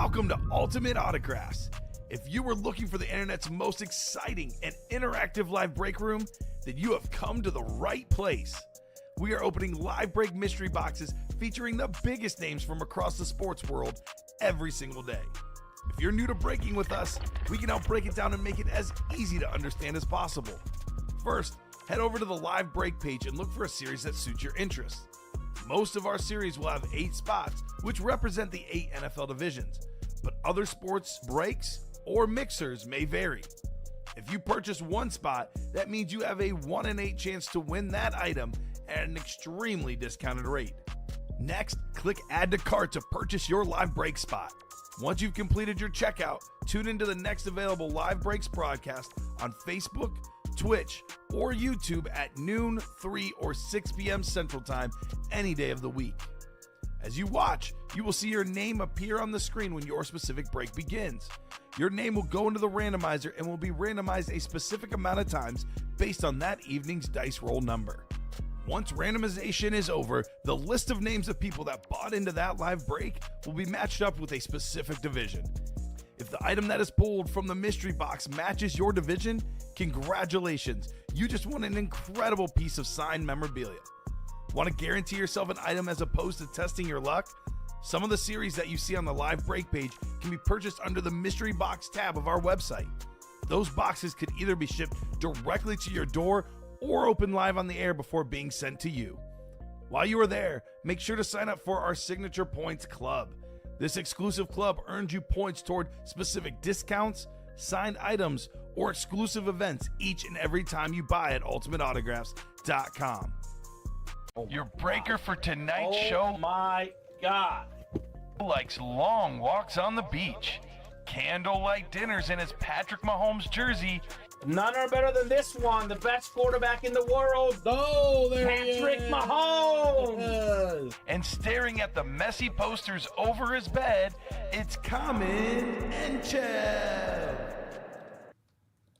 Welcome to Ultimate Autographs. If you were looking for the internet's most exciting and interactive live break room, then you have come to the right place. We are opening live break mystery boxes featuring the biggest names from across the sports world every single day. If you're new to breaking with us, we can help break it down and make it as easy to understand as possible. First, head over to the live break page and look for a series that suits your interests. Most of our series will have 8 spots, which represent the 8 NFL divisions, but other sports breaks or mixers may vary. If you purchase one spot, that means you have a 1 in 8 chance to win that item at an extremely discounted rate. Next, click Add to Cart to purchase your live break spot. Once you've completed your checkout, tune into the next available live breaks broadcast on Facebook, Twitch, or YouTube at noon, 3, or 6 p.m. Central Time any day of the week. As you watch, you will see your name appear on the screen when your specific break begins. Your name will go into the randomizer and will be randomized a specific amount of times based on that evening's dice roll number. Once randomization is over, the list of names of people that bought into that live break will be matched up with a specific division. If the item that is pulled from the mystery box matches your division, congratulations, you just won an incredible piece of signed memorabilia. Want to guarantee yourself an item as opposed to testing your luck? Some of the series that you see on the live break page can be purchased under the mystery box tab of our website. Those boxes could either be shipped directly to your door or open live on the air before being sent to you. While you are there, make sure to sign up for our Signature Points Club. This exclusive club earns you points toward specific discounts, signed items, or exclusive events each and every time you buy at ultimateautographs.com. Your breaker for tonight's show. Oh my God. Likes long walks on the beach, candlelight dinners in his Patrick Mahomes jersey, None are better than this one. The best quarterback in the world. Oh, there he Patrick is. Mahomes. and staring at the messy posters over his bed, it's Common and Chev.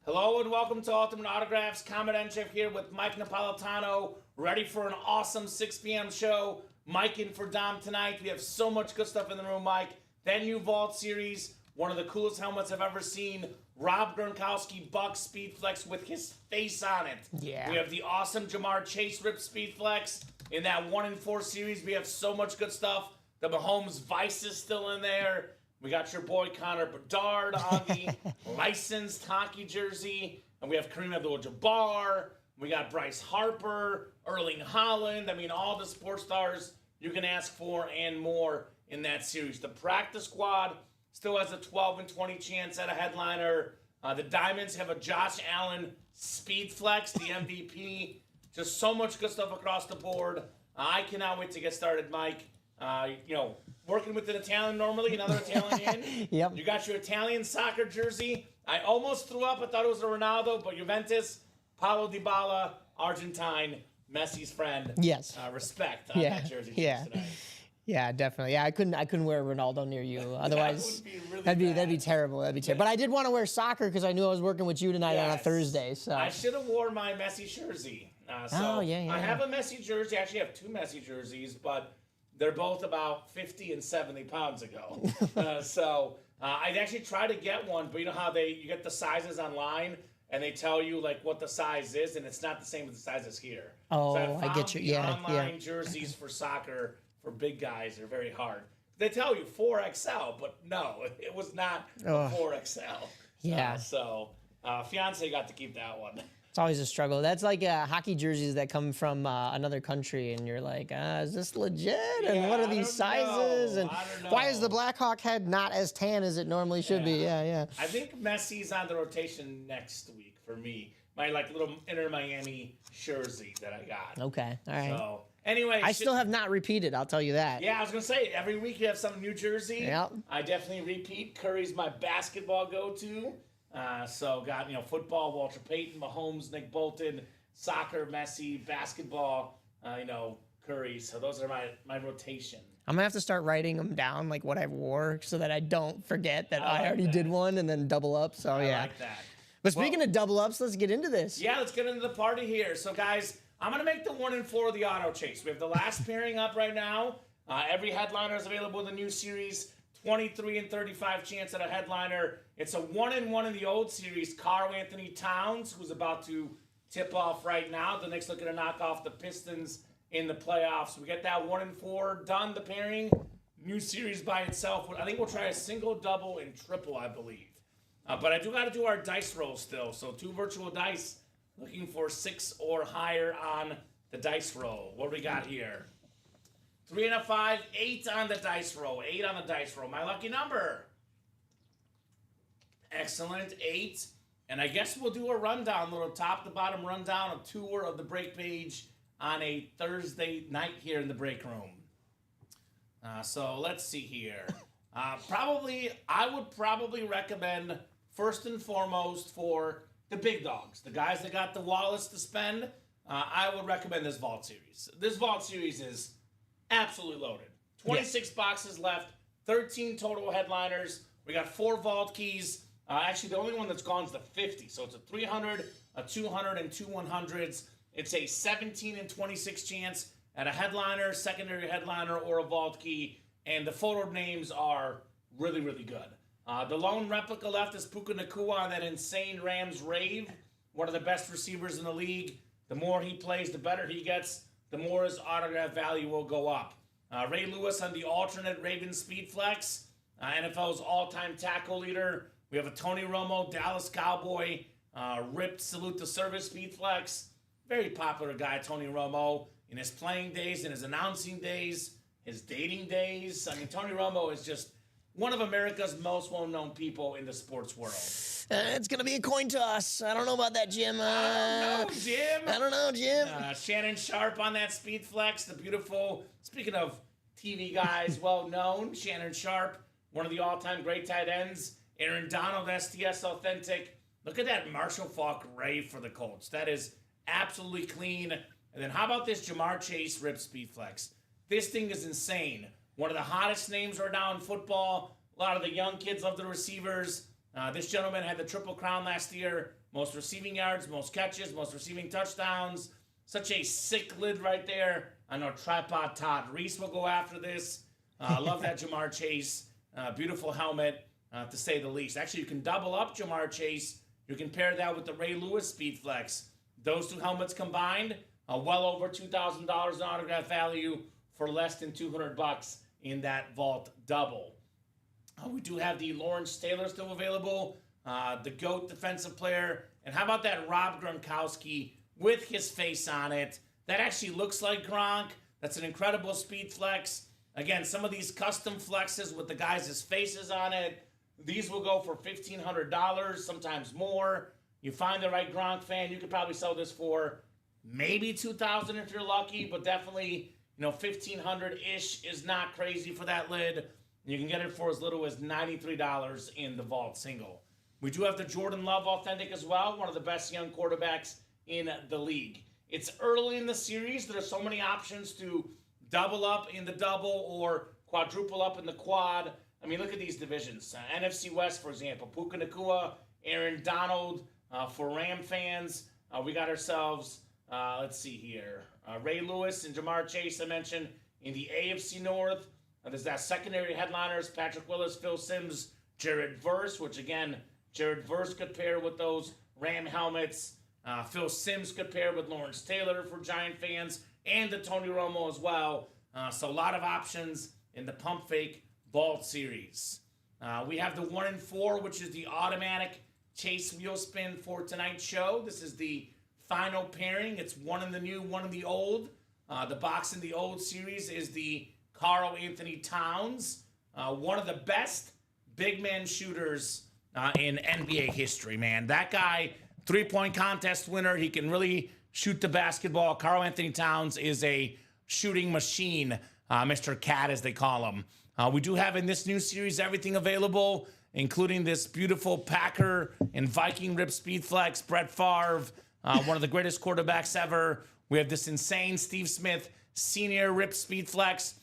Hello and welcome to Ultimate Autographs. Comet Enchef here with Mike Napolitano, ready for an awesome 6 p.m. show. Mike in for Dom tonight. We have so much good stuff in the room, Mike. That new Vault series, one of the coolest helmets I've ever seen. Rob Gronkowski Bucks Speed Flex with his face on it. Yeah. We have the awesome Jamar Chase Rip Speed Flex. In that 1 in 4 series, we have so much good stuff. The Mahomes Vice is still in there. We got your boy Connor Bedard on the licensed hockey jersey. And we have Kareem Abdul-Jabbar. We got Bryce Harper, Erling Haaland. I mean, all the sports stars you can ask for and more in that series. The practice squad still has a 12 and 20 chance at a headliner. The Diamonds have a Josh Allen Speed Flex, the MVP. Just so much good stuff across the board. I cannot wait to get started, Mike. Working with an Italian normally, another Italian in. Yep. You got your Italian soccer jersey. I almost threw up. I thought it was a Ronaldo, but Juventus, Paulo Dybala, Argentine, Messi's friend. Yes. Respect on Yeah. that jersey Yeah. tonight. Yeah, definitely. Yeah, I couldn't wear Ronaldo near you. Otherwise, would be really that'd be bad. terrible. That'd be terrible. But I did want to wear soccer because I knew I was working with you tonight on a Yes. Thursday. So I should have wore my Messi jersey. Oh, yeah. I have a Messi jersey. I actually have 2 Messi jerseys, but they're both about 50 and 70 pounds ago. I actually tried to get one, but you know how you get the sizes online and they tell you like what the size is, and it's not the same as the size as here. Oh, so I get you. the Yeah, online yeah. jerseys for soccer for big guys are very hard. They tell you 4XL, but no, it was not Ugh. 4XL. Yeah. Fiance got to keep that one. It's always a struggle. That's like hockey jerseys that come from another country, and you're like, is this legit? And what Yeah, are I these don't sizes? know. And I don't why is know. the Blackhawk head not as tan as it normally should be? Yeah. I think Messi's on the rotation next week for me. My little Inter Miami jersey that I got. Okay. All right. So anyway, I still have not repeated. I'll tell you that. Yeah, I was gonna say every week you have some new jersey. Yep. I definitely repeat. Curry's my basketball go-to. So got football, Walter Payton, Mahomes, Nick Bolton, soccer, Messi, basketball, Curry. So those are my rotation. I'm gonna have to start writing them down, like what I wore, so that I don't forget that I I like already that. did one and then double up. So I yeah. like that. But speaking of double ups, let's get into this. Yeah, let's get into the party here. So, guys, I'm going to make the 1 in 4 of the auto chase. We have the last pairing up right now. Every headliner is available in the new series, 23 and 35 chance at a headliner. It's a 1-1 in the old series. Karl Anthony Towns, who's about to tip off right now. The Knicks looking to knock off the Pistons in the playoffs. We get that 1-4 done, the pairing. New series by itself. I think we'll try a single, double, and triple, I believe. But I do got to do our dice roll still. So 2 virtual dice, looking for 6 or higher on the dice roll. What do we got here? 3 and a 5, 8 on the dice roll. 8 on the dice roll. My lucky number. Excellent, 8. And I guess we'll do a rundown, little top-to-bottom rundown, a tour of the break page on a Thursday night here in the break room. So let's see here. I would probably recommend, first and foremost, for the big dogs, the guys that got the wallets to spend, I would recommend this Vault Series. This Vault Series is absolutely loaded. 26 boxes left, 13 total headliners. We got 4 vault keys. Actually, the only one that's gone is the 50. So it's a 300, a 200, and 2 100s. It's a 17 and 26 chance at a headliner, secondary headliner, or a vault key. And the photo names are really, really good. The lone replica left is Puka Nacua on that insane Rams rave. One of the best receivers in the league. The more he plays, the better he gets. The more his autograph value will go up. Ray Lewis on the alternate Ravens Speed Flex. NFL's all-time tackle leader. We have a Tony Romo, Dallas Cowboy, ripped salute to service Speed Flex. Very popular guy, Tony Romo, in his playing days, in his announcing days, his dating days. I mean, Tony Romo is just one of America's most well-known people in the sports world. It's going to be a coin toss. I don't know about that, Jim. I don't know, Jim. I don't know, Jim. Shannon Sharp on that Speed Flex, the beautiful, speaking of TV guys, well-known, Shannon Sharp, one of the all-time great tight ends. Aaron Donald, STS Authentic. Look at that Marshall Faulk rave for the Colts. That is absolutely clean. And then how about this Jamar Chase Rip Speed Flex? This thing is insane. One of the hottest names right now in football. A lot of the young kids love the receivers. This gentleman had the Triple Crown last year. Most receiving yards, most catches, most receiving touchdowns. Such a sick lid right there. I know Tripod Todd Reese will go after this. I love that Jamar Chase. Beautiful helmet, to say the least. Actually, you can double up Jamar Chase. You can pair that with the Ray Lewis Speed Flex. Those 2 helmets combined, well over $2,000 in autograph value for less than $200 in that vault double. We do have the Lawrence Taylor still available, the GOAT defensive player. And how about that Rob Gronkowski with his face on it? That actually looks like Gronk. That's an incredible Speed Flex. Again, some of these custom flexes with the guys' faces on it, these will go for $1,500, sometimes more. You find the right Gronk fan, you could probably sell this for maybe $2,000 if you're lucky, but definitely, $1,500-ish is not crazy for that lid. You can get it for as little as $93 in the vault single. We do have the Jordan Love Authentic as well, one of the best young quarterbacks in the league. It's early in the series. There are so many options to double up in the double or quadruple up in the quad. I mean, look at these divisions. NFC West, for example, Puka Nacua, Aaron Donald. For Ram fans, we got ourselves, let's see here, Ray Lewis and Jamar Chase, I mentioned. In the AFC North, there's that secondary headliners, Patrick Willis, Phil Simms, Jared Verse, which again, Jared Verse could pair with those Ram helmets. Phil Simms could pair with Lawrence Taylor for Giant fans, and the Tony Romo as well. So a lot of options in the Pump Fake Vault Series. We have the 1-4, which is the automatic Chase wheel spin for tonight's show. This is the final pairing. It's one in the new, one in the old. The box in the old series is the Karl Anthony Towns, one of the best big man shooters in NBA history, man. That guy, 3-point contest winner. He can really shoot the basketball. Karl Anthony Towns is a shooting machine, Mr. Cat, as they call him. We do have in this new series everything available, including this beautiful Packer and Viking Rip Speed Flex, Brett Favre, one of the greatest quarterbacks ever. We have this insane Steve Smith Senior Rip Speed Flex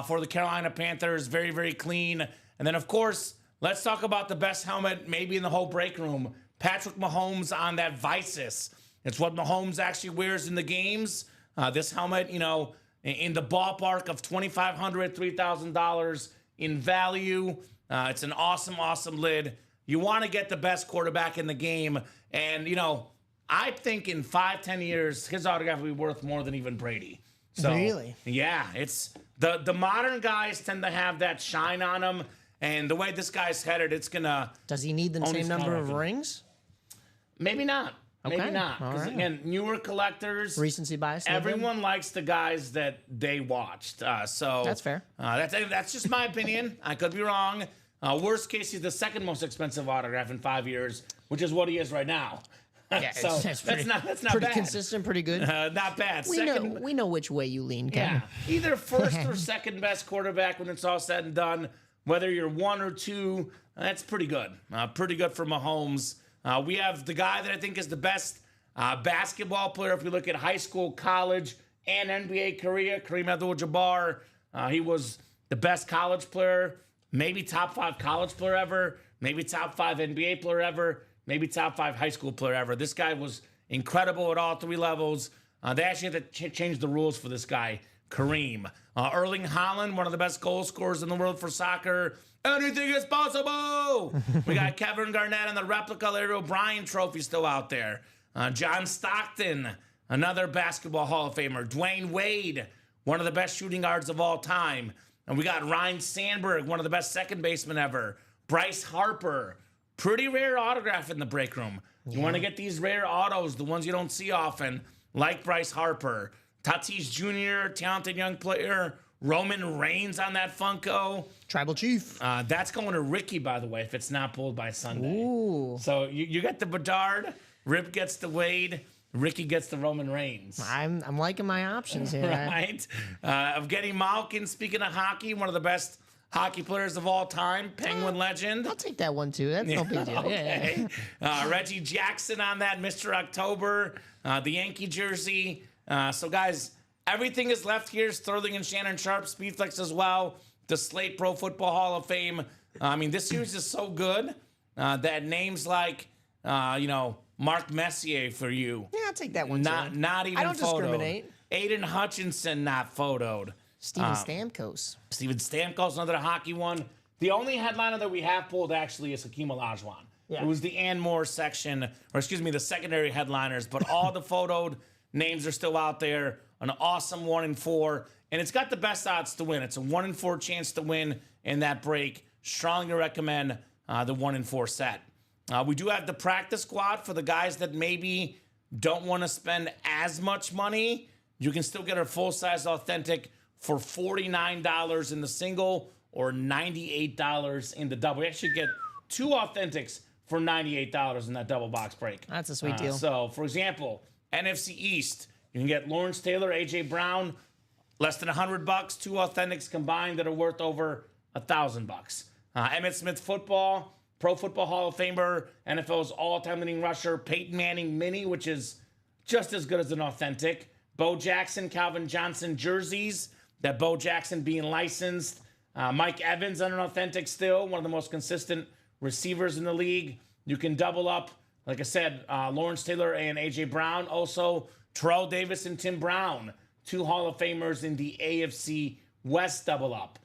for the Carolina Panthers. Very, very clean. And then, of course, let's talk about the best helmet maybe in the whole break room. Patrick Mahomes on that Visus. It's what Mahomes actually wears in the games. This helmet, in the ballpark of $2,500, $3,000 in value. It's an awesome lid. You want to get the best quarterback in the game. And, I think in 5-10 years, his autograph will be worth more than even Brady. So, Really? Yeah, it's the modern guys tend to have that shine on them. And the way this guy's headed, it's going to... Does he need the same number of rings? Maybe not. Okay. Maybe not. Because, again, newer collectors... Recency bias? Everyone likes the guys that they watched. So That's fair. That's just my opinion. I could be wrong. Worst case, he's the second most expensive autograph in 5 years, which is what he is right now. Yeah, so that's not pretty bad. consistent, pretty good. Not bad. We know which way you lean, Ken. Yeah, either first or second best quarterback when it's all said and done. Whether you're 1 or 2, that's pretty good. Pretty good for Mahomes. We have the guy that I think is the best basketball player if we look at high school, college, and NBA career, Kareem Abdul-Jabbar. He was the best college player, maybe top 5 college player ever, maybe top 5 NBA player ever, maybe top 5 high school player ever. This guy was incredible at all 3 levels. They actually had to change the rules for this guy, Kareem. Erling Haaland, one of the best goal scorers in the world for soccer. Anything is possible. We got Kevin Garnett and the replica Larry O'Brien trophy still out there. John Stockton, another basketball Hall of Famer. Dwayne Wade, one of the best shooting guards of all time. And we got Ryan Sandberg, one of the best second basemen ever. Bryce Harper, pretty rare autograph in the break room. You want to get these rare autos, the ones you don't see often, like Bryce Harper. Tatis Jr., talented young player. Roman Reigns on that Funko. Tribal Chief. That's going to Ricky, by the way, if it's not pulled by Sunday. Ooh. So you get the Bedard, Rip gets the Wade, Ricky gets the Roman Reigns. I'm liking my options here. Right? Evgeny Malkin, speaking of hockey, one of the best hockey players of all time, Penguin legend. I'll take that one, too. That's no big deal. Okay. Reggie Jackson on that, Mr. October, the Yankee jersey. So, guys, everything is left here. Sterling and Shannon Sharp, Speedflex as well. The Slate Pro Football Hall of Fame. This series is so good that names like, Mark Messier for you. Yeah, I'll take that one, too. Not even I don't photoed. discriminate. Aiden Hutchinson not photoed. Steven Stamkos. Steven Stamkos, another hockey one. The only headliner that we have pulled actually is Hakeem Olajuwon. Yeah. It was the Ann Moore section, the secondary headliners, but all the photoed names are still out there. An awesome 1-4, and it's got the best odds to win. It's a 1-4 chance to win in that break. Strongly recommend the 1-4 set. We do have the practice squad for the guys that maybe don't want to spend as much money. You can still get a full-size authentic for $49 in the single or $98 in the double. You actually get 2 authentics for $98 in that double box break. That's a sweet deal. So, for example, NFC East, you can get Lawrence Taylor, A.J. Brown, less than $100. 2 authentics combined that are worth over $1,000. Emmitt Smith football, Pro Football Hall of Famer, NFL's all-time leading rusher, Peyton Manning mini, which is just as good as an authentic. Bo Jackson, Calvin Johnson jerseys, that Bo Jackson being licensed. Mike Evans on an authentic still, one of the most consistent receivers in the league. You can double up, like I said, Lawrence Taylor and A.J. Brown. Also, Terrell Davis and Tim Brown, 2 Hall of Famers in the AFC West double up.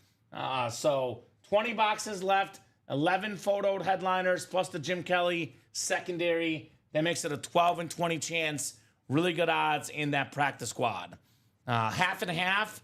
So 20 boxes left, 11 photoed headliners, plus the Jim Kelly secondary. That makes it a 12-20 chance. Really good odds in that practice squad. Half and half.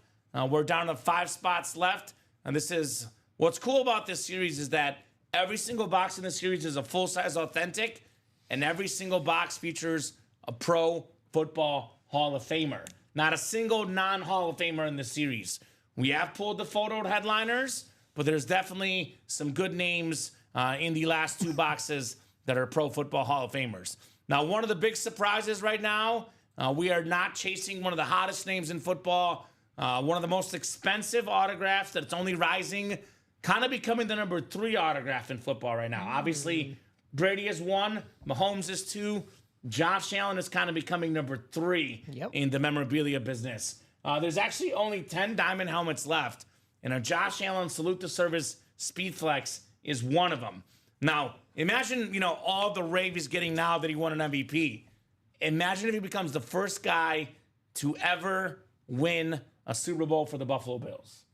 We're down to 5 spots left. And this is what's cool about this series is that every single box in the series is a full-size authentic, and every single box features a Pro Football Hall of Famer. Not a single non-Hall of Famer in the series. We have pulled the photoed headliners, but there's definitely some good names in the last 2 boxes that are Pro Football Hall of Famers. Now, one of the big surprises right now, we are not chasing one of the hottest names in football, one of the most expensive autographs that's only rising, kind of becoming the number 3 autograph in football right now. Obviously, Brady is 1, Mahomes is 2, Josh Allen is kind of becoming number 3 in the memorabilia business. There's actually only 10 diamond helmets left, and a Josh Allen Salute to Service Speedflex is one of them. Now, imagine, all the rave he's getting now that he won an MVP. Imagine if he becomes the first guy to ever win a Super Bowl for the Buffalo Bills.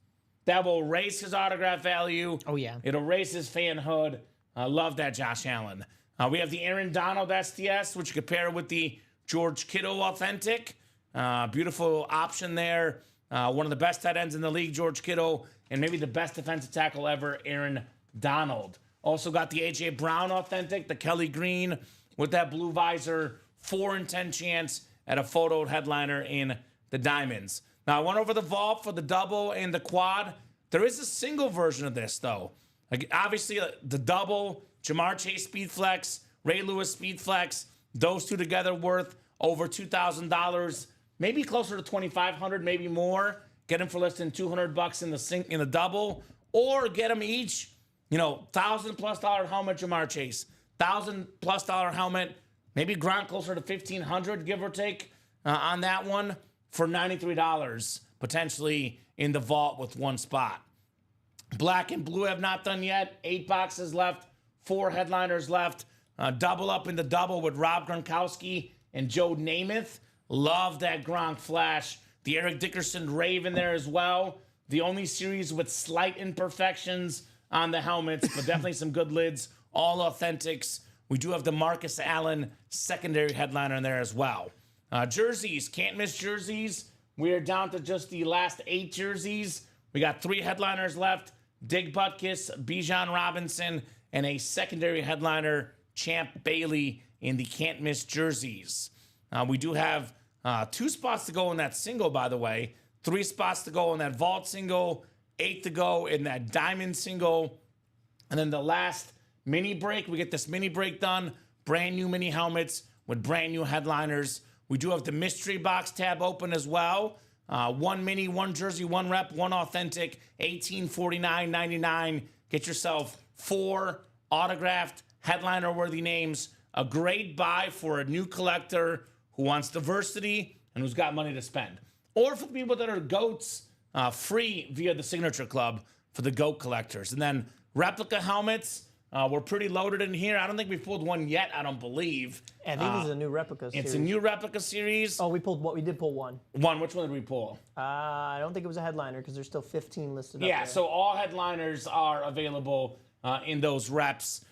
that will raise his autograph value. Oh, yeah. It'll raise his fanhood. I love that, Josh Allen. We have the Aaron Donald STS, which you can pair with the George Kittle Authentic. Beautiful option there. One of the best tight ends in the league, George Kittle, and maybe the best defensive tackle ever, Aaron Donald. Also got the A.J. Brown Authentic, the Kelly Green with that blue visor, 4 in 10 chance at a photoed headliner in the diamonds. Now, I went over the vault for the double and the quad. There is a single version of this, though. Like, obviously, the double, Jamar Chase Speed Flex, Ray Lewis Speed Flex, those two together worth over $2,000, maybe closer to $2,500, maybe more. Get them for less than $200 in the double, or get them each, $1,000+ helmet Jamar Chase, $1,000+ helmet, maybe Gronk closer to $1,500, give or take, on that one for $93, potentially in the vault with one spot. Black and blue have not done yet. 8 boxes left, 4 headliners left. Double up in the double with Rob Gronkowski and Joe Namath. Love that Gronk flash. The Eric Dickerson Raven there as well. The only series with slight imperfections on the helmets, but definitely some good lids. All authentics. We do have the Marcus Allen secondary headliner in there as well. Jerseys, can't miss jerseys. We are down to just the last 8 jerseys. We got 3 headliners left. Dig Butkus, Bijan Robinson, and a secondary headliner, Champ Bailey, in the can't miss jerseys. We do have 2 spots to go in that single, by the way. 3 spots to go in that vault single. 8 to go in that diamond single. And then the last mini break, we get this mini break done. Brand new mini helmets with brand new headliners. We do have the mystery box tab open as well. 1 mini, 1 jersey, 1 rep, 1 authentic, $1849.99. Get yourself 4 autographed headliner-worthy names. A great buy for a new collector who wants diversity and who's got money to spend. Or for the people that are GOATs, free via the Signature Club for the GOAT collectors. And then replica helmets. We're pretty loaded in here. I don't think we've pulled one yet, I don't believe. I think this is a new replica series. It's a new replica series. Oh, we did pull one. Which one did we pull? I don't think it was a headliner because there's still 15 listed up Yeah, there. so all headliners are available in those reps.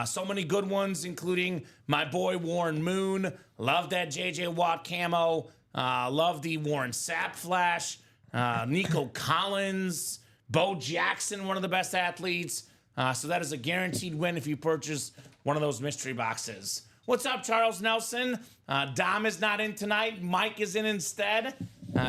So many good ones, including my boy Warren Moon. Love that J.J. Watt camo. Love the Warren Sapp flash. Nico Collins. Bo Jackson, one of the best athletes. So that is a guaranteed win if you purchase one of those mystery boxes. What's up, Charles Nelson? Dom is not in tonight. Mike is in instead.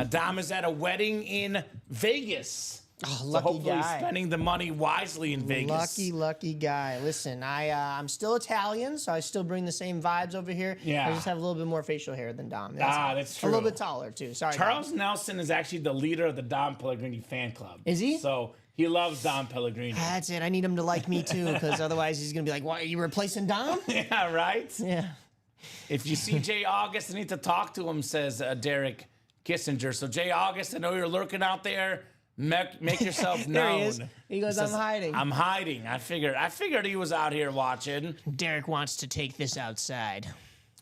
Dom is at a wedding in Vegas. Oh, so lucky hopefully guy. spending the money wisely in Vegas. Lucky guy. Listen, I'm still Italian, so I still bring the same vibes over here. Yeah. I just have a little bit more facial hair than Dom. That's true. A little bit taller, too. Sorry, Charles Dom. Nelson is actually the leader of the Dom Pellegrini fan club. Is he? So he loves Dom Pellegrini. That's it. I need him to like me, too, because otherwise he's going to be like, what, are you replacing Dom? Yeah, right? Yeah. If you see Jay August, I need to talk to him, says Derek Kissinger. So Jay August, I know you're lurking out there. Make yourself known. There he is. He goes, says, I'm hiding. I'm hiding. I figured he was out here watching. Derek wants to take this outside.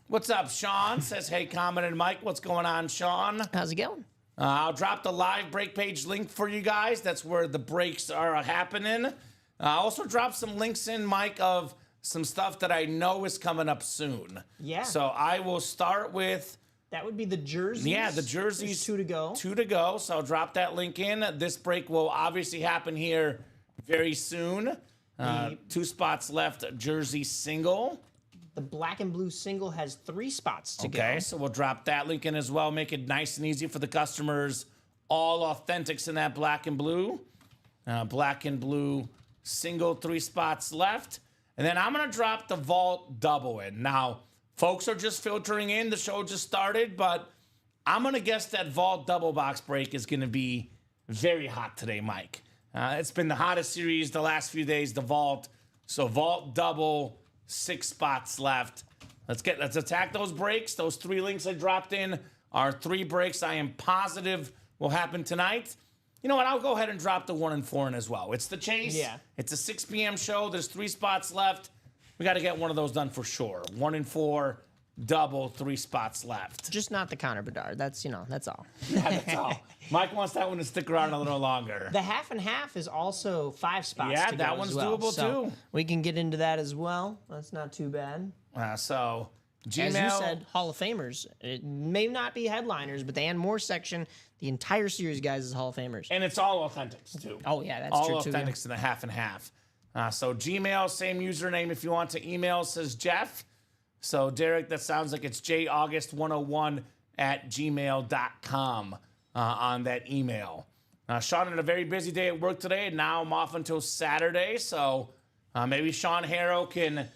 What's up, Sean? Says, hey, Common and Mike. What's going on, Sean? How's it going? I'll drop the live break page link for you guys. That's where the breaks are happening. I'll also drop some links in, Mike, of some stuff that I know is coming up soon. Yeah. So I will start with... That would be the jerseys. Yeah, the jerseys. There's 2 to go. 2 to go. So I'll drop that link in. This break will obviously happen here very soon. 2 spots left, jersey single. The black and blue single has 3 spots to go. Okay, so we'll drop that link in as well. Make it nice and easy for the customers. All authentics in that black and blue. Black and blue single, 3 spots left. And then I'm going to drop the vault double in. Now, folks are just filtering in. The show just started, but I'm going to guess that vault double box break is going to be very hot today, Mike. It's been the hottest series the last few days, the vault. So vault double, 6 spots left. Let's attack those breaks. Those 3 links I dropped in are 3 breaks I am positive will happen tonight. You know what? I'll go ahead and drop the 1 and 4 in as well. It's the Chase. Yeah. It's a 6 p.m. show. There's 3 spots left. We got to get one of those done for sure. 1 and 4, double 3 spots left. Just not the Connor Bedard. That's that's all. Yeah, that's all. Mike wants that one to stick around a little longer. The half and half is also 5 spots. Yeah, to that go one's as well. doable, So too. We can get into that as well. That's not too bad. So Gmail. As you said, Hall of Famers. It may not be headliners, but the and more section, the entire series, guys, is Hall of Famers. And it's all authentics, too. Oh, yeah, that's all true, too. authentics in the half and half. So Gmail, same username if you want to email, says Jeff. So Derek, that sounds like it's jaugust101 at gmail.com on that email. Sean had a very busy day at work today, and now I'm off until Saturday. So maybe Sean Harrow can,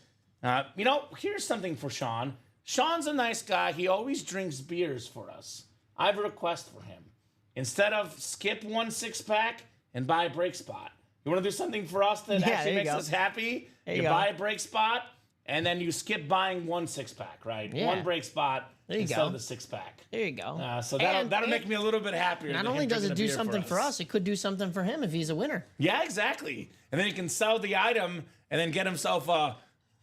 here's something for Sean. Sean's a nice guy. He always drinks beers for us. I have a request for him. Instead of skip 1 6-pack and buy a break spot. You want to do something for us that actually makes us happy? You buy a break spot, and then you skip buying 1 6-pack, right? Yeah. 1 break spot instead of the 6-pack. There you go. So that'll make me a little bit happier. Not only does it do something for us, it could do something for him if he's a winner. Yeah, exactly. And then he can sell the item and then get himself a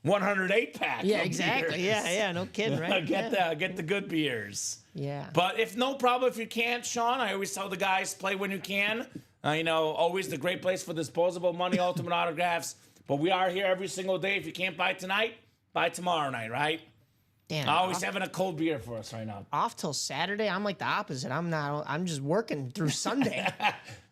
108-pack. Yeah, exactly. Beers. Yeah, no kidding, right? Get the good beers. Yeah. But if no problem, if you can't, Sean, I always tell the guys, play when you can. Always the great place for disposable money, ultimate autographs. But we are here every single day. If you can't buy tonight, buy tomorrow night, right? Damn. Always having a cold beer for us right now. Off till Saturday, I'm like the opposite. I'm just working through Sunday.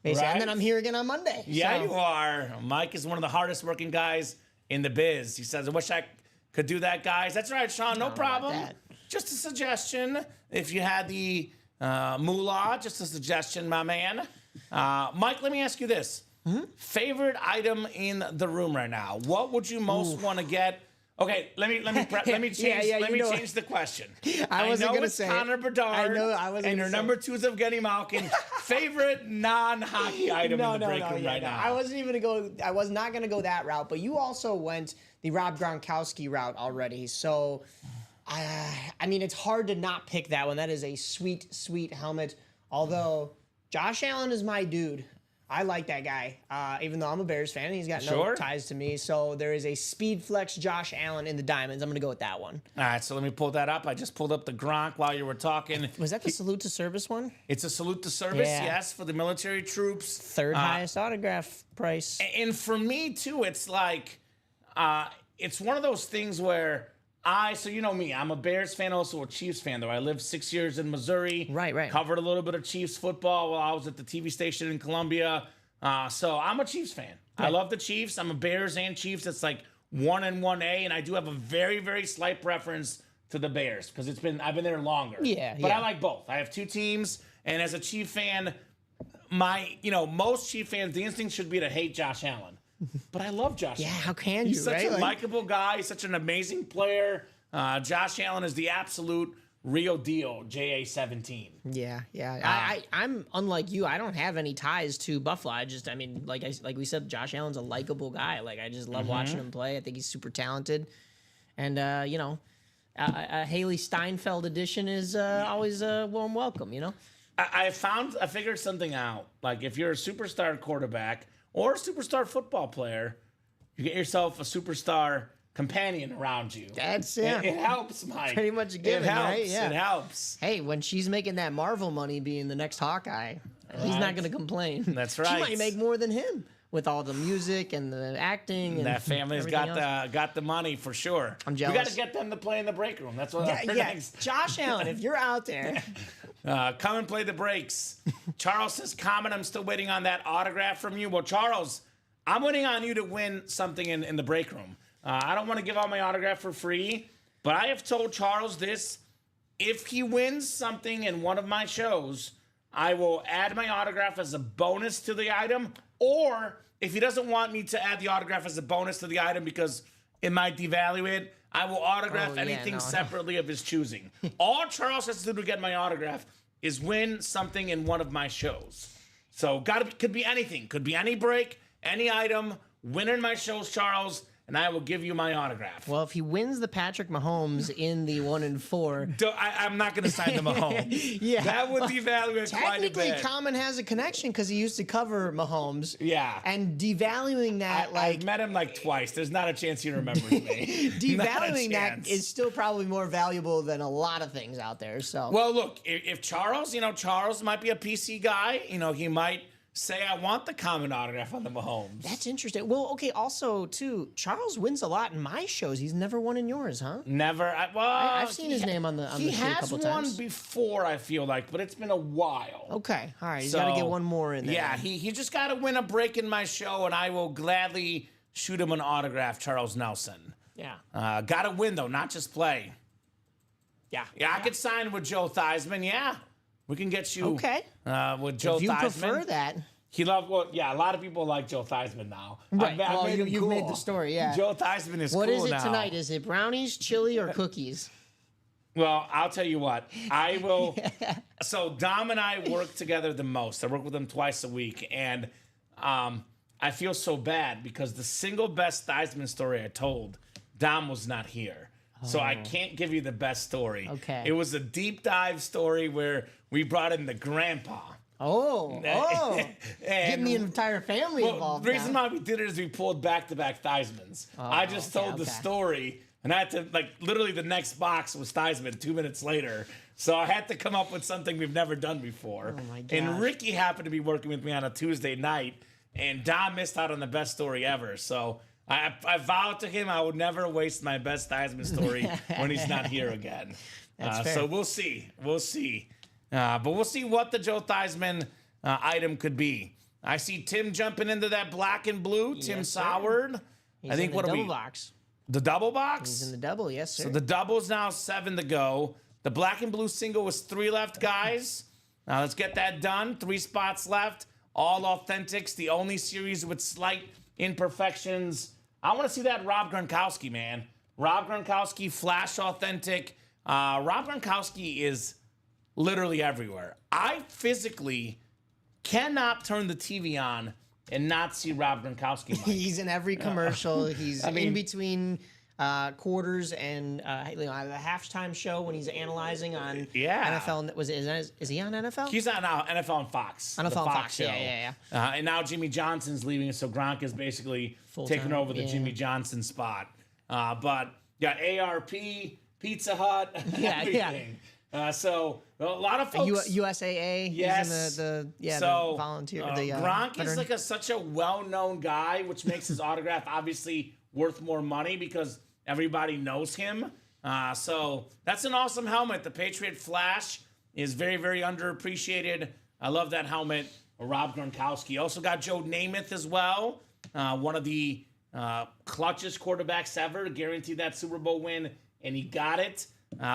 Basically. Right? And then I'm here again on Monday. Yeah, so. you are. Mike is one of the hardest working guys in the biz. He says, I wish I could do that, guys. That's right, Sean. No problem. Just a suggestion. If you had the moolah, just a suggestion, my man. Mike, let me ask you this. Favorite item in the room right now? What would you most want to get? Okay, let me change the question. I wasn't gonna it's say Connor Bedard. I was. And your number 2 is Evgeny Malkin. Favorite non-hockey item in the break room right now? I wasn't even gonna go. I was not gonna go that route. But you also went the Rob Gronkowski route already. So, I mean, it's hard to not pick that one. That is a sweet, sweet helmet. Although Josh Allen is my dude. I like that guy, even though I'm a Bears fan. He's got no ties to me. So there is a Speed Flex Josh Allen in the diamonds. I'm going to go with that one. All right, so let me pull that up. I just pulled up the Gronk while you were talking. Was that the Salute to Service one? It's a salute to service, yes, for the military troops. Third highest autograph price. And for me, too, it's like, it's one of those things where so you know me, I'm a Bears fan, also a Chiefs fan, though. I lived 6 years in Missouri. Right. Covered a little bit of Chiefs football while I was at the TV station in Columbia. So I'm a Chiefs fan. I love the Chiefs. I'm a Bears and Chiefs. It's like 1 and 1A, and I do have a very, very slight preference to the Bears because I've been there longer. But I like both. I have 2 teams, and as a Chief fan, most Chief fans, the instinct should be to hate Josh Allen. But I love Josh Allen. How can you, He's such a likable guy. He's such an amazing player. Josh Allen is the absolute real deal, JA-17. Yeah. I'm unlike you. I don't have any ties to Buffalo. Like we said, Josh Allen's a likable guy. Like, I just love watching him play. I think he's super talented. And, a Haley Steinfeld edition is always a warm welcome, I figured something out. Like, if you're a superstar quarterback or a superstar football player, you get yourself a superstar companion around you. That's it. It helps, Mike. Pretty much a given, right? Yeah. It helps. Hey, when she's making that Marvel money being the next Hawkeye, he's not going to complain. That's right. She might make more than him with all the music and the acting. And that family's got the money for sure. I'm jealous. We got to get them to play in the break room. That's what. Josh Allen, if you're out there, come and play the breaks. Charles says, comment, I'm still waiting on that autograph from you. Well, Charles, I'm waiting on you to win something in the break room. I don't want to give out my autograph for free, but I have told Charles this. If he wins something in one of my shows, I will add my autograph as a bonus to the item. Or if he doesn't want me to add the autograph as a bonus to the item because it might devalue it, I will autograph anything separately of his choosing. All Charles has to do to get my autograph is win something in one of my shows. So could be anything. Could be any break, any item. Win in my shows, Charles. and I will give you my autograph. Well, if he wins the Patrick Mahomes in the 1 and 4, I'm not going to sign the Mahomes. Yeah. That would devalue it quite a technically bit. Common has a connection because he used to cover Mahomes. Yeah. And devaluing that, I've met him like twice. There's not a chance he remembers me. devaluing that is still probably more valuable than a lot of things out there. So Well, look, if Charles, Charles might be a PC guy. He might say, I want the Common autograph on the Mahomes. that's interesting. Well, okay. Also, too, Charles wins a lot in my shows. He's never won in yours, huh? Never. I've seen his name on the He show a has couple won times. before, I feel like, but it's been a while. Okay, all right. He's got to get one more in there. Yeah, he just got to win a break in my show, and I will gladly shoot him an autograph, Charles Nelson. Yeah. Got to win, though, not just play. Yeah. Yeah, I could sign with Joe Theismann. Yeah, we can get you Okay. with Joe If you Theismann. prefer that. He loved, a lot of people like Joe Theismann now. Right. I Well, made him you've cool. made the story, yeah. Joe Theismann is What cool is it now. tonight? Is it brownies, chili, or cookies? Well, I'll tell you what. I will. So Dom and I work together the most. I work with him twice a week, and I feel so bad because the single best Theismann story I told, Dom was not here. So I can't give you the best story. Okay. It was a deep dive story where we brought in the grandpa. Oh, And getting the entire family well, involved. the reason now. why we did it is we pulled back-to-back Theismanns. I just okay, told the okay. story, and I had to, literally the next box was Theismann 2 minutes later. So I had to come up with something we've never done before. Oh, my And gosh. Ricky happened to be working with me on a Tuesday night, and Dom missed out on the best story ever. So I vowed to him I would never waste my best Theismann story when he's not here again. That's fair. So we'll see. We'll see. But we'll see what the Joe Theismann item could be. I see Tim jumping into that black and blue. Tim Yes, sir. Soward. He's I think in the what are double we? box. The double box. He's in the double, yes, sir. So the double's now 7 to go. The black and blue single was 3 left, guys. Now let's get that done. 3 spots left. All authentics. The only series with slight imperfections. I want to see that Rob Gronkowski, man. Rob Gronkowski, flash authentic. Rob Gronkowski is literally everywhere. I physically cannot turn the TV on and not see Rob Gronkowski. Mike. He's in every commercial. He's I mean- in between quarters and the halftime show when he's analyzing on Yeah. NFL. Is he on NFL? He's on now NFL on Fox. NFL the on Fox Fox, show. yeah. And now Jimmy Johnson's leaving, so Gronk is basically Full-time, taking over the yeah. Jimmy Johnson spot. But got ARP, Pizza Hut, Yeah, yeah. everything. So a lot of folks. USAA. Yes. He's in the so volunteer. Gronk is veteran. like such a well-known guy, which makes his autograph obviously worth more money because everybody knows him. So that's an awesome helmet. The Patriot Flash is very, very underappreciated. I love that helmet. Rob Gronkowski. Also got Joe Namath as well. One of the clutchest quarterbacks ever. Guaranteed that Super Bowl win, and he got it.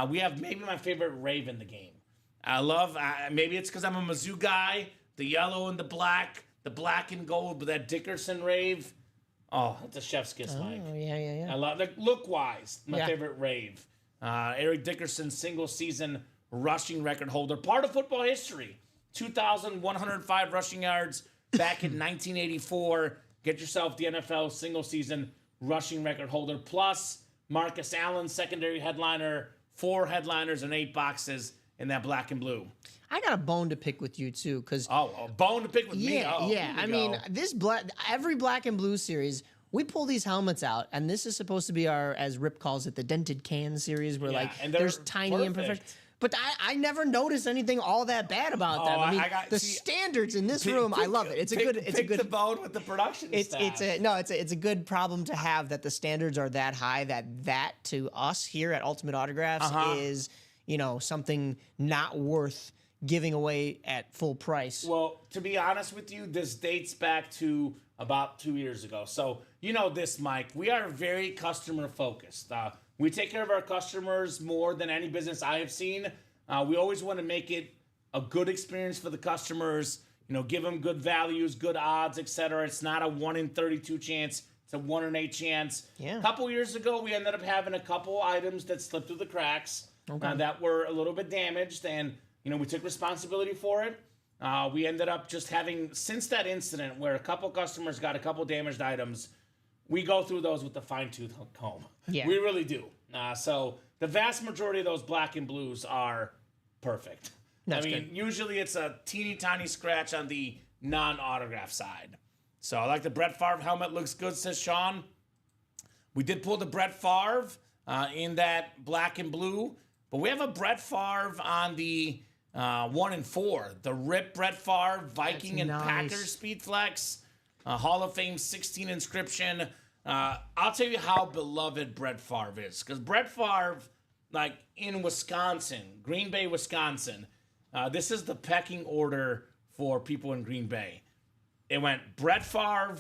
We have maybe my favorite Rave in the game. I love, maybe it's because I'm a Mizzou guy, the yellow and the black and gold, but that Dickerson Rave, oh, it's a chef's kiss, Mike. Oh, yeah. I love it. Look-wise, my Yeah. favorite Rave. Eric Dickerson, single-season rushing record holder. Part of football history. 2,105 rushing yards back in 1984. Get yourself the NFL single-season rushing record holder. Plus, Marcus Allen, secondary headliner, 4 headliners and 8 boxes in that black and blue. I got a bone to pick with you too, because Oh, a bone to pick with me. yeah. Oh, I here we mean, go. every black and blue series, we pull these helmets out, and this is supposed to be our, as Rip calls it, the dented can series, where Yeah, and they're there's tiny perfect. imperfections. But I never noticed anything all that bad about them. Oh, I mean, I got- the see, standards in this room, I love it. It's a good the bone with the production it's staff. a good problem to have that the standards are that high that to us here at Ultimate Autographs is something not worth giving away at full price. Well, to be honest with you, this dates back to about 2 years ago. So you know this, Mike. We are very customer focused. We take care of our customers more than any business I have seen. We always want to make it a good experience for the customers. Give them good values, good odds, etc. It's not a 1 in 32 chance. It's a 1 in 8 chance. Yeah. A couple years ago, we ended up having a couple items that slipped through the cracks that were a little bit damaged, and we took responsibility for it. We ended up just having, since that incident where a couple customers got a couple damaged items, we go through those with the fine-tooth comb. Yeah. We really do. So the vast majority of those black and blues are perfect. That's I mean, good. usually it's a teeny tiny scratch on the non-autograph side. So I like the Brett Favre helmet. Looks good, says Sean. We did pull the Brett Favre in that black and blue, but we have a Brett Favre on the 1 and 4. The Rip Brett Favre Viking and nice. Packers Speed Flex. Hall of Fame 16 inscription. I'll tell you how beloved Brett Favre is. Because Brett Favre, like in Wisconsin, Green Bay, Wisconsin, this is the pecking order for people in Green Bay. It went Brett Favre,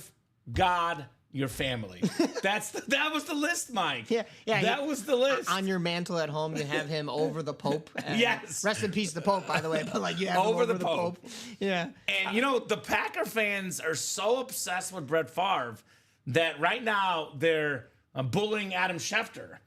God, your family. That was the list, Mike. Yeah. That was the list. On your mantle at home, you have him over the Pope. Yes. Rest in peace, the Pope, by the way. But like you have him Over over the the Pope. Pope. Yeah. And, you know, the Packer fans are so obsessed with Brett Favre that right now they're bullying Adam Schefter.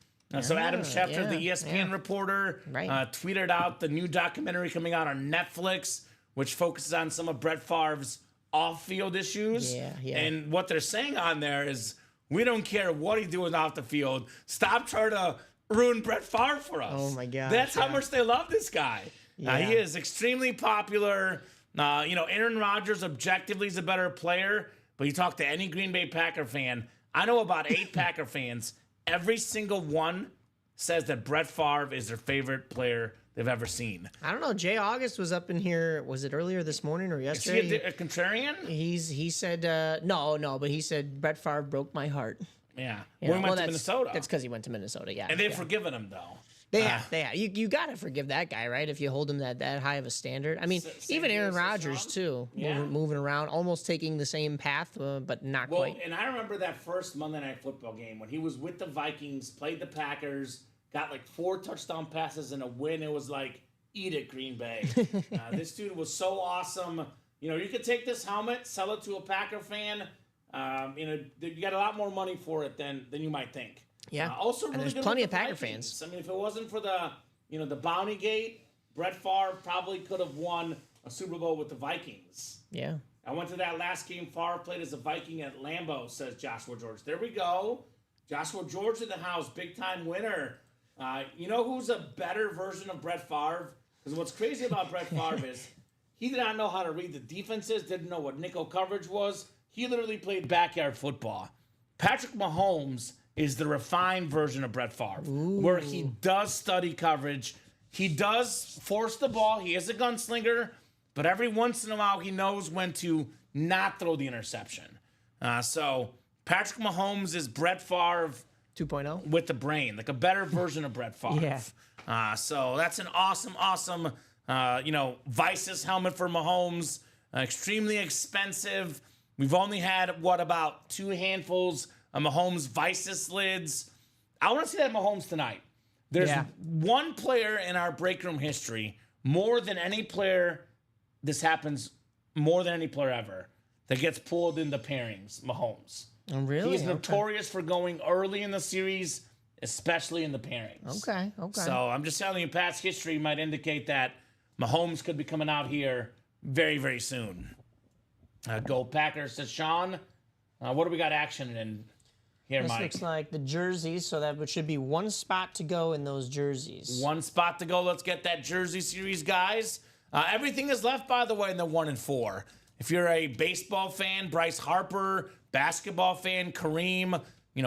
So Adam Schefter, the ESPN reporter, Right. tweeted out the new documentary coming out on Netflix, which focuses on some of Brett Favre's off-field issues. Yeah. And what they're saying on there is, we don't care what he's doing off the field. Stop trying to ruin Brett Favre for us. Oh, my gosh, That's how yeah. much they love this guy. Yeah. He is extremely popular. You know, Aaron Rodgers objectively is a better player, but you talk to any Green Bay Packer fan, I know about 8 Packer fans, every single one says that Brett Favre is their favorite player they've ever seen. I don't know. Jay August was up in here. Was it earlier this morning or Is he yesterday? a contrarian? He said no, but he said Brett Favre broke my heart. Yeah. Yeah, When he went to that's- Minnesota. That's because he went to Minnesota. Yeah, And they've yeah. forgiven him, though. They have. You gotta forgive that guy, right? If you hold him that high of a standard. I mean, Same even here Aaron as Rodgers Sean. too, Yeah. moving around, almost taking the same path, but not Well, quite. and I remember that first Monday Night Football game when he was with the Vikings, played the Packers, got like 4 touchdown passes and a win. It was like, eat it, Green Bay. This dude was so awesome. You know, you could take this helmet, sell it to a Packer fan. You know, you get a lot more money for it than you might think. Yeah. Also, And really there's good plenty with of the Packer Vikings. fans. I mean, if it wasn't for the the Bounty Gate, Brett Favre probably could have won a Super Bowl with the Vikings. Yeah. I went to that last game. Favre played as a Viking at Lambeau, says Joshua George. There we go. Joshua George in the house, big time winner. You know who's a better version of Brett Favre? Because what's crazy about Brett Favre is he did not know how to read the defenses, didn't know what nickel coverage was. He literally played backyard football. Patrick Mahomes is the refined version of Brett Favre, where he does study coverage. He does force the ball. He is a gunslinger, but every once in a while he knows when to not throw the interception. So Patrick Mahomes is Brett Favre 2.0. with the brain, like a better version of Brett Favre. Yeah. So that's an awesome, Vices helmet for Mahomes. Extremely expensive. We've only had, about 2 handfuls of Mahomes Vices lids. I want to see that Mahomes tonight. There's one player in our break room history, more than any player, this happens more than any player ever, that gets pulled in the pairings, Mahomes. Oh, really? He's Okay. notorious for going early in the series, especially in the pairings. Okay. So I'm just telling you, past history might indicate that Mahomes could be coming out here very, very soon. Go Packers, says Sean. What do we got action in here, This Mike? looks like the jerseys, so that should be one spot to go in those jerseys. One spot to go. Let's get that Jersey series, guys. Everything is left, by the way, in the 1 and 4. If you're a baseball fan, Bryce Harper. Basketball fan, Kareem.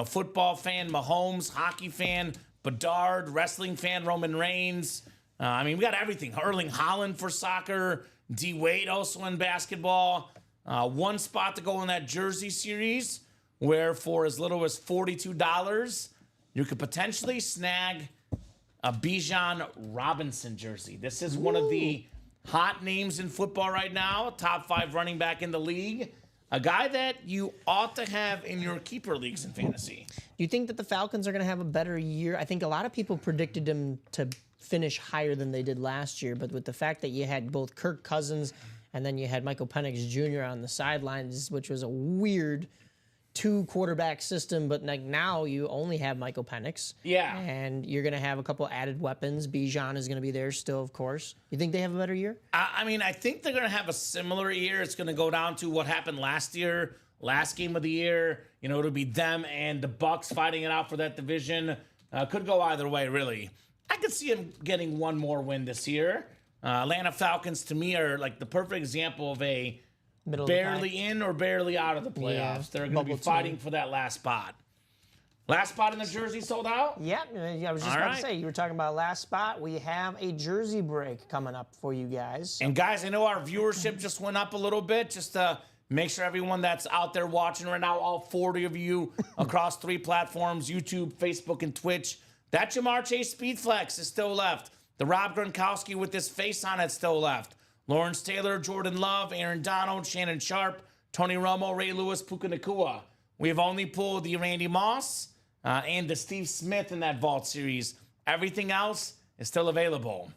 Football fan, Mahomes. Hockey fan, Bedard. Wrestling fan, Roman Reigns. We got everything. Erling Haaland for soccer. D. Wade also in basketball. One spot to go in that Jersey series, where for as little as $42, you could potentially snag a Bijan Robinson jersey. This is one of the hot names in football right now, top 5 running back in the league. A guy that you ought to have in your keeper leagues in fantasy. Do you think that the Falcons are going to have a better year? I think a lot of people predicted them to finish higher than they did last year, but with the fact that you had both Kirk Cousins and then you had Michael Penix Jr. on the sidelines, which was a weird 2-quarterback system, but like now you only have Michael Penix. Yeah. And you're going to have a couple added weapons. Bijan is going to be there still, of course. You think they have a better year? I think they're going to have a similar year. It's going to go down to what happened last year. last game of the year. You know, it'll be them and the Bucks fighting it out for that division. Could go either way, really. I could see him getting one more win this year. Atlanta Falcons, to me, are like the perfect example of a Middle of the barely in or barely out of the playoffs. Yeah, They're going to be bubble fighting team. for that last spot. Last spot in the jersey sold out? Yeah, I was just All about right. to say, you were talking about last spot. We have a jersey break coming up for you guys. And guys, I know our viewership just went up a little bit. Just to make sure everyone that's out there watching right now, all 40 of you across 3 platforms, YouTube, Facebook, and Twitch, that Jamar Chase Speedflex is still left. The Rob Gronkowski with this face on it still left. Lawrence Taylor, Jordan Love, Aaron Donald, Shannon Sharp, Tony Romo, Ray Lewis, Puka Nacua. We have only pulled the Randy Moss and the Steve Smith in that Vault series. Everything else is still available.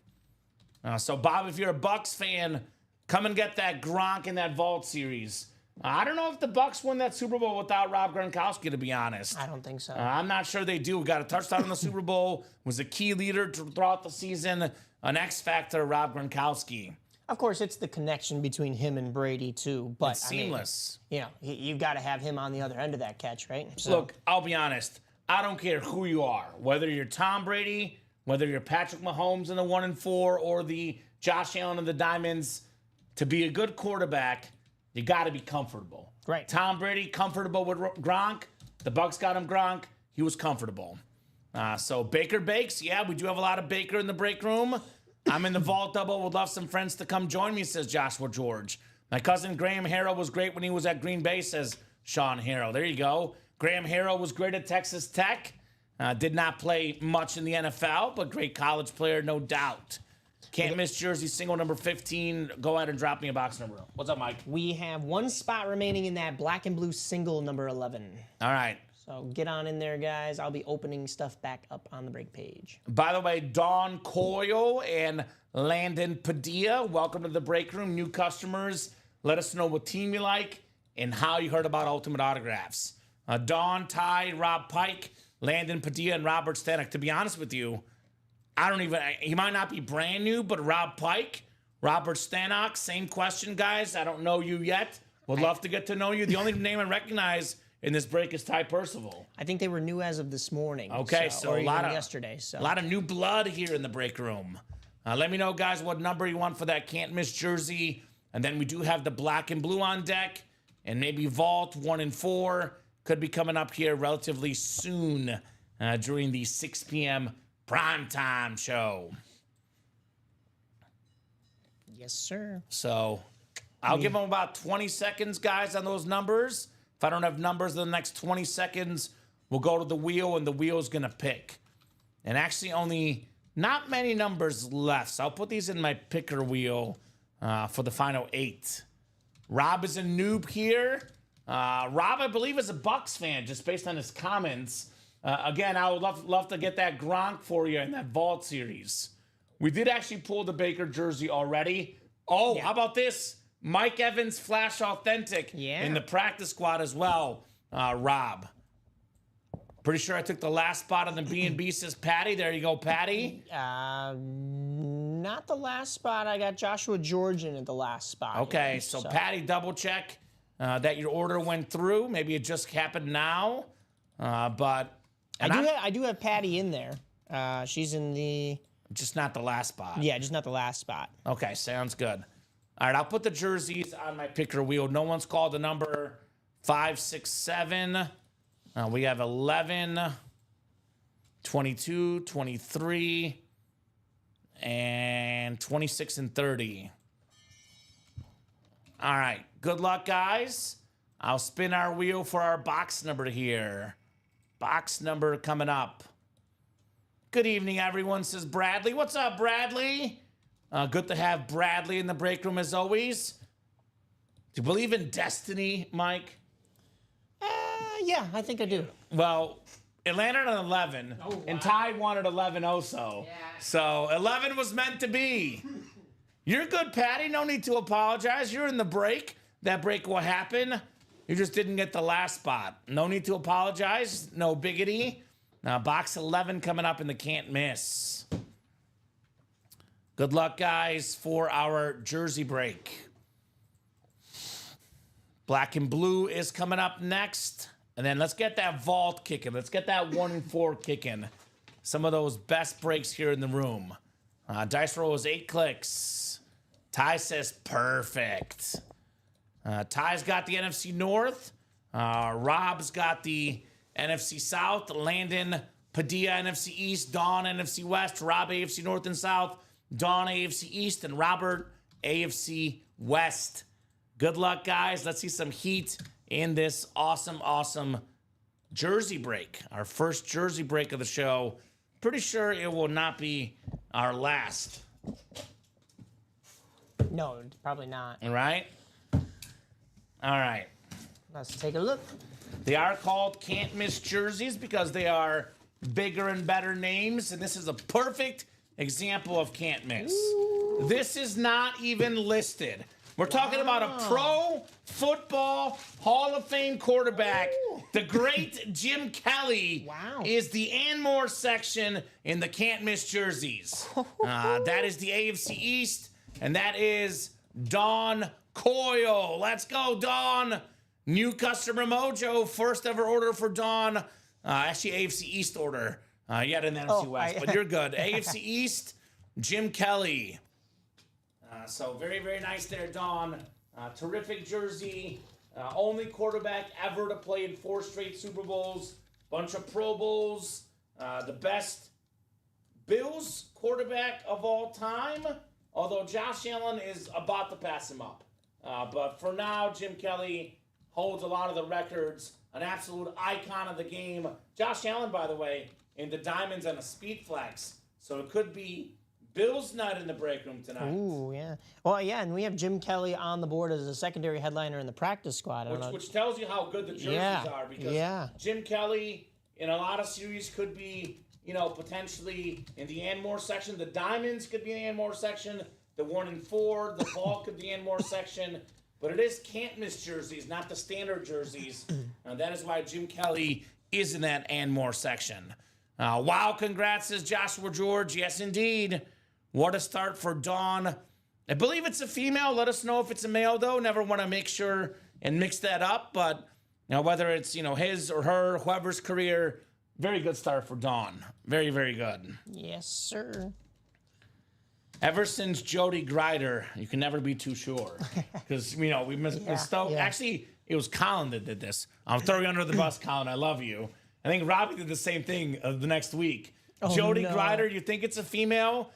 So, Bob, if you're a Bucks fan, come and get that Gronk in that Vault series. I don't know if the Bucks win that Super Bowl without Rob Gronkowski, to be honest. I don't think so. I'm not sure they do. Got a touchdown in the Super Bowl, was a key leader throughout the season, an X factor, Rob Gronkowski. Of course, it's the connection between him and Brady, too. But It's seamless. You've got to have him on the other end of that catch, right? So, Look, I'll be honest. I don't care who you are, whether you're Tom Brady, whether you're Patrick Mahomes in the 1-4, or the Josh Allen in the Diamonds. To be a good quarterback, you got to be comfortable. Right. Tom Brady, comfortable with Gronk. The Bucks got him Gronk. He was comfortable. So Baker Bakes, yeah, we do have a lot of Baker in the break room. I'm in the Vault Double. Would love some friends to come join me, says Joshua George. My cousin Graham Harrell was great when he was at Green Bay, says Sean Harrell. There you go. Graham Harrell was great at Texas Tech. Did not play much in the NFL, but great college player, no doubt. Can't miss jersey single number 15. Go ahead and drop me a box number. What's up, Mike? we have one spot remaining in that black and blue single number 11. All right. So get on in there, guys. I'll be opening stuff back up on the break page. By the way, Dawn Coyle and Landon Padilla, welcome to the break room. New customers, let us know what team you like and how you heard about Ultimate Autographs. Dawn, Ty, Rob Pike, Landon Padilla, and Robert Stanek. To be honest with you, he might not be brand new, but Rob Pike, Robert Stanek, same question, guys. I don't know you yet. Would love to get to know you. The only name I recognize in this break is Ty Percival. I think they were new as of this morning. Okay, so a or lot even of yesterday. So a lot of new blood here in the break room. Let me know, guys, what number you want for that can't miss jersey. And then we do have the black and blue on deck, and maybe Vault 1-4 could be coming up here relatively soon during the 6 p.m. primetime show. yes, sir. So I'll give them about 20 seconds, guys, on those numbers. If I don't have numbers in the next 20 seconds, we'll go to the wheel, and the wheel's going to pick. And actually only not many numbers left. So I'll put these in my picker wheel for the final 8. Rob is a noob here. Rob, I believe, is a Bucks fan, just based on his comments. Again, I would love to get that Gronk for you in that Vault series. We did actually pull the Baker jersey already. Oh, how about this? Mike Evans Flash Authentic in the practice squad as well, Rob. Pretty sure I took the last spot on the B&B, says Patty. There you go, Patty. Not the last spot. I got Joshua George in at the last spot. Okay, here, so Patty, double check that your order went through. Maybe it just happened now, but I do have Patty in there. She's in the just not the last spot. yeah, just not the last spot. Okay, sounds good. All right, I'll put the jerseys on my picker wheel. No one's called the number 5, 6, 7. We have 11, 22, 23, and 26 and 30. All right, good luck, guys. I'll spin our wheel for our box number here. Box number coming up. Good evening, everyone, says Bradley. What's up, Bradley? Good to have Bradley in the break room as always. Do you believe in destiny, Mike? Yeah, I think I do. Well, it landed on 11, and Ty wanted 11 also. Yeah. So 11 was meant to be. You're good, Patty. No need to apologize. You're in the break. That break will happen. You just didn't get the last spot. No need to apologize. No biggity. Now, box 11 coming up in the can't miss. Good luck, guys, for our jersey break. Black and blue is coming up next. And then let's get that vault kicking. Let's get that 1 and 4 kicking. Some of those best breaks here in the room. Dice roll is 8 clicks. Ty says perfect. Ty's got the NFC North. Rob's got the NFC South. Landon Padilla, NFC East. Dawn, NFC West. Rob, AFC North and South. Dawn, AFC East. And Robert, AFC West. Good luck, guys. Let's see some heat in this awesome jersey break. Our first jersey break of the show. Pretty sure it will not be our last. No, probably not. All right? All right. Let's take a look. They are called can't miss jerseys because they are bigger and better names, and this is a perfect example of can't miss. Ooh. This is not even listed. We're talking about a pro football Hall of Fame quarterback. Ooh. The great Jim Kelly Wow. is the Anmore section in the can't miss jerseys. That is the AFC East, and that is Don Coyle. Let's go, Don. New customer mojo. First ever order for Don. Actually, AFC East order. You had an NFC West, but you're good. AFC East, Jim Kelly. So very, very nice there, Don. Terrific jersey. Only quarterback ever to play in 4 straight Super Bowls. Bunch of Pro Bowls. The best Bills quarterback of all time. Although Josh Allen is about to pass him up. But for now, Jim Kelly holds a lot of the records. An absolute icon of the game. Josh Allen, by the way, in the diamonds and a speed flex. So it could be Bills night in the break room tonight. Ooh, yeah. Well, yeah, and we have Jim Kelly on the board as a secondary headliner in the practice squad. I don't know. Which tells you how good the jerseys are. Because Jim Kelly, in a lot of series, could be, potentially in the Anmore section. The diamonds could be in the Anmore section. The 1 and 4, the ball could be in Anmore section. But it is can't miss jerseys, not the standard jerseys. And that is why Jim Kelly is in that Anmore section. Wow, congrats, says Joshua George. Yes, indeed. What a start for Dawn. I believe it's a female. Let us know if it's a male, though. Never want to make sure and mix that up. But whether it's, his or her, whoever's career, very good start for Dawn. Very, very good. Yes, sir. Ever since Jody Grider, you can never be too sure. Because, we mistook. Yeah. Actually, it was Colin that did this. I'm throwing you under the bus, Colin. I love you. I think Robbie did the same thing the next week. Jody Grider, you think it's a female?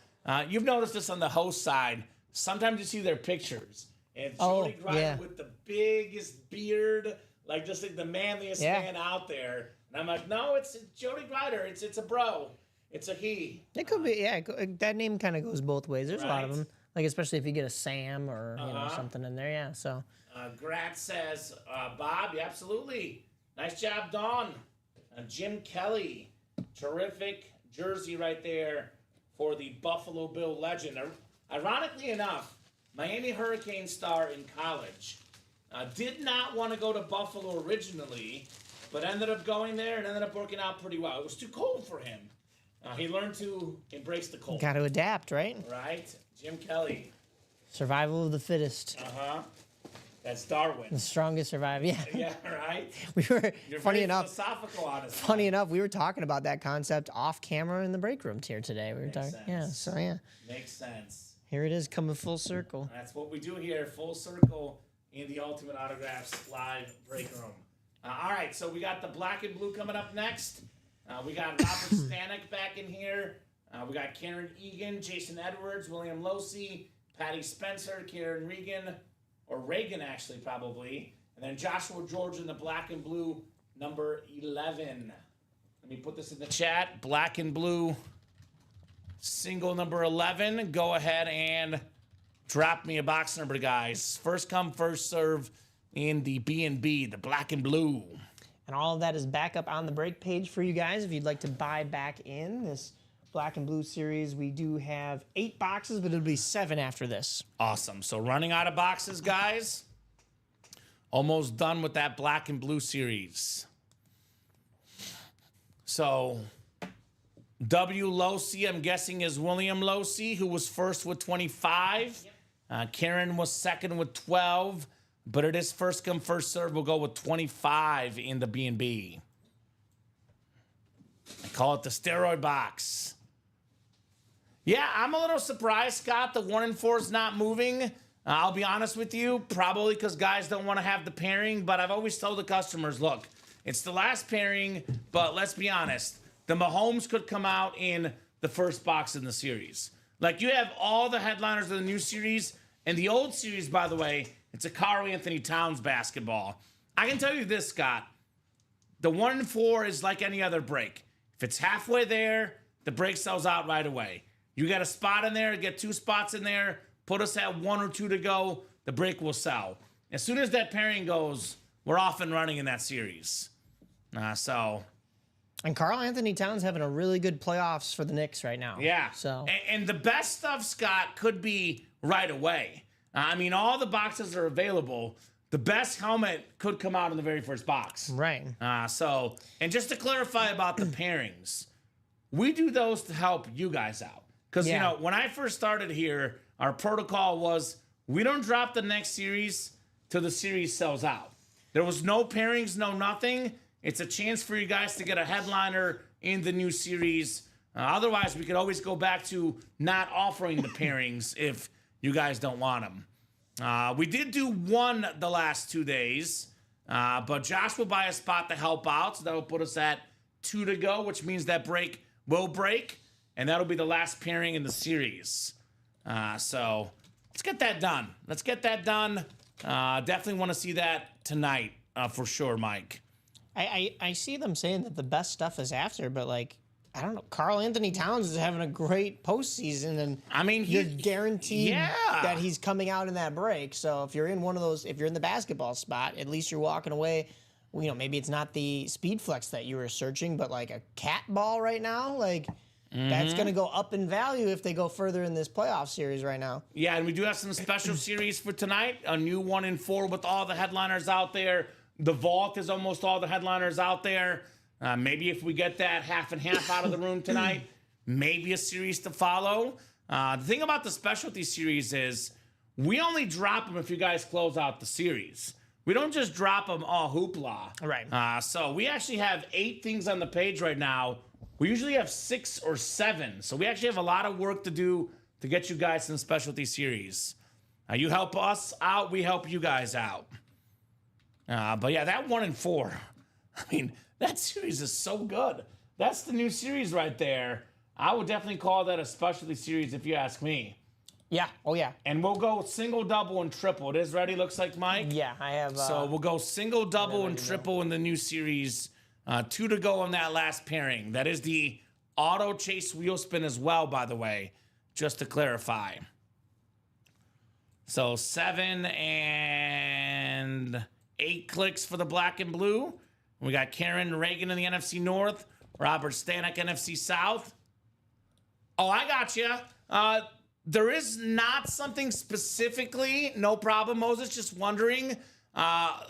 You've noticed this on the host side. Sometimes you see their pictures. And Jody Grider with the biggest beard, just like the manliest man out there. And I'm like, no, it's Jody Grider. It's a bro. It's a he. It could be, that name kind of goes both ways. There's a lot of them, especially if you get a Sam or something in there. Yeah, so. Grat says, Bob, yeah, absolutely. Nice job, Dawn. Jim Kelly, terrific jersey right there for the Buffalo Bill legend. Ironically enough, Miami Hurricane star in college did not want to go to Buffalo originally, but ended up going there and ended up working out pretty well. It was too cold for him. He learned to embrace the cold. Got to adapt, right? Right. Jim Kelly. Survival of the fittest. That's Darwin. The strongest survive. Yeah. Yeah, right. We were You're funny very enough. Philosophical on us. Funny enough, we were talking about that concept off camera in the break room here today. We were Makes talking. sense. Yeah. So yeah. Makes sense. Here it is coming full circle. That's what we do here, full circle in the Ultimate Autographs live break room. All right, so we got the black and blue coming up next. We got Robert Stanek back in here. We got Karen Egan, Jason Edwards, William Losey, Patty Spencer, Karen Regan, or Reagan actually probably, and then Joshua George in the black and blue number 11. Let me put this in the chat. Black and blue single number 11. Go ahead and drop me a box number, guys. First come, first serve in the B&B, the black and blue. And all of that is back up on the break page for you guys. If you'd like to buy back in this black and blue series, we do have 8 boxes, but it'll be 7 after this. Awesome. So running out of boxes, guys. Almost done with that black and blue series. So W. Losey, I'm guessing, is William Losey, who was first with 25. Karen was second with 12. but it is first come, first serve. We'll go with 25 in the B&B. I call it the steroid box. Yeah, I'm a little surprised, Scott. The 1 and 4 is not moving. I'll be honest with you, probably because guys don't want to have the pairing, but I've always told the customers, look, it's the last pairing, but let's be honest. The Mahomes could come out in the first box in the series. Like, you have all the headliners of the new series, and the old series, by the way, it's a Karl Anthony Towns basketball. I can tell you this, Scott. The 1 and 4 is like any other break. If it's halfway there, the break sells out right away. You get a spot in there, get 2 spots in there, put us at 1 or 2 to go, the break will sell. As soon as that pairing goes, we're off and running in that series. And Karl Anthony Towns having a really good playoffs for the Knicks right now. Yeah. So and the best stuff, Scott, could be right away. I mean, all the boxes are available. The best helmet could come out in the very first box. right. And just to clarify about the pairings, we do those to help you guys out. Because, Yeah. when I first started here, our protocol was we don't drop the next series till the series sells out. There was no pairings, no nothing. It's a chance for you guys to get a headliner in the new series. Otherwise, we could always go back to not offering the pairings if you guys don't want them. We did do 1 the last 2 days, but Josh will buy a spot to help out, so that will put us at 2 to go, which means that break will break, and that'll be the last pairing in the series. So let's get that done. Definitely want to see that tonight for sure, Mike. I see them saying that the best stuff is after, but like, I don't know. Karl Anthony Towns is having a great postseason, and I mean, you're guaranteed yeah. that he's coming out in that break. So if you're in one of those, if you're in the basketball spot, at least you're walking away. Maybe it's not the speed flex that you were searching, but like a cat ball right now, like that's going to go up in value if they go further in this playoff series right now. Yeah, and we do have some special series for tonight. A new 1 and 4 with all the headliners out there. The vault is almost all the headliners out there. Maybe if we get that half and half out of the room tonight, maybe a series to follow. The thing about the specialty series is we only drop them if you guys close out the series. We don't just drop them all hoopla. Right. So we actually have 8 things on the page right now. We usually have 6 or 7. So we actually have a lot of work to do to get you guys some specialty series. You help us out, we help you guys out. But yeah, that 1 and 4, I mean, that series is so good. That's the new series right there. I would definitely call that a specialty series if you ask me. Yeah. Oh, yeah. And we'll go single, double, and triple. It is ready, looks like, Mike? Yeah, I have. So we'll go single, double, and triple in the new series. 2 to go on that last pairing. That is the auto chase wheel spin as well, by the way, just to clarify. So 7 and 8 clicks for the black and blue. We got Karen Reagan in the NFC North, Robert Stanek, NFC South. Oh, I got you. There is not something specifically. No problem, Moses. Just wondering.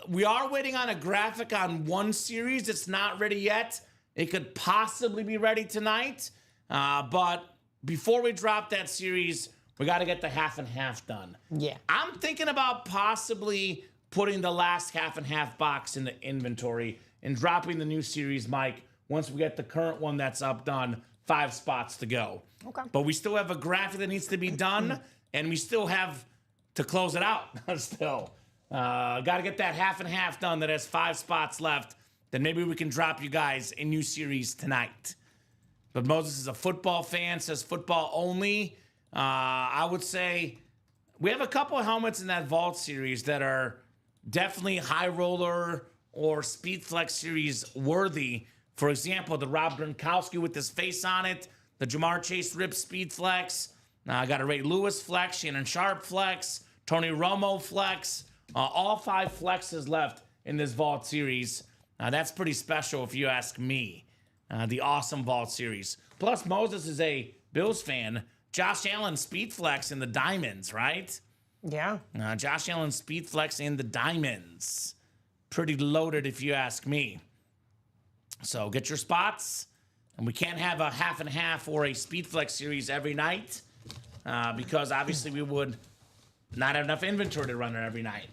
We are waiting on a graphic on 1 series. It's not ready yet. It could possibly be ready tonight. But before we drop that series, we got to get the half and half done. Yeah. I'm thinking about possibly putting the last half and half box in the inventory and dropping the new series, Mike, once we get the current one that's up done. 5 spots to go. Okay. But we still have a graphic that needs to be done, and we still have to close it out still. Got to get that half and half done that has 5 spots left. Then maybe we can drop you guys a new series tonight. But Moses is a football fan, says football only. I would say we have a couple of helmets in that Vault series that are definitely high roller or speed flex series worthy. For example, the Rob Gronkowski with his face on it, the Jamar Chase Rip Speed Flex. I got a Ray Lewis Flex, Shannon Sharp Flex, Tony Romo Flex. All 5 flexes left in this Vault series. That's pretty special if you ask me. The awesome Vault series. Plus, Moses is a Bills fan. Josh Allen Speed Flex in the Diamonds, right? Yeah. Josh Allen Speed Flex in the Diamonds. Pretty loaded if you ask me. So get your spots. And we can't have a half and half or a Speed Flex series every night because obviously we would not have enough inventory to run it every night.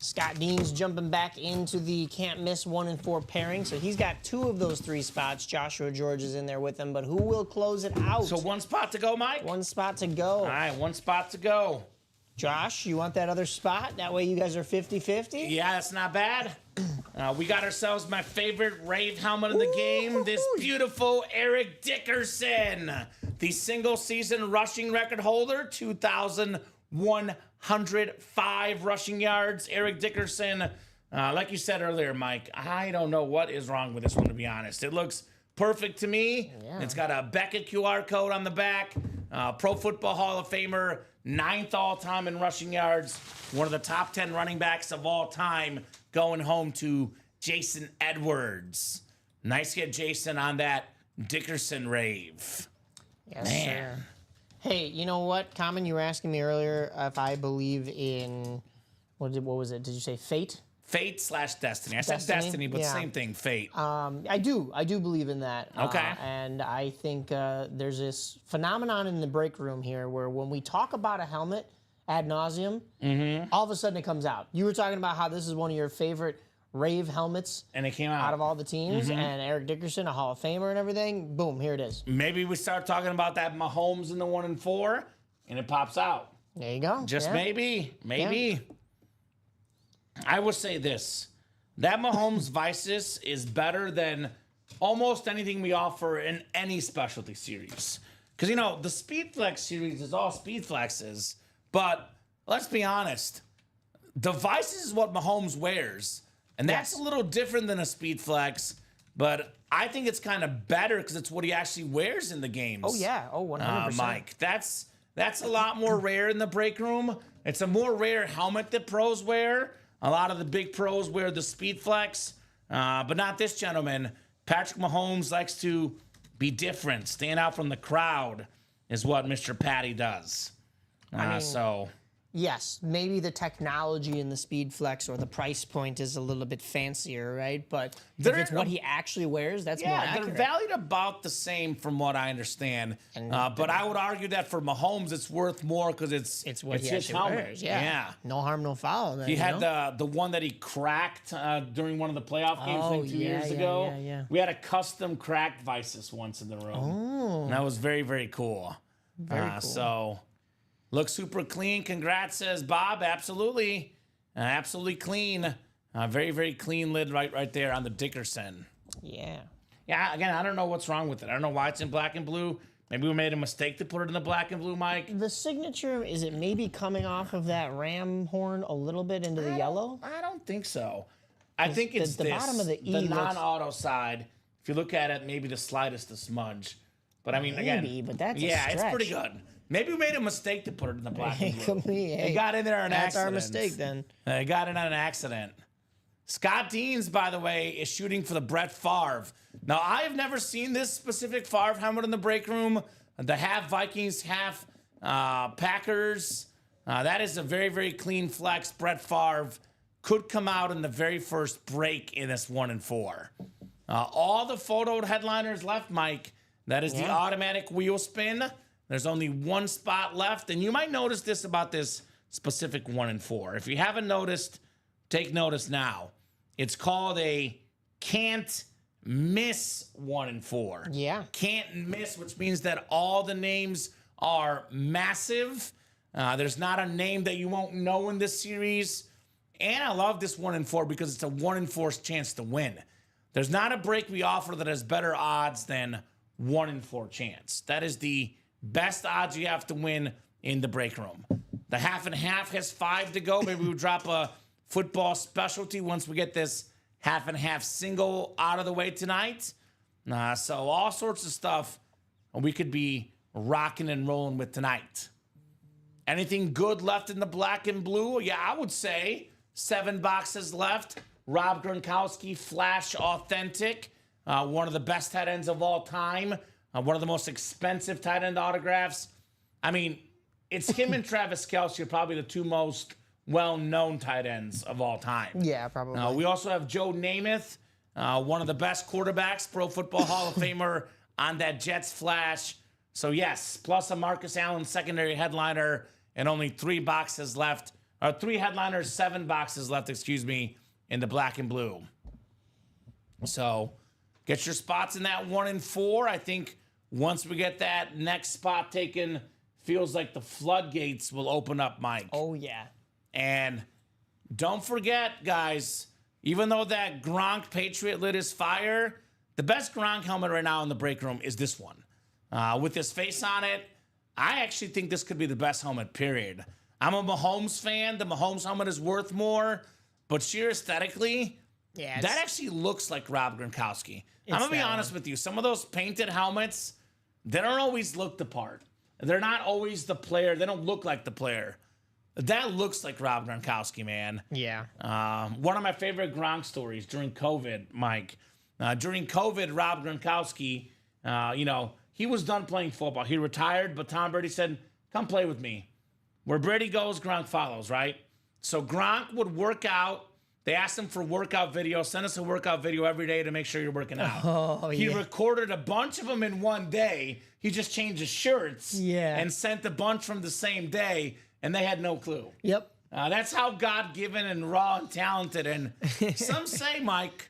Scott Dean's jumping back into the can't miss 1 and 4 pairing, so he's got 2 of those 3 spots. Joshua George is in there with him, but who will close it out? So 1 spot to go, Mike? 1 spot to go. All right, 1 spot to go. Josh, you want that other spot? That way you guys are 50-50? Yeah, that's not bad. We got ourselves my favorite Rave helmet in the game. This beautiful Eric Dickerson, the single-season rushing record holder, 2,105 rushing yards. Eric Dickerson, like you said earlier, Mike, I don't know what is wrong with this one, to be honest. It looks perfect to me. Yeah. It's got a Beckett QR code on the back. Pro Football Hall of Famer, 9th all-time in rushing yards. One of the top 10 running backs of all time, going home to Jason Edwards. Nice get Jason on that Dickerson Rave. Yes, Man. sir. Hey, you know what, Common? You were asking me earlier if I believe in, what was it? Did you say fate? Fate/destiny. I said Destiny? destiny, but Yeah. same thing, fate. I do believe in that. Okay. And I think there's this phenomenon in the break room here where when we talk about a helmet ad nauseum, all of a sudden it comes out. You were talking about how this is one of your favorite Rave helmets And it came out. out of all the teams, and Eric Dickerson, a Hall of Famer and everything. Boom, here it is. Maybe we start talking about that Mahomes in the 1 and 4, and it pops out. There you go. Just Yeah. maybe. I will say this. That Mahomes Vices is better than almost anything we offer in any specialty series. Because, you know, the Speed Flex series is all Speed Flexes. But let's be honest. The Vices is what Mahomes wears. And that's Yes. a little different than a Speed Flex. But I think it's kind of better because it's what he actually wears in the games. Oh, yeah. Oh, 100%. Mike, that's a lot more rare in the break room. It's a more rare helmet that pros wear. A lot of the big pros wear the Speed Flex, but not this gentleman. Patrick Mahomes likes to be different, stand out from the crowd, is what Mr. Patty does. So Yes, maybe the technology in the Speed Flex or the price point is a little bit fancier, right? But if They're- it's what he actually wears, that's more yeah, accurate. they're valued about the same from what I understand. But I would argue that for Mahomes, it's worth more because it's what he his actually helmet. wears. Yeah. yeah. No harm, no foul. Then, He you had know? the one that he cracked during one of the playoff games Oh, 2 yeah, years yeah, ago. yeah. We had a custom cracked Vices once in the room. Oh. And that was very, very cool. Very cool. So, looks super clean. Congrats, says Bob. Absolutely. Absolutely clean. Very, very clean lid right there on the Dickerson. Yeah. Yeah, again, I don't know what's wrong with it. I don't know why it's in black and blue. Maybe we made a mistake to put it in the black and blue, Mike. The signature, is it maybe coming off of that ram horn a little bit into the yellow? I don't think so. I think it's the this, bottom of the E the looks- non-auto side. If you look at it, maybe the slightest a smudge. But I mean, Maybe, again, but that's a yeah, it's stretch. pretty good. Maybe we made a mistake to put it in the black and It blue. could be, hey, It got in there on that's accident. our mistake then. It got in on an accident. Scott Deans, by the way, is shooting for the Brett Favre. Now, I have never seen this specific Favre helmet in the break room. The half Vikings, half Packers. That is a very, very clean flex. Brett Favre could come out in the very first break in this 1 and 4. All the photoed headliners left, Mike. That is the Yeah. automatic wheel spin. There's only 1 spot left. And you might notice this about this specific 1 and 4. If you haven't noticed, take notice now. It's called a can't miss 1 and 4. Yeah. Can't miss, which means that all the names are massive. There's not a name that you won't know in this series. And I love this 1 and 4 because it's a 1 and 4 chance to win. There's not a break we offer that has better odds than 1 in 4 chance. That is the best odds you have to win in the break room. The half and half has 5 to go. Maybe we'll drop a football specialty once we get this half and half single out of the way tonight. So all sorts of stuff we could be rocking and rolling with tonight. Anything good left in the black and blue? Yeah, I would say 7 boxes left. Rob Gronkowski, Flash Authentic. One of the best tight ends of all time. One of the most expensive tight end autographs. I mean, it's him and Travis Kelce are probably the 2 most well-known tight ends of all time. Yeah, probably. We also have Joe Namath, one of the best quarterbacks, Pro Football Hall of Famer on that Jets Flash. So yes, plus a Marcus Allen secondary headliner and only 3 boxes left 3 headliners, 7 boxes left, excuse me, in the black and blue. So get your spots in that 1 and 4. I think once we get that next spot taken, feels like the floodgates will open up, Mike. Oh, yeah. And don't forget, guys, even though that Gronk Patriot lid is fire, the best Gronk helmet right now in the break room is this one. With his face on it, I actually think this could be the best helmet, period. I'm a Mahomes fan. The Mahomes helmet is worth more, but sheer aesthetically, Yeah, that actually looks like Rob Gronkowski. I'm going to be honest with you. Some of those painted helmets, they don't always look the part. They're not always the player. They don't look like the player. That looks like Rob Gronkowski, man. Yeah. One of my favorite Gronk stories during COVID, Mike. During COVID, Rob Gronkowski, he was done playing football. He retired, but Tom Brady said, come play with me. Where Brady goes, Gronk follows, right? So Gronk would work out. They asked him for workout video. Send us a workout video every day to make sure you're working out. Oh, He yeah. recorded a bunch of them in one day. He just changed his shirts and sent a bunch from the same day, and they had no clue. Yep. That's how God-given and raw and talented. And some say, Mike,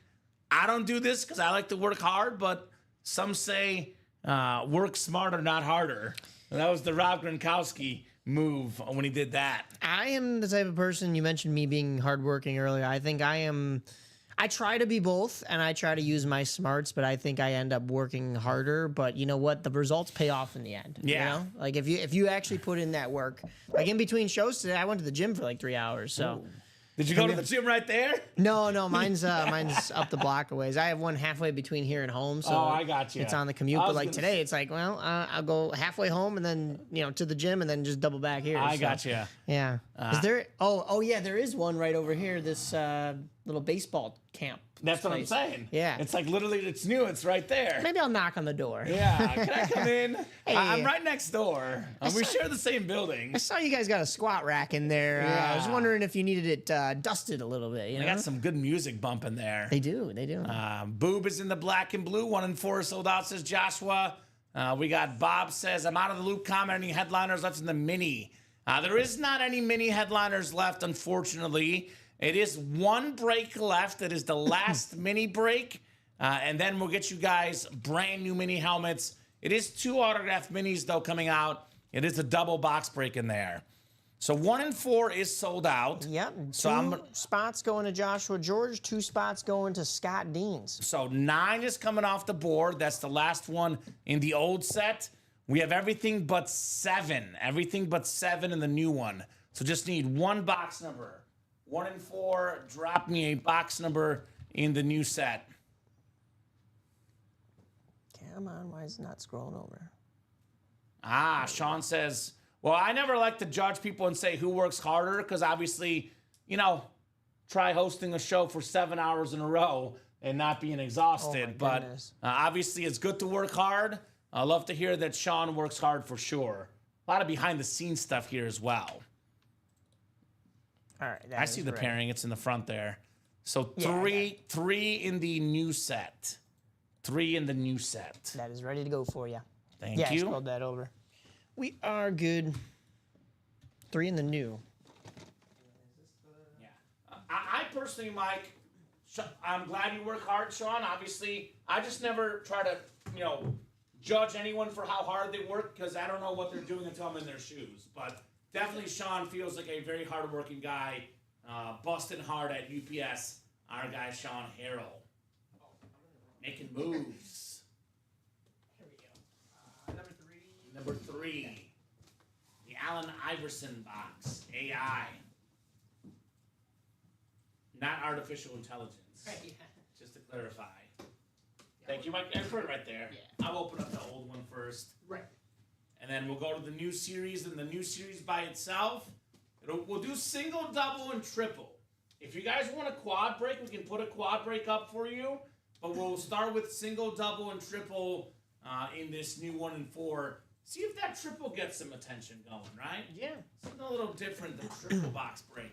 I don't do this because I like to work hard, but some say work smarter, not harder. And that was the Rob Gronkowski move when he did that. I am the type of person, you mentioned me being hardworking earlier. I think I try to be both, and I try to use my smarts, but I think I end up working harder. But you know what? The results pay off in the end. Yeah. You know? Like if you actually put in that work. Like in between shows today, I went to the gym for like 3 hours. So Did you go to the gym right there? no, mine's up the block a ways. I have one halfway between here and home. So I got you. It's on the commute. I But was like gonna today, it's like, well, I'll go halfway home and then to the gym and then just double back here. I so. got you. Yeah. Is there? Oh yeah, there is one right over here. This little baseball camp. That's what I'm place. saying. Yeah. It's like literally, it's new. It's right there. Maybe I'll knock on the door. Yeah. Can I come in? Hey. I'm right next door. We share the same building. I saw you guys got a squat rack in there. I was Yeah. wondering if you needed it dusted a little bit. You know? I got some good music bumping there. They do. Boob is in the black and blue. 1 and 4 sold out, says Joshua. We got Bob says, I'm out of the loop. Commenting headliners left in the mini. There is not any mini headliners left, unfortunately. It is 1 break left. It is the last mini break. And then we'll get you guys brand new mini helmets. It is 2 autographed minis, though, coming out. It is a double box break in there. So 1 and 4 is sold out. Yep. So Two spots going to Joshua George. 2 spots going to Scott Deans. So 9 is coming off the board. That's the last one in the old set. We have everything but 7. Everything but 7 in the new one. So just need 1 box number. 1 and 4, drop me a box number in the new set. Come on, why is it not scrolling over? Sean says, well, I never like to judge people and say who works harder because obviously, try hosting a show for 7 hours in a row and not being exhausted. But goodness. obviously, it's good to work hard. I love to hear that Sean works hard for sure. A lot of behind-the-scenes stuff here as well. All right. I see the pairing. It's in the front there. So Yeah, three in the new set. 3 in the new set. That is ready to go for you. Thank Yeah, I you. scrolled that over. We are good. 3 in the new. Yeah. I personally, Mike, I'm glad you work hard, Sean. Obviously, I just never try to, judge anyone for how hard they work because I don't know what they're doing until I'm in their shoes. But definitely, Sean feels like a very hardworking guy, busting hard at UPS. Our guy, Sean Harrell, making moves. Here we go. Number 3, the Allen Iverson box, AI. Not artificial intelligence. Just to clarify. Thank you, Mike. I put it right there. Yeah. I'll open up the old one first. Right. And then we'll go to the new series, and the new series by itself. We'll do single, double, and triple. If you guys want a quad break, we can put a quad break up for you. But we'll start with single, double, and triple in this new 1 and 4. See if that triple gets some attention going, right? Yeah. Something a little different than triple box break.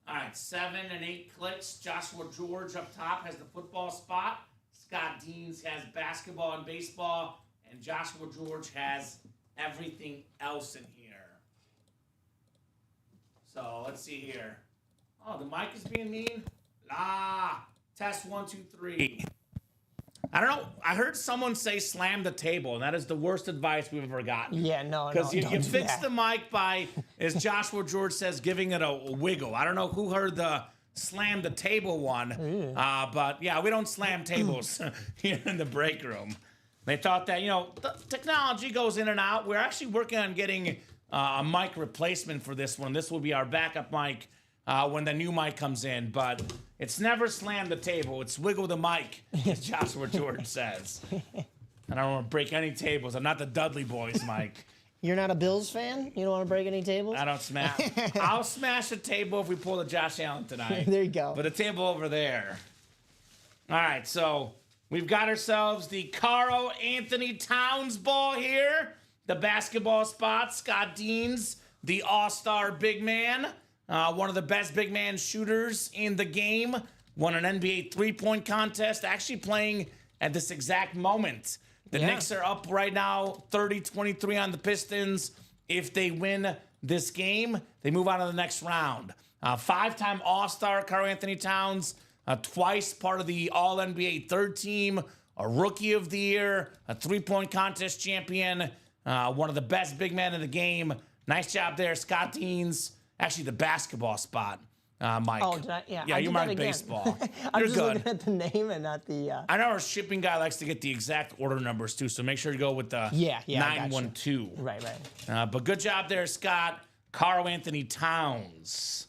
All right, 7 and 8 clicks. Joshua George up top has the football spot. Scott Deans has basketball and baseball. And Joshua George has everything else in here. So let's see here. Oh, the mic is being mean. Test 1, 2, 3. I don't know. I heard someone say slam the table, and that is the worst advice we've ever gotten. Yeah, no, Because you don't do fix that. the mic by, as Joshua George says, giving it a wiggle. I don't know who heard the slam the table one, but yeah, we don't slam tables here in the break room. They thought that, the technology goes in and out. We're actually working on getting a mic replacement for this one. This will be our backup mic when the new mic comes in, but it's never slam the table. It's wiggle the mic, as Joshua George says. I don't want to break any tables. I'm not the Dudley Boys, Mike. You're not a Bills fan? You don't want to break any tables? I don't smash. I'll smash a table if we pull the Josh Allen tonight. There you go. But a table over there. All right, so we've got ourselves the Karl Anthony Towns ball here. The basketball spot. Scott Deans, the all-star big man. One of the best big man shooters in the game. Won an NBA three-point contest. Actually playing at this exact moment. The Knicks are up right now, 30-23 on the Pistons. If they win this game, they move on to the next round. Five-time All-Star Karl Anthony Towns, twice part of the All-NBA third team, a Rookie of the Year, a three-point contest champion, one of the best big men in the game. Nice job there, Scott Deans. Actually, the basketball spot. Mike. Oh, did I? Yeah, yeah, I you did marked that again. baseball. I'm You're just good. looking at the name and not the. I know our shipping guy likes to get the exact order numbers too, so make sure you go with the Yeah, I gotcha. 912. Right. But good job there, Scott. Karl Anthony Towns.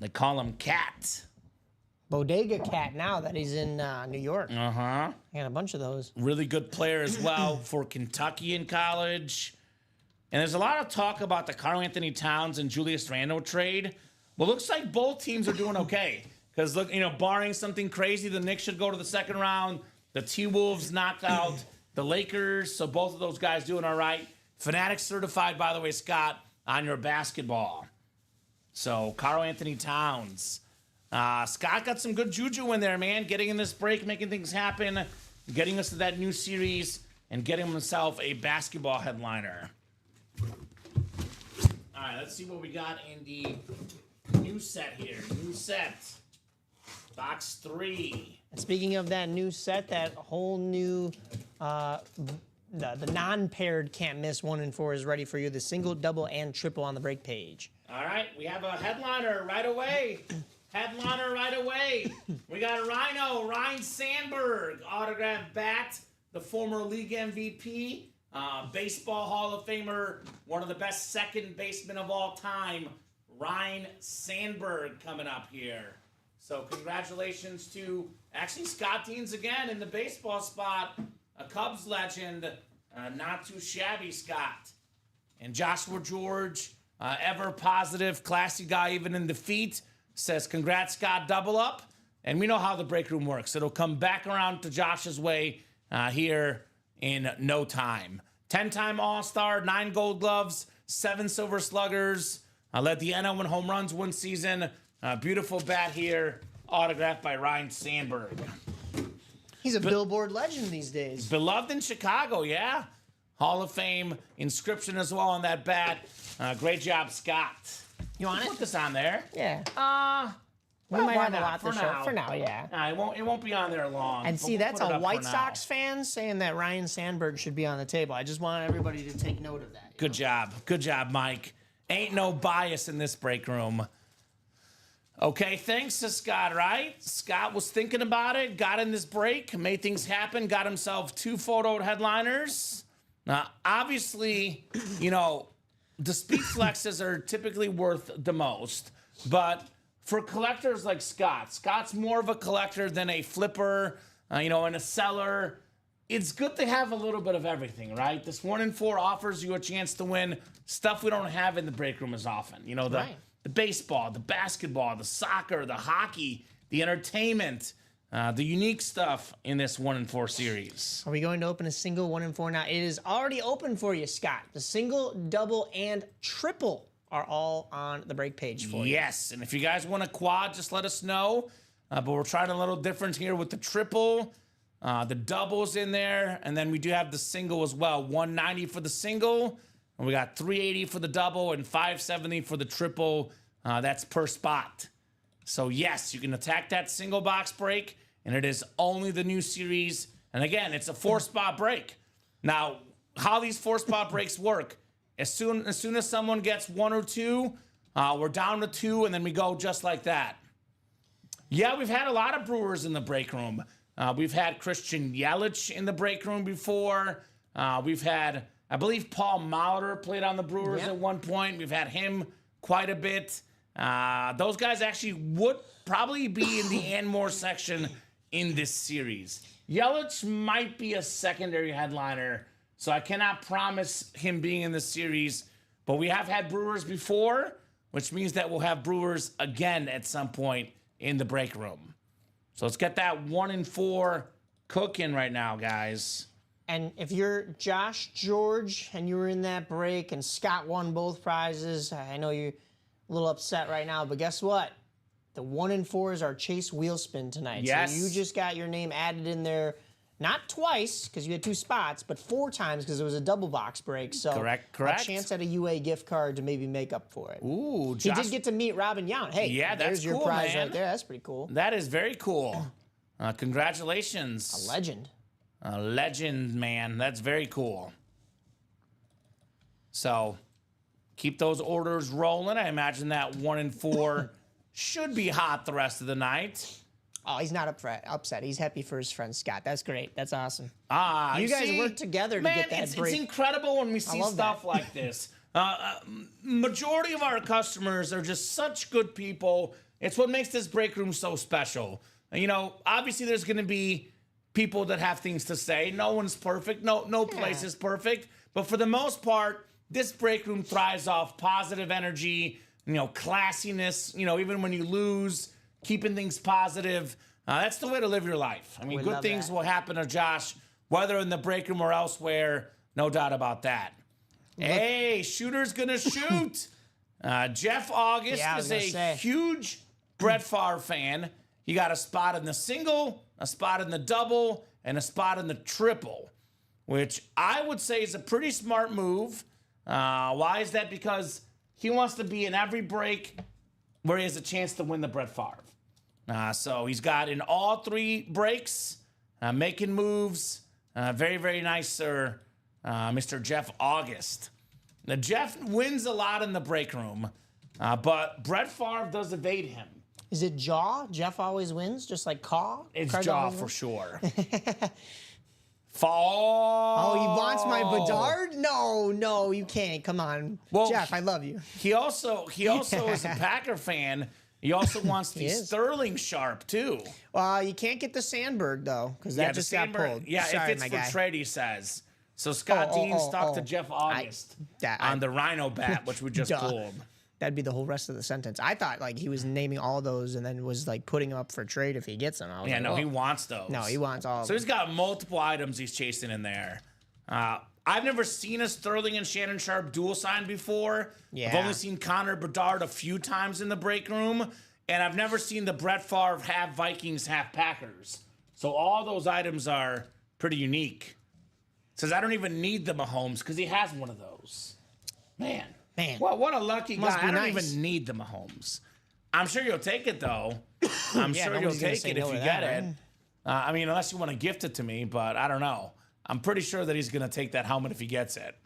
They call him Cat. Bodega Cat now that he's in New York. Uh-huh. I got a bunch of those. Really good player as well for Kentucky in college. And there's a lot of talk about the Karl Anthony Towns and Julius Randle trade. Well, looks like both teams are doing okay. Because, look, barring something crazy, the Knicks should go to the second round. The T-Wolves knocked out the Lakers. So both of those guys doing all right. Fanatics certified, by the way, Scott, on your basketball. So, Karl Anthony Towns. Scott got some good juju in there, man. Getting in this break, making things happen. Getting us to that new series. And getting himself a basketball headliner. All right, let's see what we got in the new set here. New set. Box 3. Speaking of that new set, that whole new, the non-paired can't miss 1 and 4 is ready for you. The single, double, and triple on the break page. All right, we have a headliner right away. Headliner right away. We got a Rhino, Ryan Sandberg, autographed bat, the former league MVP, baseball Hall of Famer, one of the best second basemen of all time, Ryan Sandberg coming up here. So congratulations to actually Scott Deans again in the baseball spot, a Cubs legend, not too shabby Scott. And Joshua George, ever positive, classy guy even in defeat, says congrats Scott, double up. And we know how the break room works. It'll come back around to Josh's way here in no time. 10-time All-Star, 9 Gold Gloves, 7 Silver Sluggers. Led the NL in home runs one season. Beautiful bat here, autographed by Ryan Sandberg. He's a Billboard legend these days. Beloved in Chicago, yeah. Hall of Fame inscription as well on that bat. Great job, Scott. You want Put it? this on there. Yeah. We Well, might why have a not? lot to For show. now. For now, yeah. It won't be on there long. And but see, we'll that's put it a up White for now. Sox fan saying that Ryan Sandberg should be on the table. I just want everybody to take note of that. Good job. Good job, Mike. Ain't no bias in this break room. Okay, thanks to Scott, right? Scott was thinking about it, got in this break, made things happen, got himself 2 photo headliners. Now, obviously, the speed flexes are typically worth the most, but for collectors like Scott, Scott's more of a collector than a flipper, and a seller. It's good to have a little bit of everything, right? This 1 and 4 offers you a chance to win stuff we don't have in the break room as often. Right. The baseball, the basketball, the soccer, the hockey, the entertainment, the unique stuff in this 1 and 4 series. Are we going to open a single 1 and 4 now? It is already open for you, Scott. The single, double, and triple are all on the break page for you. Yes, and if you guys want a quad, just let us know. But we're trying a little different here with the triple, the doubles in there, and then we do have the single as well. $190 for the single, And we got 380 for the double and 570 for the triple. That's per spot. So yes, you can attack that single box break, and it is only the new series. And again, it's a 4-spot break. Now, how these 4-spot breaks work, as soon as someone gets 1 or 2, we're down to 2, and then we go just like that. Yeah, we've had a lot of Brewers in the break room. We've had Christian Yelich in the break room before. We've had, I believe, Paul Molitor played on the Brewers at one point. We've had him quite a bit. Those guys actually would probably be in the Anmore section in this series. Yelich might be a secondary headliner, so I cannot promise him being in the series. But we have had Brewers before, which means that we'll have Brewers again at some point in the break room. So let's get that 1 and 4 cooking right now, guys. And if you're Josh George and you were in that break and Scott won both prizes, I know you're a little upset right now, but guess what? The 1 and 4 is our Chase Wheelspin tonight. Yes. So you just got your name added in there, not twice because you had 2 spots, but 4 times because it was a double box break. So Correct. a chance at a UA gift card to maybe make up for it. Ooh, He Josh, did get to meet Robin Yount. Hey, Yeah, that's there's your cool, prize man. right there. That's pretty cool. that is very cool. Congratulations. A legend. A legend, man. That's very cool. So keep those orders rolling. I imagine that 1 and 4 should be hot the rest of the night. Oh, he's not upset. He's happy for his friend Scott. That's great. That's awesome. You guys see, work together to man, get that it's break. incredible when we see love stuff that. like this. Majority of our customers are just such good people. It's what makes this break room so special. You know, obviously there's going to be people that have things to say. No one's perfect. No place is perfect. But for the most part, this break room thrives off positive energy, classiness, even when you lose, keeping things positive. That's the way to live your life. I mean, We good love things that. will happen to Josh, whether in the break room or elsewhere. No doubt about that. Hey, shooter's going to shoot. Jeff August Yeah, I was is gonna a say. huge Brett Favre fan. He got a spot in the single, a spot in the double, and a spot in the triple, which I would say is a pretty smart move. Why is that? Because he wants to be in every break where he has a chance to win the Brett Favre. So he's got in all 3 breaks, making moves. Very, very nice, sir, Mr. Jeff August. Now, Jeff wins a lot in the break room, but Brett Favre does evade him. Is it Jaw? Jeff always wins, just like Caw? It's Cars Jaw always for win? sure. Oh, he wants my Bedard? No, you can't. Come on. Well, Jeff, I love you. He also is a Packer fan. He also wants the is. Sterling Sharp too. You can't get the Sandberg, though, because that the just got Sandberg- pulled. Yeah, Sorry, if it's my for guy. trade, he says. So Scott Dean stuck to Jeff August on the Rhino bat, which we just Duh. pulled. That'd be the whole rest of the sentence. I thought he was naming all those and then was putting them up for trade if he gets them. I was Yeah, like, no, he whoa. wants those. No, he wants all of So them. he's got multiple items he's chasing in there. I've never seen a Sterling and Shannon Sharp dual sign before. I've Yeah. only seen Connor Bedard a few times in the break room, and I've never seen the Brett Favre half Vikings, half Packers. So all those items are pretty unique. Says I don't even need the Mahomes because he has one of those. Man. Well, what a lucky Must guy. be I don't nice. even need the Mahomes. I'm sure you'll take it, though. I'm Yeah, sure you'll nobody's gonna take say it no if to you that, get it. right? I mean, unless you want to gift it to me, but I don't know. I'm pretty sure that he's going to take that helmet if he gets it.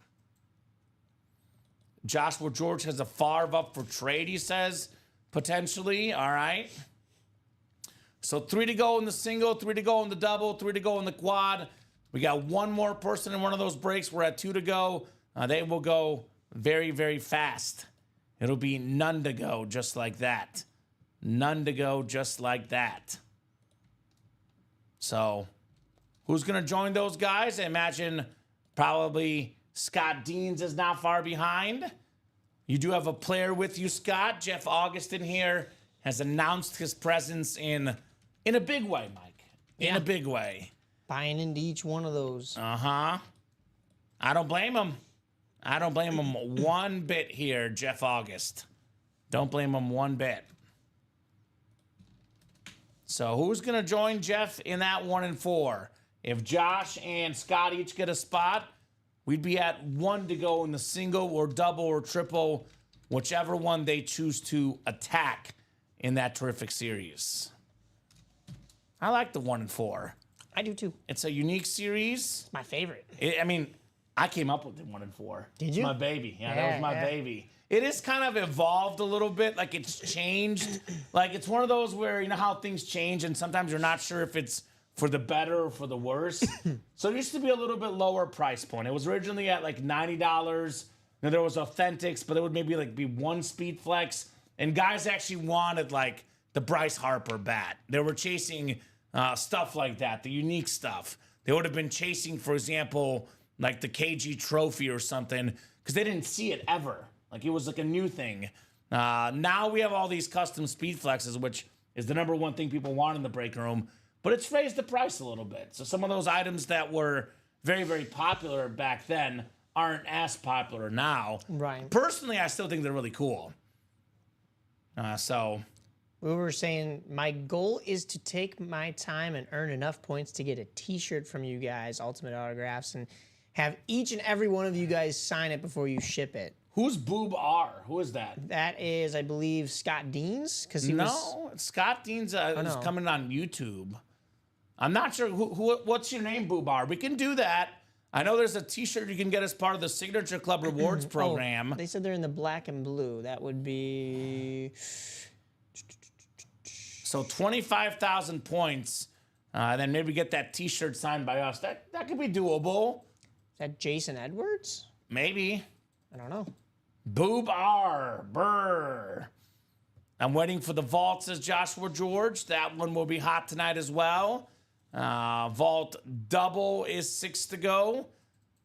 Joshua George has a Favre up for trade, he says, potentially. All right. So 3 to go in the single, 3 to go in the double, 3 to go in the quad. We got one more person in one of those breaks. We're at 2 to go. They will go very, very fast. It'll be none to go, just like that. None to go, just like that. So, who's going to join those guys? I imagine probably Scott Deans is not far behind. You do have a player with you, Scott. Jeff Augustin here has announced his presence in a big way, Mike. In a big way. Buying into each one of those. I don't blame him. I don't blame him one bit here, Jeff August. Don't blame him one bit. So who's going to join Jeff in that 1 and 4? If Josh and Scott each get a spot, we'd be at 1 to go in the single or double or triple, whichever one they choose to attack in that terrific series. I like the 1 and 4. I do too. It's a unique series. It's my favorite. I came up with the 1 and 4. Did It's you? my baby. Yeah, that was my baby. It is kind of evolved a little bit. Like, it's changed. Like, it's one of those where, you know how things change and sometimes you're not sure if it's for the better or for the worse. So it used to be a little bit lower price point. It was originally at like $90. Then there was Authentics, but it would maybe like be 1 Speed Flex. And guys actually wanted like the Bryce Harper bat. They were chasing stuff like that, the unique stuff. They would have been chasing, for example, like the KG Trophy or something, because they didn't see it ever. Like, it was like a new thing. Now we have all these custom Speed Flexes, which is the number one thing people want in the break room. But it's raised the price a little bit. So some of those items that were very, very popular back then aren't as popular now. Right. Personally, I still think they're really cool. So We were saying my goal is to take my time and earn enough points to get a T-shirt from you guys, Ultimate Autographs, and have each and every one of you guys sign it before you ship it. who's Boob R? Who is that? That is, I believe, Scott Deans, because he was. No, Scott Dean's is coming on YouTube. I'm not sure what's your name, Boob R. We can do that. I know there's a T-shirt you can get as part of the Signature Club Rewards program. They said they're in the black and blue. That would be. So 25,000 points, then maybe get that T-shirt signed by us. That could be doable. Is that Jason Edwards? Maybe. I don't know. Boob R. Brr. I'm waiting for the vault, says Joshua George. That one will be hot tonight as well. Vault double is 6 to go.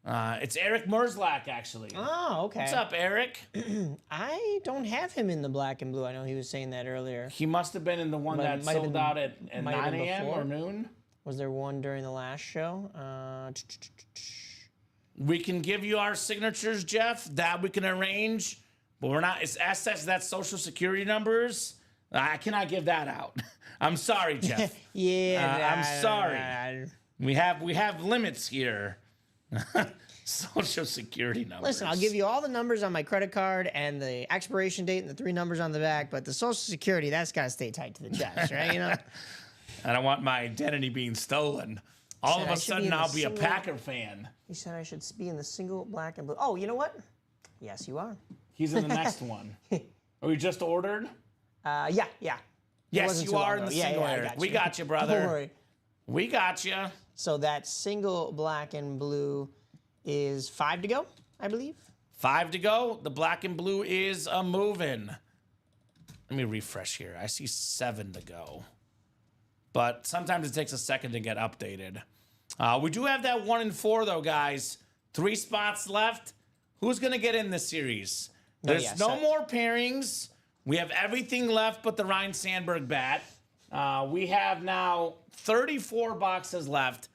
It's Eric Merzlak, actually. Oh, okay. What's up, Eric? I don't have him in the black and blue. I know he was saying that earlier. He must have been in the one that might have sold been- out at might have 9 been a.m. before. or noon. Was there one during the last show? We can give you our signatures, Jeff. That we can arrange. But we're not, it's as such, that's social security numbers. I cannot give that out. I'm sorry, Jeff. Yeah. I'm sorry. We have limits here. Social security numbers. Listen, I'll give you all the numbers on my credit card and the expiration date and the 3 numbers on the back, but the social security, that's got to stay tight to the chest, right? You know? I don't want my identity being stolen. All Said of I a should be sudden, in the I'll be a single- Packer fan. He said I should be in the single black and blue. Oh, you know what? Yes, you are. He's in the next one. Are we just ordered? Yeah. Yes, wasn't you too long are in ago. the Yeah, single, yeah, I Eric. got We you. got you, brother. Don't worry. We got you. So that single black and blue is 5 to go, I believe. 5 to go. The black and blue is a moving. Let me refresh here. I see 7 to go. But sometimes it takes a second to get updated. We do have that 1 and 4, though, guys. 3 spots left. Who's going to get in this series? There's no more pairings. We have everything left but the Ryan Sandberg bat. We have now 34 boxes left.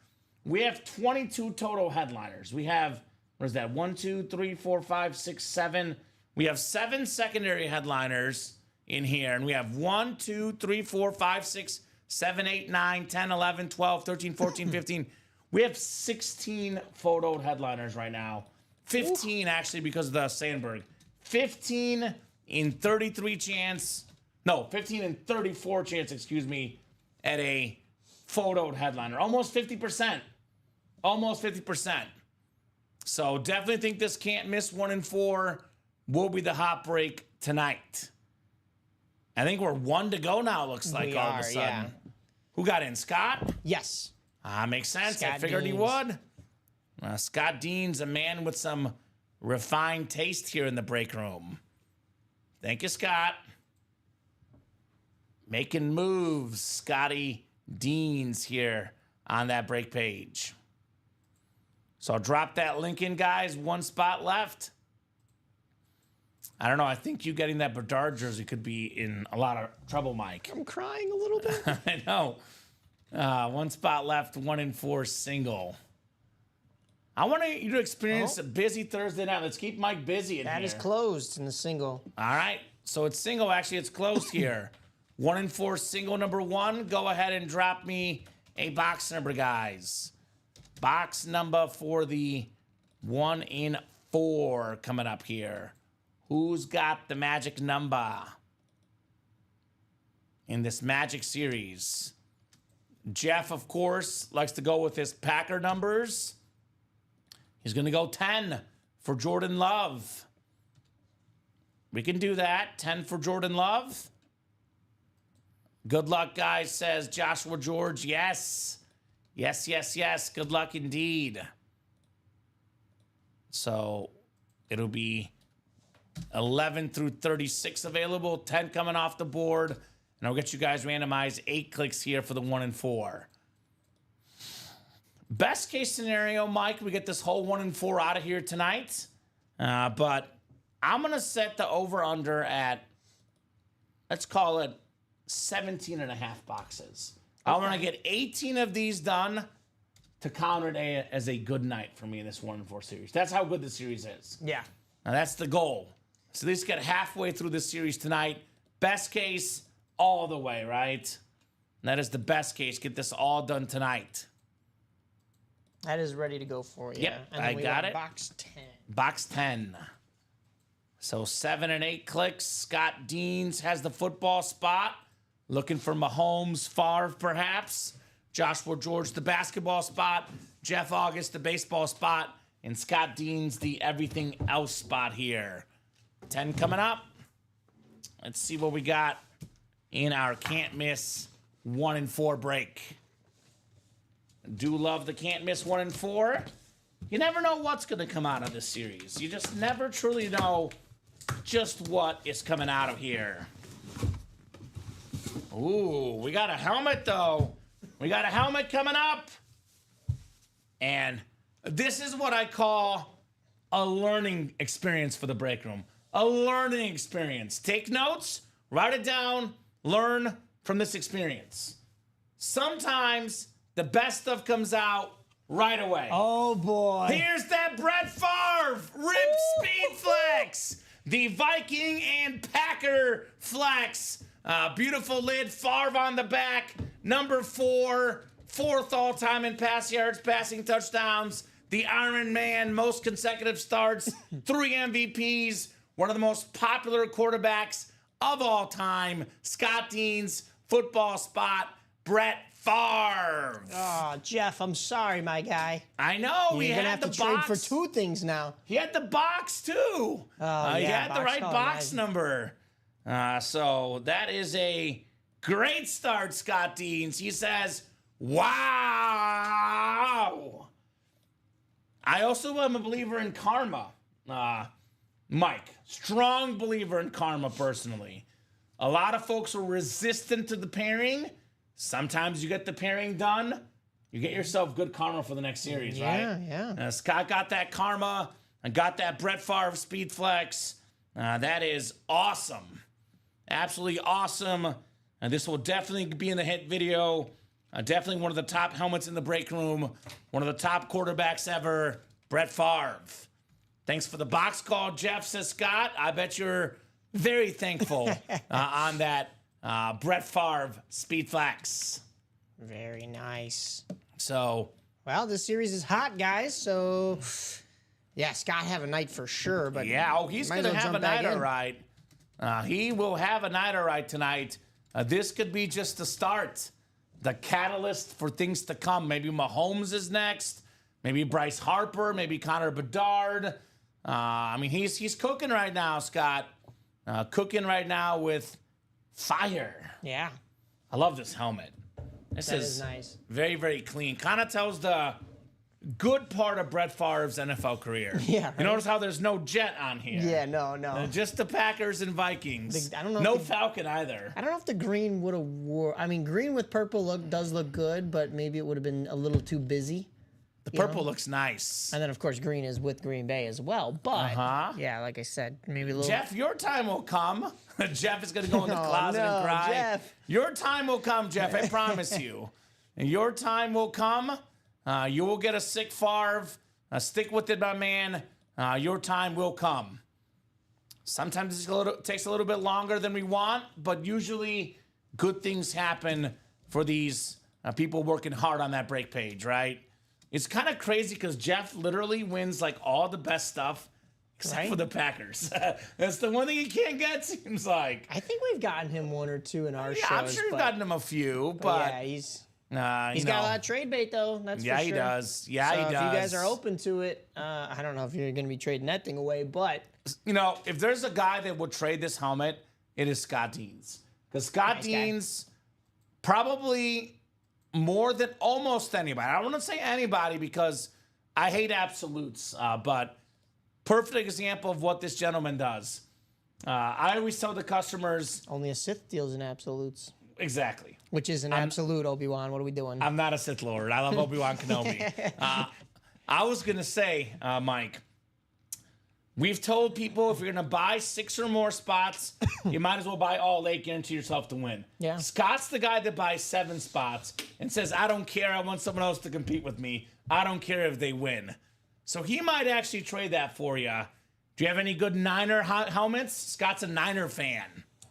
We have 22 total headliners. We have, what is that? 1, 2, 3, 4, 5, 6, 7. We have 7 secondary headliners in here. And we have 1, 2, 3, 4, 5, 6, 7, 8, 9, 10, 11, 12, 13, 14, 15. We have 16 photoed headliners right now. 15 actually because of the Sandberg. 15 in 33 chance. No, 15 in 34 chance, excuse me, at a photoed headliner. Almost 50%. Almost 50%. So definitely think this can't miss 1 and 4 will be the hot break tonight. I think we're 1 to go now, looks like, We all are, of a sudden. yeah. Who got in? Scott? Yes. Makes sense. I Scott figured he Deans. would. Scott Dean's a man with some refined taste here in the break room. Thank you, Scott. Making moves, Scotty Deans here on that break page. So I'll drop that link in, guys. 1 spot left. I don't know. I think you getting that Bedard jersey could be in a lot of trouble, Mike. I'm crying a little bit. I know. 1 spot left, 1 and 4 single. I want you to experience a busy Thursday night. Let's keep Mike busy in That here. is closed in the single. All right. So it's single. Actually, it's closed here. 1 and 4 single number 1. Go ahead and drop me a box number, guys. Box number for the 1 in 4 coming up here. Who's got the magic number in this Magic series? Jeff, of course, likes to go with his Packer numbers. He's going to go 10 for Jordan Love. We can do that. 10 for Jordan Love. Good luck, guys, says Joshua George. Yes. Yes, yes, yes. Good luck indeed. So it'll be 11 through 36 available, 10 coming off the board. And I'll get you guys randomized 8 clicks here for the 1 and 4. Best case scenario, Mike, we get this whole 1 and 4 out of here tonight. But I'm going to set the over-under at, let's call it 17 and a half boxes. Okay. I want to get 18 of these done to counter it as a good night for me in this 1 and 4 series. That's how good the series is. Yeah. Now that's the goal. So at least get halfway through this series tonight. Best case, all the way, right? And that is the best case. Get this all done tonight. That is ready to go for you. Yep, and I got it. Box 10. Box 10. So 7 and 8 clicks. Scott Deans has the football spot. Looking for Mahomes, Favre, perhaps. Joshua George, the basketball spot. Jeff August, the baseball spot. And Scott Deans, the everything else spot here. 10 coming up. Let's see what we got in our can't miss 1 and 4 break. Do love the can't miss 1 and 4. You never know what's going to come out of this series. You just never truly know just what is coming out of here. Ooh, we got a helmet, though. We got a helmet coming up. And this is what I call a learning experience for the break room. A learning experience. Take notes, write it down, learn from this experience. Sometimes the best stuff comes out right away. Oh, boy. Here's that Brett Favre Rip Speed Flex. The Viking and Packer Flex. Beautiful lid, Favre on the back. Number 4, 4th all-time in pass yards, passing touchdowns. The Iron Man, most consecutive starts, 3 MVPs, one of the most popular quarterbacks of all time. Scott Deans, football spot, Brett Favre. Oh, Jeff, I'm sorry, my guy. I know. You're going to have to trade for 2 things now. He had the box, too. Oh, He yeah, had the right box number. So that is a great start, Scott Deans. He says, wow. I also am a believer in karma. Mike, strong believer in karma personally. A lot of folks are resistant to the pairing. Sometimes you get the pairing done, you get yourself good karma for the next series, right? Yeah. Scott got that karma and got that Brett Favre Speed Flex. That is awesome. Absolutely awesome. And this will definitely be in the hit video. Definitely one of the top helmets in the break room. One of the top quarterbacks ever, Brett Favre. Thanks for the box call, Jeff, says Scott. I bet you're very thankful on that Brett Favre Speed Flex. Very nice. So, well, this series is hot, guys. So, yeah, Scott have a night for sure. But yeah, he's going to have a night all right. He will have a night all right tonight. This could be just the start, the catalyst for things to come. Maybe Mahomes is next. Maybe Bryce Harper. Maybe Connor Bedard. I mean, he's cooking right now, Scott. Cooking right now with fire. Yeah. I love this helmet. This is nice. Very, very clean. Kind of tells the good part of Brett Favre's NFL career. Yeah. Right? You notice how there's no Jet on here. Yeah, no. Just the Packers and Vikings. I don't know. No Falcon either. I don't know if the green would have I mean, green with purple does look good, but maybe it would have been a little too busy. The purple looks nice. And then, of course, green is with Green Bay as well. But, yeah, like I said, maybe a little... Jeff, your time will come. Jeff is going to go in the closet and cry. Jeff. Your time will come, Jeff. I promise you. And your time will come. You will get a sick Favre. Stick with it, my man. Your time will come. Sometimes it takes a little bit longer than we want, but usually good things happen for these people working hard on that break page, right? it's kind of crazy because Jeff literally wins like all the best stuff except Right? for the Packers. That's the one thing he can't get, seems like. I think we've gotten him one or two in our shows. Yeah, I'm sure we've but- gotten him a few, but yeah, he's you got a know. lot of trade bait though. That's Yeah, for he sure. does. Yeah, so he if does. you guys are open to it, I don't know if you're going to be trading that thing away, but You know, if there's a guy that would trade this helmet, it is Scott Deans. Because Scott Nice guy. Deans probably more than almost anybody. I don't want to say anybody because I hate absolutes, but perfect example of what this gentleman does. I always tell the customers only a Sith deals in absolutes, exactly. which is an absolute, Obi-Wan. What are we doing? I'm not a Sith Lord. I love Obi-Wan Kenobi. I was going to say, Mike, we've told people if you're going to buy 6 or more spots, you might as well buy all 8, guarantee yourself to win. Yeah. Scott's the guy that buys 7 spots and says, I don't care. I want someone else to compete with me. I don't care if they win. So he might actually trade that for you. Do you have any good Niner helmets? Scott's a Niner fan.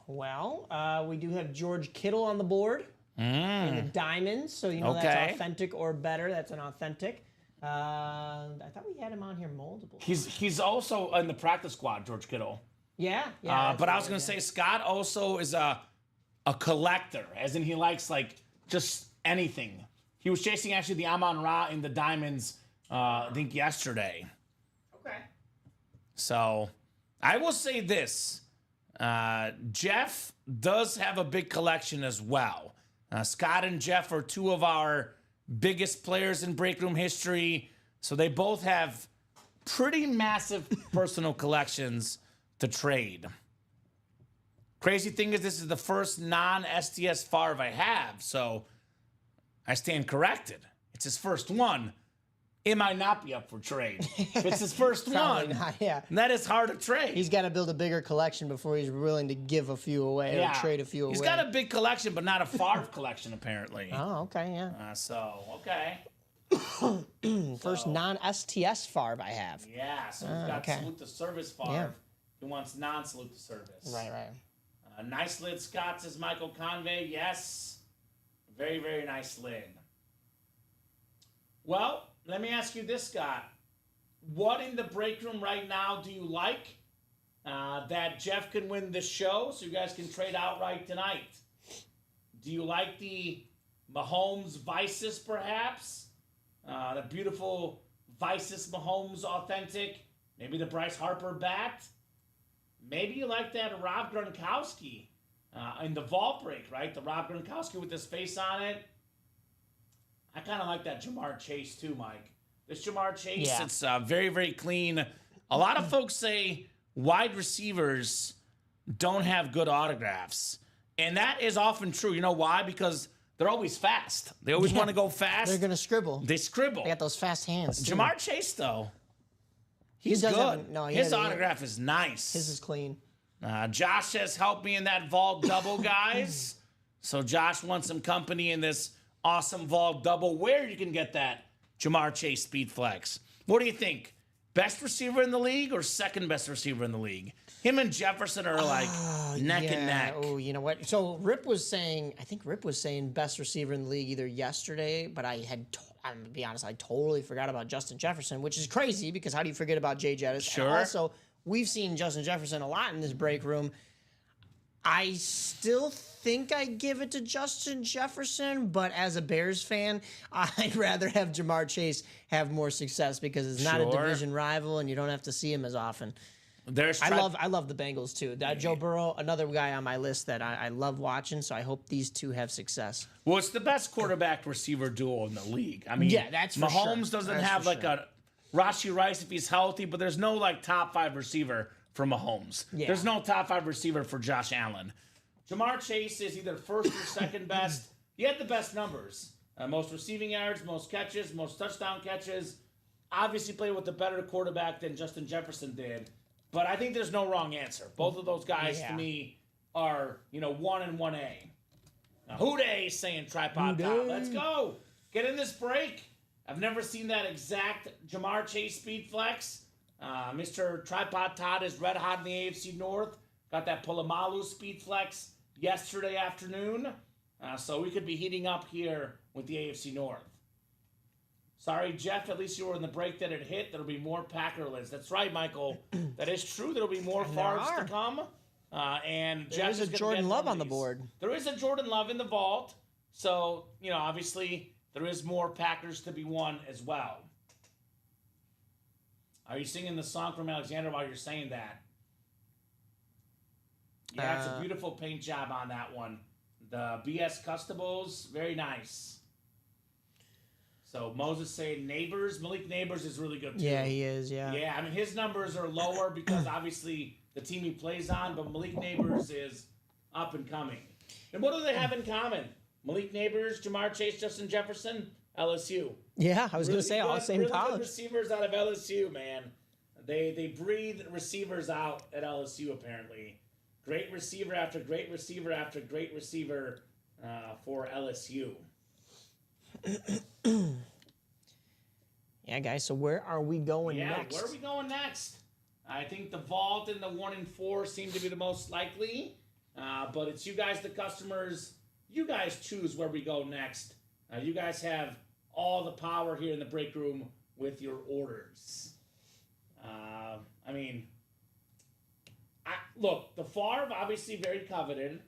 Well, we do have George Kittle on the board in the diamonds, so you know Okay. that's authentic or better. That's an authentic. I thought we had him on here moldable. He's also in the practice squad, George Kittle. Yeah. But I was going to say Scott also is a collector, as in he likes like just anything. He was chasing actually the Amon-Ra in the diamonds, I think yesterday. Okay. So I will say this. Jeff does have a big collection as well. Scott and Jeff are 2 of our biggest players in break room history. So they both have pretty massive personal collections to trade. Crazy thing is this is the first non-STS Favre I have. So I stand corrected. It's his first one. It might not be up for trade. If it's his first Probably one, not, yeah. that is hard to trade. He's got to build a bigger collection before he's willing to give a few away or trade a few away. He's got a big collection, but not a Favre collection, apparently. Oh, okay, yeah. Okay. First non-STS Favre I have. Yeah, so we've got okay. salute to service Favre. Yeah. He wants non-salute to service. Right. Nice lid, Scott, says Michael Convey. Yes. Very, very nice lid. Well, let me ask you this, Scott. What in the break room right now do you like that Jeff can win the show so you guys can trade outright tonight? Do you like the Mahomes Vices, perhaps? The beautiful Vices Mahomes authentic? Maybe the Bryce Harper bat? Maybe you like that Rob Gronkowski in the vault break, right? The Rob Gronkowski with his face on it. I kind of like that Jamar Chase too, Mike. This Jamar Chase, Yeah. it's very, very clean. A lot of folks say wide receivers don't have good autographs. And that is often true. You know why? Because they're always fast. They always want to go fast. They're going to scribble. They scribble. They got those fast hands, too. Jamar Chase, though, he's does good. have- no, he His has- autograph is nice. His is clean. Josh has helped me in that vault double, guys. So Josh wants some company in this awesome vault double. Where you can get that Jamar Chase Speed Flex. What do you think? Best receiver in the league or second best receiver in the league? Him and Jefferson are like neck and neck. Oh, you know what? So Rip was saying, I think Rip was saying best receiver in the league either yesterday, but I'm going to be honest, I totally forgot about Justin Jefferson, which is crazy because how do you forget about Jay Jettis? Sure. And also, we've seen Justin Jefferson a lot in this break room. I still think I give it to Justin Jefferson, but as a Bears fan, I'd rather have Jamar Chase have more success because it's not a Sure. division rival and you don't have to see him as often. There's I love the Bengals too. Joe Burrow, another guy on my list that I love watching. So I hope these two have success. Well, it's the best quarterback receiver duo in the league. I mean, Yeah, that's for Mahomes sure. doesn't That's have for like a Rashee Rice if he's healthy, but there's no like top 5 receiver for Mahomes. Yeah. There's no top 5 receiver for Josh Allen. Jamar Chase is either first or second best. He had the best numbers. Most receiving yards, most catches, most touchdown catches. Obviously played with a better quarterback than Justin Jefferson did. But I think there's no wrong answer. Both of those guys, to me, are, 1 and 1A. Now, Houday saying tripod top. Let's go. Get in this break. I've never seen that exact Jamar Chase speed flex. Mr. Tripod Todd is red hot in the AFC North. Got that Polamalu speed flex yesterday afternoon. So we could be heating up here with the AFC North. Sorry, Jeff. At least you were in the break that it hit. There'll be more Packer lids. That's right, Michael. That is true. There'll be more Favres to come. And There Jeff is is a gonna Jordan get Love one on the of these. board. There is a Jordan Love in the vault. So, obviously, there is more Packers to be won as well. Are you singing the song from Alexander while you're saying that? Yeah, it's a beautiful paint job on that one. The BS Custables, very nice. So Moses saying Neighbors. Malik Neighbors is really good too. Yeah, he is. Yeah. Yeah, I mean his numbers are lower because obviously the team he plays on, but Malik Neighbors is up and coming. And what do they have in common? Malik Neighbors, Jamar Chase, Justin Jefferson, LSU. Yeah, I was Really gonna say all good- same really good college. receivers out of LSU, man. They breathe receivers out at LSU apparently. Great receiver after great receiver after great receiver for LSU. Yeah, guys. So where are we going Yeah, next? where are we going next? I think the vault and the 1 and 4 seem to be the most likely, but it's you guys, the customers. You guys choose where we go next. You guys have all the power here in the break room with your orders. Look, the Favre obviously very coveted.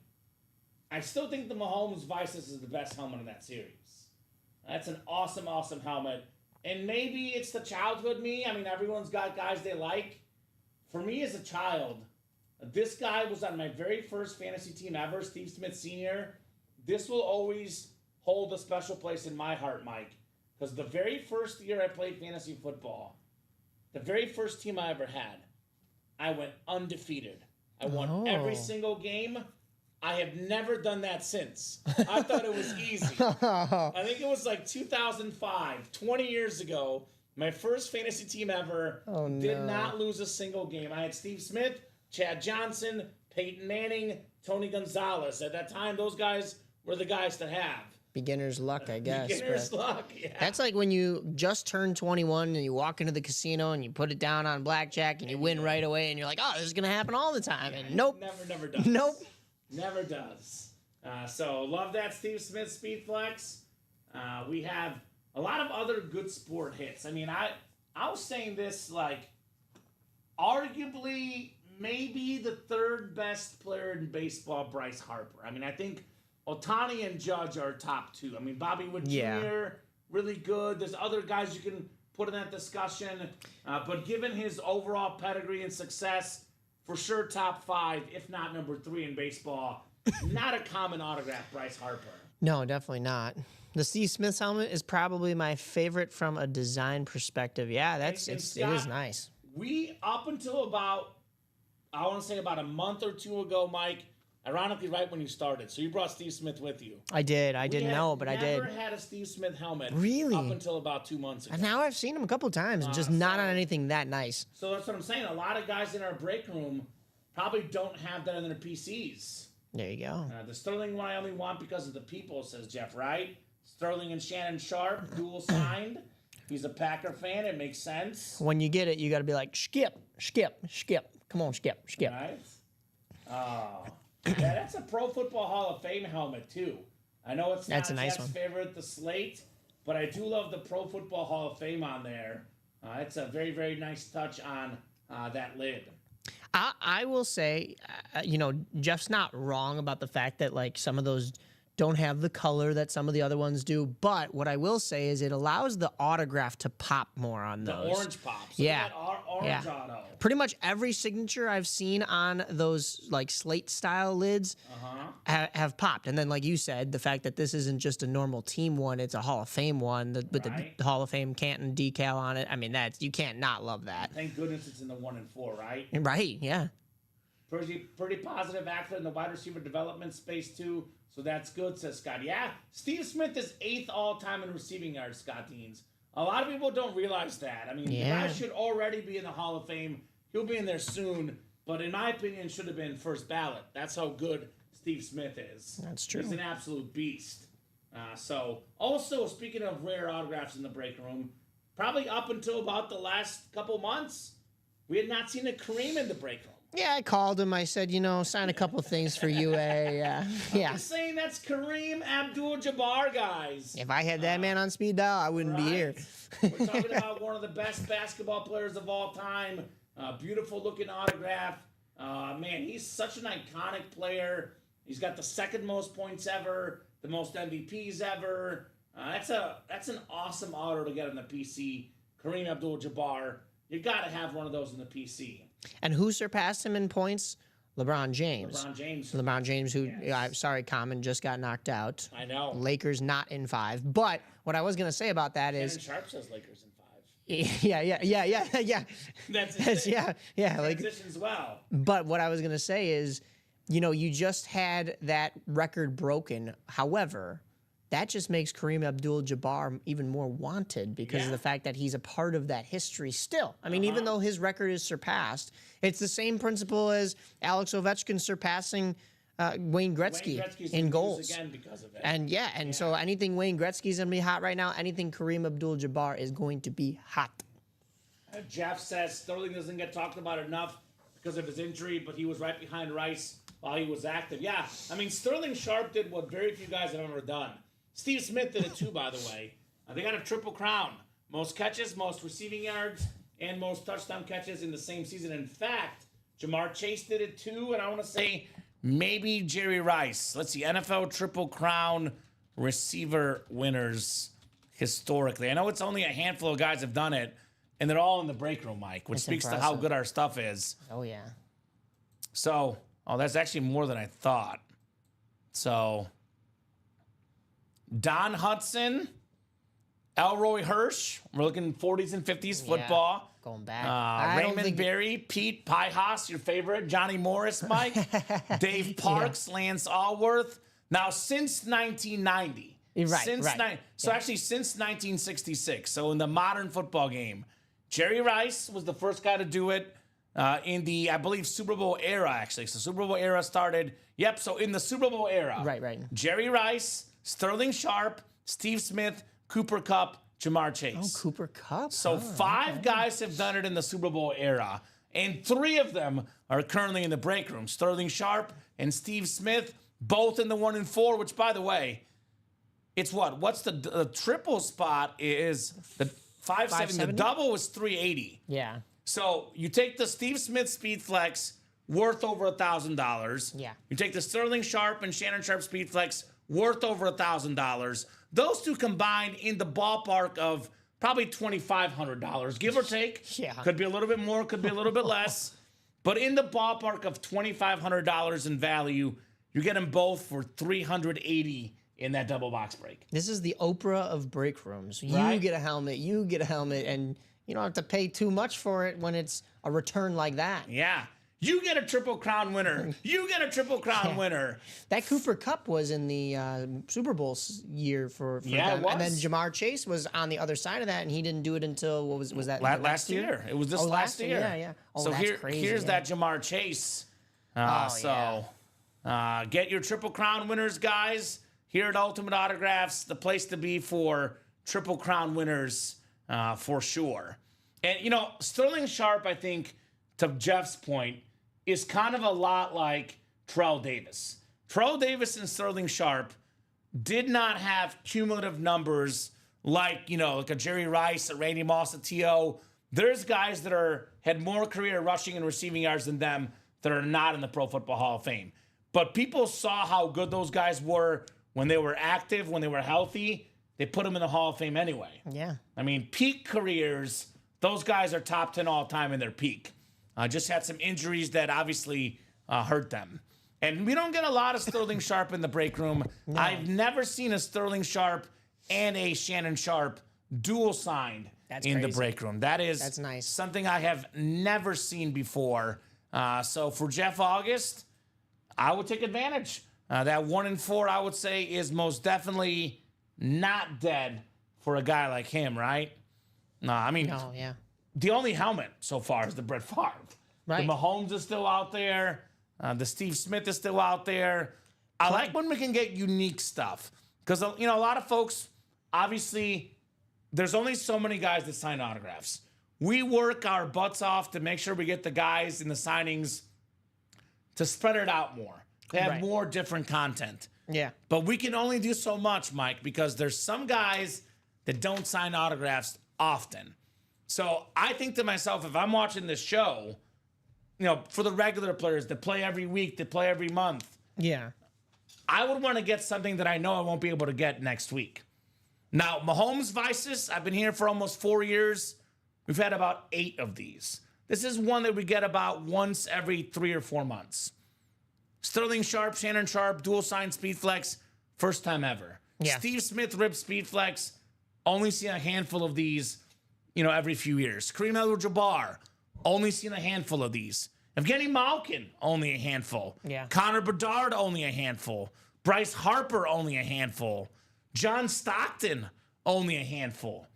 I still think the Mahomes Vices is the best helmet in that series. That's an awesome, awesome helmet. And maybe it's the childhood me. I mean, everyone's got guys they like. For me as a child, this guy was on my very first fantasy team ever, Steve Smith Sr. This will always hold a special place in my heart, Mike. Because the very first year I played fantasy football, the very first team I ever had, I went undefeated. I won every single game. I have never done that since. I thought it was easy. I think it was like 2005, 20 years ago. My first fantasy team ever did not lose a single game. I had Steve Smith, Chad Johnson, Peyton Manning, Tony Gonzalez. At that time, those guys were the guys to have. Beginner's luck, I guess. Beginner's but luck, yeah. That's like when you just turned 21 and you walk into the casino and you put it down on blackjack and you win right away and you're like, oh, this is gonna happen all the time. And nope. Never does. Nope. Never does. So love that Steve Smith Speed Flex. We have a lot of other good sport hits. I mean, I was saying this like arguably maybe the third best player in baseball, Bryce Harper. I mean, I think Ohtani and Judge are top two. I mean, Bobby Wood Jr., really good. There's other guys you can put in that discussion. But given his overall pedigree and success, for sure top 5, if not number 3 in baseball. Not a common autograph, Bryce Harper. No, definitely not. The Steve Smith helmet is probably my favorite from a design perspective. Yeah, it is nice. We, up until about, I want to say about a month or two ago, Mike, ironically right when you started, so you brought Steve Smith with you. I did. I didn't know, but I did. Never had a Steve Smith helmet. Really? Up until about 2 months ago. And now I've seen him a couple times, just not on anything that nice. So that's what I'm saying. A lot of guys in our break room probably don't have that in their PCs. There you go. The Sterling one I only want because of the people, says Jeff, right? Sterling and Shannon Sharp, dual signed. He's a Packer fan. It makes sense. When you get it, you got to be like, skip. Come on, skip. Right? Oh. Yeah, that's a Pro Football Hall of Fame helmet, too. I know it's not a nice Jeff's one. favorite, the slate, but I do love the Pro Football Hall of Fame on there. It's a very, very nice touch on that lid. I will say, Jeff's not wrong about the fact that like some of those don't have the color that some of the other ones do. But what I will say is it allows the autograph to pop more on those. The orange pops. Yeah. Orange auto. Pretty much every signature I've seen on those like slate style lids have popped. And then like you said, the fact that this isn't just a normal team one, it's a Hall of Fame one with the Hall of Fame Canton decal on it. I mean, you can't not love that. Thank goodness it's in the 1 and 4, right? Right, yeah. Pretty positive actor in the wide receiver development space, too. So that's good, says Scott. Yeah, Steve Smith is 8th all-time in receiving yards, Scott Deans. A lot of people don't realize that. I mean, the guy should already be in the Hall of Fame. He'll be in there soon. But in my opinion, should have been first ballot. That's how good Steve Smith is. That's true. He's an absolute beast. So, also, speaking of rare autographs in the break room, probably up until about the last couple months, we had not seen a Kareem in the break room. Yeah, I called him. I said, sign a couple things for UA. Yeah. I'm saying that's Kareem Abdul-Jabbar, guys. If I had that man on speed dial, I wouldn't be here. We're talking about one of the best basketball players of all time. Beautiful looking autograph. Man, he's such an iconic player. He's got the second most points ever, the most MVPs ever. That's an awesome auto to get on the PC. Kareem Abdul-Jabbar. You got to have one of those in the PC. And who surpassed him in points? LeBron James. LeBron James, who, sorry, Common just got knocked out. I know. Lakers not in 5. But what I was going to say about that is... Shannon Sharp says Lakers in 5. Yeah. That's yeah. Like, transitions well. but what I was going to say is, you just had that record broken. However, that just makes Kareem Abdul-Jabbar even more wanted because of the fact that he's a part of that history still. I mean, even though his record is surpassed, it's the same principle as Alex Ovechkin surpassing Wayne Gretzky in goals. Again because of it. And so anything Wayne Gretzky's going to be hot right now, anything Kareem Abdul-Jabbar is going to be hot. Jeff says Sterling doesn't get talked about enough because of his injury, but he was right behind Rice while he was active. Yeah, I mean, Sterling Sharp did what very few guys have ever done. Steve Smith did it too, by the way. They got a triple crown. Most catches, most receiving yards, and most touchdown catches in the same season. In fact, Jamar Chase did it too, and I want to say maybe Jerry Rice. Let's see, NFL Triple Crown receiver winners historically. I know it's only a handful of guys have done it, and they're all in the break room, Mike, which speaks to how good our stuff is. Oh, yeah. So, that's actually more than I thought. So, Don Hudson, Elroy Hirsch. We're looking 40s and 50s football. Going back. Raymond Berry, Pete Piehaus, your favorite. Johnny Morris, Mike. Dave Parks, Lance Allworth. Now, since 1990. Right. Actually, since 1966. So, in the modern football game, Jerry Rice was the first guy to do it in the, I believe, Super Bowl era, actually. So, Super Bowl era started. Yep, so in the Super Bowl era. Right. Jerry Rice, Sterling Sharp, Steve Smith, Cooper Kupp, Jamar Chase. Oh, Cooper Kupp. So 5 guys have done it in the Super Bowl era, and 3 of them are currently in the break room. Sterling Sharp and Steve Smith, both in the 1 and 4, which, by the way, it's what? What's the triple spot is the 570. The double was 380. Yeah. So you take the Steve Smith Speed Flex, worth over $1,000. Yeah. You take the Sterling Sharp and Shannon Sharp Speed Flex, worth over $1,000. Those two combined in the ballpark of probably $2,500, give or take. Yeah. Could be a little bit more, could be a little bit less. But in the ballpark of $2,500 in value, you get them both for $380 in that double box break. This is the Oprah of break rooms. Right? You get a helmet, and you don't have to pay too much for it when it's a return like that. Yeah. You get a Triple Crown winner. You get a Triple Crown winner. That Cooper Kupp was in the Super Bowl year for them. It was. And then Jamar Chase was on the other side of that, and he didn't do it until, what was that? Last year. It was this last year. Yeah. Oh, so that's crazy. Here's that Jamar Chase. Get your Triple Crown winners, guys. Here at Ultimate Autographs, the place to be for Triple Crown winners for sure. And, Sterling Sharp, I think, to Jeff's point, is kind of a lot like Terrell Davis. Terrell Davis and Sterling Sharp did not have cumulative numbers like a Jerry Rice, a Randy Moss, a T.O. There's guys that had more career rushing and receiving yards than them that are not in the Pro Football Hall of Fame. But people saw how good those guys were when they were active, when they were healthy. They put them in the Hall of Fame anyway. Yeah. I mean, peak careers, those guys are top 10 all time in their peak. Just had some injuries that obviously hurt them. And we don't get a lot of Sterling Sharp in the break room. No. I've never seen a Sterling Sharp and a Shannon Sharp dual signed in the break room. That's nice. Something I have never seen before. So for Jeff August, I would take advantage. That 1 and 4, I would say, is most definitely not dead for a guy like him, right? No, yeah. The only helmet so far is the Brett Favre. Right. The Mahomes is still out there. The Steve Smith is still out there. I like when we can get unique stuff. Because, a lot of folks, obviously, there's only so many guys that sign autographs. We work our butts off to make sure we get the guys in the signings to spread it out more. They have Right. more different content. Yeah. But we can only do so much, Mike, because there's some guys that don't sign autographs often. So I think to myself, if I'm watching this show, for the regular players that play every week, that play every month, Yeah. I would want to get something that I know I won't be able to get next week. Now, Mahomes Vices, I've been here for almost 4 years. We've had about 8 of these. This is one that we get about once every 3 or 4 months. Sterling Sharp, Shannon Sharp, dual sign Speedflex, first time ever. Yeah. Steve Smith, Rip Speedflex, only seen a handful of these, every few years. Kareem Abdul-Jabbar, only seen a handful of these. Evgeny Malkin, only a handful. Yeah. Connor Bedard, only a handful. Bryce Harper, only a handful. John Stockton, only a handful.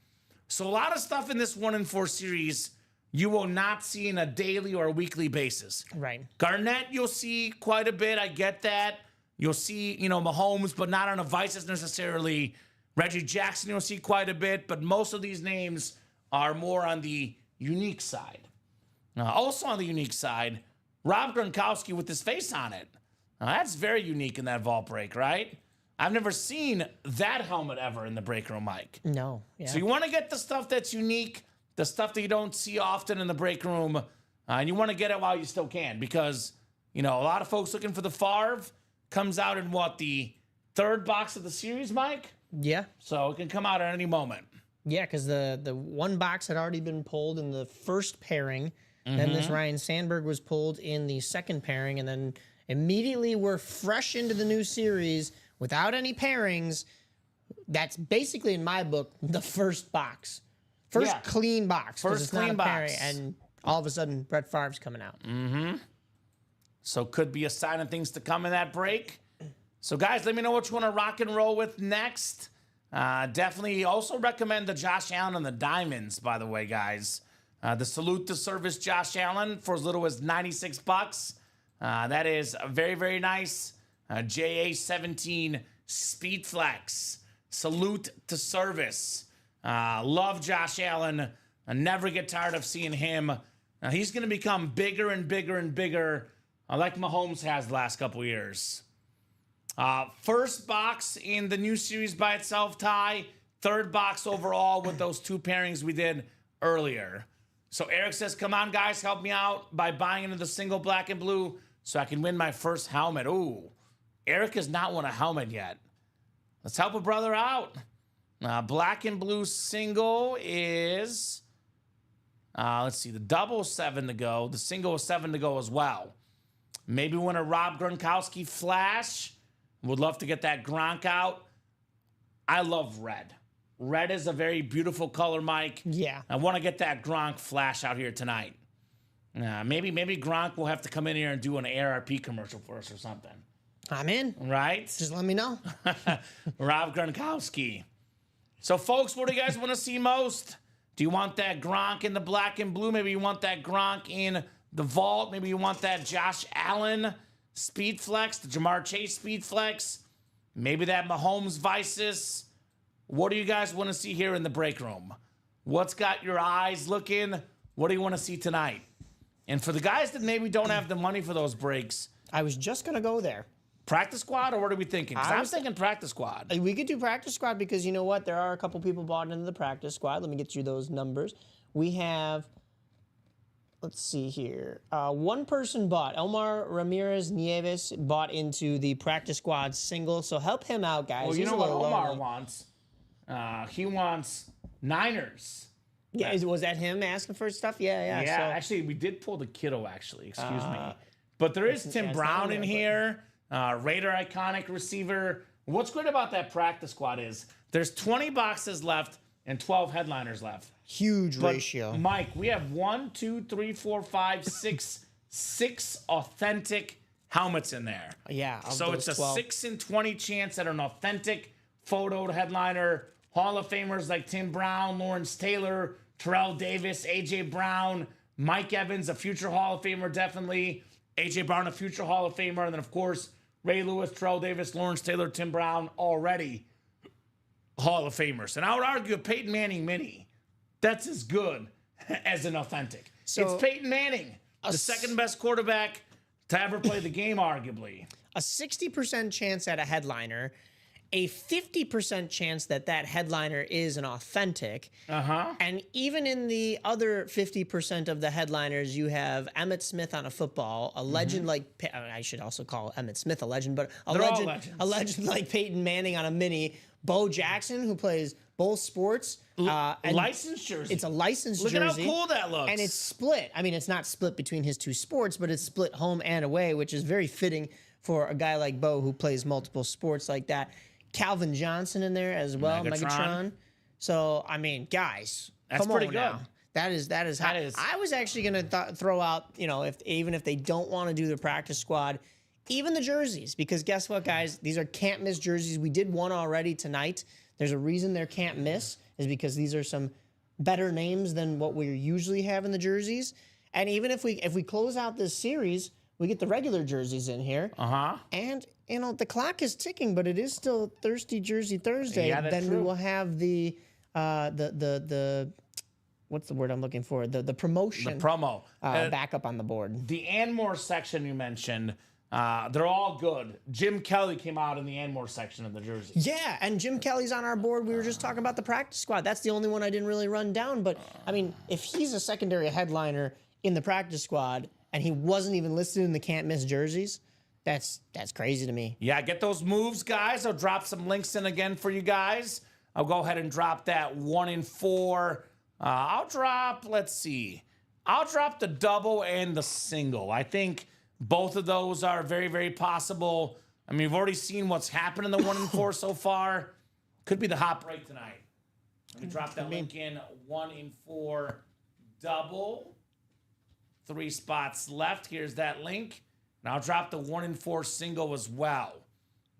So a lot of stuff in this 1 in 4 series you will not see on a daily or a weekly basis. Right. Garnett, you'll see quite a bit. I get that. You'll see, Mahomes, but not on a Vices necessarily. Reggie Jackson, you'll see quite a bit, but most of these names are more on the unique side. Also on the unique side, Rob Gronkowski with his face on it. Now, that's very unique in that vault break, right? I've never seen that helmet ever in the break room, Mike. No. Yeah. So you want to get the stuff that's unique, the stuff that you don't see often in the break room, and you want to get it while you still can, because, a lot of folks looking for the Favre comes out in the 3rd box of the series, Mike? Yeah. So it can come out at any moment. Yeah, because the one box had already been pulled in the first pairing. Then this Ryan Sandberg was pulled in the second pairing, and then immediately we're fresh into the new series without any pairings. That's basically, in my book, the first box. First clean box. 'Cause First it's not clean a pairing, box. and all of a sudden, Brett Favre's coming out. So could be a sign of things to come in that break. So guys, let me know what you want to rock and roll with next. Definitely also recommend the Josh Allen and the Diamonds, by the way, guys. The Salute to Service Josh Allen for as little as $96. That is a very, very nice JA17 Speedflex. Salute to Service. Love Josh Allen. I never get tired of seeing him. He's going to become bigger and bigger and bigger, like Mahomes has the last couple years. First box in the new series by itself, Ty. 3rd box overall with those 2 pairings we did earlier. So Eric says, come on, guys, help me out by buying into the single black and blue so I can win my first helmet. Ooh, Eric has not won a helmet yet. Let's help a brother out. Black and blue single is, let's see, the double 7 to go. The single is 7 to go as well. Maybe win a Rob Gronkowski flash. Would love to get that Gronk out. I love red. Red is a very beautiful color, Mike. Yeah. I want to get that Gronk flash out here tonight. Maybe Gronk will have to come in here and do an ARP commercial for us or something. I'm in. Right? Just let me know. Rob Gronkowski. So, folks, what do you guys want to see most? Do you want that Gronk in the black and blue? Maybe you want that Gronk in the vault. Maybe you want that Josh Allen Speedflex, the Jamar Chase Speedflex. Maybe that Mahomes Vices. What do you guys want to see here in the break room? What's got your eyes looking? What do you want to see tonight? And for the guys that maybe don't have the money for those breaks, I was just going to go there. practice squad, or what are we thinking? 'Cause I'm thinking practice squad. We could do practice squad because you know what? There are a couple people bought into the practice squad. Let me get you those numbers. We have, let's see here. One person bought. Elmar Ramirez Nieves bought into the practice squad single. So help him out, guys. Well, you He's know a what little Omar lonely. wants? He wants Niners. Yeah, was that him asking for stuff? Yeah. Yeah, So, actually, we did pull the kiddo, actually. Excuse me. But there is Tim it's Brown not in there, here, Raider iconic receiver. What's great about that practice squad is there's 20 boxes left and 12 headliners left. huge But, ratio. Mike, we have 6 authentic helmets in there. Yeah. of So those it's a 12. 6 in 20 chance at an authentic photo headliner. Hall of Famers like Tim Brown, Lawrence Taylor, Terrell Davis, A.J. Brown, Mike Evans, a future Hall of Famer, definitely. A.J. Brown, a future Hall of Famer. And then, of course, Ray Lewis, Terrell Davis, Lawrence Taylor, Tim Brown, already Hall of Famers. And I would argue a Peyton Manning mini, that's as good as an authentic. So- it's Peyton Manning, the second best quarterback to ever play the game, arguably. A 60% chance at a headliner, a 50% chance that that headliner is an authentic. And even in the other 50% of the headliners, you have Emmitt Smith on a football, a legend like, I should also call Emmitt Smith a legend, but a legend like Peyton Manning on a mini, Bo Jackson, who plays both sports. And licensed jersey. It's a licensed Look jersey. at how cool that looks. And it's split. I mean, it's not split between his two sports, but it's split home and away, which is very fitting for a guy like Bo who plays multiple sports like that. Calvin Johnson in there as well, Megatron. So, I mean, guys, That's come pretty on good. now. That is hot. I was actually going to throw out, you know, even if they don't want to do the practice squad, even the jerseys, because guess what, guys? These are can't miss jerseys. We did one already tonight. There's a reason they're can't miss is because these are some better names than what we usually have in the jerseys. And even if we close out this series, we get the regular jerseys in here. And you know the clock is ticking, but it is still Thirsty Jersey Thursday. Yeah, that's then true. we will have the what's the word I'm looking for? The promotion. The promo. Back up on the board. The Anmore section you mentioned, they're all good. Jim Kelly came out in the Anmore section of the jersey. Yeah, and Jim Kelly's on our board. We were just talking about the practice squad. That's the only one I didn't really run down. But I mean, if he's a secondary headliner in the practice squad and he wasn't even listed in the can't miss jerseys, that's crazy to me. Yeah, get those moves, guys. I'll drop some links in again for you guys. I'll go ahead and drop that 1 in 4. I'll drop, let's see. I'll drop the double and the single. I think both of those are very, very possible. I mean, we've already seen what's happened in the 1 in 4 so far. Could be the hot break tonight. Let me drop that link in. 1 in 4 double. 3 spots left. Here's that link. And I'll drop the 1 in 4 single as well.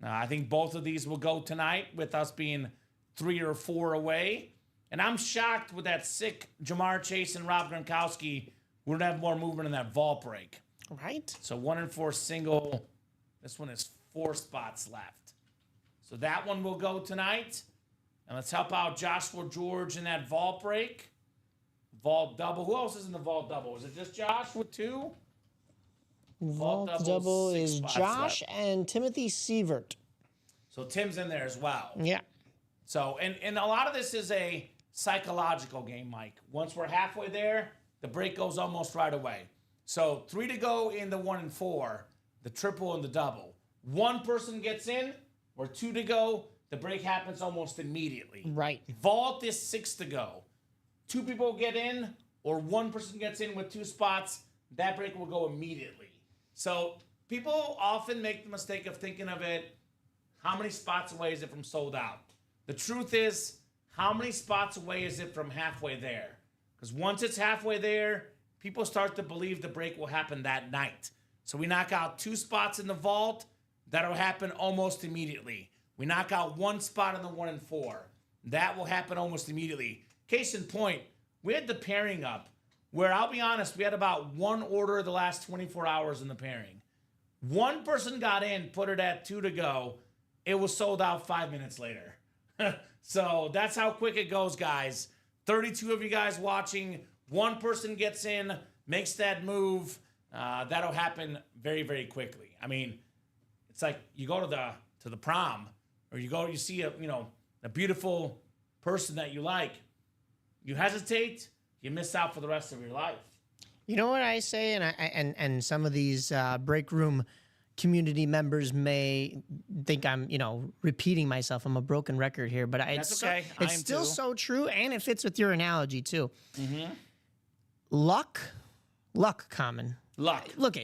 I think both of these will go tonight with us being 3 or 4 away. And I'm shocked with that sick Jamar Chase and Rob Gronkowski. We're going to have more movement in that vault break. Right? So 1 in 4 single. This one is 4 spots left. So that one will go tonight. And let's help out Joshua George in that vault break. Vault double. Who else is in the vault double? Is it just Josh with 2? Vault double 6 is spots Josh left. and Timothy Sievert. So Tim's in there as well. Yeah. So, and a lot of this is a psychological game, Mike. Once we're halfway there, the break goes almost right away. So 3 to go in the 1 in 4, the triple and the double. One person gets in, or 2 to go, the break happens almost immediately. Right. Vault is 6 to go. 2 people get in, or 1 person gets in with 2 spots, that break will go immediately. So people often make the mistake of thinking of it, how many spots away is it from sold out? The truth is, how many spots away is it from halfway there? Because once it's halfway there, people start to believe the break will happen that night. So we knock out 2 spots in the vault, that'll happen almost immediately. We knock out 1 spot in the 1 in 4. That will happen almost immediately. Case in point, we had the pairing up where I'll be honest, we had about 1 order the last 24 hours in the pairing. 1 person got in, put it at 2 to go. It was sold out 5 minutes later. So that's how quick it goes, guys. 32 of you guys watching. 1 person gets in, makes that move. That'll happen very, very quickly. I mean, it's like you go to the prom, or you see a beautiful person that you like. You hesitate, you miss out for the rest of your life. You know what I say, and some of these break room community members may think I'm, repeating myself. I'm a broken record here, but That's okay. It's still so true, and it fits with your analogy too. Mm-hmm. Luck, Common. Luck. Look,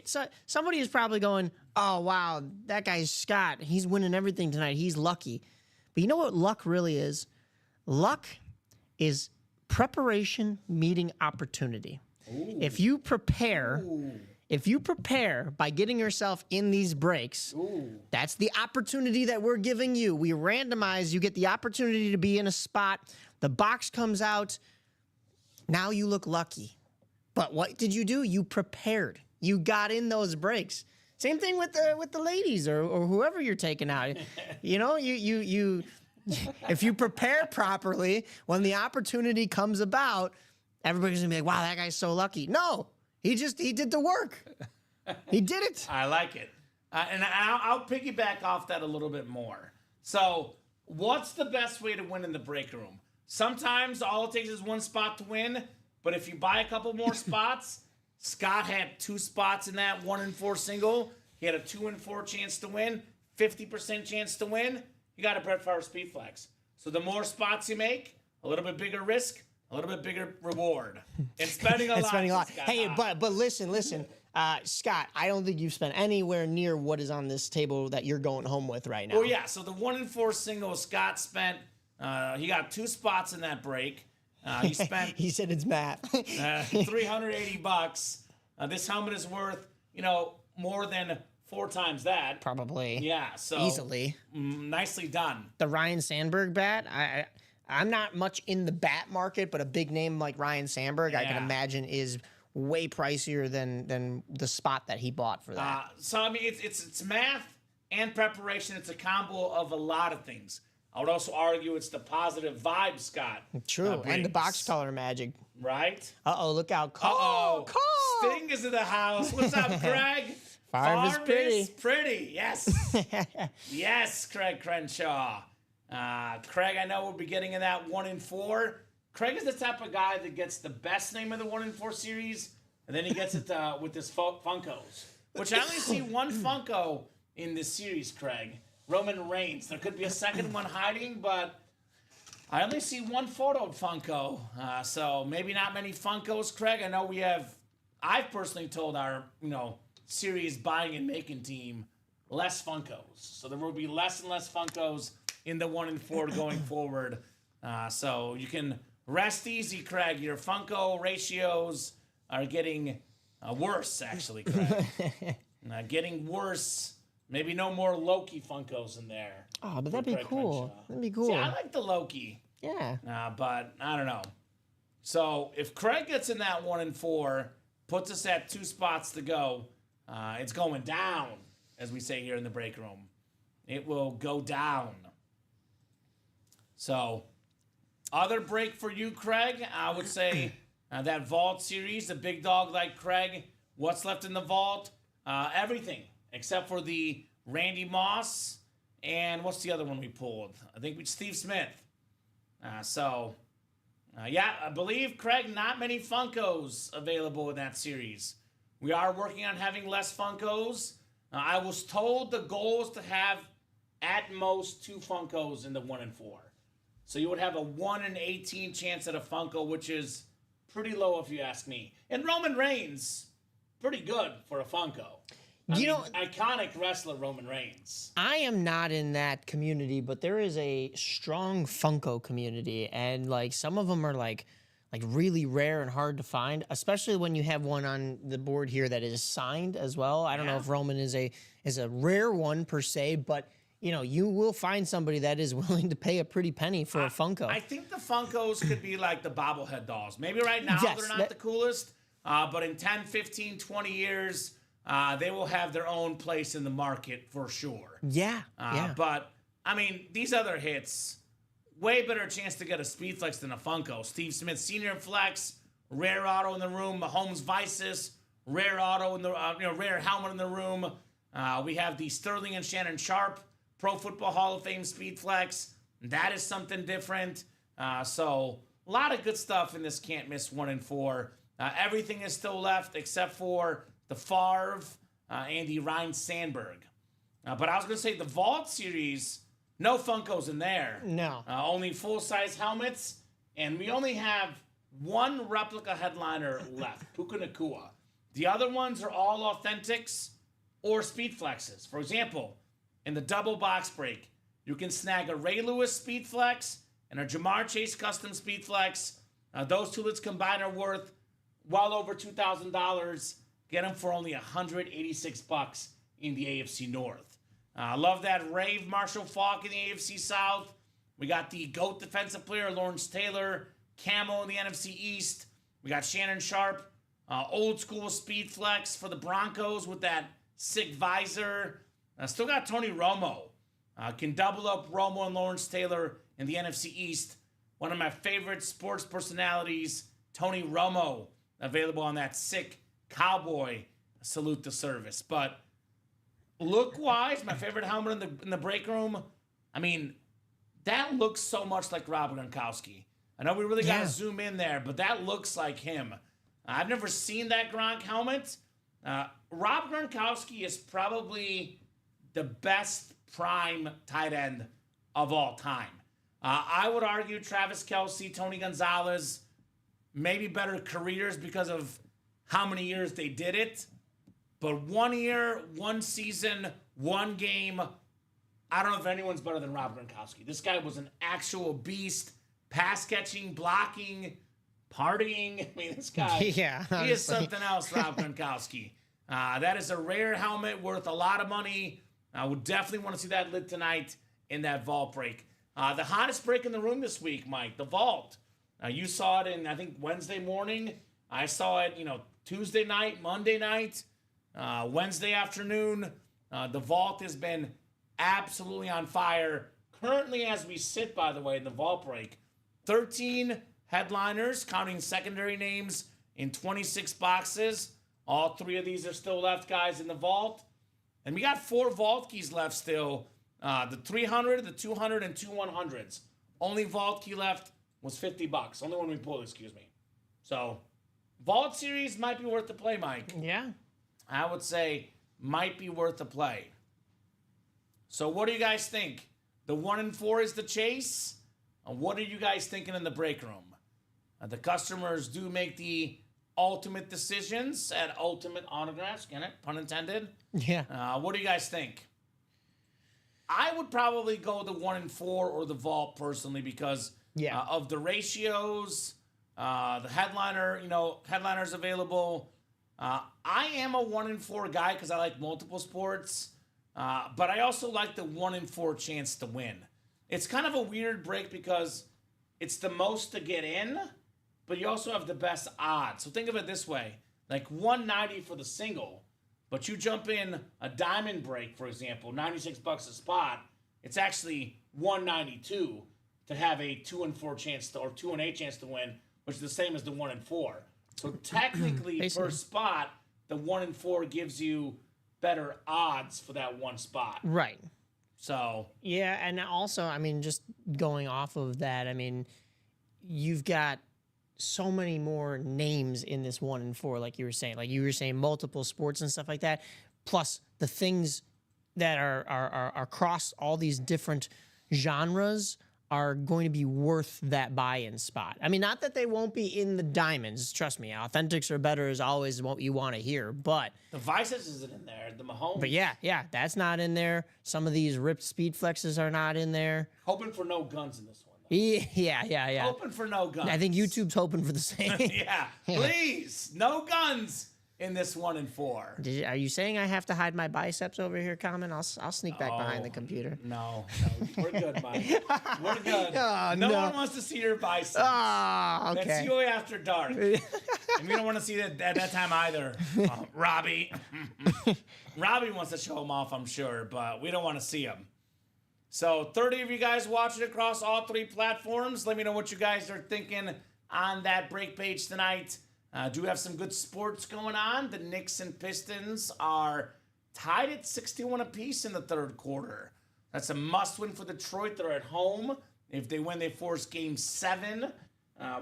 somebody is probably going, "Oh wow, that guy's Scott. He's winning everything tonight. He's lucky." But you know what luck really is? Luck is preparation meeting opportunity. Ooh. If you prepare by getting yourself in these breaks, that's the opportunity that we're giving you. We randomize, you get the opportunity to be in a spot, the box comes out, now you look lucky. But what did you do? You prepared. You got in those breaks. Same thing with the ladies or whoever you're taking out. You if you prepare properly, when the opportunity comes about, everybody's gonna be like, "Wow, that guy's so lucky." No, he did the work. He did it. I like it. And I'll piggyback off that a little bit more. So, what's the best way to win in the break room? Sometimes all it takes is one spot to win, but if you buy a couple more spots, Scott had 2 spots in that 1 in 4 single. He had a 2 in 4 chance to win, 50% chance to win. You got a Brett Favre Speed Flex. So the more spots you make, a little bit bigger risk, a little bit bigger reward. And spending a lot. Spending a lot. Scott. Hey, but listen. Scott, I don't think you've spent anywhere near what is on this table that you're going home with right now. Well, yeah. So the 1 in 4 single, Scott spent. He got 2 spots in that break. He spent. He said it's math. $380. This helmet is worth, more than 4 times that. Probably. Yeah. So easily. Nicely done. The Ryan Sandberg bat. I'm not much in the bat market, but a big name like Ryan Sandberg, I can Yeah. imagine, is way pricier than the spot that he bought for that. So I mean, it's math and preparation. It's a combo of a lot of things. I would also argue it's the positive vibe, Scott. True, and the box brings. color magic. Right? Look out. Uh-oh. Cole. Sting is in the house. What's up, Craig? Favre is pretty. Pretty. Yes. Yes, Craig Crenshaw. Craig, I know we'll be getting in that 1 in 4. Craig is the type of guy that gets the best name of the 1 in 4 series, and then he gets it with his Funkos, which I only see one Funko in this series, Craig. Roman Reigns. There could be a second one hiding, but I only see one photo Funko. So maybe not many Funkos, Craig. I know I've personally told our, series buying and making team less Funkos. So there will be less and less Funkos in the 1 in 4 going forward. So you can rest easy, Craig. Your Funko ratios are getting worse, actually, Craig. Getting worse. Maybe no more Loki Funkos in there. Oh, but that'd be Craig cool. Crenshaw. That'd be cool. See, I like the Loki. Yeah. But I don't know. So if Craig gets in that 1 in 4, puts us at 2 spots to go, it's going down, as we say here in the break room. It will go down. So, other break for you, Craig, I would say that Vault series, the big dog like Craig, what's left in the Vault? Everything, except for the Randy Moss, and what's the other one we pulled? I think Steve Smith. Yeah, I believe, Craig, not many Funkos available in that series. We are working on having less Funkos. I was told the goal is to have at most 2 Funkos in the 1 in 4. So you would have a 1 in 18 chance at a Funko, which is pretty low if you ask me. And Roman Reigns, pretty good for a Funko. Iconic wrestler Roman Reigns. I am not in that community, but there is a strong Funko community, and some of them are like really rare and hard to find, especially when you have one on the board here that is signed as well. I don't know if Roman is a rare one per se, but you will find somebody that is willing to pay a pretty penny for a Funko. I think the Funkos could be like the bobblehead dolls. Maybe right now Yes, they're not the coolest, but in 10, 15, 20 years, they will have their own place in the market for sure. Yeah. But, these other hits, way better chance to get a Speed Flex than a Funko. Steve Smith Sr. Flex, rare auto in the room. Mahomes Vices, rare auto in the, rare helmet in the room. We have the Sterling and Shannon Sharp Pro Football Hall of Fame Speed Flex. That is something different. So a lot of good stuff in this can't miss 1 in 4. Everything is still left except for the Favre and the Ryan Sandberg. But I was going to say the Vault series, no Funkos in there. No. Only full-size helmets. And we only have 1 replica headliner left, Puka Nacua. The other ones are all authentics or Speed Flexes. For example, in the double box break, you can snag a Ray Lewis Speed Flex and a Jamar Chase Custom Speed Flex. Those 2 lists combined are worth well over $2,000. Get them for only $186 in the AFC North. I love that Rave Marshall Faulk in the AFC South. We got the GOAT defensive player Lawrence Taylor, Camo in the NFC East. We got Shannon Sharp, old school Speed Flex for the Broncos with that sick visor. Still got Tony Romo. Can double up Romo and Lawrence Taylor in the NFC East. One of my favorite sports personalities, Tony Romo, available on that sick cowboy salute the service. But look-wise, my favorite helmet in the break room, I mean, that looks so much like Rob Gronkowski. I know we really got to zoom in there, but that looks like him. I've never seen that Gronk helmet. Rob Gronkowski is probably the best prime tight end of all time. I would argue Travis Kelce, Tony Gonzalez, maybe better careers because of how many years they did it. But 1 year, 1 season, 1 game, I don't know if anyone's better than Rob Gronkowski. This guy was an actual beast, pass catching, blocking, partying. I mean, this guy, he is something else, Rob Gronkowski. That is a rare helmet worth a lot of money. I would definitely want to see that lit tonight in that vault break. The hottest break in the room this week, Mike, the vault. You saw it in, I think, Wednesday morning. I saw it, Tuesday night, Monday night, Wednesday afternoon. The vault has been absolutely on fire. Currently, as we sit, by the way, in the vault break, 13 headliners, counting secondary names, in 26 boxes. All 3 of these are still left, guys, in the vault. And we got 4 vault keys left still. The 300, the 200, and 2 100s. Only vault key left was $50. Only one we pulled, excuse me. So, vault series might be worth the play, Mike. Yeah. I would say might be worth the play. So what do you guys think? The 1 and 4 is the chase? What are you guys thinking in the break room? The customers do make the ultimate decisions at Ultimate Autographs. Get it? Pun intended. Yeah. What do you guys think? I would probably go the 1 and 4 or the vault personally because of the ratios, the headliner, headliners available. I am a 1 and 4 guy because I like multiple sports. But I also like the 1 in 4 chance to win. It's kind of a weird break because it's the most to get in, but you also have the best odds. So think of it this way, like 190 for the single, but you jump in a diamond break, for example, $96 a spot. It's actually 192 to have a 2 and 4 chance to, or 2 and 8 chance to win, which is the same as the 1 and 4. So technically, per spot, the 1 and 4 gives you better odds for that one spot. Right. So. Yeah, and also, I mean, just going off of that, I mean, you've got so many more names in this 1 and 4, like you were saying. Like you were saying, multiple sports and stuff like that, plus the things that are across all these different genres are going to be worth that buy-in spot. I mean, not that they won't be in the diamonds. Trust me, authentics are better is always what you want to hear, but... The Vices isn't in there. The Mahomes... But yeah, that's not in there. Some of these ripped speed flexes are not in there. Hoping for no guns in this one, though. Yeah. Hoping for no guns. I think YouTube's hoping for the same. Yeah, please, no guns in this 1 and 4. Are you saying I have to hide my biceps over here, Common? I'll sneak back behind the computer. No, we're good, Mike. We're good. No one wants to see your biceps. Oh, okay. That's you after dark. And we don't want to see that at that time either. Robbie. Robbie wants to show them off, I'm sure, but we don't want to see them. So 30 of you guys watching across all 3 platforms. Let me know what you guys are thinking on that break page tonight. Do have some good sports going on. The Knicks and Pistons are tied at 61 apiece in the 3rd quarter. That's a must-win for Detroit. They're at home. If they win, they force Game 7.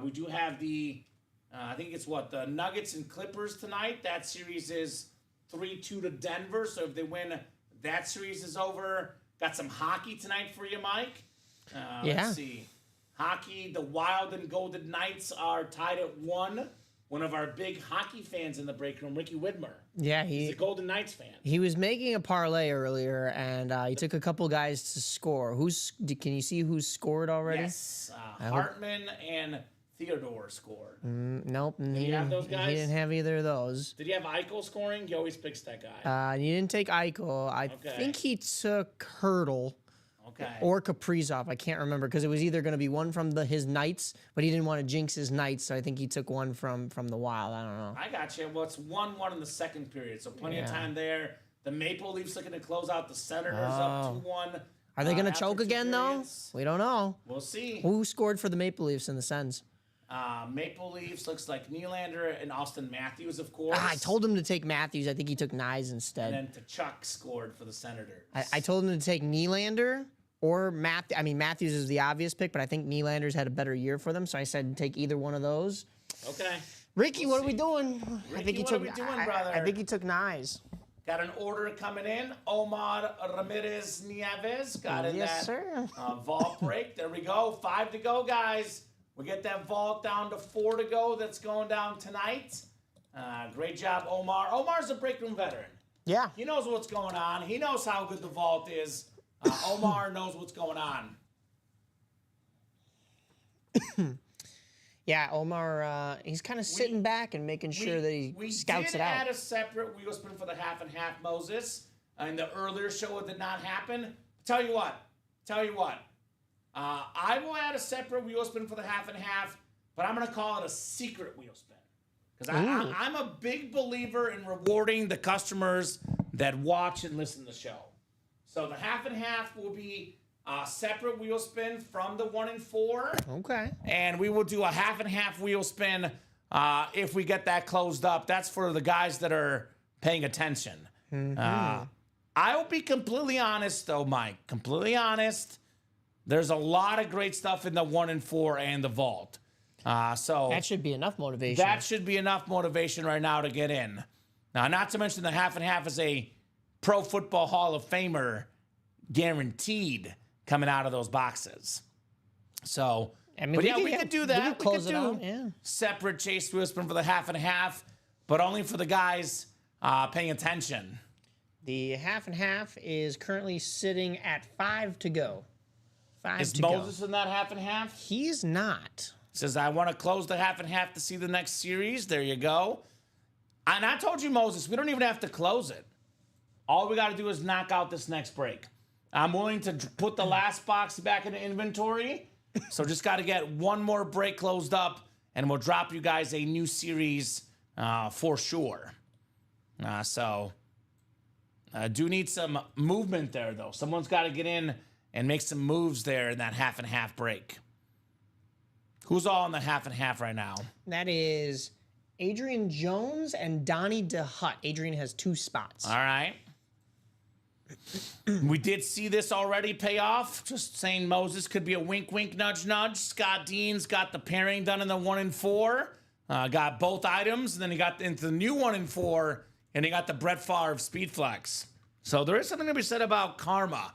We do have I think it's the Nuggets and Clippers tonight. That series is 3-2 to Denver. So if they win, that series is over. Got some hockey tonight for you, Mike. Let's see. Hockey, the Wild and Golden Knights are tied at 1. One of our big hockey fans in the break room, Ricky Widmer. Yeah, he's a Golden Knights fan. He was making a parlay earlier, and he took a couple guys to score. Can you see who's scored already? Yes, Hartman and Theodore scored. Nope. Did he have those guys? He didn't have either of those. Did he have Eichel scoring? He always picks that guy. He didn't take Eichel. I think he took Hurdle. Okay. Or Kaprizov. I can't remember because it was either going to be one from his Knights, but he didn't want to jinx his Knights, so I think he took one from the Wild. I don't know. I got you. Well, it's 1-1 in the 2nd period, so plenty of time there. The Maple Leafs looking to close out the Senators up 2-1. Are they going to choke again, though? We don't know. We'll see. Who scored for the Maple Leafs in the Sens? Maple Leafs looks like Nylander and Austin Matthews, of course. I told him to take Matthews. I think he took Nyes instead. And then Tkachuk scored for the Senators. I told him to take Nylander or Matthews. I mean, Matthews is the obvious pick, but I think Nylander's had a better year for them, so I said take either one of those. Okay. Ricky, what are we doing? Ricky, what are we doing, brother? I think he took Nyes. Got an order coming in. Omar Ramirez Nieves got in Yes, that sir. vault break. There we go. 5 to go, guys. We get that vault down to 4 to go. That's going down tonight. Great job, Omar. Omar's a break room veteran. Yeah. He knows what's going on. He knows how good the vault is. Omar knows what's going on. Yeah, Omar, he's kind of sitting back and making sure that he scouts it We did out. add a separate wheel spin for the half and half, Moses. In the earlier show, it did not happen. Tell you what. I will add a separate wheel spin for the half and half, but I'm going to call it a secret wheel spin. Because I'm a big believer in rewarding the customers that watch and listen to the show. So the half and half will be a separate wheel spin from the 1 and 4. Okay. And we will do a half and half wheel spin if we get that closed up. That's for the guys that are paying attention. I will be completely honest, though, Mike. Completely honest. There's a lot of great stuff in the 1 and 4 and the vault. So That should be enough motivation. that should be enough motivation right now to get in. Now, not to mention the half and half is a Pro Football Hall of Famer guaranteed coming out of those boxes. So, I mean, but we yeah, could- we yeah, could do we that. could close we it could out, do yeah. separate Chase Whisper for the half and half, but only for the guys paying attention. The half and half is currently sitting at 5 to go. 5 Is to Moses go. in that half and half? He's not. Says, I want to close the half and half to see the next series. There you go. And I told you, Moses, we don't even have to close it. All we got to do is knock out this next break. I'm willing to put the last box back into inventory. So just got to get one more break closed up, and we'll drop you guys a new series for sure. Do need some movement there, though. Someone's got to get in and make some moves there in that half and half break. Who's all in the half and half right now? That is Adrian Jones and Donnie DeHutt. Adrian has 2 spots. All right. We did see this already pay off. Just saying Moses could be a wink, wink, nudge, nudge. Scott Dean's got the pairing done in the 1 and 4. Got both items. And then he got into the new 1 and 4. And he got the Brett Favre Speed Flex. So there is something to be said about karma.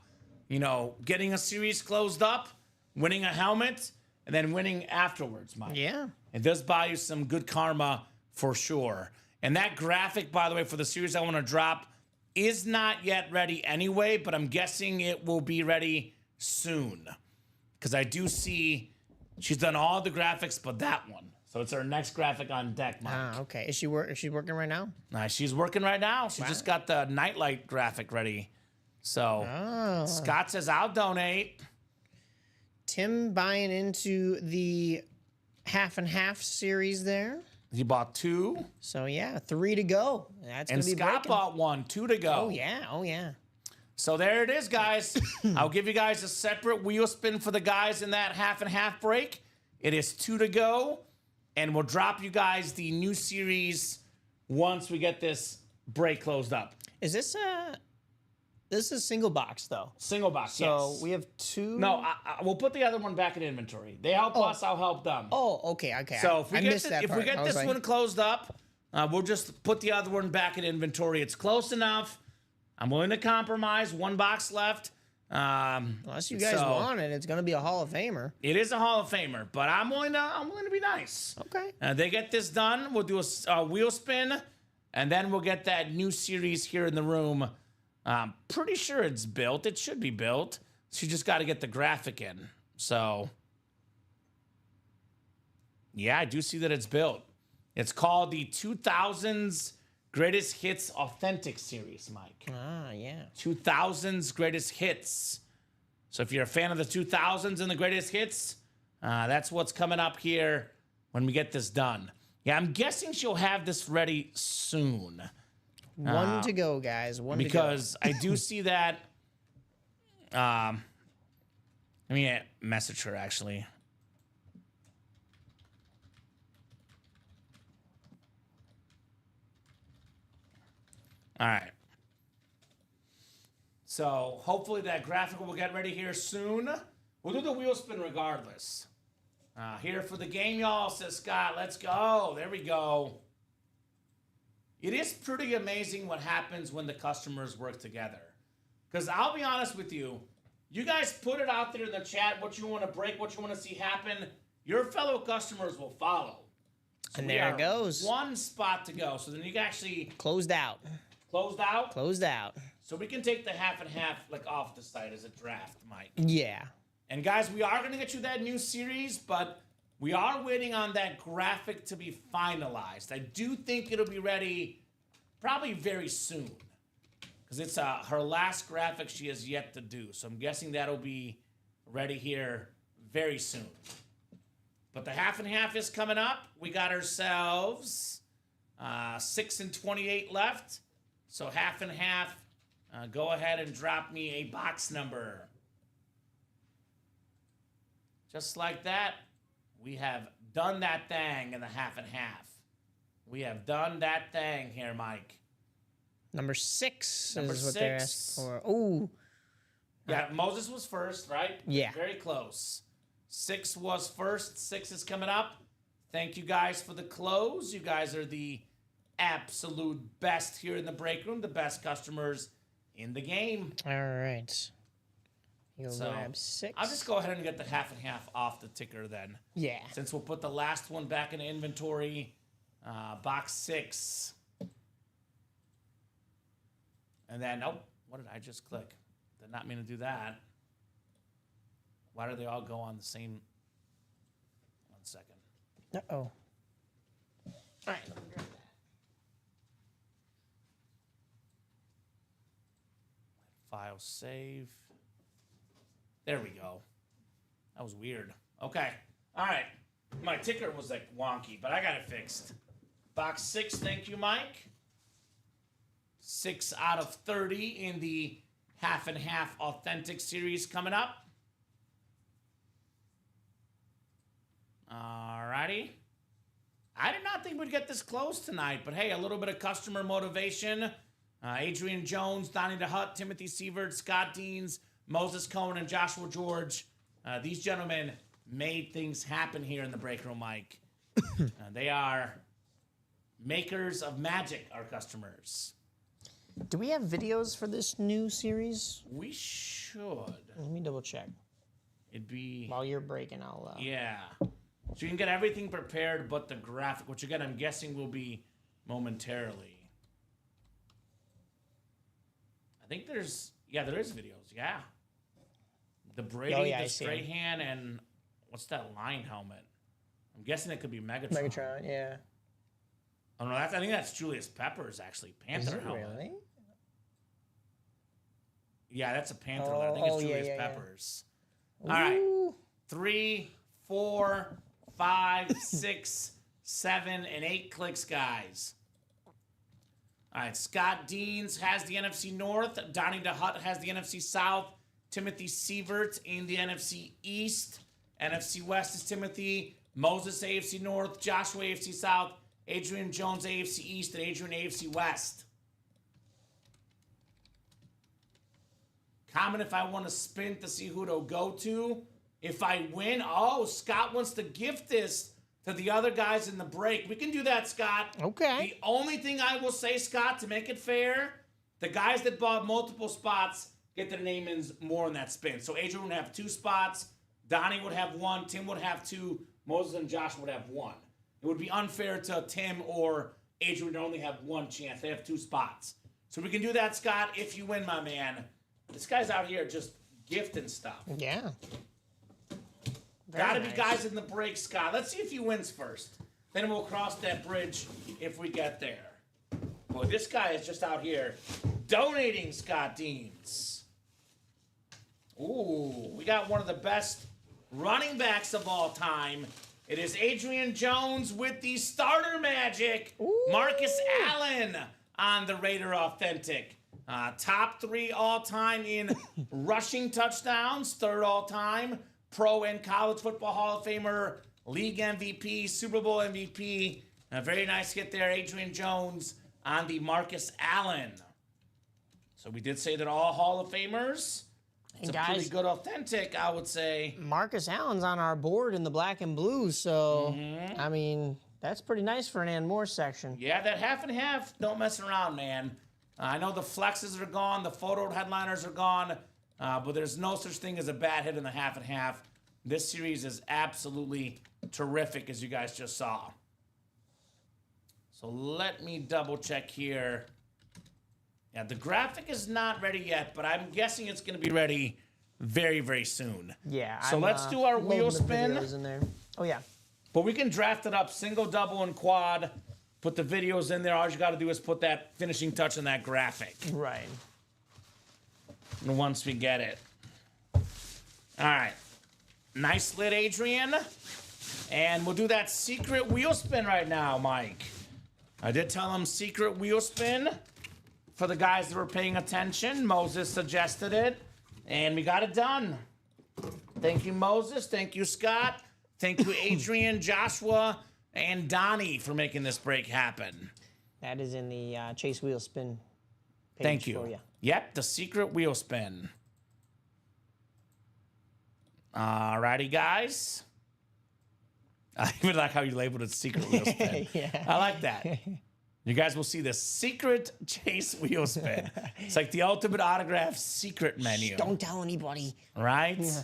You know, getting a series closed up, winning a helmet, and then winning afterwards, Mike. Yeah. It does buy you some good karma for sure. And that graphic, by the way, for the series I want to drop is not yet ready anyway, but I'm guessing it will be ready soon. Because I do see she's done all the graphics but that one. So it's her next graphic on deck, Mike. Okay. Is she working right now? She's working right now. She just got the nightlight graphic ready. So Scott says, I'll donate. Tim buying into the half and half series there. He bought 2. So yeah, 3 to go. That's And gonna be Scott breaking. bought 1, 2 to go. Oh yeah. Oh yeah. So there it is, guys. I'll give you guys a separate wheel spin for the guys in that half and half break. It is 2 to go. And we'll drop you guys the new series once we get this break closed up. Is this this is single box though? Single box, So yes. we have 2. No, we'll put the other one back in inventory. They help us, I'll help them. Oh, okay. So if we I get, missed that if we part. get I was this like, one closed up, we'll just put the other one back in inventory. It's close enough. I'm willing to compromise. 1 box left. unless you guys want it, it's gonna be a Hall of Famer. It is a Hall of Famer, but I'm willing to be nice. Okay. They get this done. We'll do a wheel spin, and then we'll get that new series here in the room. Pretty sure it's built. It should be built. So you just got to get the graphic in. So, yeah, I do see that it's built. It's called the 2000s Greatest Hits Authentic Series, Mike. Yeah. 2000s Greatest Hits. So if you're a fan of the 2000s and the Greatest Hits, that's what's coming up here when we get this done. Yeah, I'm guessing she'll have this ready soon. 1 to go, guys. 1 to go. Because I do see that. Let me message her, actually. All right. So hopefully that graphic will get ready here soon. We'll do the wheel spin regardless. Here for the game, y'all, says Scott. Let's go. There we go. It is pretty amazing what happens when the customers work together. Because I'll be honest with you, you guys put it out there in the chat what you want to break, what you want to see happen. Your fellow customers will follow. So And there it goes. One spot to go. So then you can actually Closed out. closed out. Closed out. So we can take the half and half like off the site as a draft, Mike. Yeah. And guys, we are going to get you that new series, but we are waiting on that graphic to be finalized. I do think it'll be ready probably very soon. Because it's her last graphic she has yet to do. So I'm guessing that'll be ready here very soon. But the half and half is coming up. We got ourselves 6 and 28 left. So half and half, go ahead and drop me a box number. Just like that, we have done that thing in the half and half. We have done that thing here, Mike. Number 6 Number is what they're 6. asking for. Ooh. Yeah, Moses was first, right? Yeah. Very close. 6 was first. 6 is coming up. Thank you guys for the close. You guys are the absolute best here in the break room, the best customers in the game. All right. You'll So, grab 6. I'll just go ahead and get the half and half off the ticker then. Yeah. Since we'll put the last one back in inventory. Box 6. And then, oh, what did I just click? Did not mean to do that. Why do they all go on the same? 1 second. Uh-oh. All right. Let me grab that. File save. There we go. That was weird. Okay. All right. My ticker was like wonky, but I got it fixed. Box 6, thank you, Mike. 6 out of 30 in the half and half authentic series coming up. Alrighty. I did not think we'd get this close tonight, but hey, a little bit of customer motivation. Adrian Jones, Donnie DeHutt, Timothy Sievert, Scott Deans, Moses Cohen, and Joshua George. These gentlemen made things happen here in the break room, Mike. They are makers of magic, our customers. Do we have videos for this new series? We should. Let me double check. It'd be... While you're breaking, I'll... Yeah. So you can get everything prepared but the graphic, which again, I'm guessing will be momentarily. I think there's... Yeah, there is videos. Yeah. The Brady, I the see Strahan, and what's that line helmet? I'm guessing it could be Megatron. Megatron, yeah. Oh, no, I think that's Julius Peppers, actually. Panther Is it helmet. really? Yeah, that's a Panther helmet. I think it's Julius Peppers. All right. Ooh. 3, 4, 5, 6, 7, and 8 clicks, guys. All right, Scott Deans has the NFC North. Donnie DeHutt has the NFC South. Timothy Sievert in the NFC East. NFC West is Timothy. Moses, AFC North. Joshua, AFC South. Adrian Jones, AFC East. And Adrian, AFC West. Comment if I want to spin to see who it'll go to. If I win, oh, Scott wants to gift this to the other guys in the break. We can do that, Scott. Okay. The only thing I will say, Scott, to make it fair, the guys that bought multiple spots get their name in more in that spin. So Adrian would have 2 spots. Donnie would have 1. Tim would have 2. Moses and Josh would have 1. It would be unfair to Tim or Adrian to only have 1 chance. They have 2 spots. So we can do that, Scott, if you win, my man. This guy's out here just gifting stuff. Yeah. Gotta be guys in the break, Scott. Let's see if he wins first. Then we'll cross that bridge if we get there. Boy, this guy is just out here donating, Scott Deans. Ooh, we got one of the best running backs of all time. It is Adrian Jones with the starter magic. Ooh. Marcus Allen on the Raider Authentic. Top 3 all-time in rushing touchdowns. 3rd all-time. Pro and college football Hall of Famer. League MVP. Super Bowl MVP. A very nice hit there. Adrian Jones on the Marcus Allen. So we did say that all Hall of Famers. It's And a pretty guys, good authentic, I would say. Marcus Allen's on our board in the black and blue, so I mean that's pretty nice for an Ann Moore section. Yeah, that half and half, don't mess around, man. I know the flexes are gone, the photo headliners are gone, but there's no such thing as a bad hit in the half and half. This series is absolutely terrific, as you guys just saw. So let me double check here. Yeah, the graphic is not ready yet, but I'm guessing it's going to be ready very, very soon. Yeah. So let's do our wheel loading the spin. videos in there. Oh yeah. But we can draft it up single, double, and quad. Put the videos in there. All you got to do is put that finishing touch on that graphic. Right. And once we get it. All right. Nice lid, Adrian. And we'll do that secret wheel spin right now, Mike. I did tell him secret wheel spin for the guys that were paying attention. Moses suggested it, and we got it done. Thank you, Moses. Thank you, Scott. Thank you, Adrian, Joshua, and Donnie for making this break happen. That is in the Chase wheel spin page Thank you. for you. Yep, the secret wheel spin. Alrighty, guys. I even like how you labeled it secret wheel spin. Yeah. I like that. You guys will see the secret Chase wheel spin. It's like the ultimate autograph secret menu. Don't tell anybody. Right? Yeah.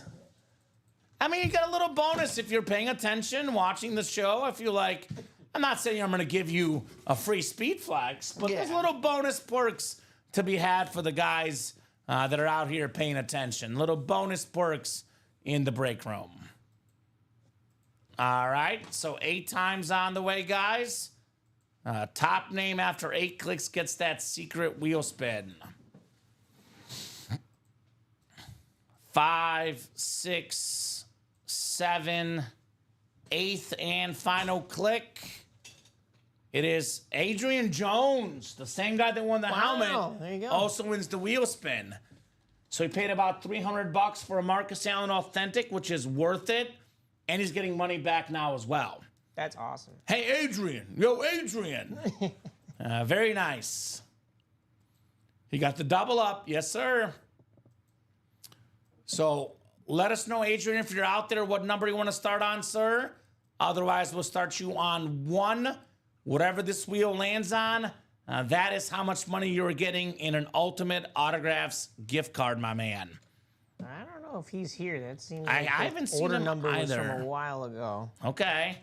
I mean, you get a little bonus if you're paying attention, watching the show. I feel like, I'm not saying I'm going to give you a free speed flex, but there's Yeah. little bonus perks to be had for the guys that are out here paying attention. Little bonus perks in the break room. All right, so 8 times on the way, guys. Top name after 8 clicks gets that secret wheel spin. 5, 6, 7, 8th and final click. It is Adrian Jones, the same guy that won the helmet. There you go. Also wins the wheel spin. So he paid about $300 for a Marcus Allen Authentic, which is worth it. And he's getting money back now as well. That's awesome. Hey, Adrian. Yo, Adrian. Very nice. He got the double up. Yes, sir. So let us know, Adrian, if you're out there, what number you want to start on, sir. Otherwise, we'll start you on 1. Whatever this wheel lands on, that is how much money you're getting in an Ultimate Autographs gift card, my man. I don't know if he's here. That seems I like the haven't seen order him number was either. from a while ago. Okay.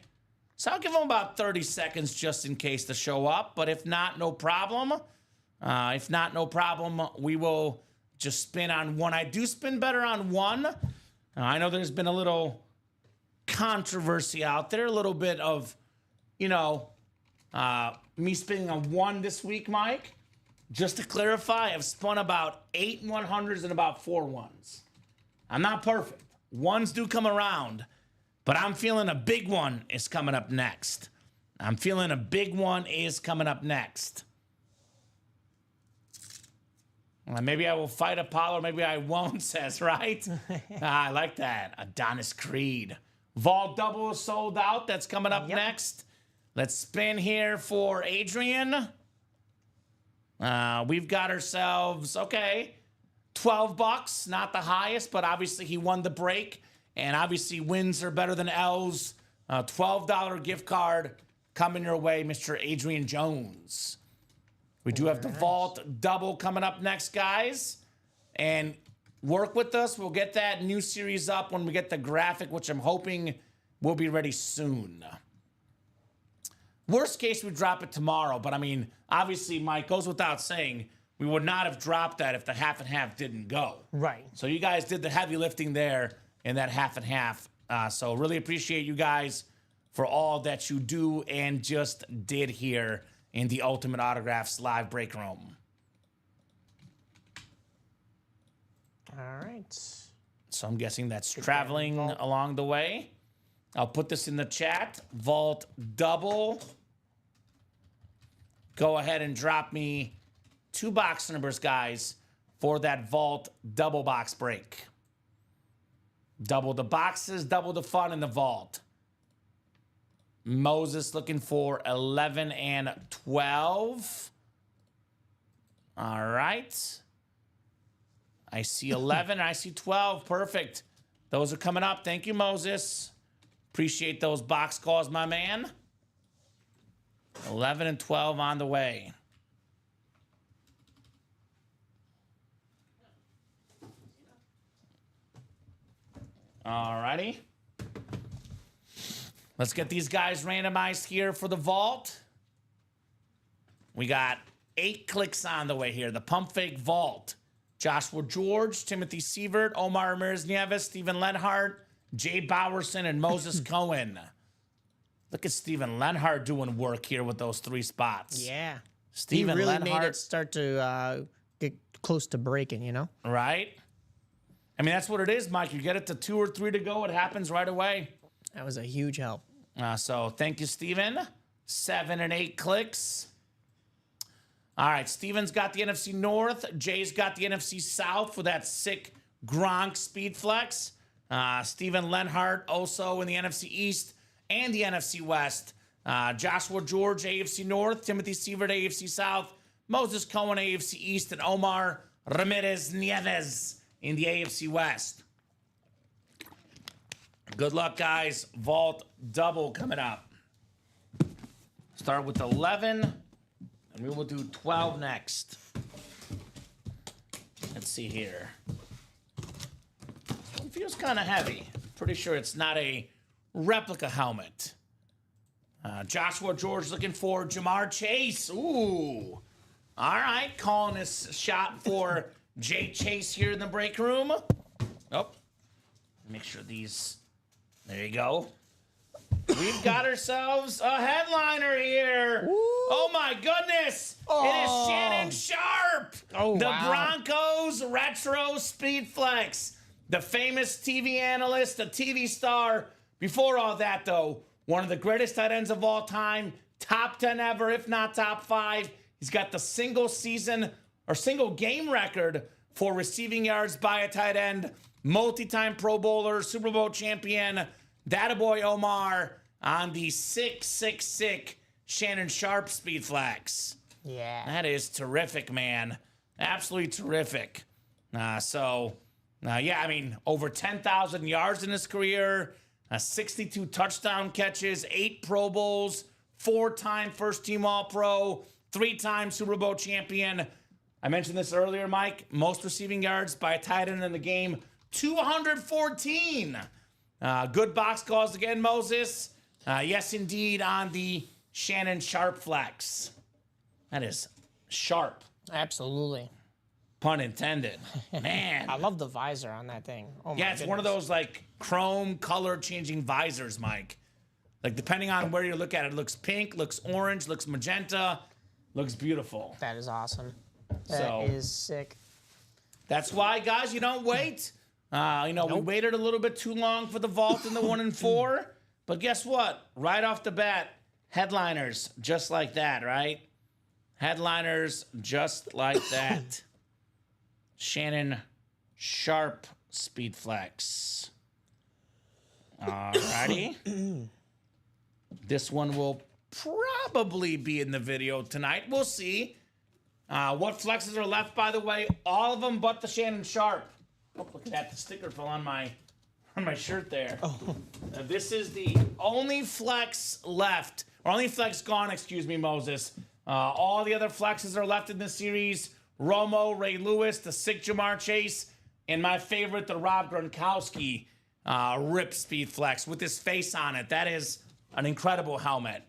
So I'll give him about 30 seconds just in case to show up. But if not, no problem. If not, no problem. We will just spin on 1. I do spin better on 1. I know there's been a little controversy out there. A little bit of, me spinning on 1 this week, Mike. Just to clarify, I've spun about 8 100s and about 4 1s. I'm not perfect. 1s do come around. But I'm feeling a big one is coming up next. Maybe I will fight Apollo, maybe I won't, says, right? I like that. Adonis Creed. Vault double is sold out. That's coming up next. Let's spin here for Adrian. We've got ourselves, okay, $12. Not the highest, but obviously he won the break. And obviously, wins are better than L's. $12 gift card coming your way, Mr. Adrian Jones. We do have the Vault double coming up next, guys. And work with us. We'll get that new series up when we get the graphic, which I'm hoping will be ready soon. Worst case, we drop it tomorrow. But, I mean, obviously, Mike, goes without saying, we would not have dropped that if the half and half didn't go. Right. So you guys did the heavy lifting there in that half and half. So really appreciate you guys for all that you do and just did here in the Ultimate Autographs live break room. All right. So I'm guessing that's traveling along the way. I'll put this in the chat. Vault double. Go ahead and drop me 2 box numbers, guys, for that Vault double box break. Double the boxes, double the fun in the Vault. Moses looking for 11 and 12. All right. I see 11 and I see 12. Perfect. Those are coming up. Thank you, Moses. Appreciate those box calls, my man. 11 and 12 on the way. Alrighty. Let's get these guys randomized here for the vault. We got 8 clicks on the way here. The Pump Fake Vault. Joshua George, Timothy Sievert, Omar Ramirez-Nieves, Steven Lenhart, Jay Bowerson, and Moses Cohen. Look at Steven Lenhart doing work here with those 3 spots. Yeah. Steven he really Lenhart made it start to get close to breaking, you know? Right? I mean, that's what it is, Mike. You get it to 2 or 3 to go, it happens right away. That was a huge help. So thank you, Steven. 7 and 8 clicks. All right, Steven's got the NFC North. Jay's got the NFC South for that sick Gronk speed flex. Steven Lenhart also in the NFC East and the NFC West. Joshua George, AFC North. Timothy Sievert, AFC South. Moses Cohen, AFC East. And Omar Ramirez-Nieves in the AFC West. Good luck, guys. Vault double coming up. Start with 11. And we will do 12 next. Let's see here. It feels kind of heavy. Pretty sure it's not a replica helmet. Joshua George looking for Jamar Chase. Ooh. All right. Calling this shot for Jay Chase here in the break room. Oh. Make sure these... There you go. We've got ourselves a headliner here. Ooh. Oh, my goodness. Oh. It is Shannon Sharpe. Oh, the wow. Broncos Retro Speed Flex. The famous TV analyst, the TV star. Before all that, though, one of the greatest tight ends of all time. Top 10 ever, if not top 5. He's got the single season or single game record for receiving yards by a tight end. Multi-time Pro Bowler, Super Bowl champion. That boy Omar on the 666 Shannon Sharpe speed flex. Yeah. That is terrific, man. Absolutely terrific. Yeah, I mean, over 10,000 yards in his career, 62 touchdown catches, 8 Pro Bowls, 4-time first-team All-Pro, 3-time Super Bowl champion. I mentioned this earlier, Mike. Most receiving yards by a tight end in the game, 214. Good box calls again, Moses. Yes, indeed, on the Shannon Sharpe flex. That is sharp. Absolutely. Pun intended. Man. I love the visor on that thing. Oh my it's one of those like chrome color changing visors, Mike. Like depending on where you look at it, it looks pink, looks orange, looks magenta, looks beautiful. That is awesome. That is sick. That's why, guys, you don't wait. We waited a little bit too long for the vault in the 1 and 4. But guess what? Right off the bat, headliners just like that, right? Headliners just like that. Shannon Sharpe speed flex. Alrighty. This one will probably be in the video tonight. We'll see. What flexes are left, by the way? All of them but the Shannon Sharpe. Oh, look at that. The sticker fell on my shirt there. Oh. This is the only flex left. Or only flex gone, excuse me, Moses. All the other flexes are left in this series. Romo, Ray Lewis, the sick Jamar Chase, and my favorite, the Rob Gronkowski rip speed flex with his face on it. That is an incredible helmet.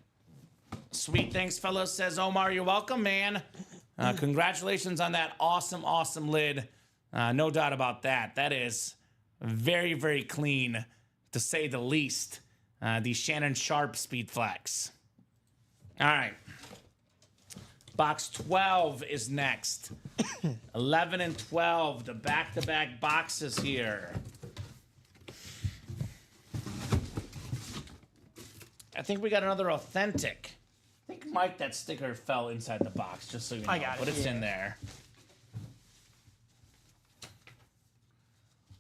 Sweet, thanks, fellas, says Omar. You're welcome, man. Congratulations on that awesome, awesome lid. No doubt about that. That is very, very clean, to say the least. The Shannon Sharpe speed flex. All right. Box 12 is next. 11 and 12, the back-to-back boxes here. I think we got another authentic. I think, Mike, that sticker fell inside the box, just so you know. I got it, but it's yeah. in there.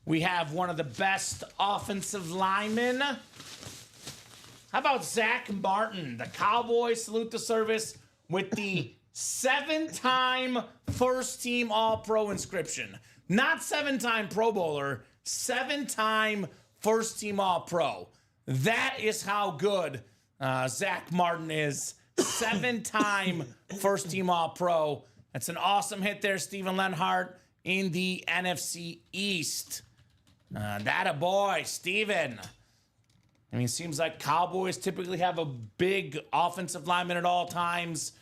We have one of the best offensive linemen. How about Zach Martin? The Cowboys salute the service with the 7-time first-team All-Pro inscription. Not 7-time Pro Bowler, 7-time first-team All-Pro. That is how good Zach Martin is. 7-time first-team All-Pro. That's an awesome hit there, Steven Lenhart, in the NFC East. That a boy, Steven. I mean, it seems like Cowboys typically have a big offensive lineman at all times.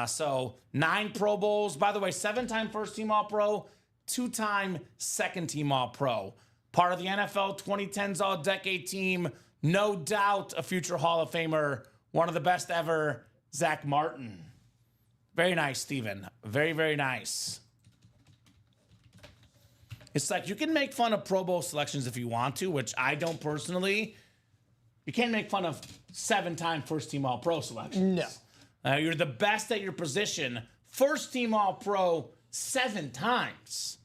So 9 Pro Bowls. By the way, 7-time first-team All-Pro, 2-time second-team All-Pro. Part of the NFL 2010s All-Decade team. No doubt a future Hall of Famer. One of the best ever, Zach Martin. Very nice, Steven. Very, very nice. It's like you can make fun of Pro Bowl selections if you want to, which I don't personally. You can't make fun of 7-time first-team All-Pro selections. No. You're the best at your position. First-team All-Pro 7 times.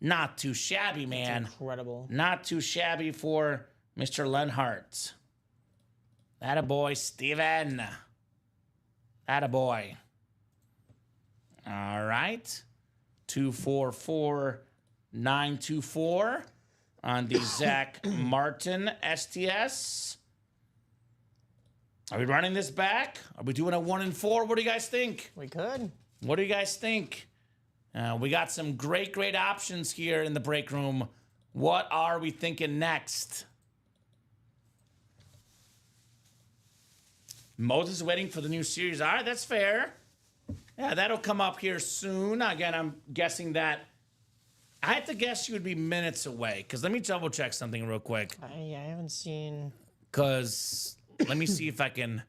Not too shabby, man. That's incredible. Not too shabby for Mr. Lenhart. Attaboy, Steven. Attaboy. All right. 244-924 on the Zach Martin STS. Are we running this back? Are we doing a 1-4? What do you guys think? We could. What do you guys think? We got some great, great options here in the break room. What are we thinking next? Moses is waiting for the new series. All right, that's fair. Yeah, that'll come up here soon. Again, I'm guessing that. I have to guess you would be minutes away. Because let me double check something real quick. I haven't seen. Because let me see if I can.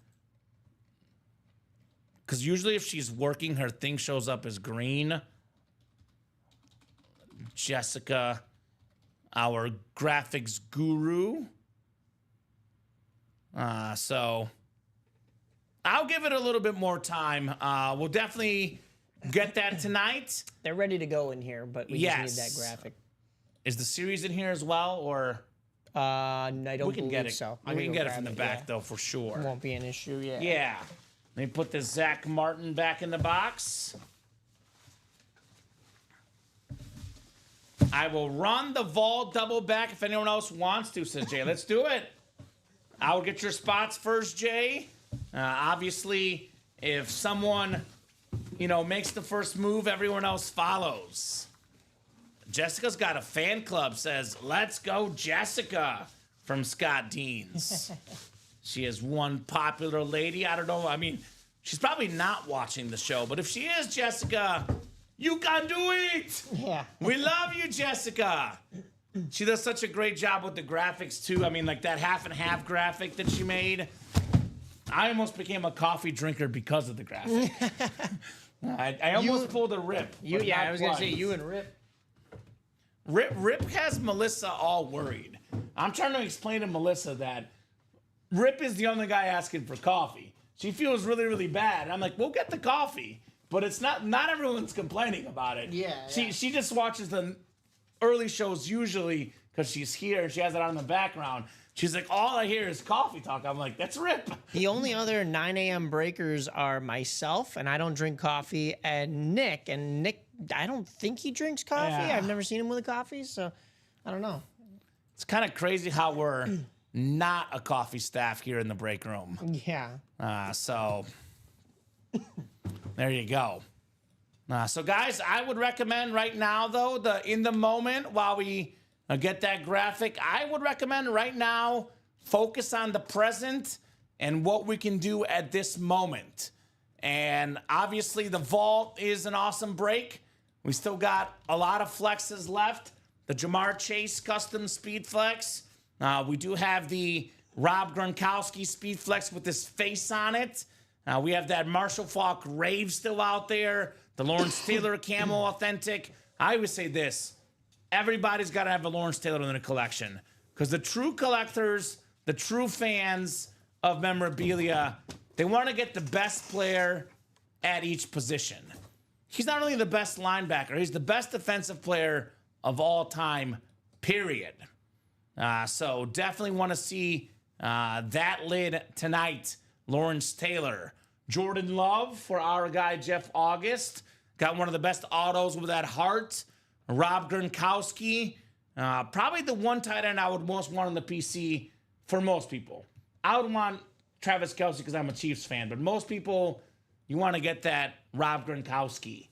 Because usually if she's working, her thing shows up as green. Jessica, our graphics guru. So I'll give it a little bit more time. We'll definitely get that tonight. They're ready to go in here, but we just need that graphic. Is the series in here as well, or? I don't We can believe get it. so. We can get it from the back, though, for sure. Won't be an issue, yeah. Yeah. Let me put the Zach Martin back in the box. I will run the Vol double back if anyone else wants to, says Jay. Let's do it. I'll get your spots first, Jay. Obviously, if someone, makes the first move, everyone else follows. Jessica's got a fan club, says, "Let's go, Jessica," from Scott Deans. She is one popular lady. I don't know. I mean, she's probably not watching the show, but if she is, Jessica, you can do it. Yeah. We love you, Jessica. She does such a great job with the graphics, too. I mean, like that half and half graphic that she made. I almost became a coffee drinker because of the graphic. I almost pulled a Rip. I was going to say you and Rip. Rip has Melissa all worried. I'm trying to explain to Melissa that Rip is the only guy asking for coffee. She feels really, really bad. And I'm like, we'll get the coffee. But it's not everyone's complaining about it. Yeah. She just watches the early shows usually because she's here and she has it on in the background. She's like, all I hear is coffee talk. I'm like, that's Rip. The only other 9 a.m. breakers are myself, and I don't drink coffee, and Nick. And Nick, I don't think he drinks coffee. Yeah. I've never seen him with a coffee, so I don't know. It's kind of crazy how we're not a coffee staff here in the break room. Yeah. So there you go. So guys, I would recommend right now, though, in the moment while we get that graphic, I would recommend right now focus on the present and what we can do at this moment. And obviously the vault is an awesome break. We still got a lot of flexes left. The Jamar Chase custom speed flex. We do have the Rob Gronkowski speed flex with his face on it. We have that Marshall Faulk Rave still out there. The Lawrence Taylor Camo Authentic. I always say this. Everybody's got to have a Lawrence Taylor in their collection. Because the true collectors, the true fans of memorabilia, they want to get the best player at each position. He's not only the best linebacker, he's the best defensive player of all time, period. So definitely want to see that lid tonight. Lawrence Taylor. Jordan Love for our guy, Jeff August. Got one of the best autos with that heart. Rob Gronkowski. Probably the one tight end I would most want on the PC for most people. I would want Travis Kelce because I'm a Chiefs fan, but most people, you want to get that Rob Gronkowski.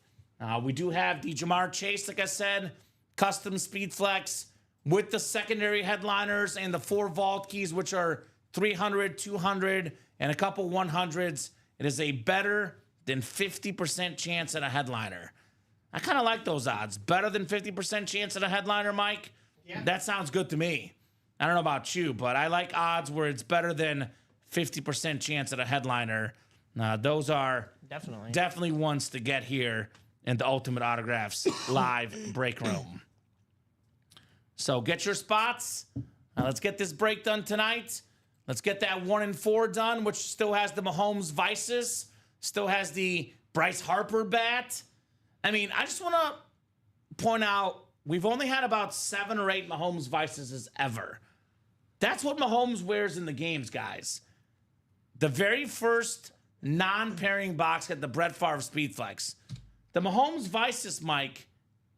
We do have the Jamar Chase, like I said, custom speed flex with the secondary headliners and the 4 vault keys, which are 300, 200, and a couple 100s. It is a better than 50% chance at a headliner. I kind of like those odds. Better than 50% chance at a headliner, Mike? Yeah. That sounds good to me. I don't know about you, but I like odds where it's better than 50% chance at a headliner. Those are definitely ones to get here in the Ultimate Autographs live break room. So get your spots. Let's get this break done tonight. Let's get that 1 in 4 done, which still has the Mahomes Vices, still has the Bryce Harper bat. I mean, I just want to point out, we've only had about 7 or 8 Mahomes Vices ever. That's what Mahomes wears in the games, guys. The very first non-pairing box had the Brett Favre Speedflex. The Mahomes Vices, Mike,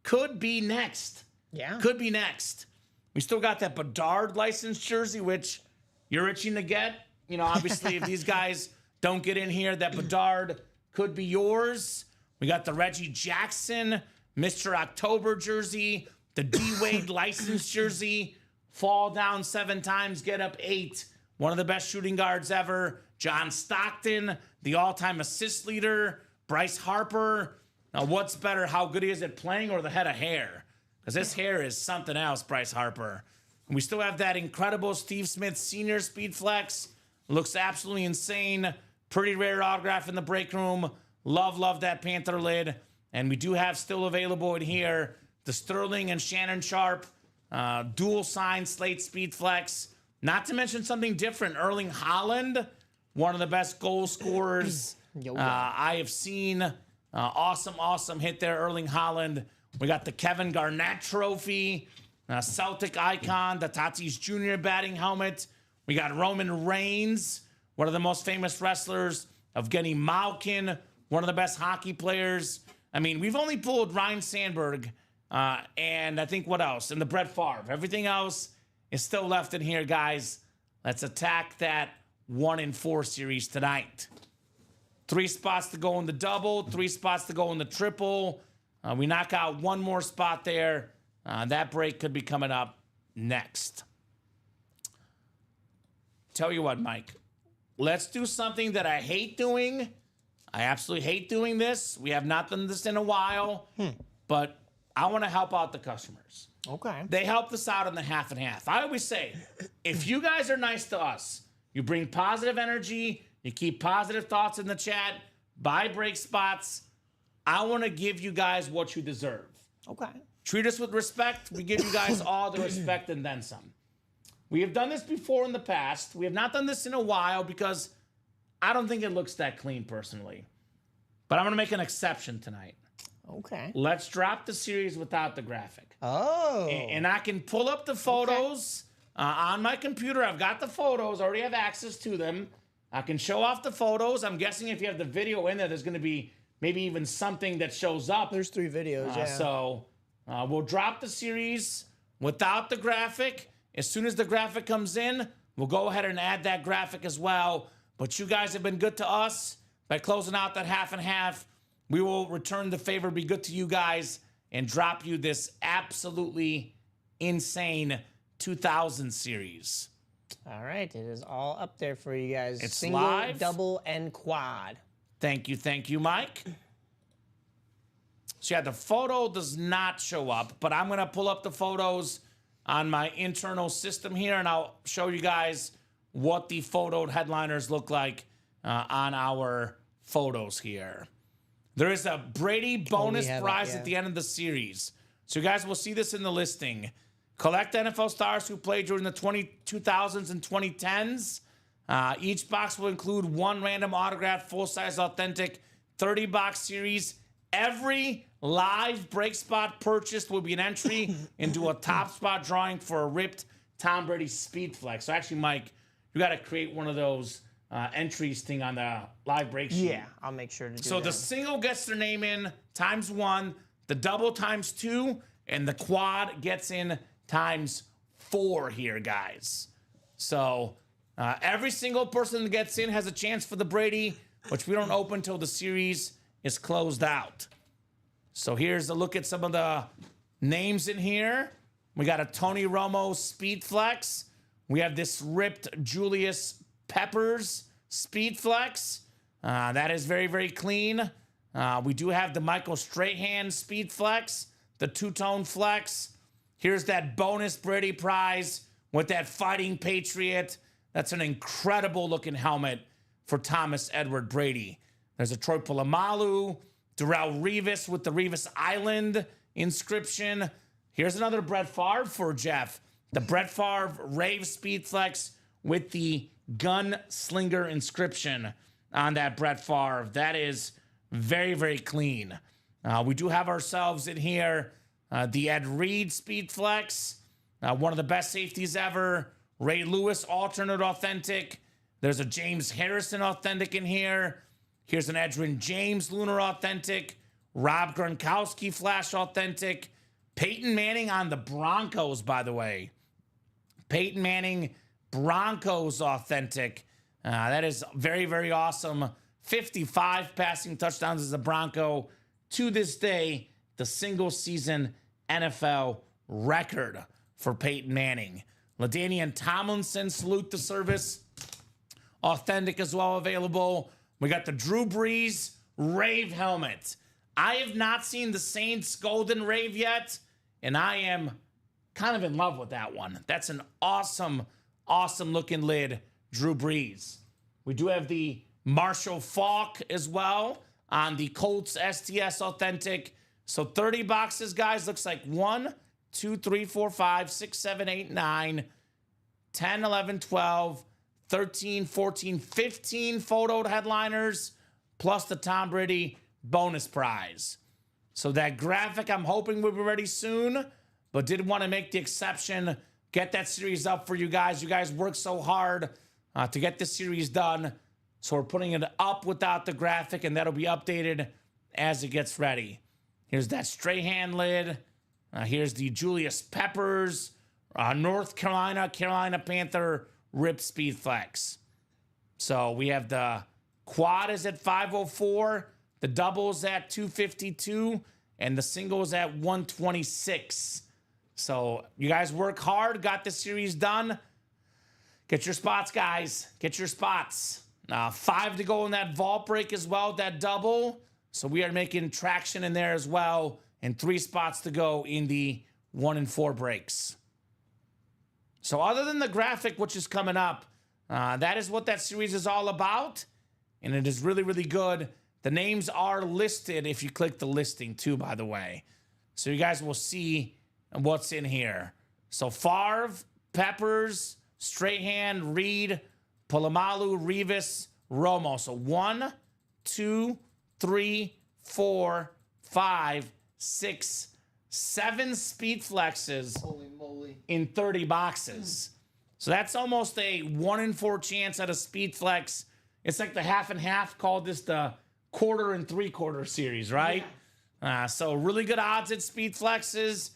could be next. Yeah. Could be next. We still got that Bedard licensed jersey, which you're itching to get. You know, obviously, if these guys don't get in here, that Bedard could be yours. We got the Reggie Jackson Mr. October jersey, the D-Wade licensed jersey, fall down 7 times, get up 8. One of the best shooting guards ever. John Stockton, the all-time assist leader. Bryce Harper. Now, what's better, how good he is at playing or the head of hair? Because his hair is something else, Bryce Harper. And we still have that incredible Steve Smith Sr. Speed Flex. Looks absolutely insane. Pretty rare autograph in the break room. Love that Panther lid. And we do have still available in here the Sterling and Shannon Sharp dual sign slate Speed Flex. Not to mention something different. Erling Haaland, one of the best goal scorers I have seen. Awesome hit there, Erling Haaland. We got the Kevin Garnett Trophy, Celtic icon, the Tatis Jr. batting helmet. We got Roman Reigns, one of the most famous wrestlers, Evgeny Malkin, one of the best hockey players. I mean, we've only pulled Ryan Sandberg and I think what else? And the Brett Favre. Everything else is still left in here, guys. Let's attack that 1 in 4 series tonight. 3 spots to go in the double, 3 spots to go in the triple. We knock out 1 more spot there. That break could be coming up next. Tell you what, Mike. Let's do something that I hate doing. I absolutely hate doing this. We have not done this in a while, but I want to help out the customers. Okay. They helped us out in the half and half. I always say, if you guys are nice to us, you bring positive energy, you keep positive thoughts in the chat, buy break spots, I want to give you guys what you deserve. Okay. Treat us with respect. We give you guys all the respect and then some. We have done this before in the past. We have not done this in a while because I don't think it looks that clean personally. But I'm going to make an exception tonight. Okay. Let's drop the series without the graphic. Oh. And I can pull up the photos on my computer. I've got the photos. I already have access to them. I can show off the photos. I'm guessing if you have the video in there, there's going to be maybe even something that shows up. There's 3 videos, yeah. So we'll drop the series without the graphic. As soon as the graphic comes in, we'll go ahead and add that graphic as well. But you guys have been good to us by closing out that half and half. We will return the favor, be good to you guys, and drop you this absolutely insane 2000 series. All right, it is all up there for you guys. It's single, live. double, and quad. Thank you, Mike. So yeah, the photo does not show up, but I'm going to pull up the photos on my internal system here, and I'll show you guys what the photoed headliners look like on our photos here. There is a Brady bonus prize at the end of the series. So you guys will see this in the listing. Collect NFL stars who played during the 2000s and 2010s. Each box will include 1 random autographed, full-size, authentic 30-box series. Every live break spot purchased will be an entry into a top spot drawing for a ripped Tom Brady Speed Flex. So actually, Mike, you got to create one of those entries thing on the live break sheet. Yeah, I'll make sure to do that. So the single gets their name in times 1, the double times 2, and the quad gets in times 4 here, guys. So every single person that gets in has a chance for the Brady, which we don't open until the series is closed out. So here's a look at some of the names in here. We got a Tony Romo Speed Flex. We have this ripped Julius Peppers Speed Flex. That is very, very clean. We do have the Michael Strahan Speed Flex, the two-tone flex. Here's that bonus Brady prize with that Fighting Patriot. That's an incredible looking helmet for Thomas Edward Brady. There's a Troy Polamalu, Darrelle Revis with the Revis Island inscription. Here's another Brett Favre for Jeff. The Brett Favre Rave Speed Flex with the Gunslinger inscription on that Brett Favre. That is very, very clean. We do have ourselves in here the Ed Reed Speed Flex, one of the best safeties ever. Ray Lewis alternate authentic. There's a James Harrison authentic in here. Here's an Edgerrin James Lunar authentic. Rob Gronkowski Flash authentic. Peyton Manning on the Broncos, by the way. Peyton Manning Broncos authentic. That is very, very awesome. 55 passing touchdowns as a Bronco. To this day, the single season NFL record for Peyton Manning. LaDainian Tomlinson, salute the service. Authentic as well available. We got the Drew Brees Rave helmet. I have not seen the Saints Golden Rave yet, and I am kind of in love with that one. That's an awesome, awesome looking lid, Drew Brees. We do have the Marshall Faulk as well on the Colts STS authentic. So 30 boxes, guys. Looks like 1, 2, 3, 4, 5, 6, 7, 8, 9, 10, 11, 12, 13, 14, 15 photoed headliners, plus the Tom Brady bonus prize. So that graphic, I'm hoping will be ready soon, but did want to make the exception, get that series up for you guys. You guys worked so hard to get this series done. So we're putting it up without the graphic, and that'll be updated as it gets ready. Here's that Strahan lid. Here's the Julius Peppers, North Carolina, Carolina Panther Rip Speed Flex. So we have the quad is at 504, the doubles at 252, and the singles at 126. So you guys work hard, got the series done. Get your spots, guys. Get your spots. 5 to go in that vault break as well, that double. So we are making traction in there as well. And 3 spots to go in the 1 and 4 breaks. So other than the graphic, which is coming up, that is what that series is all about. And it is really, really good. The names are listed if you click the listing too, by the way. So you guys will see what's in here. So Favre, Peppers, Strahan, Reed, Polamalu, Revis, Romo. So 1, 2, 3, 4, 5, 6, 7 speed flexes. Holy moly. In 30 boxes. So that's almost a 1 in 4 chance at a speed flex. It's like the half and half, called this the 1/4 and 3/4 series, right? Yeah. So really good odds at speed flexes.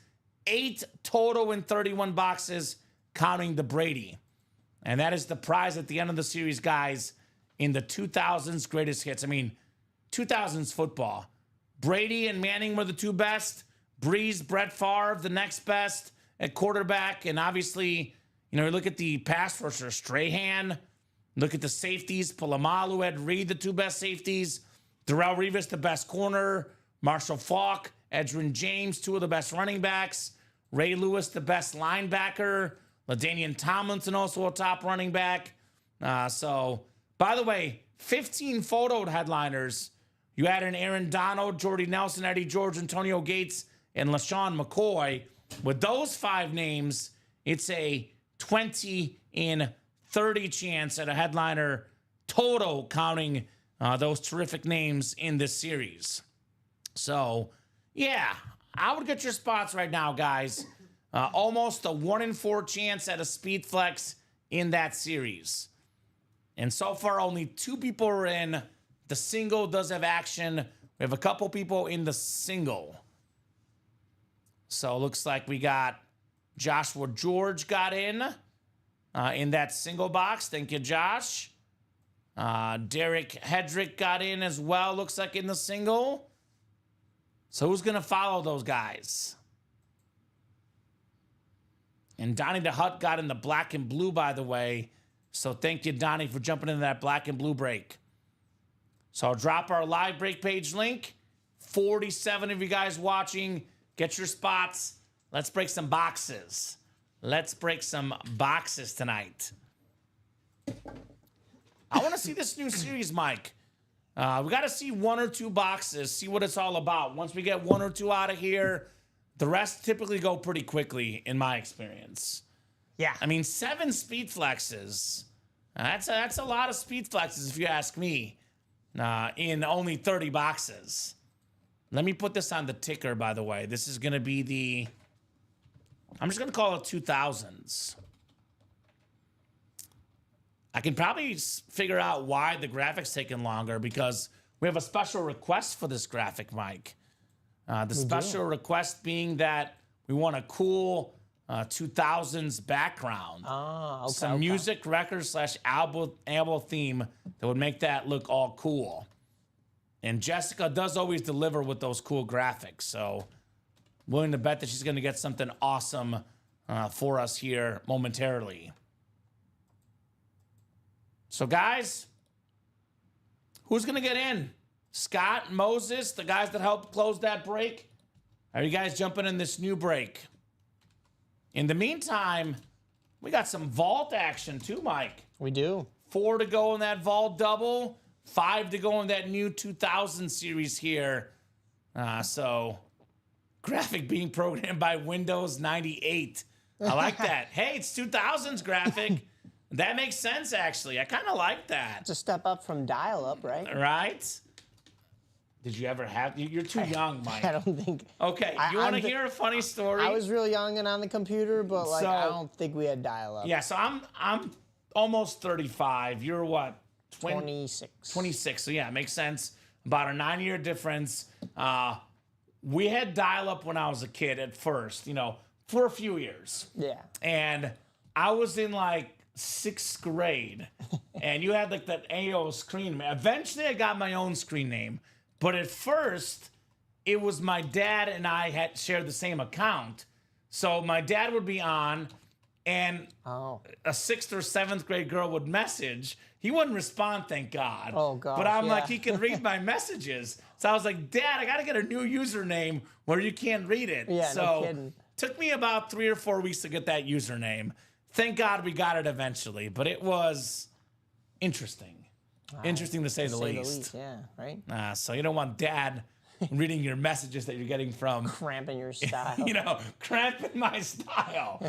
8 total in 31 boxes, counting the Brady. And that is the prize at the end of the series, guys, in the 2000s greatest hits. I mean, 2000s football. Brady and Manning were the 2 best. Breeze, Brett Favre, the next best at quarterback. And obviously, you know, look at the pass rusher, Strahan. Look at the safeties, Polamalu, Ed Reed, the 2 best safeties. Darrelle Revis, the best corner. Marshall Faulk, Edgerrin James, 2 of the best running backs. Ray Lewis, the best linebacker. LaDainian Tomlinson, also a top running back. So, by the way, 15 photoed headliners. You add in Aaron Donald, Jordy Nelson, Eddie George, Antonio Gates, and LaShawn McCoy. With those 5 names, it's a 20 in 30 chance at a headliner total, counting those terrific names in this series. So, yeah, I would get your spots right now, guys. Almost a 1 in 4 chance at a speed flex in that series. And so far, only 2 people are in. The single does have action. We have a couple people in the single. So it looks like we got Joshua George got in that single box. Thank you, Josh. Derek Hedrick got in as well, looks like in the single. So who's going to follow those guys? And Donnie DeHut got in the black and blue, by the way. So thank you, Donnie, for jumping into that black and blue break. So I'll drop our live break page link. 47 of you guys watching. Get your spots. Let's break some boxes. Let's break some boxes tonight. I want to see this new series, Mike. We got to see 1 or 2 boxes, see what it's all about. Once we get 1 or 2 out of here, the rest typically go pretty quickly, in my experience. Yeah. I mean, 7 speed flexes. That's a lot of speed flexes, if you ask me, in only 30 boxes. Let me put this on the ticker, by the way. This is going to be the... I'm just going to call it 2000s. I can probably figure out why the graphic's taking longer because we have a special request for this graphic, Mike. The special request being that we want a cool 2000s background. Oh, okay. Some music, record / album theme that would make that look all cool. And Jessica does always deliver with those cool graphics. So willing to bet that she's going to get something awesome for us here momentarily. So, guys, who's going to get in? Scott, Moses, the guys that helped close that break? Are you guys jumping in this new break? In the meantime, we got some vault action too, Mike. We do. 4 to go in that vault double. 5 to go in that new 2000 series here. So, graphic being programmed by Windows 98. I like that. Hey, it's 2000s graphic. That makes sense, actually. I kind of like that. It's a step up from dial-up, right? Right? Did you ever have... You're too young, Mike. I don't think... Okay, you want to hear a funny story? I was real young and on the computer, but like So- I don't think we had dial-up. Yeah, so I'm almost 35. You're what? 26. 26. So yeah, it makes sense. About a 9-year difference. We had dial-up when I was a kid at first, for a few years. Yeah. And I was in like 6th grade, and you had like that AO screen name. Eventually, I got my own screen name, but at first, it was my dad and I had shared the same account. So my dad would be on, and a 6th or 7th grade girl would message. He wouldn't respond, thank God. Oh, gosh, But I'm yeah. like, he can read my messages. So I was like, Dad, I got to get a new username where you can't read it. Yeah, so no kidding. took me about 3 or 4 weeks to get that username. Thank God we got it eventually, but it was interesting. Interesting to say the least. Yeah, right? So you don't want Dad reading your messages that you're getting from, Cramping your style. cramping my style.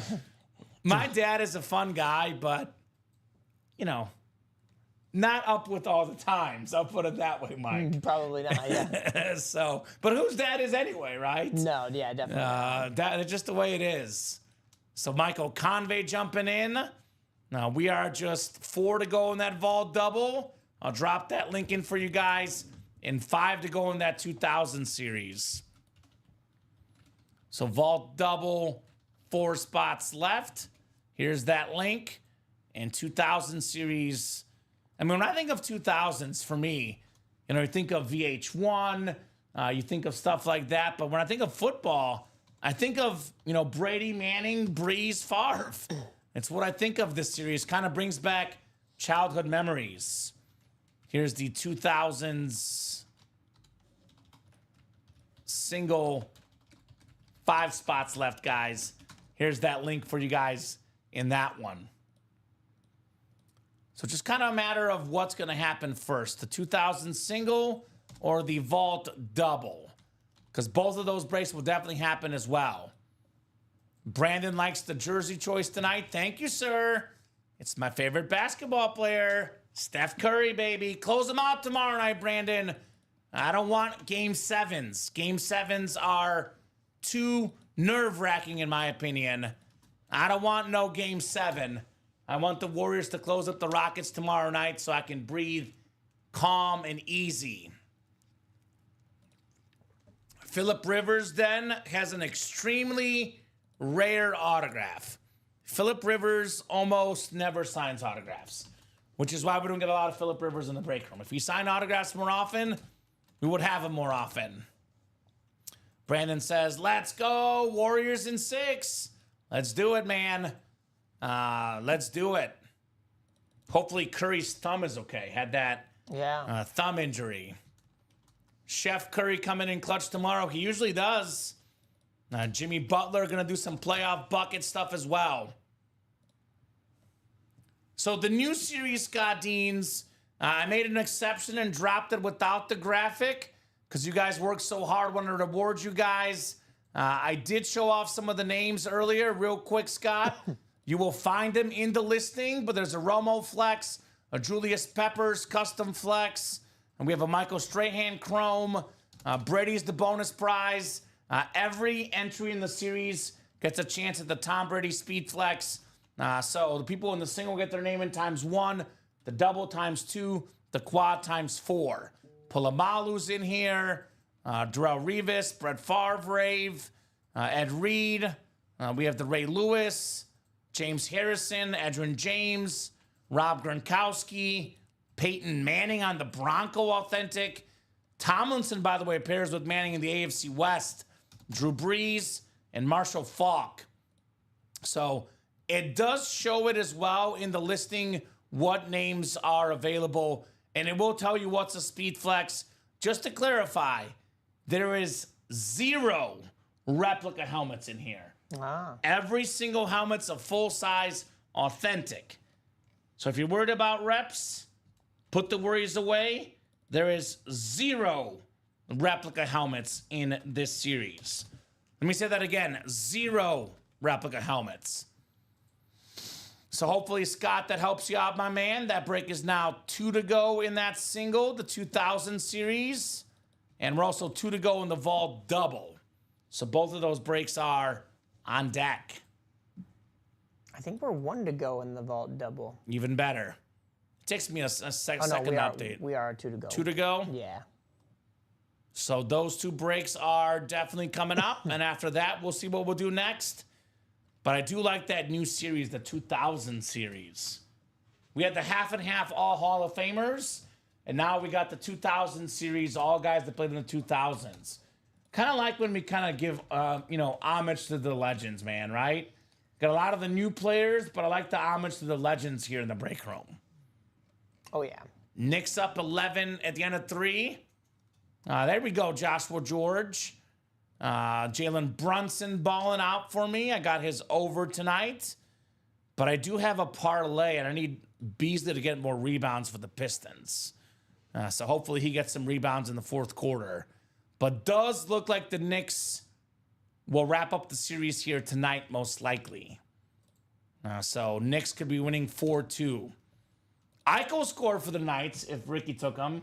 My dad is a fun guy, but, not up with all the times. I'll put it that way, Mike. Probably not, yeah. But whose dad is anyway, right? No, yeah, definitely. That's just the way it is. So Michael Convey jumping in. Now we are just 4 to go in that vault double. I'll drop that link in for you guys. And 5 to go in that 2000 series. So vault double, 4 spots left. Here's that link. And 2000 series. I mean, when I think of 2000s, for me, you think of VH1, you think of stuff like that. But when I think of football, I think of, Brady, Manning, Breeze, Favre. It's what I think of this series. Kind of brings back childhood memories. Here's the 2000s single, 5 spots left, guys. Here's that link for you guys in that one. So just kind of a matter of what's going to happen first, the 2000 single or the vault double, because both of those breaks will definitely happen as well. Brandon likes the jersey choice tonight. Thank you, sir. It's my favorite basketball player, Steph Curry, baby. Close them out tomorrow night, Brandon. I don't want game 7s. Game 7s are too nerve-wracking, in my opinion. I don't want no game 7. I want the Warriors to close up the Rockets tomorrow night so I can breathe calm and easy. Phillip Rivers then has an extremely rare autograph. Phillip Rivers almost never signs autographs, which is why we don't get a lot of Phillip Rivers in the break room. If he signed autographs more often, we would have him more often. Brandon says, let's go, Warriors in 6. Let's do it, man. Let's do it. Hopefully Curry's thumb is okay. Had that thumb injury. Chef Curry coming in clutch tomorrow. He usually does. Jimmy Butler going to do some playoff bucket stuff as well. So the new series, Scott Deans, I made an exception and dropped it without the graphic because you guys worked so hard. Wanted to reward you guys. I did show off some of the names earlier. Real quick, Scott. You will find them in the listing, but there's a Romo Flex, a Julius Peppers Custom Flex, and we have a Michael Strahan Chrome. Brady's the bonus prize. Every entry in the series gets a chance at the Tom Brady Speed Flex. So the people in the single get their name in ×1, the double ×2, the quad ×4. Polamalu's in here, Darrelle Revis, Brett Favre, Ed Reed. We have the Ray Lewis, James Harrison, Edgerrin James, Rob Gronkowski, Peyton Manning on the Bronco Authentic. Tomlinson, by the way, pairs with Manning in the AFC West. Drew Brees and Marshall Faulk. So it does show it as well in the listing what names are available, and it will tell you what's a Speed Flex. Just to clarify, there is 0 replica helmets in here. Every single helmet's a full-size authentic. So if you're worried about reps, put the worries away. There is 0 replica helmets in this series. Let me say that again. 0 replica helmets. So hopefully, Scott, that helps you out, my man. That break is now 2 to go in that single, the 2000 series. And we're also 2 to go in the Vault double. So both of those breaks are on deck. I think we're 1 to go in the Vault double. Even better. It takes me a second update. We are 2 to go. 2 to go? Yeah. So those 2 breaks are definitely coming up. And after that, we'll see what we'll do next. But I do like that new series, the 2000 series. We had the half and half all Hall of Famers. And now we got the 2000 series, all guys that played in the 2000s. Kind of like when we kind of give, homage to the legends, man, right? Got a lot of the new players, but I like the homage to the legends here in the break room. Oh, yeah. Knicks up 11 at the end of 3. There we go, Joshua George. Jalen Brunson balling out for me. I got his over tonight. But I do have a parlay, and I need Beasley to get more rebounds for the Pistons. So hopefully he gets some rebounds in the fourth quarter. But does look like the Knicks will wrap up the series here tonight, most likely. So Knicks could be winning 4-2. Eichel scored for the Knights if Ricky took him.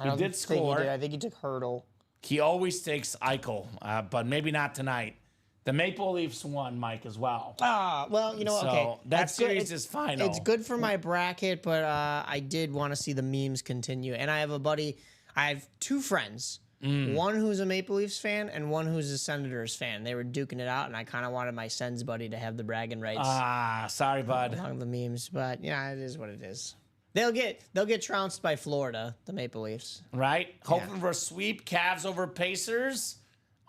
He did score. I think he took Hurdle. He always takes Eichel, but maybe not tonight. The Maple Leafs won, Mike, as well. Well, So okay. that series is final. It's good for my bracket, but I did want to see the memes continue. And I have 2 friends. One who's a Maple Leafs fan and one who's a Senators fan. They were duking it out, and I kind of wanted my Sens buddy to have the bragging rights. Sorry, bud. Along the memes, but yeah, it is what it is. They'll get trounced by Florida, the Maple Leafs. Right? Hoping for a sweep. Cavs over Pacers.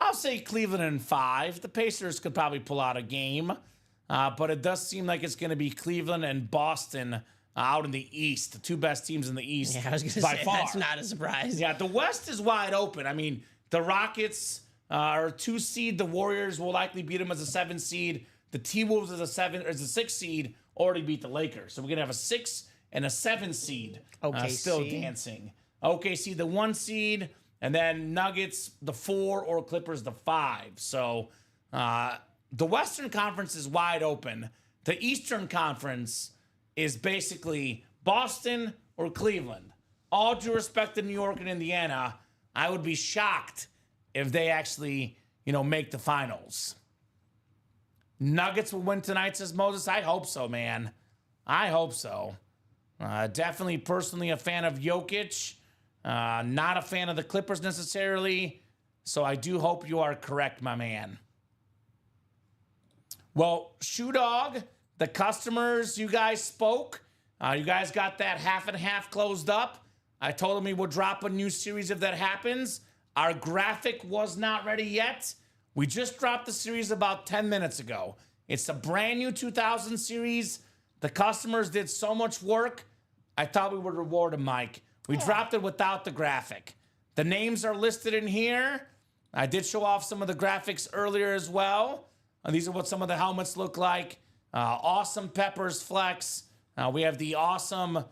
I'll say Cleveland in 5. The Pacers could probably pull out a game. But it does seem like it's going to be Cleveland and Boston out in the East. The 2 best teams in the East. Yeah, I was going to say, far. that's not a surprise. Yeah, the West is wide open. I mean, the Rockets are a 2 seed. The Warriors will likely beat them as a 7 seed. The T-Wolves as a 6 seed already beat the Lakers. So we're going to have a 6 and a 7 seed still dancing. OKC, the 1 seed, and then Nuggets, the 4, or Clippers, the 5. So the Western Conference is wide open. The Eastern Conference is basically Boston or Cleveland. All due respect to New York and Indiana, I would be shocked if they actually, make the finals. Nuggets will win tonight, says Moses. I hope so, man. I hope so. Definitely personally a fan of Jokic. Not a fan of the Clippers necessarily. So I do hope you are correct, my man. Well, Shoe Dog, the customers, you guys spoke. You guys got that half and half closed up. I told them we would drop a new series if that happens. Our graphic was not ready yet. We just dropped the series about 10 minutes ago. It's a brand new 2000 series. The customers did so much work. I thought we would reward them, Mike. We dropped it without the graphic. The names are listed in here. I did show off some of the graphics earlier as well. These are what some of the helmets look like. Awesome Peppers Flex. We have the awesome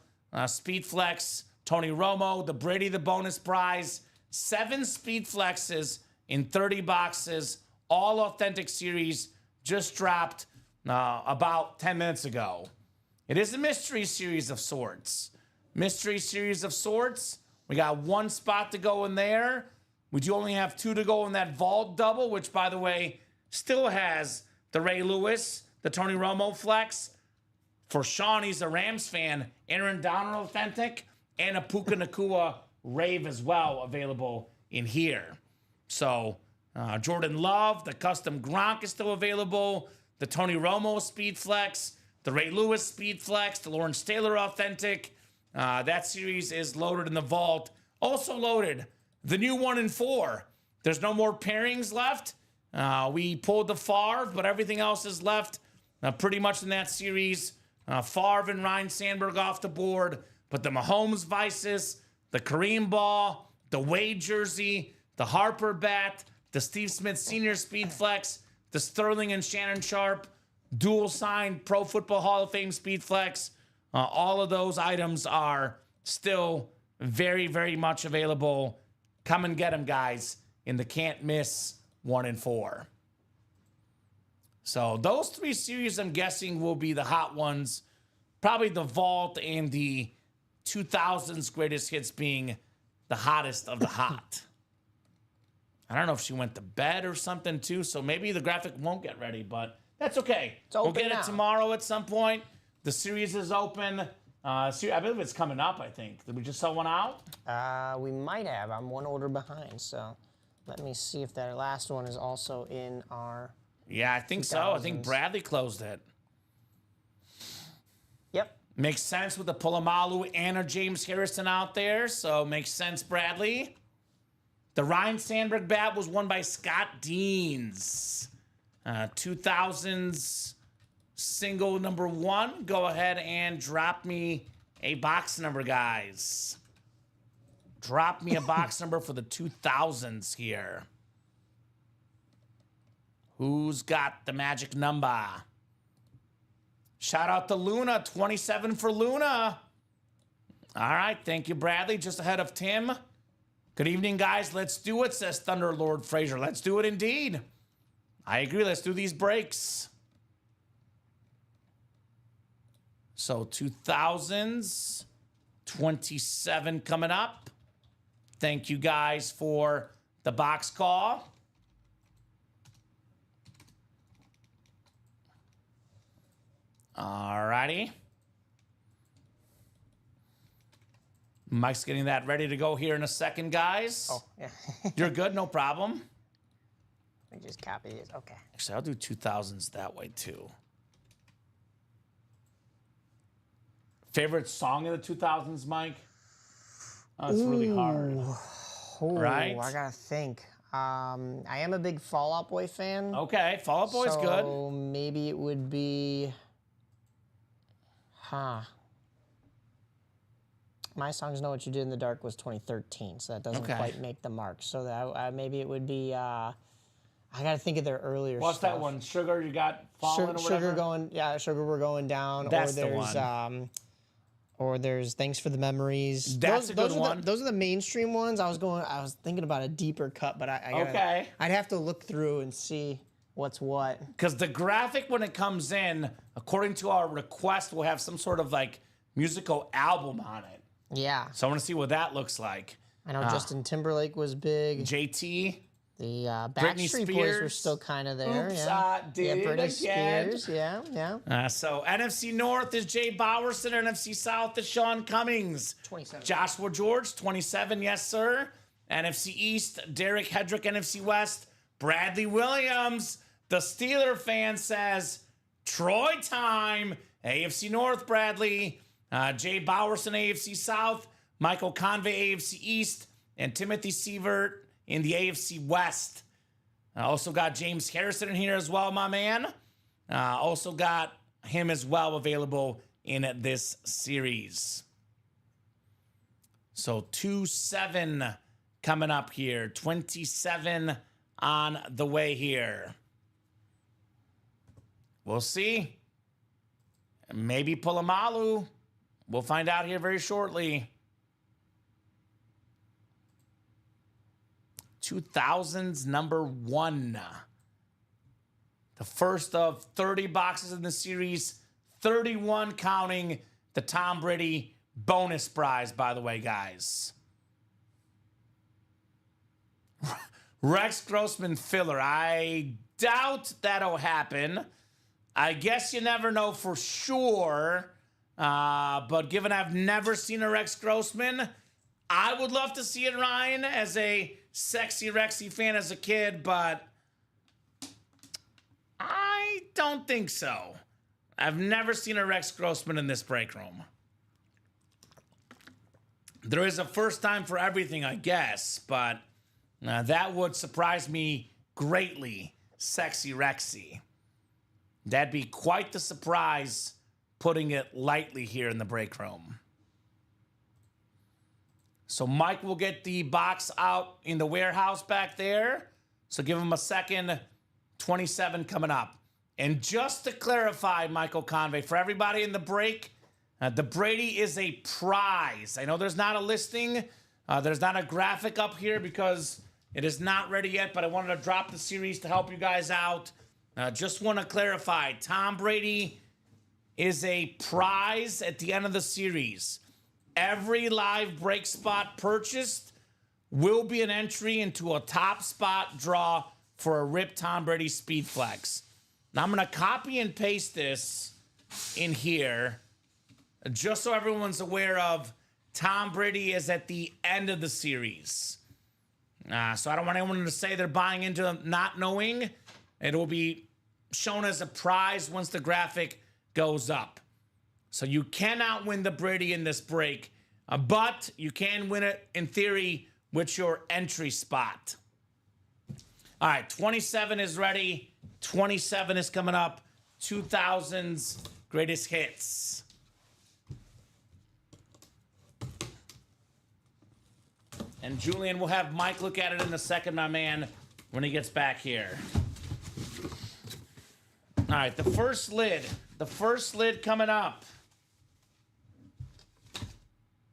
Speed Flex Tony Romo, the Brady, the bonus prize. 7 Speed Flexes in 30 boxes. All authentic series. Just dropped about 10 minutes ago. It is a mystery series of sorts. Mystery series of sorts. We got 1 spot to go in there. We do only have 2 to go in that vault double, which, by the way, still has the Ray Lewis, the Tony Romo Flex. For Sean, he's a Rams fan. Aaron Donald authentic. And a Puka Nacua Rave as well available in here. So, Jordan Love, the custom Gronk is still available. The Tony Romo Speed Flex. The Ray Lewis Speed Flex. The Lawrence Taylor authentic. That series is loaded in the vault. Also loaded, the new 1 in 4. There's no more pairings left. We pulled the Favre, but everything else is left pretty much in that series. Favre and Ryan Sandberg off the board, but the Mahomes Vices, the Kareem Ball, the Wade jersey, the Harper bat, the Steve Smith Sr. Speed Flex, the Sterling and Shannon Sharp, dual signed Pro Football Hall of Fame Speed Flex. All of those items are still very, very much available. Come and get them, guys, in the can't miss 1 in 4. So those 3 series, I'm guessing, will be the hot ones. Probably the Vault and the 2000s greatest hits being the hottest of the hot. I don't know if she went to bed or something too, so maybe the graphic won't get ready, but that's okay. We'll get it tomorrow at some point. The series is open. I believe it's coming up, I think. Did we just sell one out? We might have. I'm 1 order behind, so let me see if that last one is also in our... Yeah, I think 2000s. So. I think Bradley closed it. Yep. Makes sense with the Polamalu and a James Harrison out there, so makes sense, Bradley. The Ryan Sandberg bat was won by Scott Deans. 2000s single number 1. Go ahead and drop me a box number, guys. Drop me a box number for the 2000s here. Who's got the magic number? Shout out to Luna. 27 for Luna. All right. Thank you, Bradley. Just ahead of Tim. Good evening, guys. Let's do it, says Thunder Lord Frazier. Let's do it indeed. I agree. Let's do these breaks. So 2000s, 27 coming up. Thank you guys for the box call. All righty. Mike's getting that ready to go here in a second, guys. Oh, yeah. You're good, no problem. Let me just copy it. Okay. Actually, I'll do 2000s that way too. Favorite song in the 2000s, Mike? Oh, it's really hard. Ooh, right? I gotta think. I am a big Fall Out Boy fan. Okay, Fall Out Boy's good. So maybe it would be... My Songs Know What You Did in the Dark was 2013, so that doesn't quite make the mark. So that maybe it would be... I got to think of their earlier What's stuff. that one? Sugar, you got Fallen or whatever? Sugar, We're Going Down. That's or there's, the one. Or there's Thanks for the Memories. That's a good one. Those are the mainstream ones. I was thinking about a deeper cut, but I'd have to look through and see what's what. Because the graphic, when it comes in, according to our request, will have some sort of like musical album on it. Yeah. So I want to see what that looks like. I know Justin Timberlake was big. JT. The Backstreet Boys were still kind of there. Oops, yeah. did it Britney again. Spears. Yeah. So NFC North is Jay Bowerson. NFC South is Sean Cummings. 27. Joshua George, 27, yes, sir. NFC East, Derek Hedrick, NFC West, Bradley Williams. The Steeler fan says, Troy time. AFC North, Bradley. Jay Bowerson, AFC South. Michael Convey, AFC East. And Timothy Sievert in the AFC West. I also got James Harrison in here as well, my man. Also got him as well available in this series. So 2-7 coming up here. 27 on the way here. We'll see. Maybe Polamalu. We'll find out here very shortly. 2000s number 1. The first of 30 boxes in the series. 31 counting the Tom Brady bonus prize, by the way, guys. Rex Grossman filler. I doubt that'll happen. I guess you never know for sure. But given I've never seen a Rex Grossman, I would love to see it, Ryan, as a sexy Rexy fan as a kid, but I don't think so. I've never seen a Rex Grossman in this break room. There is a first time for everything, I guess, but that would surprise me greatly, sexy Rexy. That'd be quite the surprise, putting it lightly here in the break room. So Mike will get the box out in the warehouse back there. So give him a second. 27 coming up. And just to clarify, Michael Convey, for everybody in the break, the Brady is a prize. I know there's not a listing. There's not a graphic up here because it is not ready yet, but I wanted to drop the series to help you guys out. Just want to clarify, Tom Brady is a prize at the end of the series. Every live break spot purchased will be an entry into a top spot draw for a RIP Tom Brady Speed Flex. Now I'm going to copy and paste this in here just so everyone's aware of Tom Brady is at the end of the series. So I don't want anyone to say they're buying into not knowing. It will be shown as a prize once the graphic goes up. So you cannot win the Brady in this break, but you can win it, in theory, with your entry spot. All right, 27 is ready. 27 is coming up. 2000's greatest hits. And Julian will have Mike look at it in a second, my man, when he gets back here. All right, the first lid. The first lid coming up.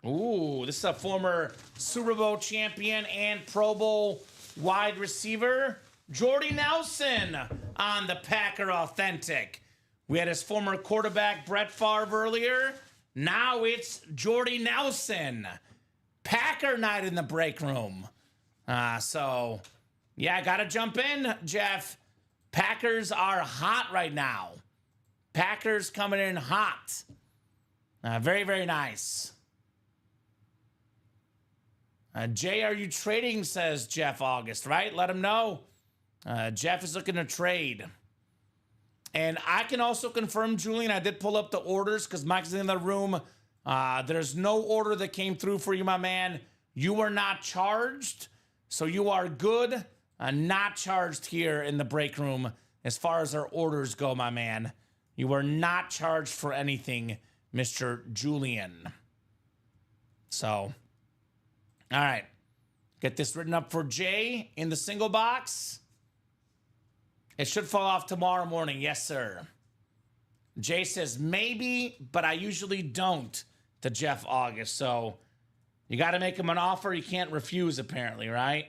Ooh, this is a former Super Bowl champion and Pro Bowl wide receiver, Jordy Nelson, on the Packer Authentic. We had his former quarterback, Brett Favre, earlier. Now it's Jordy Nelson. Packer night in the break room. So, yeah, got to jump in, Jeff. Packers are hot right now. Packers coming in hot. Very, very nice. Jay, are you trading, says Jeff August, right? Let him know. Jeff is looking to trade. And I can also confirm, Julian, I did pull up the orders because Mike's in the room. There's no order that came through for you, my man. You were not charged, so you are good. Not charged here in the break room as far as our orders go, my man. You were not charged for anything, Mr. Julian. So... all right, get this written up for Jay in the single box. It should fall off tomorrow morning. Yes, sir. Jay says maybe, but I usually don't, to Jeff August. So you got to make him an offer you can't refuse, apparently, right?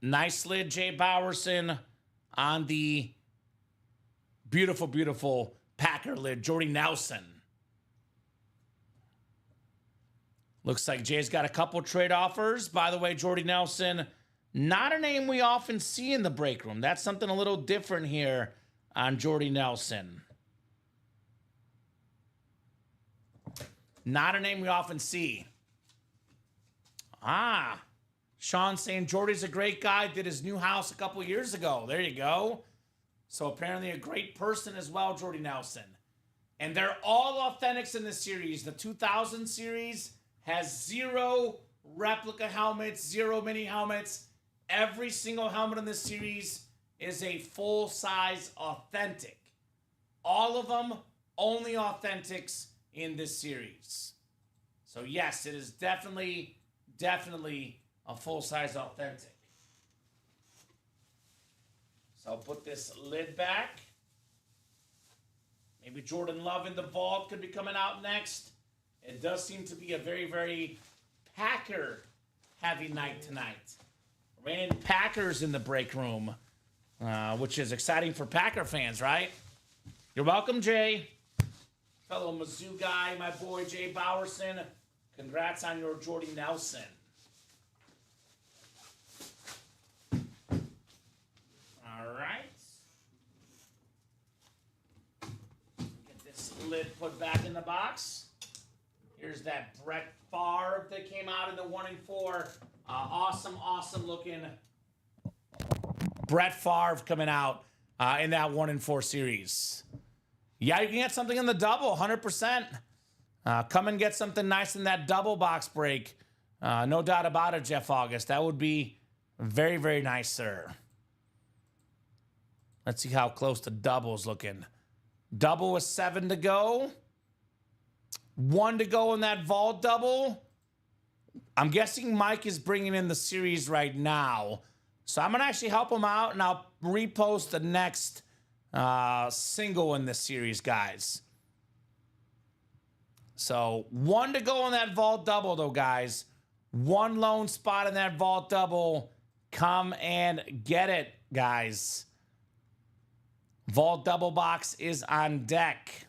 Nice lid, Jay Bowerson, on the beautiful, beautiful Packer lid, Jordy Nelson. Looks like Jay's got a couple trade offers. By the way, Jordy Nelson, not a name we often see in the break room. That's something a little different here on Jordy Nelson. Not a name we often see. Ah, Sean saying Jordy's a great guy. Did his new house a couple years ago. There you go. So apparently a great person as well, Jordy Nelson. And they're all authentics in this series. The 2000 series has 0 replica helmets, 0 mini helmets. Every single helmet in this series is a full-size authentic. All of them only authentics in this series. So yes, it is definitely a full-size authentic. So I'll put this lid back. Maybe Jordan Love in the vault could be coming out next. It does seem to be a very, very Packer-heavy night tonight. Raining Packers in the break room, which is exciting for Packer fans, right? You're welcome, Jay. Fellow Mizzou guy, my boy Jay Bowerson. Congrats on your Jordy Nelson. All right. Get this lid put back in the box. Here's that Brett Favre that came out in the 1 and 4. Awesome looking Brett Favre coming out in that 1 and 4 series. Yeah, you can get something in the double, 100%. Come and get something nice in that double box break. No doubt about it, Jeff August. That would be very, very nice, sir. Let's see how close the double's looking. Double with 7 to go. 1 to go in that vault double. I'm guessing Mike is bringing in the series right now. So I'm going to actually help him out, and I'll repost the next single in this series, guys. So 1 to go in that vault double, though, guys. 1 lone spot in that vault double. Come and get it, guys. Vault double box is on deck.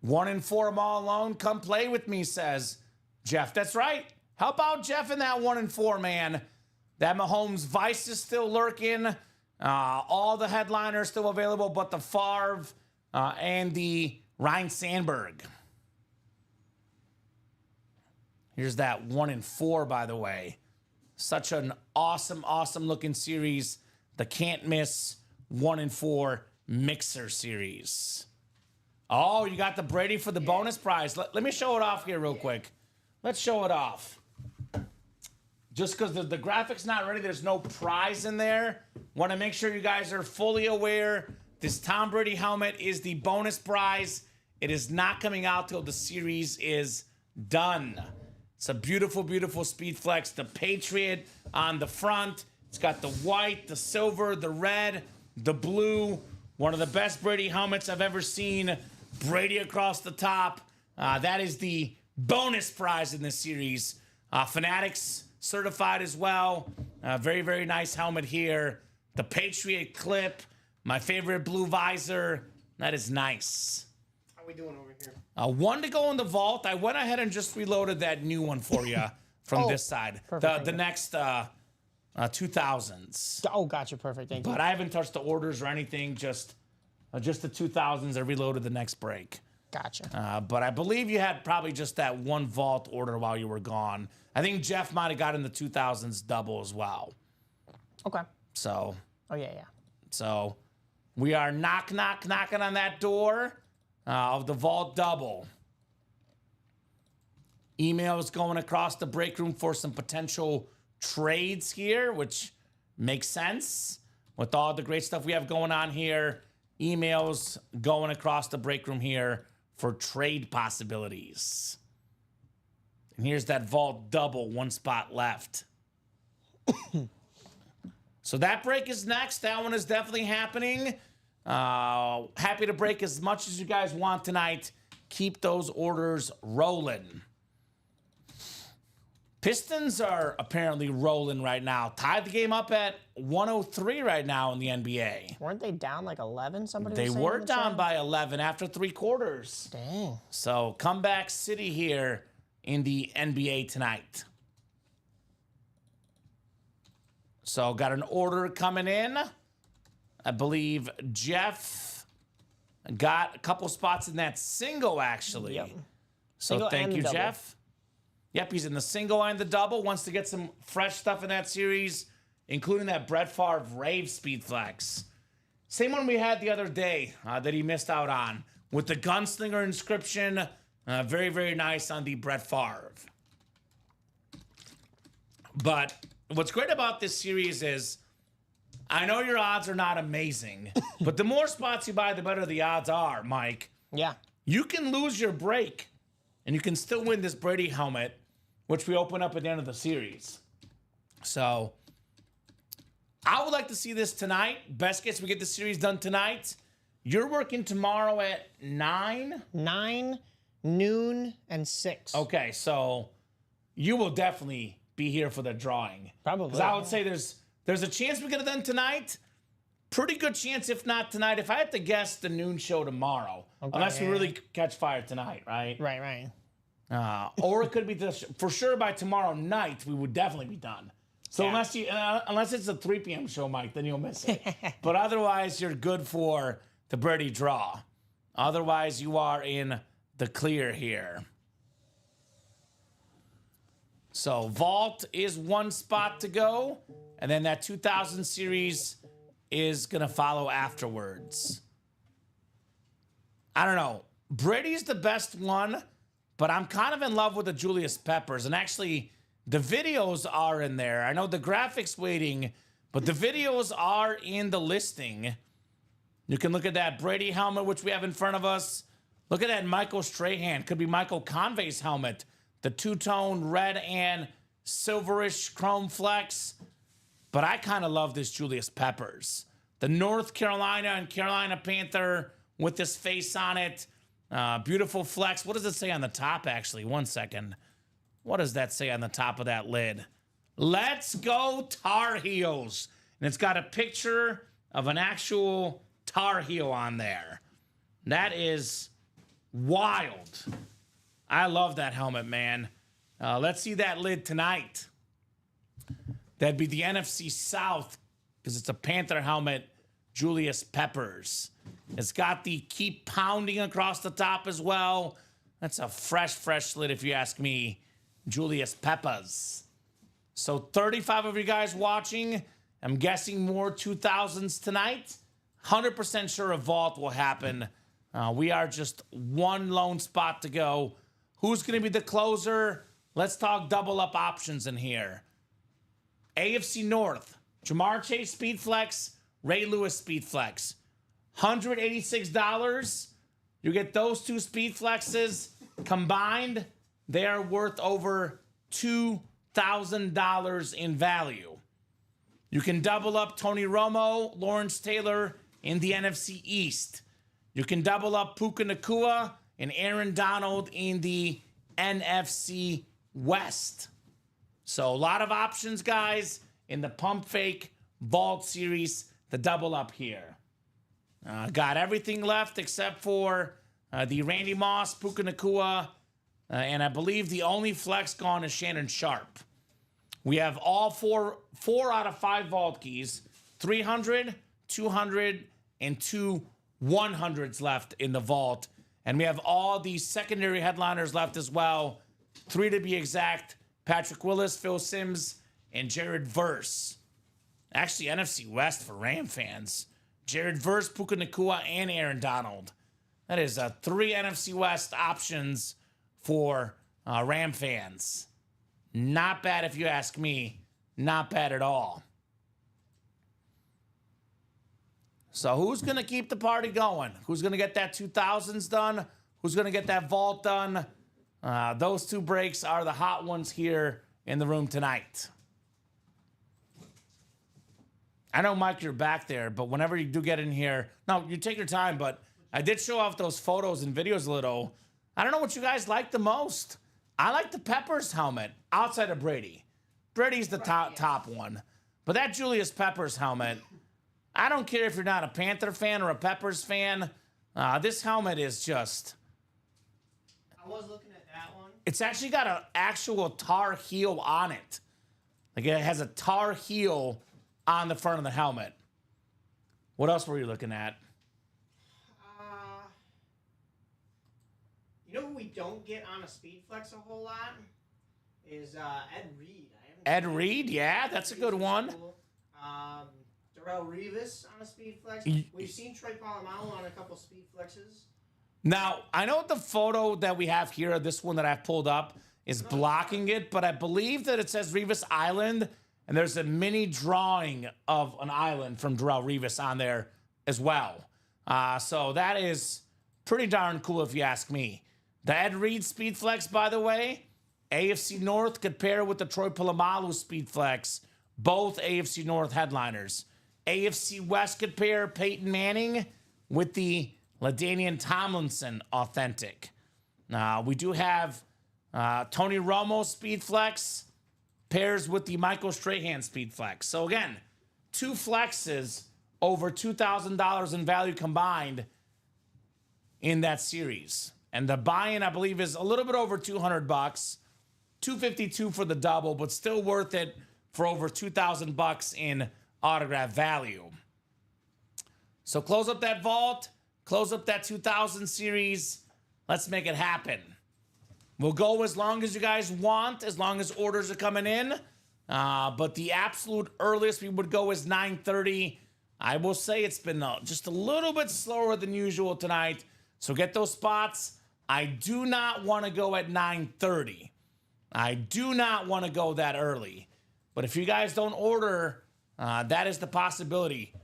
One and 4 them all alone. Come play with me, says Jeff. That's right. Help out Jeff in that 1 and 4, man. That Mahomes Vice is still lurking. All the headliners still available, but the Favre and the Ryan Sandberg. Here's that 1 and 4, by the way. Such an awesome looking series. The can't miss 1 and 4 mixer series. Oh, you got the Brady for the bonus prize. Let me show it off here real quick. Let's show it off. Just because the graphic's not ready, there's no prize in there. Want to make sure you guys are fully aware. This Tom Brady helmet is the bonus prize. It is not coming out till the series is done. It's a beautiful Speed Flex. The Patriot on the front. It's got the white, the silver, the red, the blue. One of the best Brady helmets I've ever seen. Brady across the top. That is the bonus prize in this series. Fanatics certified as well. Very nice helmet here. The Patriot clip. My favorite blue visor. That is nice. How are we doing over here? 1 to go in the vault. I went ahead and just reloaded that new one for you from this side. Perfect, The next 2000s. Oh, gotcha. Perfect. Thank you. But I haven't touched the orders or anything. Just the 2000s. I reloaded the next break. Gotcha. But I believe you had probably just that 1 vault order while you were gone. I think Jeff might have gotten the 2000s double as well. Okay. So. Oh, yeah. So we are knocking on that door of the vault double. Emails going across the break room for some potential trades here, which makes sense with all the great stuff we have going on here. Emails going across the break room here for trade possibilities. And here's that vault double, 1 spot left. So that break is next. That one is definitely happening. Happy to break as much as you guys want tonight. Keep those orders rolling. Pistons are apparently rolling right now. Tied the game up at 103 right now in the NBA. Weren't they down like 11? Somebody They was saying were in the down chat? by 11 after 3 quarters. Dang. So comeback city here in the NBA tonight. So got an order coming in. I believe Jeff Got a couple spots in that single, actually. Yep. So Single thank and you, the double. Jeff. Yep, he's in the single and the double. Wants to get some fresh stuff in that series, including that Brett Favre Rave Speed Flex. Same one we had the other day that he missed out on with the Gunslinger inscription. Very, very nice on the Brett Favre. But what's great about this series is I know your odds are not amazing, but the more spots you buy, the better the odds are, Mike. Yeah. You can lose your break, and you can still win this Brady helmet, which we open up at the end of the series. So I would like to see this tonight. Best case, we get the series done tonight. You're working tomorrow at 9? 9, noon, and 6. Okay, so you will definitely be here for the drawing. Probably. Because I would say there's a chance we get it done tonight. Pretty good chance, if not tonight. If I had to guess, the noon show tomorrow. Okay, Unless we yeah. really catch fire tonight, right? Right. Or it could be for sure by tomorrow night, we would definitely be done. So Yeah. unless it's a 3 p.m. show, Mike, then you'll miss it. But otherwise, you're good for the Brady draw. Otherwise, you are in the clear here. So Vault is one spot to go, and then that 2000 series is going to follow afterwards. I don't know. Brady's the best one, but I'm kind of in love with the Julius Peppers. And actually, the videos are in there. I know the graphics waiting, but the videos are in the listing. You can look at that Brady helmet, which we have in front of us. Look at that Michael Strahan. Could be Michael Convey's helmet. The two-tone red and silverish chrome flex. But I kind of love this Julius Peppers. The North Carolina and Carolina Panther with this face on it. Beautiful flex. What does it say on the top, actually? 1 second. What does that say on the top of that lid? Let's go Tar Heels. And it's got a picture of an actual Tar Heel on there. That is wild. I love that helmet, man. Let's see that lid tonight. That'd be the NFC South because it's a Panther helmet, Julius Peppers. It's got the keep pounding across the top as well. That's a fresh lid if you ask me. Julius Peppers. So 35 of you guys watching. I'm guessing more 2000s tonight. 100% sure a vault will happen. We are just one lone spot to go. Who's going to be the closer? Let's talk double up options in here. AFC North, Jamar Chase Speed Flex, Ray Lewis Speed Flex. $186. You get those two Speed Flexes combined. They are worth over $2,000 in value. You can double up Tony Romo, Lawrence Taylor in the NFC East. You can double up Puka Nacua and Aaron Donald in the NFC West. So a lot of options, guys, in the Pump Fake Vault series, the double up here. Got everything left except for the Randy Moss, Puka Nacua, and I believe the only flex gone is Shannon Sharp. We have all four out of 5 vault keys, 300, 200, and 2 100s left in the vault. And we have all these secondary headliners left as well. 3 to be exact. Patrick Willis, Phil Simms, and Jared Verse. Actually, NFC West for Ram fans. Jared Verse, Puka Nacua, and Aaron Donald. That is 3 NFC West options for Ram fans. Not bad if you ask me. Not bad at all. So who's going to keep the party going? Who's going to get that 2000s done? Who's going to get that vault done? Those 2 breaks are the hot ones here in the room tonight. I know, Mike, you're back there, but whenever you do get in here, no, you take your time, but I did show off those photos and videos a little. I don't know what you guys like the most. I like the Peppers helmet outside of Brady. Brady's the top one. But that Julius Peppers helmet, I don't care if you're not a Panther fan or a Peppers fan. This helmet is just... I was looking at that one. It's actually got an actual Tar Heel on it. Like it has a Tar Heel on the front of the helmet. What else were you looking at? don't get on a speed flex a whole lot is Ed Reed. Ed Reed, yeah, that's a good one. Cool. Darrell Revis on a speed flex. We've seen Troy Polamalu on a couple speed flexes. Now, I know the photo that we have here, this one that I've pulled up, is blocking it, but I believe that it says Revis Island, and there's a mini drawing of an island from Darrell Revis on there as well. So that is pretty darn cool if you ask me. The Ed Reed Speed Flex, by the way, AFC North could pair with the Troy Polamalu Speed Flex, both AFC North headliners. AFC West could pair Peyton Manning with the LaDainian Tomlinson Authentic. We do have Tony Romo Speed Flex pairs with the Michael Strahan Speed Flex. So again, 2 flexes over $2,000 in value combined in that series. And the buy-in, I believe, is a little bit over $200, $252 for the double, but still worth it for over $2,000 in autograph value. So close up that vault, close up that 2000 series. Let's make it happen. We'll go as long as you guys want, as long as orders are coming in. But the absolute earliest we would go is 9:30. I will say it's been just a little bit slower than usual tonight. So get those spots. I do not want to go at 9:30. I do not want to go that early. But if you guys don't order, that is the possibility.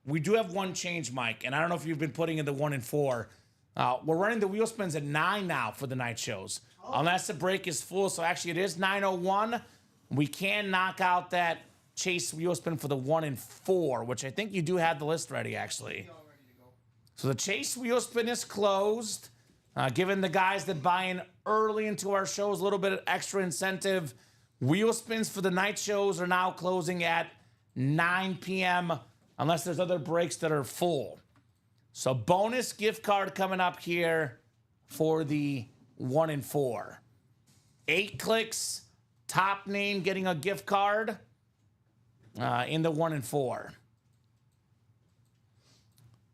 We do have one change, Mike, and I don't know if you've been putting in the 1 and 4. We're running the wheel spins at 9 now for the night shows, unless the break is full. So actually, it is 9:01. We can knock out that Chase wheel spin for the 1 and 4, which I think you do have the list ready, actually. So the Chase wheel spin is closed. Giving the guys that buy in early into our shows a little bit of extra incentive. Wheel spins for the night shows are now closing at 9 p.m. unless there's other breaks that are full. So bonus gift card coming up here for the 1 and 4. 8 clicks, top name getting a gift card in the 1 and 4.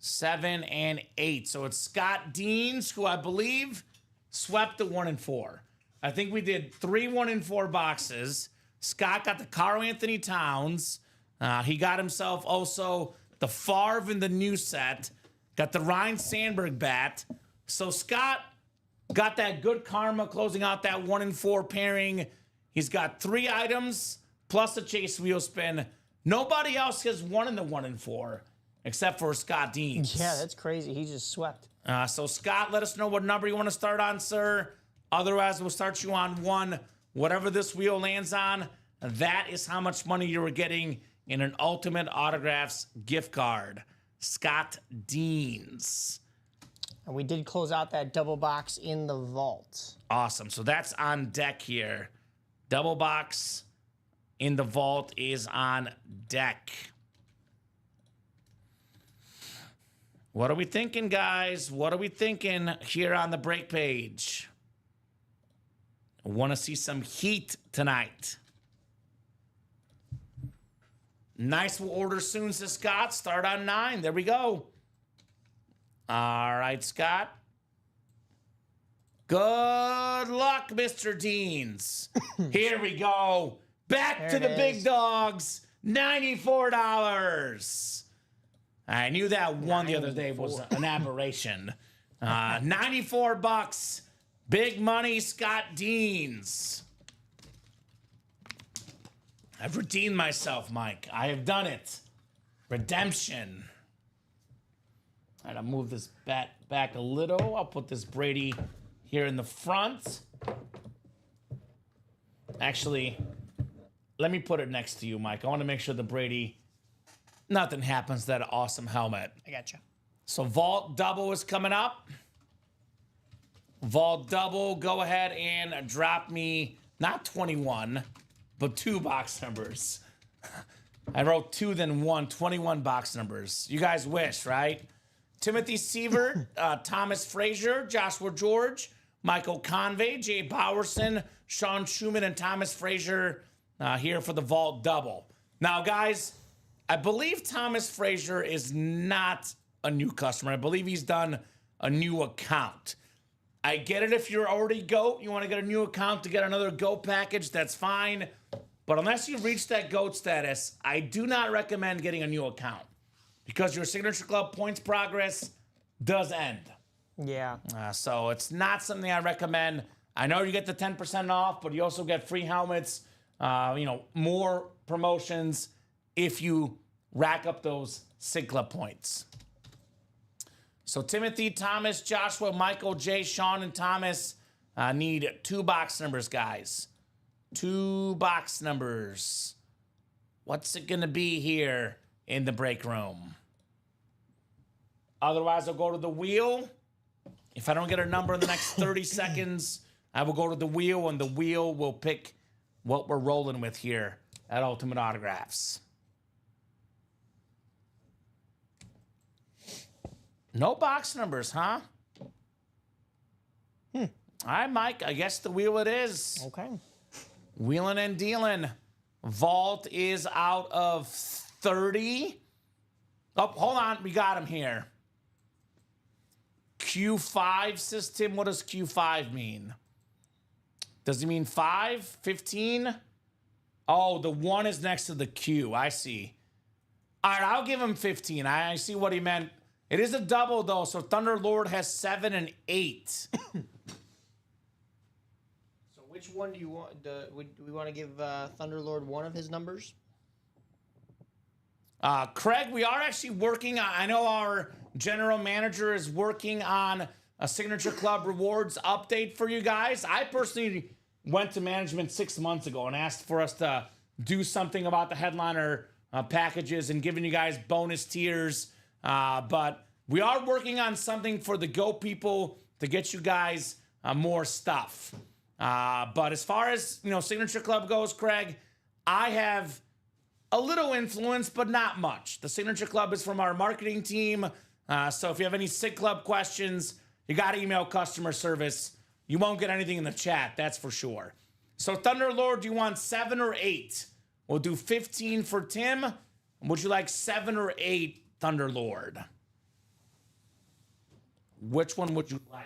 7 and 8. So it's Scott Deans, who I believe swept the 1 and 4. I think we did 3 1 and 4 boxes. Scott got the Karl Anthony Towns. He got himself also the Favre in the new set. Got the Ryan Sandberg bat. So Scott got that good karma closing out that 1 and 4 pairing. He's got 3 items plus a Chase wheel spin. Nobody else has won in the 1 and 4 except for Scott Deans. Yeah, that's crazy. He just swept. So Scott, let us know what number you want to start on, sir. Otherwise, we'll start you on 1. Whatever this wheel lands on, that is how much money you were getting in an Ultimate Autographs gift card. Scott Deans. And we did close out that double box in the vault. Awesome. So that's on deck here. Double box in the vault is on deck. What are we thinking, guys? What are we thinking here on the break page? I want to see some heat tonight. Nice, we'll order soon, says Scott. Start on 9. There we go. All right, Scott. Good luck, Mr. Deans. Here we go. Back to the big dogs. $94. I knew that one the other day was an aberration. $94. Big money, Scott Deans. I've redeemed myself, Mike. I have done it. Redemption. All right, I'll move this back a little. I'll put this Brady here in the front. Actually, let me put it next to you, Mike. I want to make sure the Brady, nothing happens to that awesome helmet. I gotcha. So Vault Double is coming up. Vault Double, go ahead and drop me, not 21, but 2 box numbers. I wrote 2, then 1, 21 box numbers. You guys wish, right? Timothy Sievert, Thomas Frazier, Joshua George, Michael Convey, Jay Bowerson, Sean Schumann, and Thomas Frazier here for the Vault Double. Now, guys, I believe Thomas Frazier is not a new customer. I believe he's done a new account. I get it if you're already GOAT, you want to get a new account to get another GOAT package, that's fine. But unless you reach that GOAT status, I do not recommend getting a new account because your Signature Club points progress does end. Yeah. So it's not something I recommend. I know you get the 10% off, but you also get free helmets, more promotions if you rack up those Sig Club points. So Timothy, Thomas, Joshua, Michael, Jay, Sean, and Thomas need 2 box numbers, guys. 2 box numbers. What's it going to be here in the break room? Otherwise, I'll go to the wheel. If I don't get a number in the next 30 seconds, I will go to the wheel, and the wheel will pick what we're rolling with here at Ultimate Autographs. No box numbers, huh? All right, Mike, I guess the wheel it is. Okay. Wheeling and dealing. Vault is out of 30. Oh, hold on. We got him here. Q5, says Tim. What does Q5 mean? Does he mean 5? 15? Oh, the 1 is next to the Q. I see. All right, I'll give him 15. I see what he meant. It is a double, though, so Thunder Lord has 7 and 8. So which one do you want? Do we want to give Thunder Lord one of his numbers? Craig, we are actually working on, I know our general manager is working on a Signature Club rewards update for you guys. I personally went to management 6 months ago and asked for us to do something about the headliner packages and giving you guys bonus tiers. But we are working on something for the Go people to get you guys more stuff. But as far as, Signature Club goes, Craig, I have a little influence, but not much. The Signature Club is from our marketing team. So if you have any Sig Club questions, you got to email customer service. You won't get anything in the chat, that's for sure. So Thunder Lord, do you want 7 or 8? We'll do 15 for Tim. Would you like 7 or 8, Thunder Lord? Which one would you like?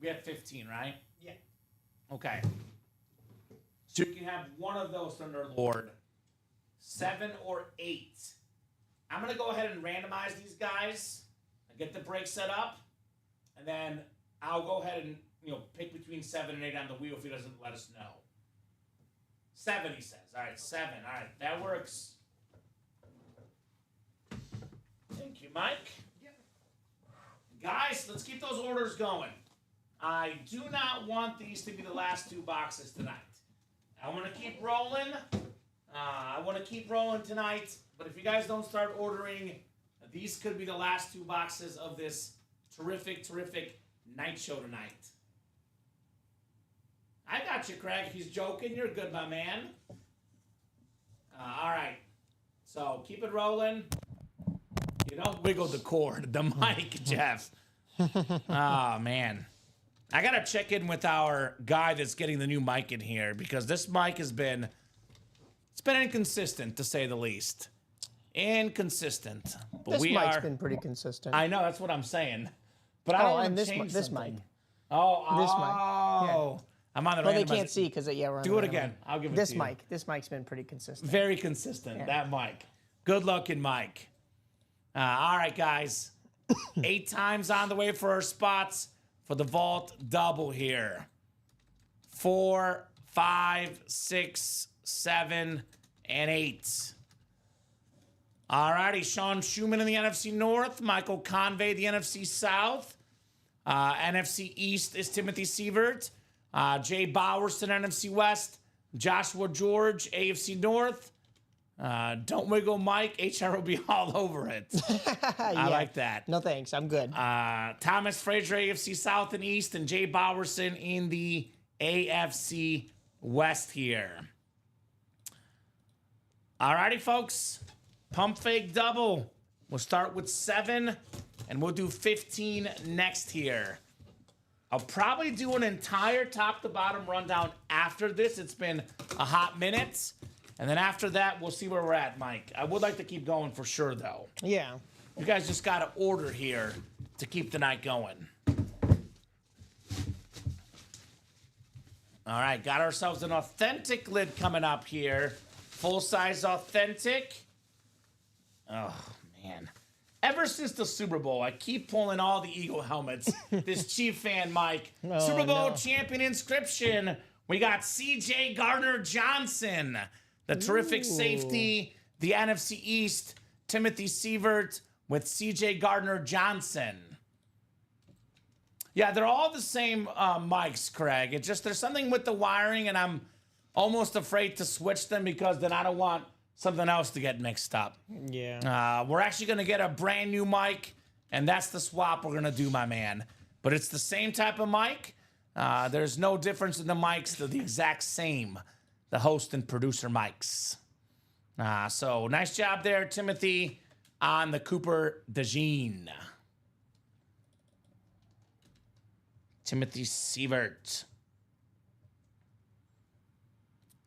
We have 15, right? Yeah. Okay. So you can have one of those, Thunder Lord. 7 or 8. I'm going to go ahead and randomize these guys and get the break set up. And then I'll go ahead and, pick between 7 and 8 on the wheel if he doesn't let us know. 7, he says. All right, 7. All right, that works. Thank you, Mike. Yeah. Guys, let's keep those orders going. I do not want these to be the last 2 boxes tonight. I want to keep rolling. Tonight. But if you guys don't start ordering, these could be the last 2 boxes of this terrific night show tonight. I got you, Craig. He's joking. You're good, my man. All right. So keep it rolling. You don't wiggle the cord, the mic, Jeff. Oh, man. I got to check in with our guy that's getting the new mic in here because this mic has been, it's been inconsistent, to say the least. Inconsistent. But This mic's been pretty consistent. I know, that's what I'm saying. But I don't want to change this something. mic. Oh, This mic. Yeah. I'm on the Well, they randomizer. can't see because we're on Do the it randomizer. again. I'll give it This to you. mic. This mic's been pretty consistent. Very consistent, that mic. Good looking mic. All right, guys. 8 times on the way for our spots for the vault double here. 4, 5, 6, 7, and 8. All righty, Sean Schumann in the NFC North, Michael Convey, the NFC South. NFC East is Timothy Sievert. Jay Bowerson, NFC West. Joshua George, AFC North. Don't wiggle Mike, HR will be all over it. I like that. No thanks, I'm good. Thomas Frazier, AFC South and East, and Jay Bowerson in the AFC West here. All righty, folks. Pump fake double. We'll start with 7, and we'll do 15 next here. I'll probably do an entire top-to-bottom rundown after this. It's been a hot minute. And then after that, we'll see where we're at, Mike. I would like to keep going for sure, though. Yeah. You guys just got to order here to keep the night going. All right, got ourselves an authentic lid coming up here. Full-size authentic. Oh, man. Ever since the Super Bowl, I keep pulling all the Eagle helmets. This Chief fan, Mike. Super Bowl champion inscription. We got C.J. Gardner-Johnson, the terrific safety, the NFC East, Timothy Sievert with C.J. Gardner-Johnson. Yeah, they're all the same mics, Craig. It's just there's something with the wiring, and I'm almost afraid to switch them because then I don't want something else to get mixed up. Yeah. We're actually going to get a brand new mic, and that's the swap we're going to do, my man. But it's the same type of mic. There's no difference in the mics. They're the exact same, the host and producer mics. So nice job there, Timothy, on the Cooper DeJean. Timothy Sievert.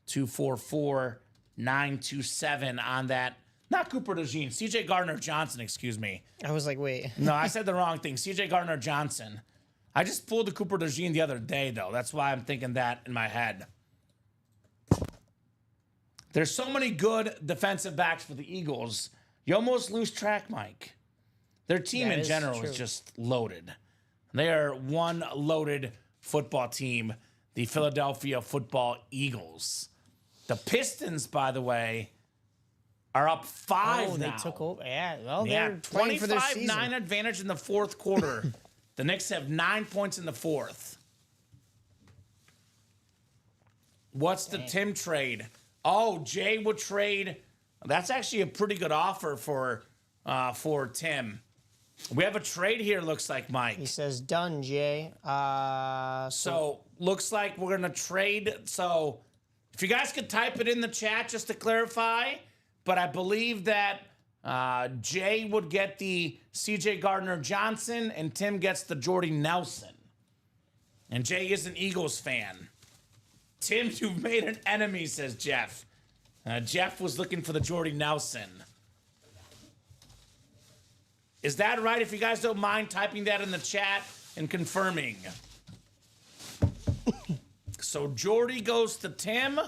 244-927 on that. Not Cooper DeJean. C.J. Gardner-Johnson, excuse me. I was like, wait. No, I said the wrong thing. C.J. Gardner-Johnson. I just pulled the Cooper DeJean the other day, though. That's why I'm thinking that in my head. There's so many good defensive backs for the Eagles. You almost lose track, Mike. Their team in general is just loaded. They are one loaded football team, the Philadelphia Football Eagles. The Pistons, by the way, are up 5 now. They took over. Yeah, well, they're playing for their season. 25-9 advantage in the fourth quarter. The Knicks have 9 points in the fourth. What's the Tim trade? Oh, Jay would trade. That's actually a pretty good offer for Tim. We have a trade here, looks like, Mike. He says, done, Jay. So looks like we're going to trade. So if you guys could type it in the chat just to clarify. But I believe that Jay would get the C.J. Gardner-Johnson and Tim gets the Jordy Nelson. And Jay is an Eagles fan. Tim, you've made an enemy, says Jeff. Jeff was looking for the Jordy Nelson. Is that right? If you guys don't mind typing that in the chat and confirming. So Jordy goes to Tim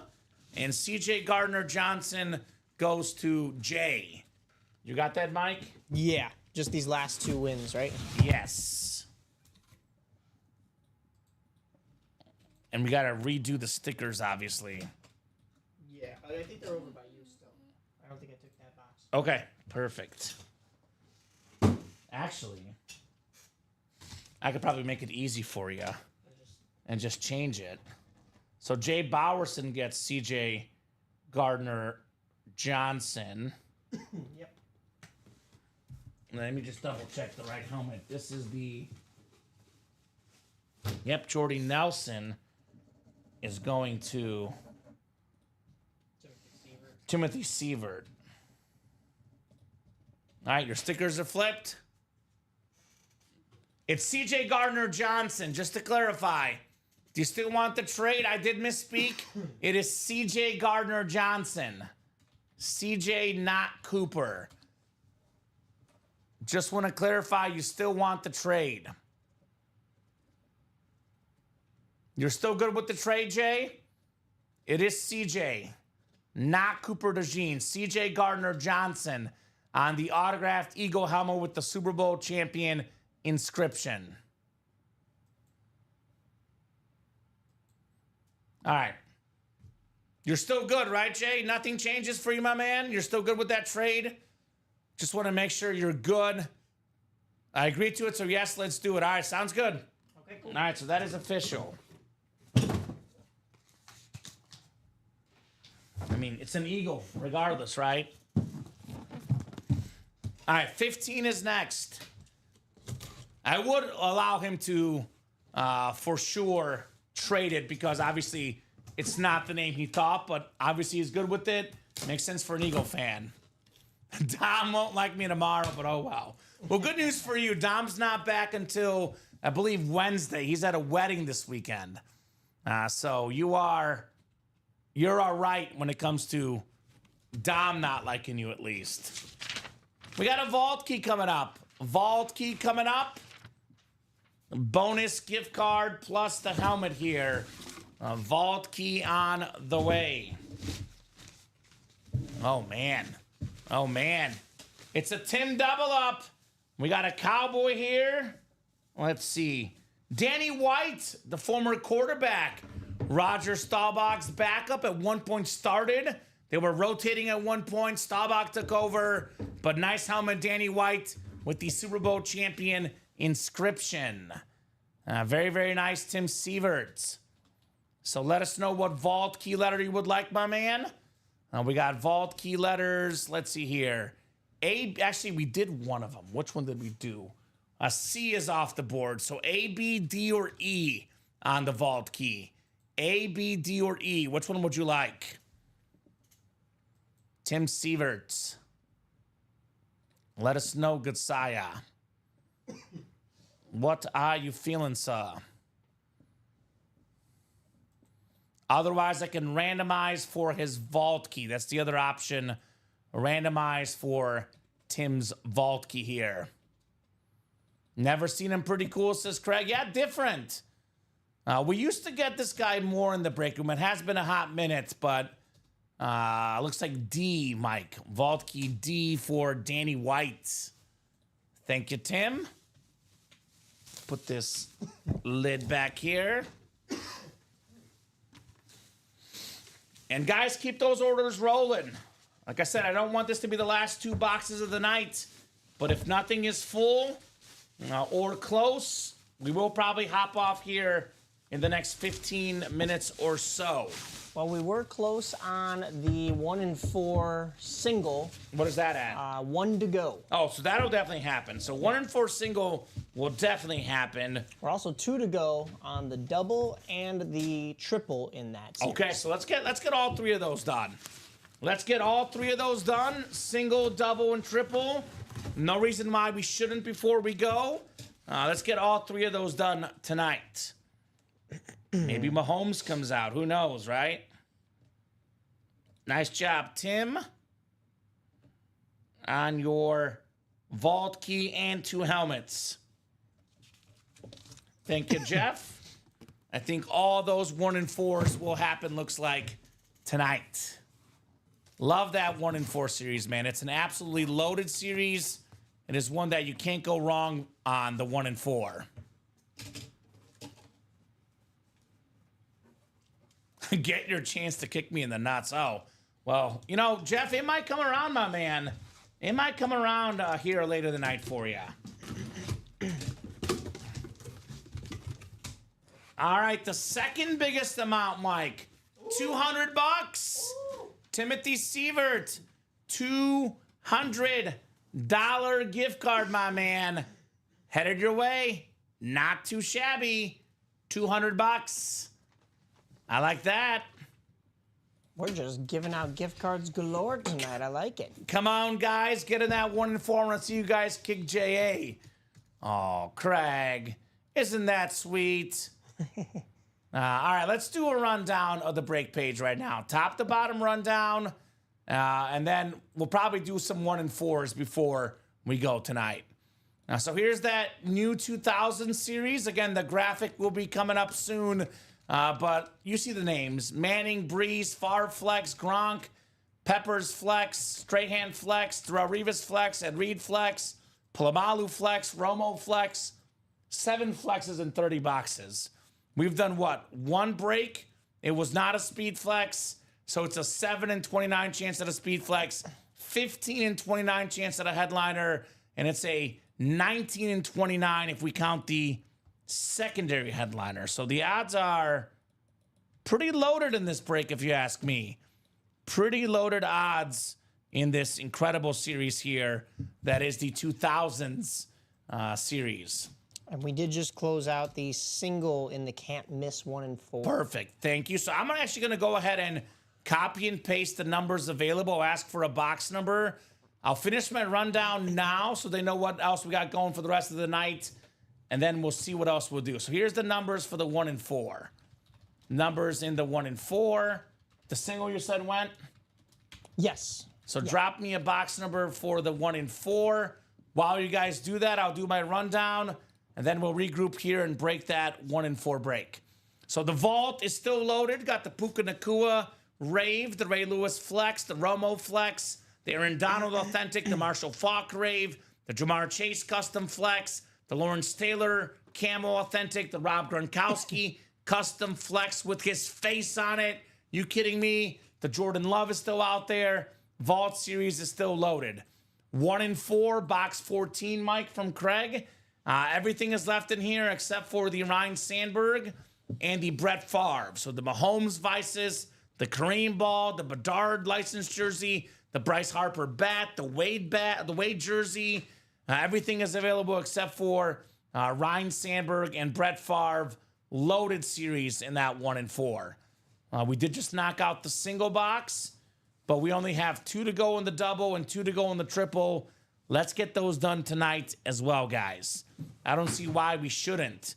and C.J. Gardner-Johnson goes to Jay. You got that, Mike? Yeah, just these last 2 wins, right? Yes. And we got to redo the stickers, obviously. Yeah, I think they're over by you still. I don't think I took that box. Okay, perfect. Actually, I could probably make it easy for you and just change it. So Jay Bowerson gets C.J. Gardner-Johnson. Yep. Let me just double check the right helmet. This is the... Yep, Jordy Nelson is going to Timothy Sievert. All right, your stickers are flipped. It's C.J. Gardner-Johnson, just to clarify. Do you still want the trade? I did misspeak. It is C.J. Gardner-Johnson. C.J., not Cooper. Just want to clarify, you still want the trade. You're still good with the trade, Jay? It is C.J., not Cooper DeJean. C.J. Gardner-Johnson on the autographed Eagle helmet with the Super Bowl champion inscription. All right. You're still good, right, Jay? Nothing changes for you, my man? You're still good with that trade? Just want to make sure you're good. I agree to it, so yes, let's do it. All right, sounds good. Okay, cool. All right, so that is official. I mean, it's an Eagle, regardless, right? All right, 15 is next. I would allow him to, for sure, trade it because obviously it's not the name he thought, but obviously he's good with it. Makes sense for an Eagle fan. Dom won't like me tomorrow, but oh well. Well, good news for you. Dom's not back until, I believe, Wednesday. He's at a wedding this weekend. So you're all right when it comes to Dom not liking you, at least. We got a vault key coming up. Vault key coming up. bonus gift card plus the helmet here. Vault key on the way. Oh, man. Oh, man. It's a Tim double up. We got a Cowboy here. Let's see. Danny White, the former quarterback. Roger Staubach's backup at one point started. They were rotating at one point. Staubach took over. But nice helmet, Danny White, with the Super Bowl champion inscription. Very, very nice, Tim Sieverts. So let us know what vault key letter you would like, my man. We got vault key letters. Let's see here. Actually, we did one of them. Which one did we do? C is off the board. So A, B, D, or E on the vault key. A, B, D, or E. Which one would you like? Tim Sieverts. Let us know, good Saya. What are you feeling, sir? Otherwise, I can randomize for his vault key. That's the other option. Randomize for Tim's vault key here. Never seen him. Pretty cool, says Craig. Yeah, different. We used to get this guy more in the break room. It has been a hot minute, but looks like D, Mike. Vault key D for Danny White. Thank you, Tim. Put this lid back here. And guys, keep those orders rolling. Like I said, I don't want this to be the last 2 boxes of the night. But if nothing is full or close, we will probably hop off here in the next 15 minutes or so. Well, we were close on the 1 in 4 single. What is that at? 1 to go. Oh, so that'll definitely happen. So 1 in 4 single will definitely happen. We're also 2 to go on the double and the triple in that series. Okay, so let's get all 3 of those done. Let's get all 3 of those done. Single, double, and triple. No reason why we shouldn't before we go. Let's get all 3 of those done tonight. Maybe Mahomes comes out. Who knows, right? Nice job, Tim. On your vault key and 2 helmets. Thank you, Jeff. I think all those 1 in 4s will happen, looks like, tonight. Love that 1 in 4 series, man. It's an absolutely loaded series. It is one that you can't go wrong on, the 1 in 4. Get your chance to kick me in the nuts. Oh, well, you know, Jeff, it might come around, my man. It might come around here later tonight for you. All right, the second biggest amount, Mike. $200. Timothy Sievert, $200 gift card, my man. Headed your way. Not too shabby. $200. I like that. We're just giving out gift cards galore tonight. I like it. Come on, guys. Get in that 1 in 4. I want to see you guys kick JA. Oh, Craig. Isn't that sweet? All right, let's do a rundown of the break page right now. Top to bottom rundown. And then we'll probably do some 1 in 4s before we go tonight. So here's that new 2000 series. Again, the graphic will be coming up soon. But you see the names. Manning, Breeze, Favre Flex, Gronk, Peppers Flex, Strahan Flex, Darrelle Revis Flex, Ed Reed Flex, Polamalu Flex, Romo Flex. 7 flexes in 30 boxes. We've done what? 1 break. It was not a speed flex. So it's a 7 in 29 chance at a speed flex, 15 in 29 chance at a headliner, and it's a 19 in 29 if we count the secondary headliner. So the odds are pretty loaded in this break, if you ask me. Pretty loaded odds in this incredible series here that is the 2000s series. And we did just close out the single in the can't miss 1 in 4. Perfect. Thank you. So I'm actually going to go ahead and copy and paste the numbers available. I'll ask for a box number. I'll finish my rundown now so they know what else we got going for the rest of the night. And then we'll see what else we'll do. So here's the numbers for the 1 in 4. Numbers in the 1 in 4. The single you said went? Yes. So drop me a box number for the 1 in 4. While you guys do that, I'll do my rundown. and then we'll regroup here and break that 1-4 break. So the vault is still loaded. Got the Puka Nakua Rave, the Ray Lewis Flex, the Romo Flex, the Aaron Donald Authentic, the Marshall Faulk Rave, the Jamar Chase Custom Flex, the Lawrence Taylor Camo Authentic, the Rob Gronkowski Custom Flex with his face on it. You kidding me? The Jordan Love is still out there. Vault Series is still loaded. 1-4, box 14, Mike, from Craig. Everything is left in here except for the Ryan Sandberg and the Brett Favre. So the Mahomes Vices, the Kareem Ball, the Bedard licensed jersey, the Bryce Harper bat, the Wade jersey. Everything is available except for Ryan Sandberg and Brett Favre loaded series in that 1-4. We did just knock out the single box, but we only have 2 to go in the double and 2 to go in the triple. Let's get those done tonight as well, guys. I don't see why we shouldn't.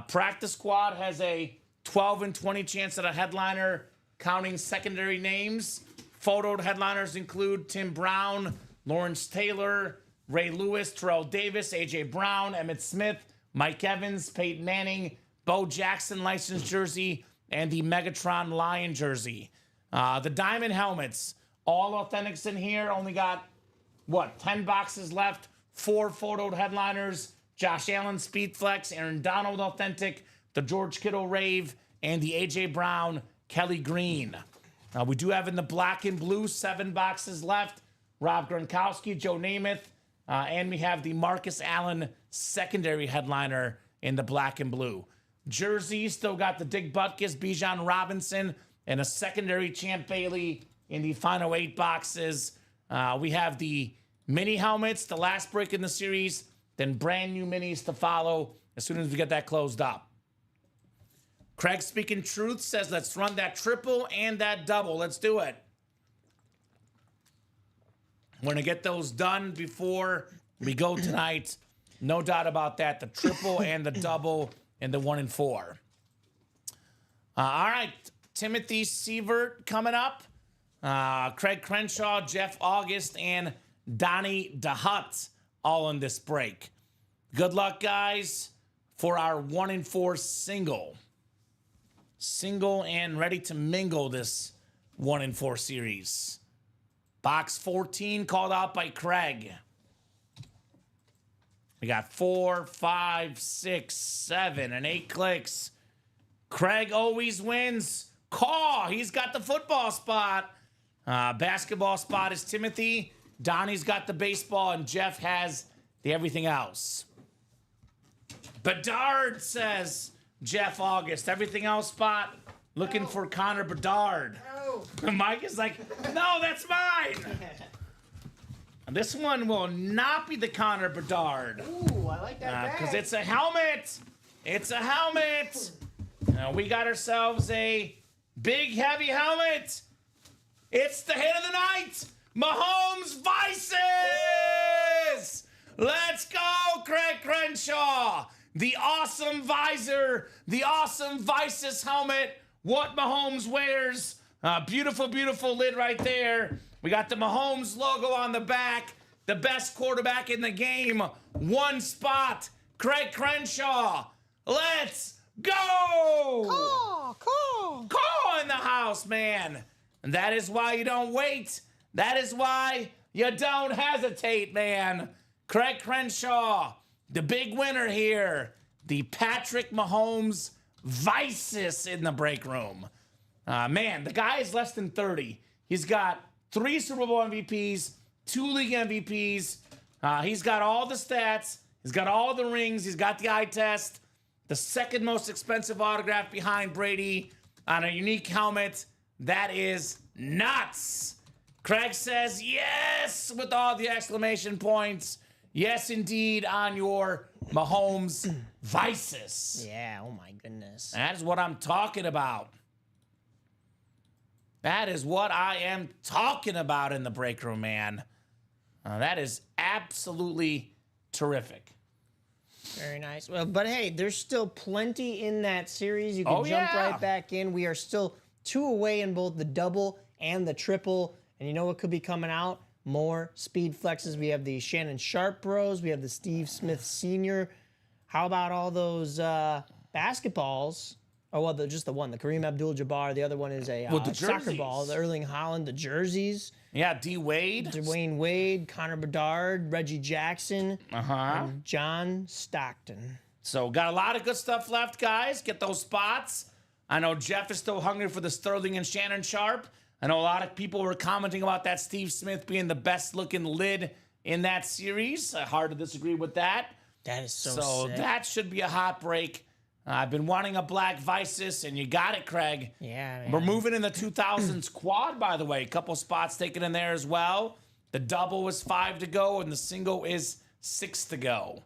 Practice Squad has a 12 and 20 chance at a headliner, counting secondary names. Photoed headliners include Tim Brown, Lawrence Taylor, Ray Lewis, Terrell Davis, A.J. Brown, Emmitt Smith, Mike Evans, Peyton Manning, Bo Jackson licensed jersey, and the Megatron Lion jersey. The diamond helmets, all authentics in here. Only got, 10 boxes left. 4 photoed headliners. Josh Allen Speed Flex, Aaron Donald Authentic, the George Kittle Rave, and the A.J. Brown Kelly Green. We do have in the black and blue 7 boxes left. Rob Gronkowski, Joe Namath, and we have the Marcus Allen secondary headliner in the black and blue. Jersey still got the Dick Butkus, Bijan Robinson, and a secondary Champ Bailey in the final 8 boxes. We have the mini helmets, the last break in the series, then brand new minis to follow as soon as we get that closed up. Craig Speaking Truth says, let's run that triple and that double. Let's do it. We're going to get those done before we go tonight. No doubt about that. The triple and the double and the 1-4. All right. Timothy Sievert coming up. Craig Crenshaw, Jeff August, and Donnie DeHutt all in this break. Good luck, guys, for our 1-4 single. Single and ready to mingle this 1-4 series. Box 14 called out by Craig. We got 4, 5, 6, 7, and 8 clicks. Craig always wins. Call. He's got the football spot. Basketball spot is Timothy. Donnie's got the baseball, and Jeff has the everything else. Bedard, says Jeff August. Everything else spot looking for Connor Bedard. No. Mike is like, no, that's mine. This one will not be the Connor Bedard. Ooh, I like that. Because it's a helmet. It's a helmet. We got ourselves a big, heavy helmet. It's the hit of the night. Mahomes Vices. Let's go, Craig Crenshaw. The awesome visor. The awesome Vices helmet. What Mahomes wears. Beautiful, beautiful lid right there. We got the Mahomes logo on the back. The best quarterback in the game. One spot. Craig Crenshaw. Let's go. Call in the house, man. And that is why you don't wait. That is why you don't hesitate, man. Craig Crenshaw, the big winner here. The Patrick Mahomes Vices in the break room. Man, the guy is less than 30. He's got 3 Super Bowl MVPs, 2 league MVPs. He's got all the stats. He's got all the rings. He's got the eye test. The second most expensive autograph behind Brady on a unique helmet. That is nuts. Craig says yes with all the exclamation points. Yes, indeed, on your Mahomes Vices. Yeah, oh my goodness. That is what I'm talking about. That is what I am talking about in the break room, man. That is absolutely terrific. Very nice. Well, but hey, there's still plenty in that series. You can jump right back in. We are still 2 away in both the double and the triple. And you know what could be coming out? More speed flexes. We have the Shannon Sharp bros. We have the Steve Smith Sr. How about all those basketballs? Oh, well, just the one, the Kareem Abdul-Jabbar. The other one is a the soccer ball, the jerseys. Erling Haaland, the jerseys. Yeah, D Wade. Dwayne Wade, Connor Bedard, Reggie Jackson, and John Stockton. So got a lot of good stuff left, guys. Get those spots. I know Jeff is still hungry for the Sterling and Shannon Sharp. I know a lot of people were commenting about that Steve Smith being the best looking lid in that series. Hard to disagree with that. That is so sick. That should be a hot break. I've been wanting a Black Visus, and you got it, Craig. Yeah, man. We're moving in the 2000s quad, by the way. A couple spots taken in there as well. The double is 5 to go, and the single is 6 to go.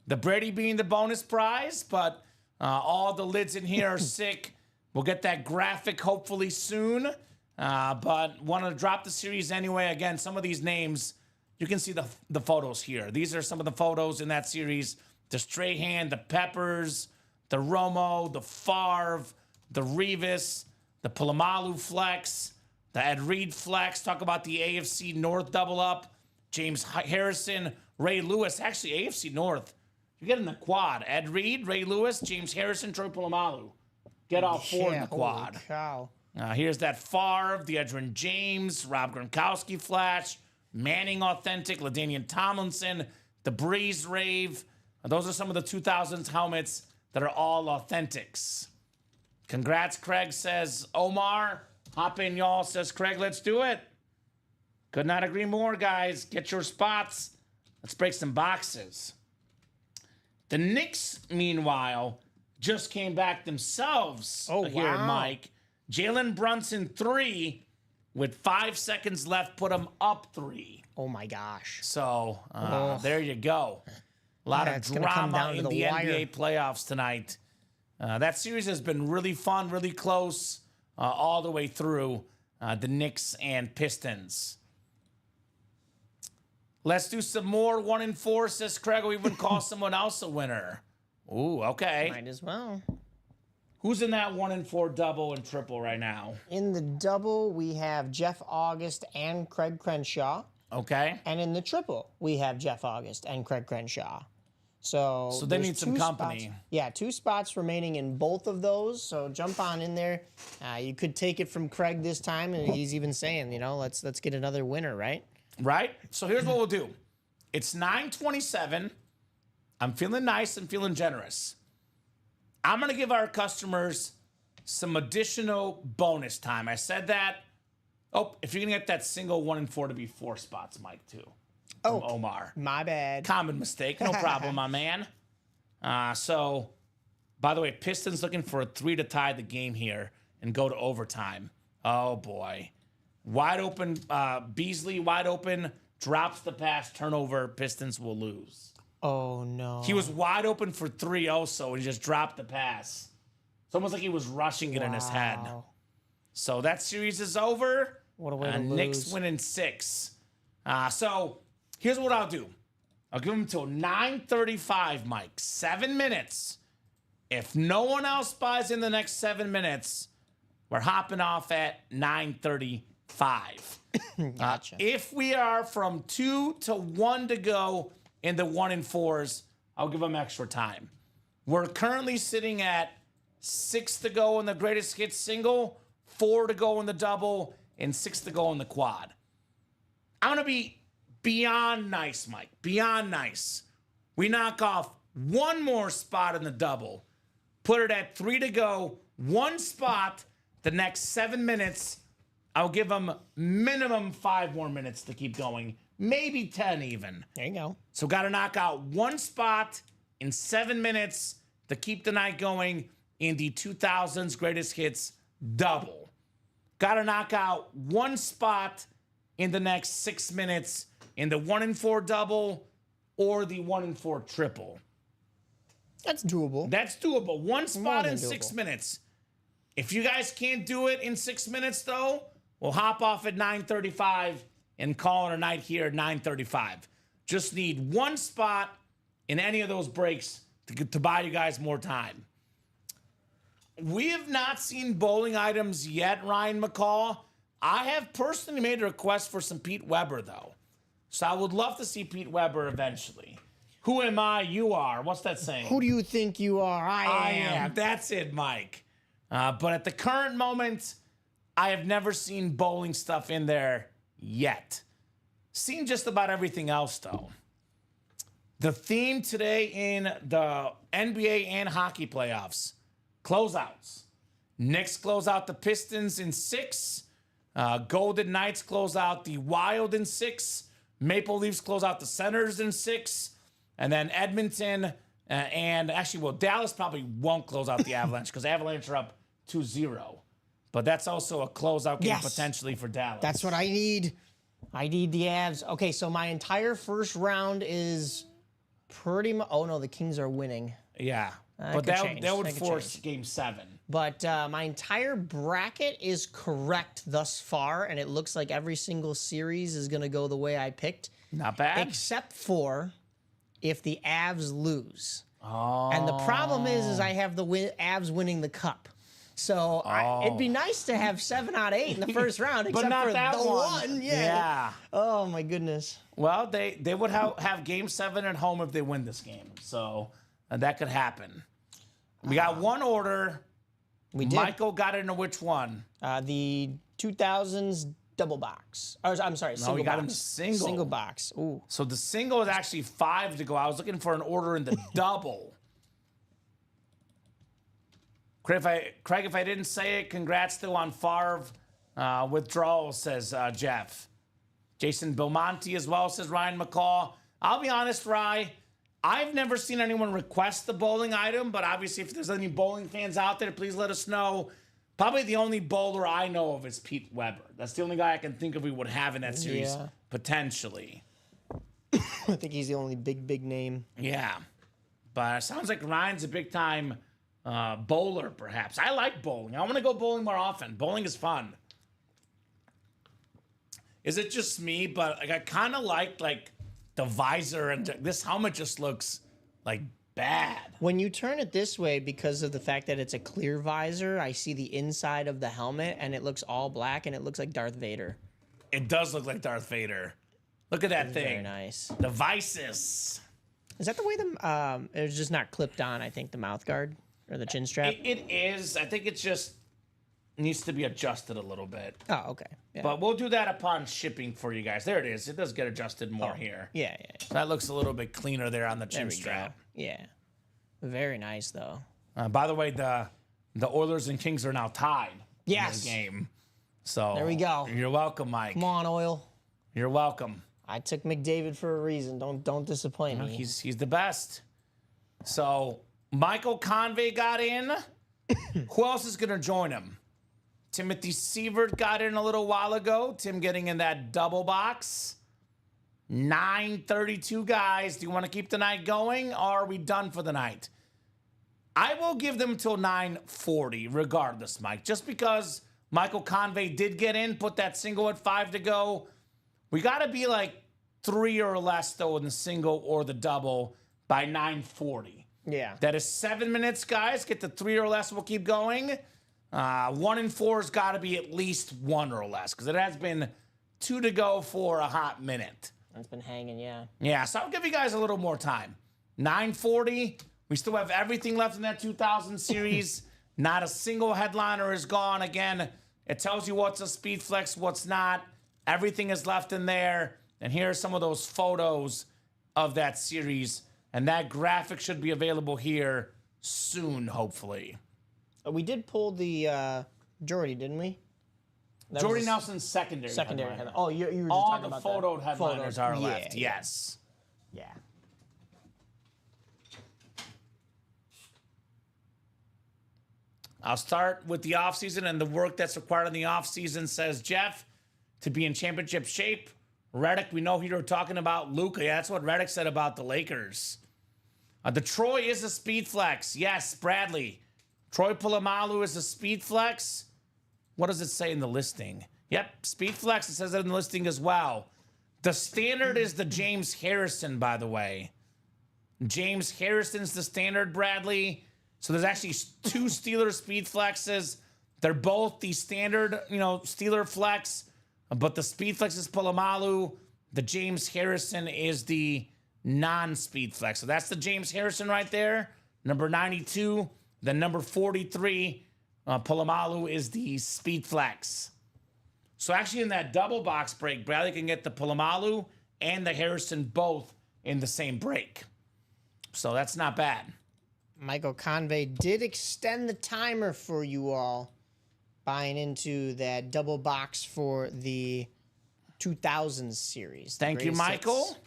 The Brady being the bonus prize, but all the lids in here are sick. We'll get that graphic hopefully soon, but want to drop the series anyway. Again, some of these names, you can see the photos here. These are some of the photos in that series. The Strahan, the Peppers, the Romo, the Favre, the Revis, the Polamalu flex, the Ed Reed flex. Talk about the AFC North double up. James Harrison, Ray Lewis. Actually, AFC North. You get in the quad. Ed Reed, Ray Lewis, James Harrison, Troy Polamalu. Get all four in the quad. Holy cow. Here's that Favre, the Edgerrin James, Rob Gronkowski flash, Manning authentic, LaDainian Tomlinson, the Breeze Rave. Those are some of the 2000s helmets that are all authentics. Congrats, Craig, says Omar. Hop in, y'all, says Craig. Let's do it. Could not agree more, guys. Get your spots. Let's break some boxes. The Knicks, meanwhile, just came back themselves here, wow. Mike. Jalen Brunson 3 with 5 seconds left, put him up 3. Oh, my gosh. So there you go. A lot it's of gonna come drama down to in the the wire. NBA playoffs tonight. That series has been really fun, really close all the way through. The Knicks and Pistons. Let's do some more 1 and 4, says Craig. We'll even call someone else a winner. Ooh, okay. Might as well. Who's in that 1 and 4 double and triple right now? In the double, we have Jeff August and Craig Crenshaw. Okay. And in the triple, we have Jeff August and Craig Crenshaw. So they there's need some 2 company. spots. Yeah, 2 spots remaining in both of those. So jump on in there. You could take it from Craig this time, and he's even saying, let's get another winner, right? Right? So here's what we'll do. It's 9:27. I'm feeling nice and feeling generous. I'm going to give our customers some additional bonus time. I said that. Oh, if you're going to get that single 1 and 4 to be 4 spots, Mike, too. From Omar. My bad. Common mistake. No problem, my man. So, by the way, Pistons looking for a 3 to tie the game here and go to overtime. Oh, boy. Wide open. Beasley wide open. Drops the pass. Turnover. Pistons will lose. Oh, no. He was wide open for 3 also, and he just dropped the pass. It's almost like he was rushing it in his head. Wow. So that series is over. What a way to Knicks lose. winning 6. So here's what I'll do. I'll give him until 9:35, Mike. 7 minutes. If no one else buys in the next 7 minutes, we're hopping off at 9:35. Gotcha. If we are from 2 to 1 to go in the 1 and 4s, I'll give them extra time. We're currently sitting at 6 to go in the greatest hits single, 4 to go in the double, and 6 to go in the quad. I'm going to be beyond nice, Mike. Beyond nice. We knock off 1 more spot in the double, put it at 3 to go, 1 spot the next 7 minutes. I'll give them minimum 5 more minutes to keep going, maybe 10 even. There you go. So got to knock out 1 spot in 7 minutes to keep the night going in the 2000s greatest hits double. Got to knock out 1 spot in the next 6 minutes in the 1 and 4 double or the 1 and 4 triple. That's doable. That's doable. 1 spot than in 6 doable. minutes. If you guys can't do it in 6 minutes, though, we'll hop off at 9:35 and call it a night here at 9:35. Just need 1 spot in any of those breaks to buy you guys more time. We have not seen bowling items yet, Ryan McCall. I have personally made a request for some Pete Weber, though. So I would love to see Pete Weber eventually. Who am I? You are. What's that saying? Who do you think you are? I am. That's it, Mike. But at the current moment, I have never seen bowling stuff in there yet. Seen just about everything else, though. The theme today in the NBA and hockey playoffs, closeouts. Knicks close out the Pistons in 6. Golden Knights close out the Wild in 6. Maple Leafs close out the Senators in 6. And then Edmonton and actually, well, Dallas probably won't close out the Avalanche because Avalanche are up 2-0. But that's also a closeout game potentially for Dallas. That's what I need. I need the Avs. Okay, so my entire first round is pretty much. Oh no, the Kings are winning. Yeah, but could that change. would That could force change. Game 7. But my entire bracket is correct thus far, and it looks like every single series is going to go the way I picked, Not bad. except for if the Avs lose. Oh. And the problem is I have the Avs winning the cup. So it'd be nice to have 7 out of 8 in the first round, But except not for that the one. one. Yeah. Oh my goodness. Well, they would have Game 7 at home if they win this game. So that could happen. We got one order. We did. Michael got into which one? The 2000s double box. Or, I'm sorry, single we got box. him single. Single box. Ooh. So the single is actually 5 to go. I was looking for an order in the double. Craig, if I didn't say it, congrats still on Favre withdrawal, says Jeff. Jason Belmonte as well, says Ryan McCall. I'll be honest, Rye, I've never seen anyone request the bowling item, but obviously if there's any bowling fans out there, please let us know. Probably the only bowler I know of is Pete Weber. That's the only guy I can think of we would have in that series, potentially. I think he's the only big name. Yeah. But it sounds like Ryan's a big-time bowler, perhaps. I like bowling. I want to go bowling more often. Bowling is fun. Is it just me? But I kind of like the visor, and this helmet just looks like bad. When you turn it this way, because of the fact that it's a clear visor, I see the inside of the helmet, and it looks all black, and it looks like Darth Vader. It does look like Darth Vader. Look at that thing. Very nice. The Vices. Is that the way it was just not clipped on, I think, the mouth guard or the chin strap? It is. I think it just needs to be adjusted a little bit. Oh, okay. Yeah. But we'll do that upon shipping for you guys. There it is. It does get adjusted more here. Yeah. That looks a little bit cleaner there on the There chin we strap. go. Yeah. Very nice, though. By the way, the Oilers and Kings are now tied. Yes. In the game. So There we go. You're welcome, Mike. Come on, Oil. You're welcome. I took McDavid for a reason. Don't disappoint me. He's the best. So Michael Convey got in. Who else is going to join him? Timothy Sievert got in a little while ago. Tim getting in that double box. 9:32 guys. Do you want to keep the night going, or are we done for the night? I will give them till 9:40 regardless, Mike. Just because Michael Convey did get in, put that single at 5 to go. We got to be like 3 or less, though, in the single or the double by 9:40. Yeah. That is 7 minutes, guys. Get to 3 or less, we'll keep going. 1 and 4's got to be at least 1 or less, because it has been 2 to go for a hot minute. It's been hanging, yeah. Yeah, so I'll give you guys a little more time. 9:40. We still have everything left in that 2000 series. Not a single headliner is gone. Again, it tells you what's a speed flex, what's not. Everything is left in there. And here are some of those photos of that series. And that graphic should be available here soon, hopefully. We did pull the Jordy, didn't we? That Jordy was a Nelson's secondary. secondary headliner. headline. Oh, you were just All talking the about photoed headliners photos. are Yeah, left. yeah. Yes. Yeah. I'll start with the offseason and the work that's required in the offseason, says Jeff, to be in championship shape. Reddick, we know you're talking about Luka. Yeah, that's what Reddick said about the Lakers. The Troy is a speed flex. Yes, Bradley. Troy Polamalu is a speed flex. What does it say in the listing? Yep, speed flex. It says that in the listing as well. The standard is the James Harrison, by the way. James Harrison's the standard, Bradley. So there's actually 2 Steeler speed flexes. They're both the standard, Steeler flex, but the speed flex is Polamalu. The James Harrison is the non-speed flex. So that's the James Harrison right there. Number 92. Then number 43, Polamalu is the speed flex. So actually in that double box break, Bradley can get the Polamalu and the Harrison both in the same break. So that's not bad. Michael Convey did extend the timer for you all, buying into that double box for the 2000s series. Thank you, Michael. Hits.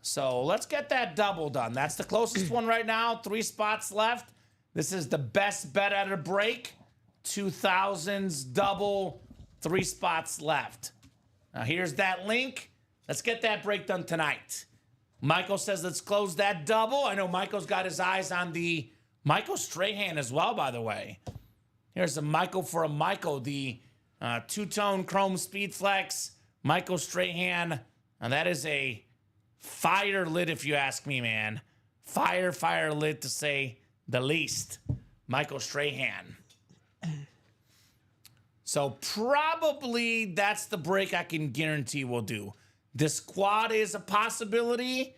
So let's get that double done. That's the closest one right now. 3 spots left. This is the best bet at a break. 2000s double, 3 spots left. Now here's that link. Let's get that break done tonight. Michael says let's close that double. I know Michael's got his eyes on the Michael Strahan as well, by the way. Here's a Michael for a Michael, the two-tone chrome speed flex. Michael Strahan. Now that is a fire lit, if you ask me, man. Fire lit to say the least. Michael Strahan. So probably that's the break I can guarantee we'll do. The squad is a possibility.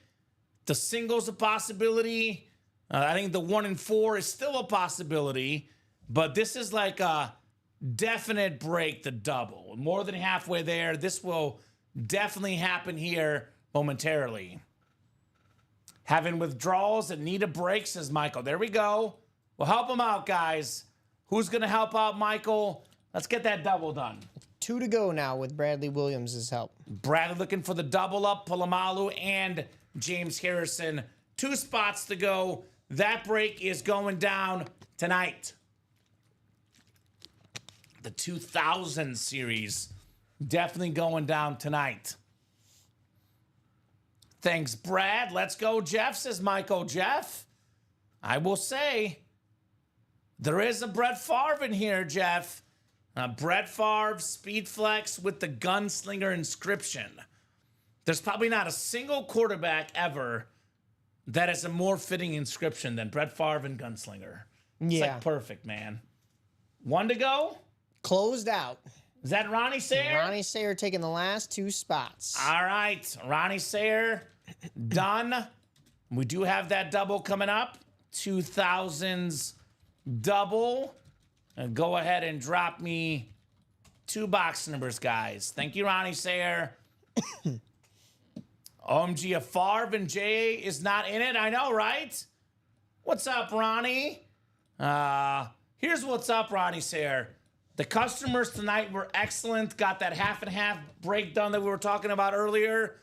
The single's a possibility. I think the 1 and 4 is still a possibility. But this is like a definite break, the double. More than halfway there. This will definitely happen here momentarily. Having withdrawals that need a break, says Michael. There we go. We'll help him out, guys. Who's going to help out Michael? Let's get that double done. 2 to go now with Bradley Williams' help. Bradley looking for the double up. Polamalu and James Harrison. 2 spots to go. That break is going down tonight. The 2000 series definitely going down tonight. Thanks, Brad. Let's go, Jeff, says Michael. Jeff, I will say, there is a Brett Favre in here, Jeff. Brett Favre, speed flex with the gunslinger inscription. There's probably not a single quarterback ever that has a more fitting inscription than Brett Favre and gunslinger. It's like perfect, man. 1 to go. Closed out. Is that Ronnie Sayer? Ronnie Sayer taking the last 2 spots. All right, Ronnie Sayer, done. We do have that double coming up. 2000s double. Go ahead and drop me 2 box numbers, guys. Thank you, Ronnie Sayer. OMG, a Favre and J is not in it. I know, right? What's up, Ronnie? Here's what's up, Ronnie Sayer. The customers tonight were excellent. Got that half and half breakdown that we were talking about earlier.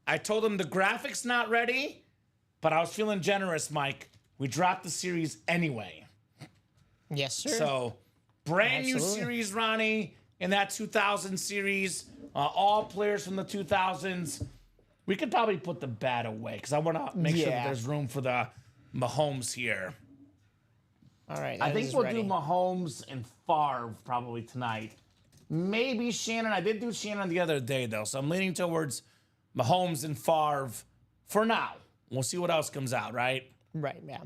I told them the graphics not ready, but I was feeling generous, Mike. We dropped the series anyway. Yes, sir. So, brand new series, Ronnie, in that 2000 series. All players from the 2000s. We could probably put the bat away because I want to make sure that there's room for the Mahomes here. All right. I think we'll do Mahomes and Favre probably tonight. Maybe Shannon. I did do Shannon the other day, though, so I'm leaning towards Mahomes and Favre for now. We'll see what else comes out, right? Right, yeah.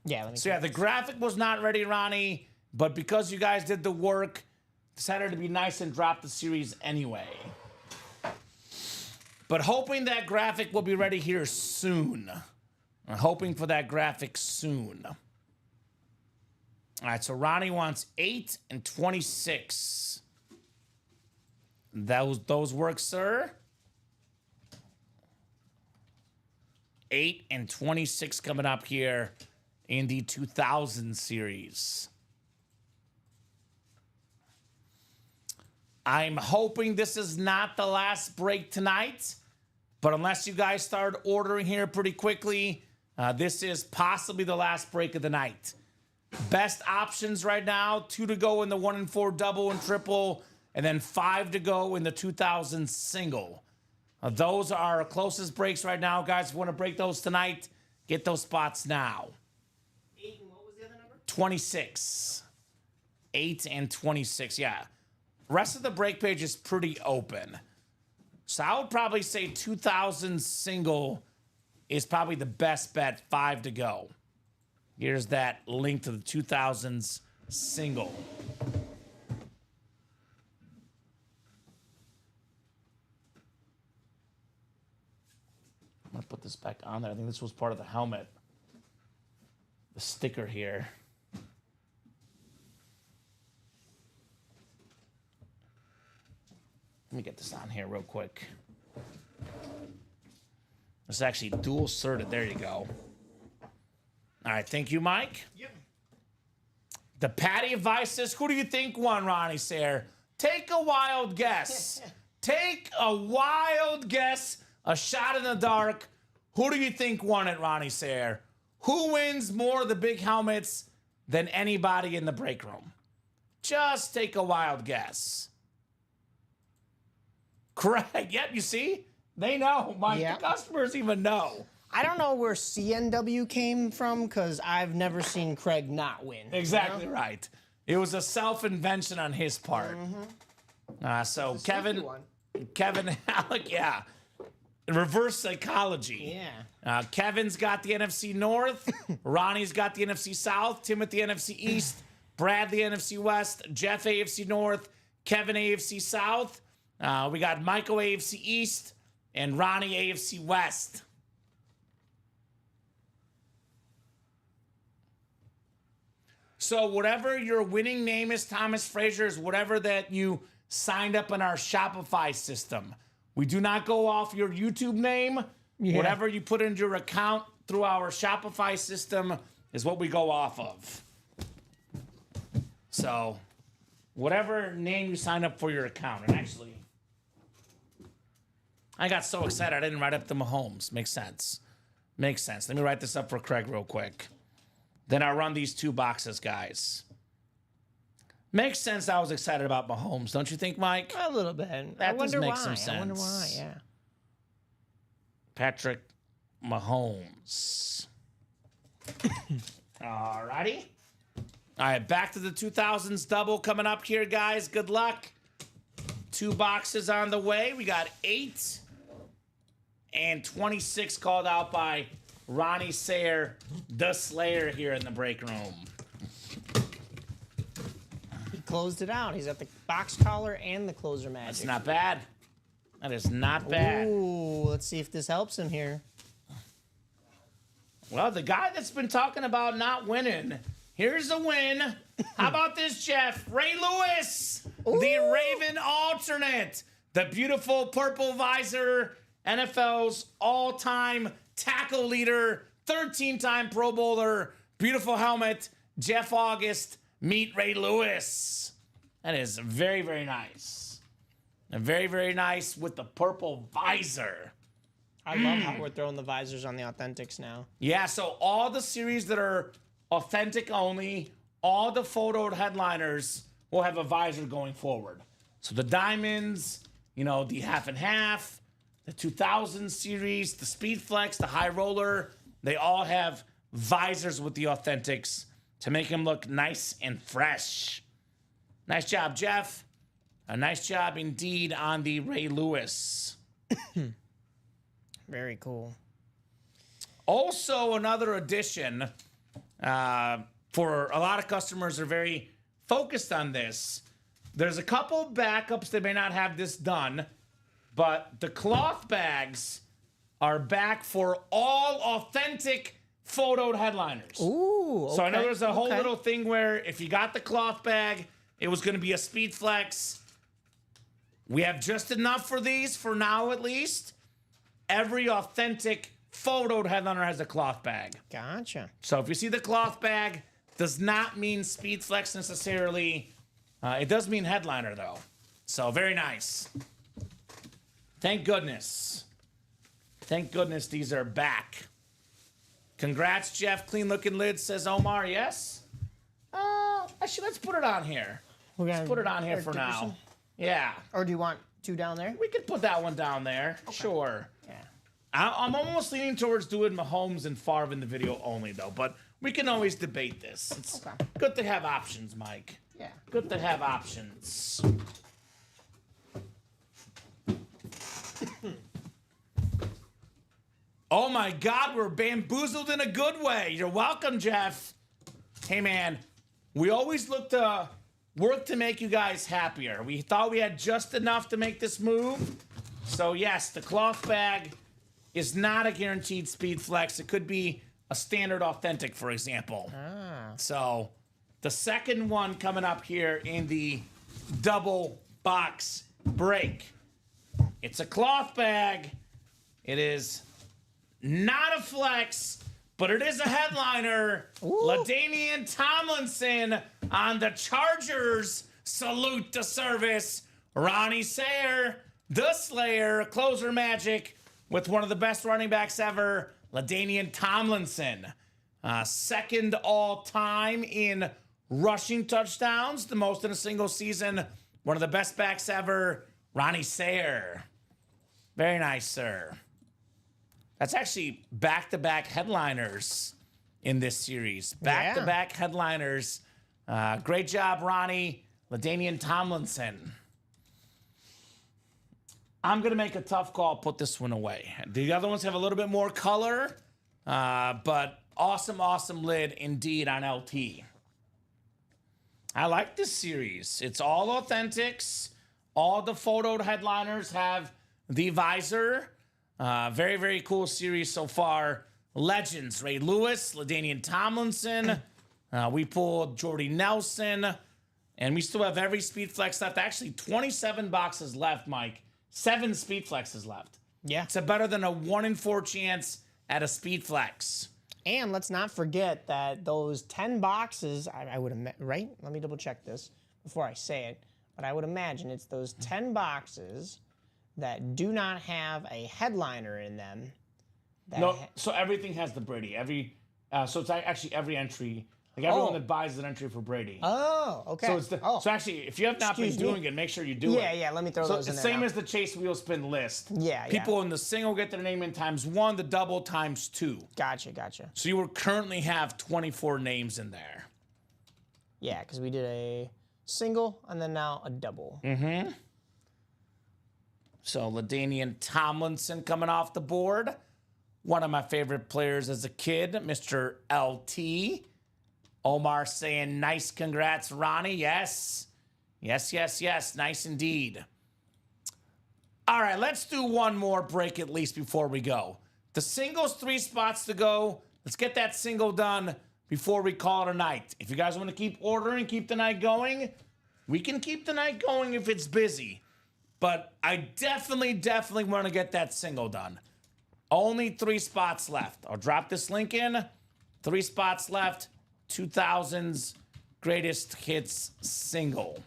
Yeah. So, yeah, the graphic was not ready, Ronnie, but because you guys did the work, decided to be nice and drop the series anyway. But hoping that graphic will be ready here soon. I'm hoping for that graphic soon. All right, so Ronnie wants 8 and 26. Those work, sir. 8 and 26 coming up here in the 2000 series. I'm hoping this is not the last break tonight, but unless you guys start ordering here pretty quickly, this is possibly the last break of the night. Best options right now, 2 to go in the 1 and 4 double and triple, and then 5 to go in the 2000 single. Those are our closest breaks right now, guys. If you want to break those tonight, get those spots now. 8 and what was the other number? 26. 8 and 26, yeah. Rest of the break page is pretty open. So I would probably say 2000 single is probably the best bet, 5 to go. Here's that link to the 2000s single. I'm gonna put this back on there. I think this was part of the helmet. The sticker here. Let me get this on here real quick. It's actually dual sorted. There you go. All right, thank you, Mike. Yep. The Patty Vices. Who do you think won, Ronnie Sayre? Take a wild guess. Take a wild guess. A shot in the dark. Who do you think won it, Ronnie Sayre? Who wins more of the big helmets than anybody in the break room? Just take a wild guess. Correct. Yep, you see? They know. Mike, Yeah. the customers even know. I don't know where CNW came from because I've never seen Craig not win. Exactly right. It was a self-invention on his part. So Kevin Alec, yeah. Reverse psychology. Yeah. Kevin's got the NFC North. Ronnie's got the NFC South. Tim at the NFC East. Brad the NFC West. Jeff AFC North. Kevin AFC South. We got Michael AFC East. And Ronnie AFC West. So whatever your winning name is, Thomas Frazier, is whatever that you signed up in our Shopify system. We do not go off your YouTube name. Yeah. Whatever you put into your account through our Shopify system is what we go off of. So whatever name you sign up for your account. And actually, I got so excited I didn't write up the Mahomes. Makes sense. Makes sense. Let me write this up for Craig real quick. Then I'll run these two boxes, guys. Makes sense I was excited about Mahomes, don't you think, Mike? A little bit. That I does wonder make why. some sense. I wonder why, yeah. Patrick Mahomes. Alrighty. All right, back to the 2000s double coming up here, guys. Good luck. 2 boxes on the way. We got 8 and 26 called out by Ronnie Sayre, the Slayer, here in the break room. He closed it out. He's got the box collar and the closer magic. That's not bad. That is not bad. Ooh, let's see if this helps him here. Well, the guy that's been talking about not winning, here's a win. How about this, Jeff? Ray Lewis, the Raven alternate, the beautiful purple visor, NFL's all-time tackle leader, 13-time Pro Bowler, beautiful helmet, Jeff August, meet Ray Lewis. That is very, very nice. And very, very nice with the purple visor. I love how we're throwing the visors on the Authentics now. Yeah, so all the series that are authentic only, all the photoed headliners will have a visor going forward. So the Diamonds, you know, the half and half, the 2000 series, the Speed Flex, the High Roller, they all have visors with the Authentics to make them look nice and fresh. Nice job, Jeff. A nice job indeed on the Ray Lewis. Very cool. Also, another addition for a lot of customers are very focused on this. There's a couple backups that may not have this done, but the cloth bags are back for all authentic photoed headliners. Ooh, okay. So I know there's a whole okay. little thing where if you got the cloth bag, it was going to be a Speed Flex. We have just enough for these for now, at least. Every authentic photoed headliner has a cloth bag. Gotcha. So if you see the cloth bag, does not mean Speed Flex necessarily. It does mean headliner, though. So very nice. Thank goodness. Thank goodness these are back. Congrats, Jeff. Clean looking lid, says Omar. Yes? Actually, let's put it on here. Let's put it on here for now. Yeah. Or do you want 2 down there? We could put that one down there. Okay. Sure. Yeah. I'm almost leaning towards doing Mahomes and Favre in the video only, though. But we can always debate this. It's good to have options, Mike. Yeah. Good to have options. Oh my God, we're bamboozled in a good way. You're welcome, Jeff. Hey man, we always look to work to make you guys happier. We thought we had just enough to make this move. So yes, the cloth bag is not a guaranteed speed flex. It could be a standard authentic, for example. So the second one coming up here in the double box break. It's a cloth bag. It is not a flex, but it is a headliner. LaDainian Tomlinson on the Chargers. Salute to service. Ronnie Sayer, the Slayer, closer magic with one of the best running backs ever, LaDainian Tomlinson. Second all time in rushing touchdowns, the most in a single season. One of the best backs ever, Ronnie Sayer. Very nice, sir. That's actually back-to-back headliners in this series. Back-to-back headliners. Great job, Ronnie. LaDainian Tomlinson. I'm going to make a tough call, put this one away. The other ones have a little bit more color, but awesome, awesome lid indeed on LT. I like this series. It's all authentics. All the photo headliners have the visor. Very, very cool series so far. Legends, Ray Lewis, LaDainian Tomlinson. We pulled Jordy Nelson. And we still have every speed flex left. Actually, 27 boxes left, Mike. 7 speed flexes left. Yeah. It's a better than a 1 in 4 chance at a speed flex. And let's not forget that those 10 boxes, I would imagine, right? Let me double check this before I say it. But I would imagine it's those 10 boxes that do not have a headliner in them. No, so everything has the Brady. So it's actually every entry. Like everyone that buys an entry for Brady. Oh, okay. So it's so actually, if you have not been doing it, make sure you do it. Yeah, let me throw those in there. Same as the Chase Wheel Spin list. Yeah. People in the single get their name in ×1, the double ×2. Gotcha. So you will currently have 24 names in there. Yeah, because we did a single and then now a double. Mm-hmm. So LaDainian Tomlinson coming off the board. One of my favorite players as a kid, Mr. LT. Omar saying, nice congrats, Ronnie. Yes. Nice indeed. All right, let's do one more break at least before we go. The singles, 3 spots to go. Let's get that single done before we call it a night. If you guys want to keep ordering, keep the night going, we can keep the night going if it's busy. But I definitely want to get that single done. Only 3 spots left. I'll drop this link in. 3 spots left. 2000's greatest hits single.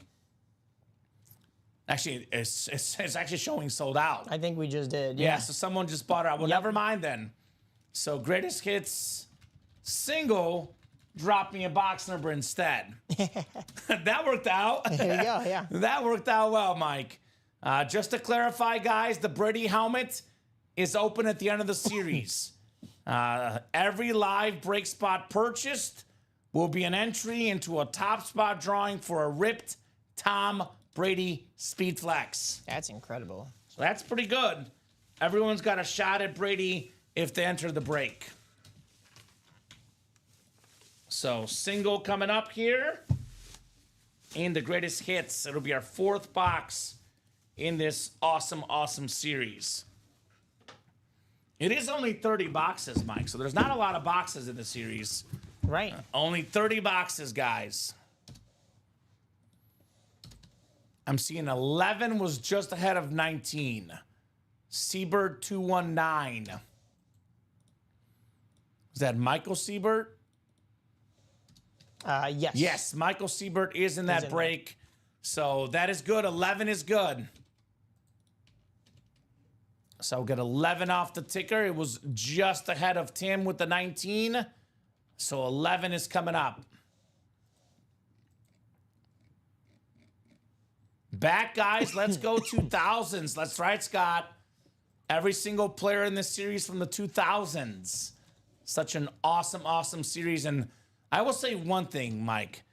Actually, it's actually showing sold out. I think we just did. Yeah, so someone just bought it out. Well, never mind then. So greatest hits single, drop me a box number instead. That worked out. There you go, yeah. That worked out well, Mike. Just to clarify, guys, the Brady helmet is open at the end of the series. Every live break spot purchased will be an entry into a top spot drawing for a ripped Tom Brady Speed Flex. That's incredible. So that's pretty good. Everyone's got a shot at Brady if they enter the break. So single coming up here. And the greatest hits. It'll be our 4th box in this awesome series. It is only 30 boxes, Mike, so there's not a lot of boxes in the series. Right. Only 30 boxes, guys. I'm seeing 11 was just ahead of 19. Siebert 219. Is that Michael Siebert? Yes. Yes, Michael Siebert is in that break. So that is good. 11 is good. So we'll get 11 off the ticker. It was just ahead of Tim with the 19. So 11 is coming up. Back, guys. Let's go 2000s. That's right, Scott. Every single player in this series from the 2000s. Such an awesome series. And I will say one thing, Mike.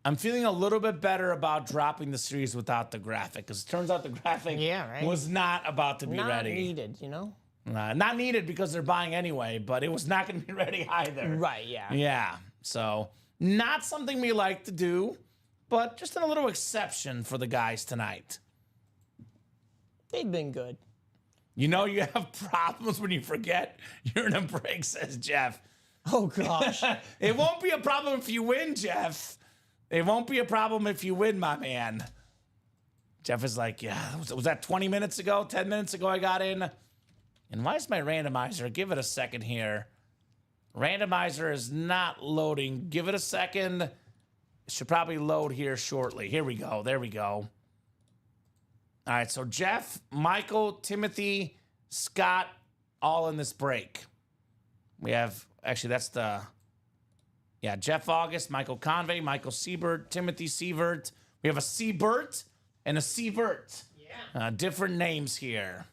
I'm feeling a little bit better about dropping the series without the graphic, because it turns out the graphic was not about to be ready. Not needed, you know? Not needed because they're buying anyway, but it was not going to be ready either. Right, yeah. Yeah, so not something we like to do, but just a little exception for the guys tonight. They've been good. You know you have problems when you forget you're in a break, says Jeff. Oh, gosh. It won't be a problem if you win, Jeff. It won't be a problem if you win, my man. Jeff is like, yeah, was that 20 minutes ago, 10 minutes ago I got in? And why is my randomizer? Give it a second here. Randomizer is not loading. Give it a second. It should probably load here shortly. Here we go. There we go. All right, so Jeff, Michael, Timothy, Scott, all in this break. We have, actually, that's the, yeah, Jeff August, Michael Convey, Michael Siebert, Timothy Sievert. We have a Siebert and a Sievert. Yeah. Different names here.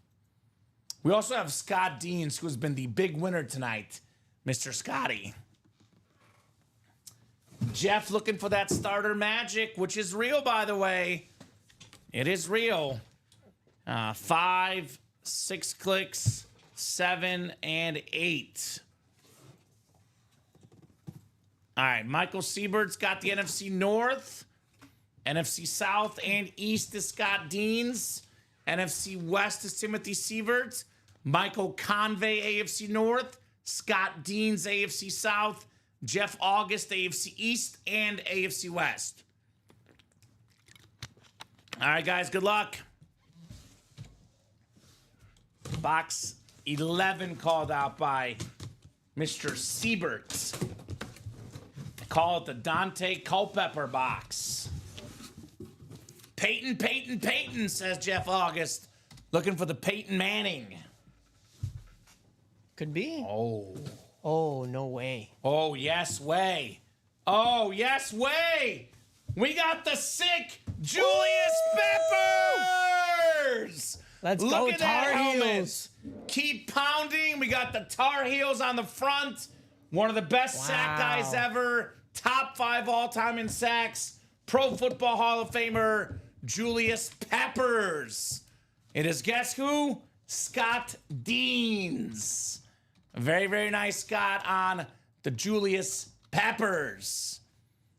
We also have Scott Deans, who's been the big winner tonight, Mr. Scotty. Jeff looking for that starter magic, which is real, by the way. It is real. 5, 6 clicks, 7, and 8. All right, Michael Siebert's got the NFC North. NFC South and East is Scott Deans. NFC West is Timothy Sievert. Michael Convey, AFC North. Scott Deans, AFC South. Jeff August, AFC East and AFC West. All right, guys, good luck. Box 11 called out by Mr. Siebert. Call it the Dante Culpepper box. Peyton, says Jeff August. Looking for the Peyton Manning. Could be. Oh. Oh, no way. Oh, yes, way. Oh, yes, way. We got the sick Julius Peppers. Let's Look go, at that Tar helmet. Heels. Keep pounding. We got the Tar Heels on the front. One of the best sack guys ever. Top 5 all-time in sacks. Pro Football Hall of Famer, Julius Peppers. It is, guess who? Scott Deans. Very, very nice, Scott, on the Julius Peppers.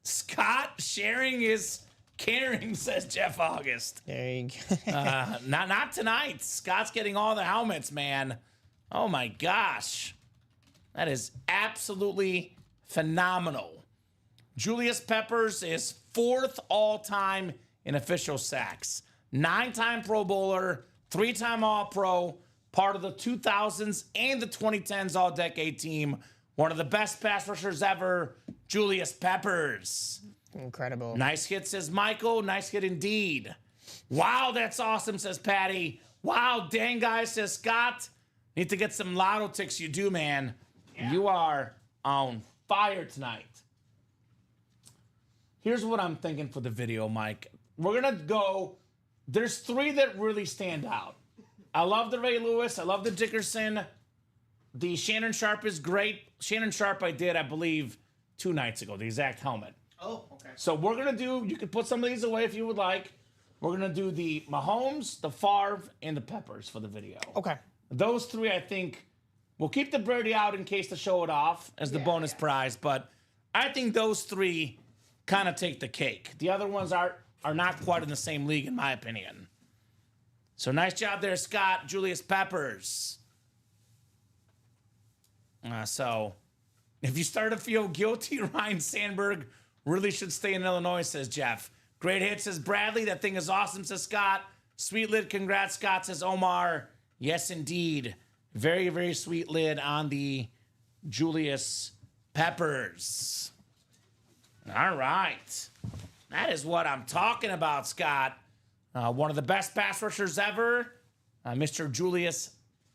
Scott sharing is caring, says Jeff August. There you go. Not tonight. Scott's getting all the helmets, man. Oh, my gosh. That is absolutely phenomenal. Julius Peppers is 4th all-time in official sacks. 9-time Pro Bowler, 3-time All-Pro, part of the 2000s and the 2010s All-Decade team. One of the best pass rushers ever, Julius Peppers. Incredible. Nice hit, says Michael. Nice hit indeed. Wow, that's awesome, says Patty. Wow, dang, guys, says Scott. Need to get some lotto ticks. You do, man. Yeah. You are on fire tonight. Here's what I'm thinking for the video, Mike. We're going to go. There's 3 that really stand out. I love the Ray Lewis. I love the Dickerson. The Shannon Sharp is great. Shannon Sharp I did, I believe, 2 nights ago, the exact helmet. Oh, okay. So we're going to do, you can put some of these away if you would like. We're going to do the Mahomes, the Favre, and the Peppers for the video. Okay. Those 3, I think, we'll keep the Brady out in case to show it off as the bonus prize. But I think those 3 kind of take the cake. The other ones are not quite in the same league, in my opinion. So nice job there, Scott. Julius Peppers. So if you start to feel guilty, Ryan Sandberg really should stay in Illinois, says Jeff. Great hit, says Bradley. That thing is awesome, says Scott. Sweet lid, congrats, Scott, says Omar. Yes, indeed. Very, very sweet lid on the Julius Peppers. All right. That is what I'm talking about, Scott. One of the best pass rushers ever, Mr. Julius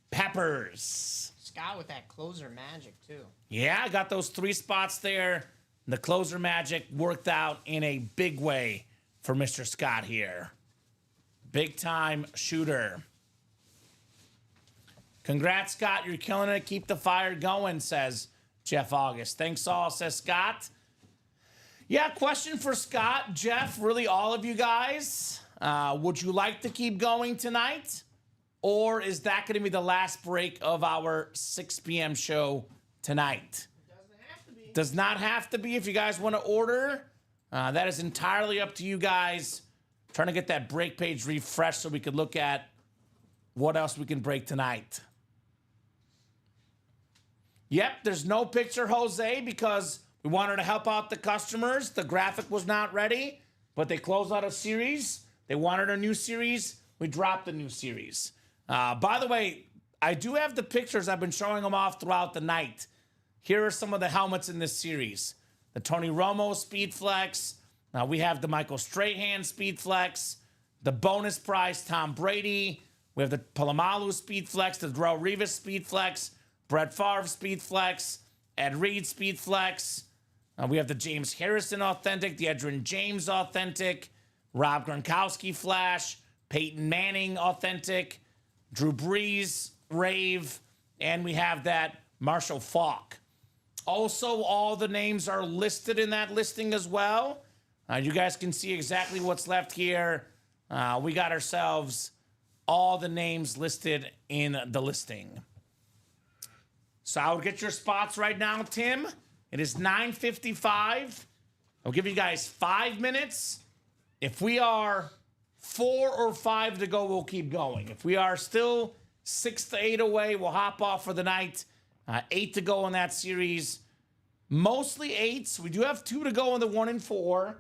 Peppers. Scott with that closer magic, too. Yeah, I got those 3 spots there. The closer magic worked out in a big way for Mr. Scott here. Big time shooter. Congrats, Scott. You're killing it. Keep the fire going, says Jeff August. Thanks all, says Scott. Yeah, question for Scott, Jeff, really all of you guys. Would you like to keep going tonight? Or is that going to be the last break of our 6 p.m. show tonight? It doesn't have to be. Does not have to be if you guys want to order. That is entirely up to you guys. Trying to get that break page refreshed so we could look at what else we can break tonight. Yep, there's no picture, Jose, because we wanted to help out the customers. The graphic was not ready, but they closed out a series. They wanted a new series. We dropped the new series. By the way, I do have the pictures. I've been showing them off throughout the night. Here are some of the helmets in this series. The Tony Romo Speed Flex. We have the Michael Strahan Speed Flex. The bonus prize, Tom Brady. We have the Palomalu Speed Flex, the Darrelle Revis Speed Flex, Brett Favre Speed Flex, Ed Reed Speed Flex. We have the James Harrison Authentic, the Edgerrin James Authentic, Rob Gronkowski Flash, Peyton Manning Authentic, Drew Brees Rave, and we have that Marshall Faulk. Also, all the names are listed in that listing as well. You guys can see exactly what's left here. We got ourselves all the names listed in the listing. So I will get your spots right now, Tim. It is 9:55. I'll give you guys 5 minutes. If we are 4 or 5 to go, we'll keep going. If we are still 6 to 8 away, we'll hop off for the night. 8 to go in that series. Mostly 8s. We do have 2 to go in the 1 and 4.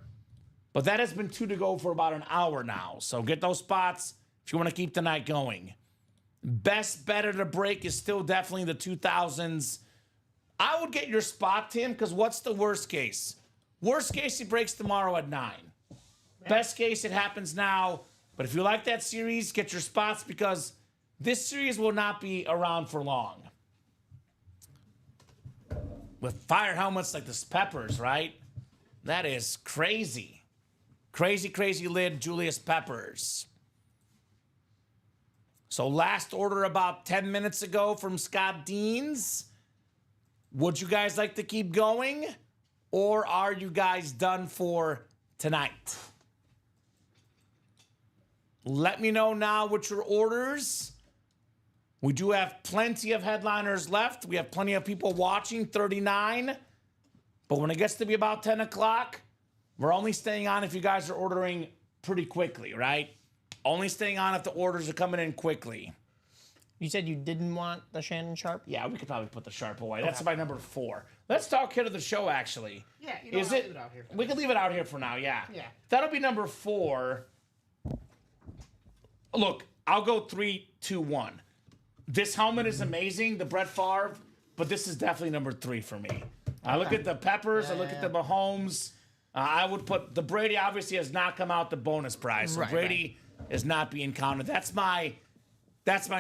But that has been 2 to go for about an hour now. So get those spots if you want to keep the night going. Best better to break is still definitely the 2000s. I would get your spot, Tim, because what's the worst case? Worst case, he breaks tomorrow at 9. Best case, it happens now. But if you like that series, get your spots because this series will not be around for long. With fire helmets like the Peppers, right? That is crazy. Crazy, crazy lid, Julius Peppers. So last order about 10 minutes ago from Scott Deans. Would you guys like to keep going? Or are you guys done for tonight? Let me know now with your orders. We do have plenty of headliners left. We have plenty of people watching, 39. But when it gets to be about 10 o'clock, we're only staying on if you guys are ordering pretty quickly, right? Only staying on if the orders are coming in quickly. You said you didn't want the Shannon Sharp? Yeah, we could probably put the Sharp away. That's my number 4. Let's talk hit of the show, actually. Yeah, you know, Is I'll it? leave it out here for We this. can leave it out here for now, yeah. Yeah. That'll be number 4. Look, I'll go 3, 2, 1. This helmet is amazing, the Brett Favre, but this is definitely number 3 for me. I look at the Peppers, I look at the Mahomes. I would put the Brady obviously has not come out the bonus prize. So Right, Brady is not being counted. That's my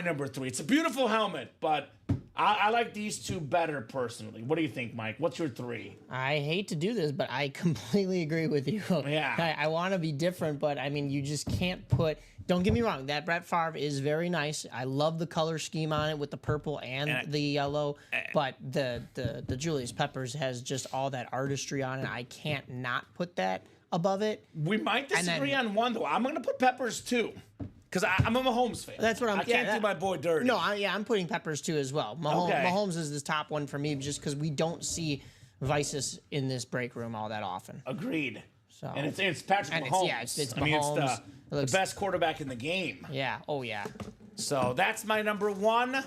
number 3. It's a beautiful helmet, but I like these two better personally. What do you think, Mike? What's your 3? I hate to do this, but I completely agree with you. Yeah. I want to be different, but I mean, you just can't put. Don't get me wrong. That Brett Favre is very nice. I love the color scheme on it with the purple and the yellow. But the Julius Peppers has just all that artistry on it. I can't not put that above it. We might disagree on one though. I'm going to put Peppers 2 because I'm a Mahomes fan. That's what I'm. I can't do my boy dirty. No, I'm putting Peppers 2 as well. Mahomes, Okay. Mahomes is the top one for me just because we don't see Vices in this break room all that often. Agreed. So And it's Patrick and Mahomes. it's I mean, Mahomes. it's It the looks- best quarterback in the game. Yeah. Oh yeah. So that's my number 1.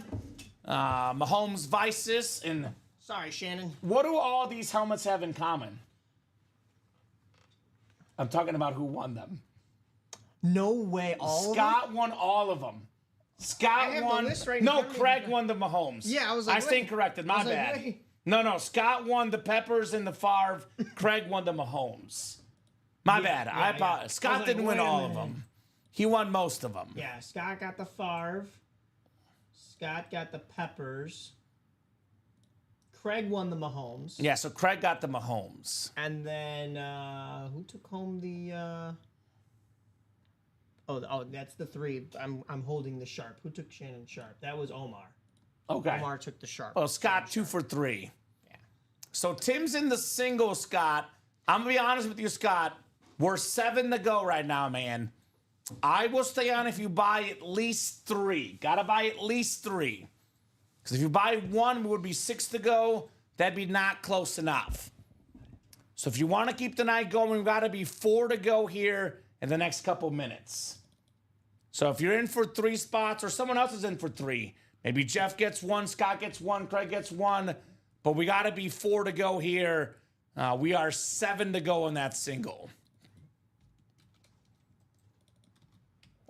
Mahomes Vices. And Sorry, Shannon. what do all these helmets have in common? I'm talking about who won them. No way. All Scott won all of them. Scott have the won. list right in No, front of me. Craig won the Mahomes. Yeah, I was like, I stand wait. corrected. I My was like, bad. wait. No. Scott won the Peppers and the Favre. Craig won the Mahomes. My bad. I apologize. I Scott was like, didn't win wait a all of minute. them. He won most of them. Yeah, Scott got the Favre. Scott got the Peppers. Craig won the Mahomes. Yeah, so Craig got the Mahomes. And then who took home the? Oh, that's the 3. I'm holding the Sharp. Who took Shannon Sharp? That was Omar. Okay. Omar took the Sharp. Well, Scott 2 for 3. Yeah. So Tim's in the single, Scott. I'm going to be honest with you, Scott. We're 7 to go right now, man. I will stay on if you buy at least 3. Got to buy at least 3. Because if you buy 1, it would be 6 to go. That'd be not close enough. So if you want to keep the night going, we've got to be 4 to go here in the next couple minutes. So if you're in for 3 spots or someone else is in for 3, maybe Jeff gets 1, Scott gets 1, Craig gets 1, but we got to be 4 to go here. We are 7 to go in that single.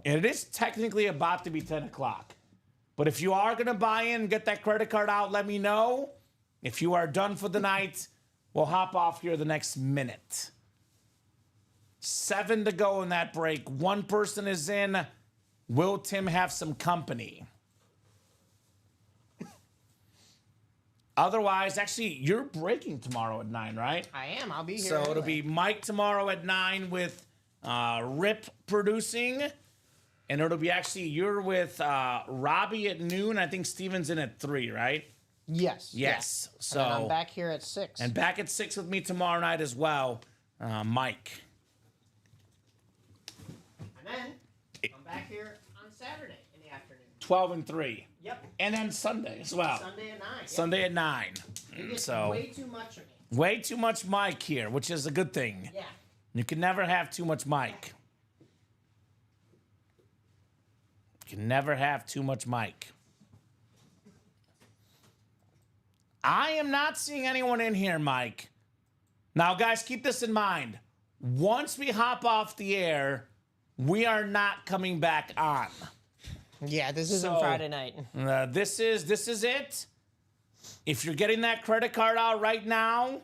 And it is technically about to be 10 o'clock. But if you are going to buy in, get that credit card out, let me know. If you are done for the night, we'll hop off here the next minute. 7 to go in that break. 1 person is in. Will Tim have some company? Otherwise, actually, you're breaking tomorrow at 9, right? I am. I'll be here. So it'll anyway. be Mike tomorrow at 9 with Rip producing. And it'll be actually, you're with Robbie at noon. I think Steven's in at 3, right? Yes. Yes. Yeah. So And then I'm back here at 6. And back at 6 with me tomorrow night as well, Mike. And then I'm back here on Saturday in the afternoon. 12 and 3. Yep. And then Sunday as well. Sunday at 9. Yep. Sunday at 9. You get So way too much of me. way too much Mike here, which is a good thing. Yeah. You can never have too much Mike. You can never have too much Mike. I am not seeing anyone in here, Mike. Now, guys, keep this in mind. Once we hop off the air, we are not coming back on. Yeah, this isn't So- Friday night. This is it. If you're getting that credit card out right now,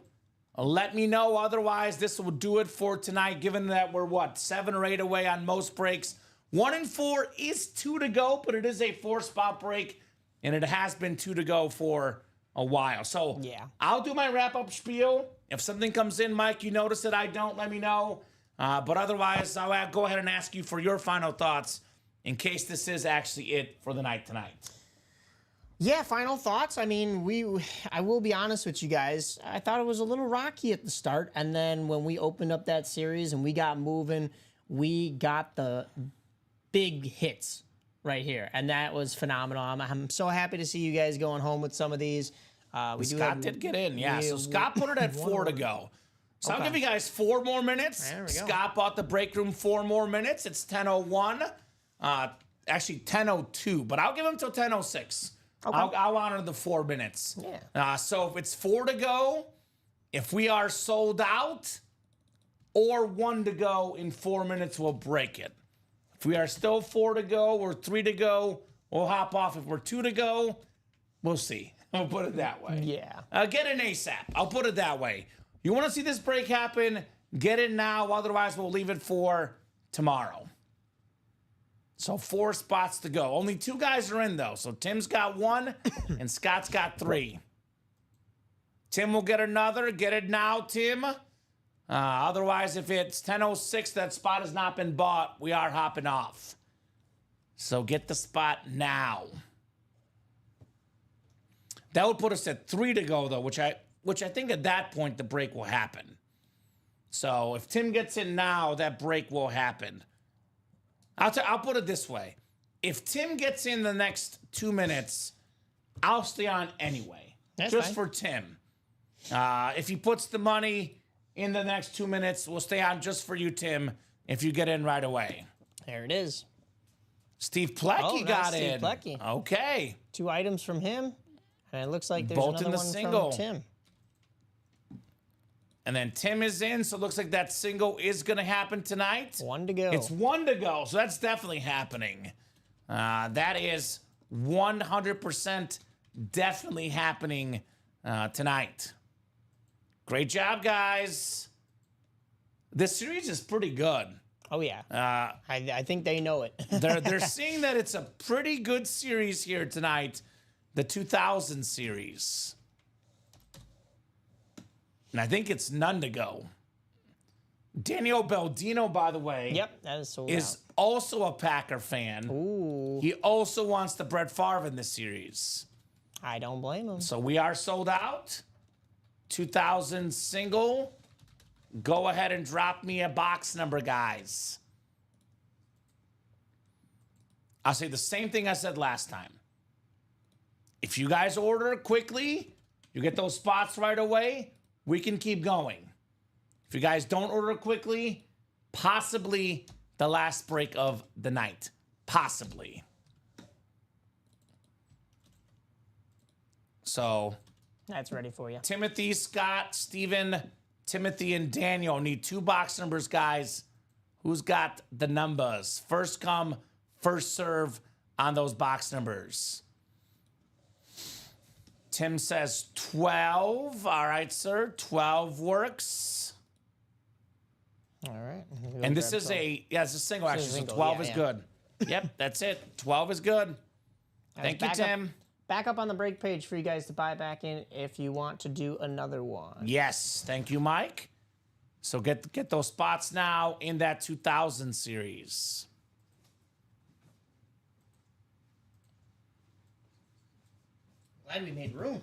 let me know. Otherwise, this will do it for tonight, given that we're, 7 or 8 away on most breaks. 1 and 4 is 2 to go, but it is a 4-spot break, and it has been 2 to go for a while. So Yeah. I'll do my wrap-up spiel. If something comes in, Mike, you notice it, I don't, let me know. But otherwise, I'll go ahead and ask you for your final thoughts in case this is actually it for the night tonight. Yeah, final thoughts. I mean, I will be honest with you guys. I thought it was a little rocky at the start, and then when we opened up that series and we got moving, we got the big hits right here, and that was phenomenal. I'm so happy to see you guys going home with some of these. Scott did get in, yeah. So Scott put it at 4 to go. So I'll give you guys 4 more minutes. There we go. Scott bought the break room 4 more minutes. It's 10:01. Actually 10:02, but I'll give him till 10:06. Okay. I'll honor the 4 minutes. Yeah. So if it's 4 to go, if we are sold out, or 1 to go in 4 minutes, we'll break it. If we are still 4 to go or 3 to go, we'll hop off. If we're 2 to go, we'll see. I'll put it that way. Yeah. Get in ASAP. I'll put it that way. You want to see this break happen? Get in now. Otherwise, we'll leave it for tomorrow. So 4 spots to go. Only 2 guys are in, though. So Tim's got 1 and Scott's got 3. Tim will get another. Get it now, Tim. Otherwise, if it's 10:06, that spot has not been bought. We are hopping off. So get the spot now. That would put us at 3 to go, though, which I think at that point the break will happen. So if Tim gets in now, that break will happen. I'll put it this way. If Tim gets in the next 2 minutes, I'll stay on anyway. That's just fine. for Tim. If he puts the money in the next 2 minutes, we'll stay on just for you, Tim, if you get in right away. There it is. Steve Plecky Oh, nice, got Steve in. Plecky. Okay. 2 items from him, and it looks like there's Both in another the one single. from Tim. And then Tim is in, so it looks like that single is going to happen tonight. 1 to go. It's 1 to go, so that's definitely happening. That is 100% definitely happening tonight. Great job, guys. This series is pretty good. Oh yeah. I think they know it. They're seeing that it's a pretty good series here tonight, the 2000 series. And I think it's none to go. Daniel Baldino, by the way, Yep, that is sold is also a Packer fan. out. Ooh, He also wants the Brett Favre in this series. I don't blame him. So we are sold out. 2000 single. Go ahead and drop me a box number, guys. I'll say the same thing I said last time. If you guys order quickly, you get those spots right away, we can keep going. If you guys don't order quickly, possibly the last break of the night. possibly. So That's ready for you. Timothy, Scott, Steven, Timothy, and Daniel need 2 box numbers, guys. Who's got the numbers? First come, first serve on those box numbers. Tim says 12. All right, sir. 12 works. All right. And this is it's a single actually, so 12 is good. Yep, that's it. 12 is good. Thank you, Tim. Back up on the break page for you guys to buy back in if you want to do another one. Yes, thank you, Mike. So get those spots now in that 2000 series. Glad we made room.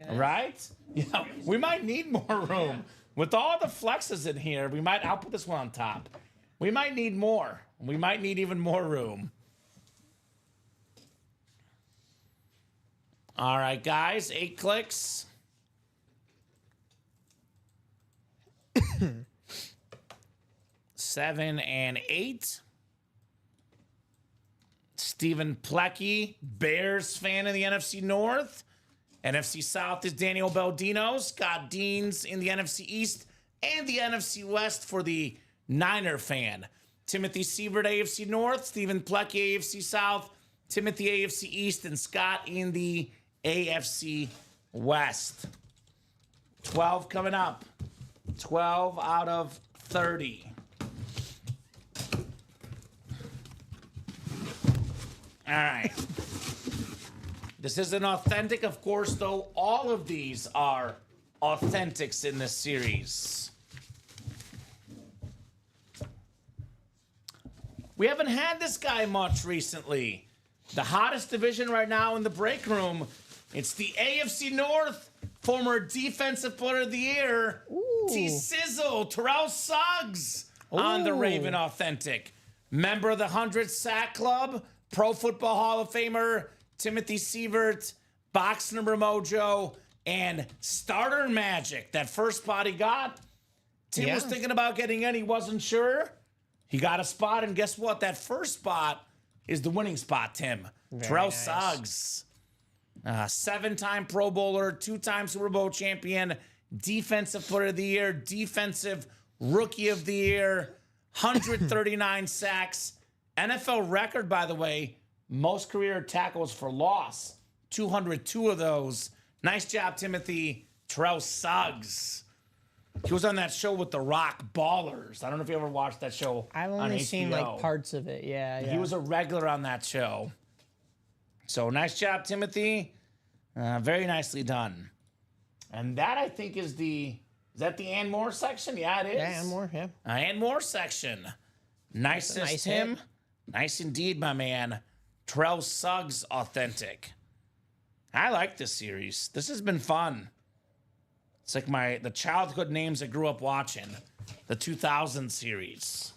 Right? Yeah, we might need more room. With all the flexes in here, I'll put this one on top. We might need more. We might need even more room. All right, guys, 8 clicks. Seven and 8. Stephen Plecky, Bears fan in the NFC North. NFC South is Daniel Baldino. Scott Deans in the NFC East and the NFC West for the Niner fan. Timothy Siebert, AFC North. Stephen Plecky, AFC South. Timothy, AFC East. And Scott in the AFC West. 12 coming up. 12 out of 30. All right. This isn't authentic, of course, though. All of these are authentics in this series. We haven't had this guy much recently. The hottest division right now in the break room. It's the AFC North. Former Defensive Player of the Year, T-Sizzle, Terrell Suggs on the Raven Authentic. Member of the 100 Sack Club, Pro Football Hall of Famer, Timothy Siebert, Box Number Mojo, and Starter Magic. That first spot he got, Tim was thinking about getting in. He wasn't sure. He got a spot, and guess what? That first spot is the winning spot, Tim. Terrell Suggs. 7-time Pro Bowler, 2-time Super Bowl champion, Defensive Player of the Year, Defensive Rookie of the Year, 139 sacks. NFL record, by the way, most career tackles for loss, 202 of those. Nice job, Timothy. Terrell Suggs. He was on that show with The Rock, Ballers. I don't know if you ever watched that show. I've only seen like parts of it. Yeah. He was a regular on that show. So nice job, Timothy. Very nicely done. And that, I think, is that the and more section? Yeah, it is. Yeah, and more, yeah. And more section. Nice, Tim. Hit. Nice indeed, my man. Terrell Suggs Authentic. I like this series. This has been fun. It's like the childhood names I grew up watching. The 2000 series.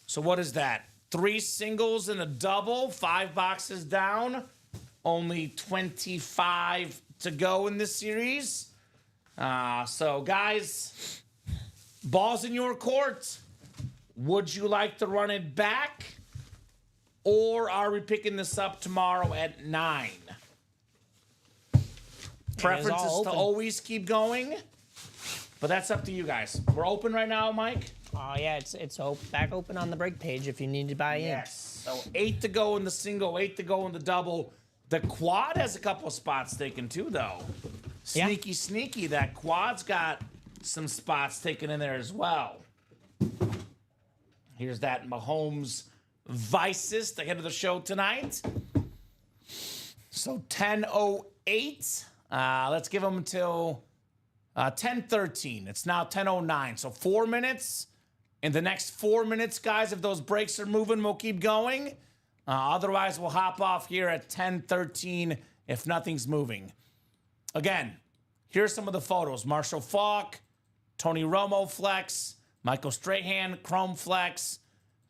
So what is that? 3 singles and a double, 5 boxes down, only 25 to go in this series. So, guys, ball's in your court. Would you like to run it back? Or are we picking this up tomorrow at 9? Preference is to always keep going, but that's up to you guys. We're open right now, Mike. Oh, yeah, it's back open on the break page if you need to buy in. Yes. So 8 to go in the single, 8 to go in the double. The quad has a couple of spots taken too, though. Sneaky. That quad's got some spots taken in there as well. Here's that Mahomes Vicist ahead of the show tonight. So 10:08. Let's give them until 10:13. It's now 10:09. So 4 minutes. In the next 4 minutes, guys, if those breaks are moving, we'll keep going. Otherwise, we'll hop off here at 10:13 if nothing's moving. Again, here's some of the photos. Marshall Faulk, Tony Romo Flex, Michael Strahan Chrome Flex,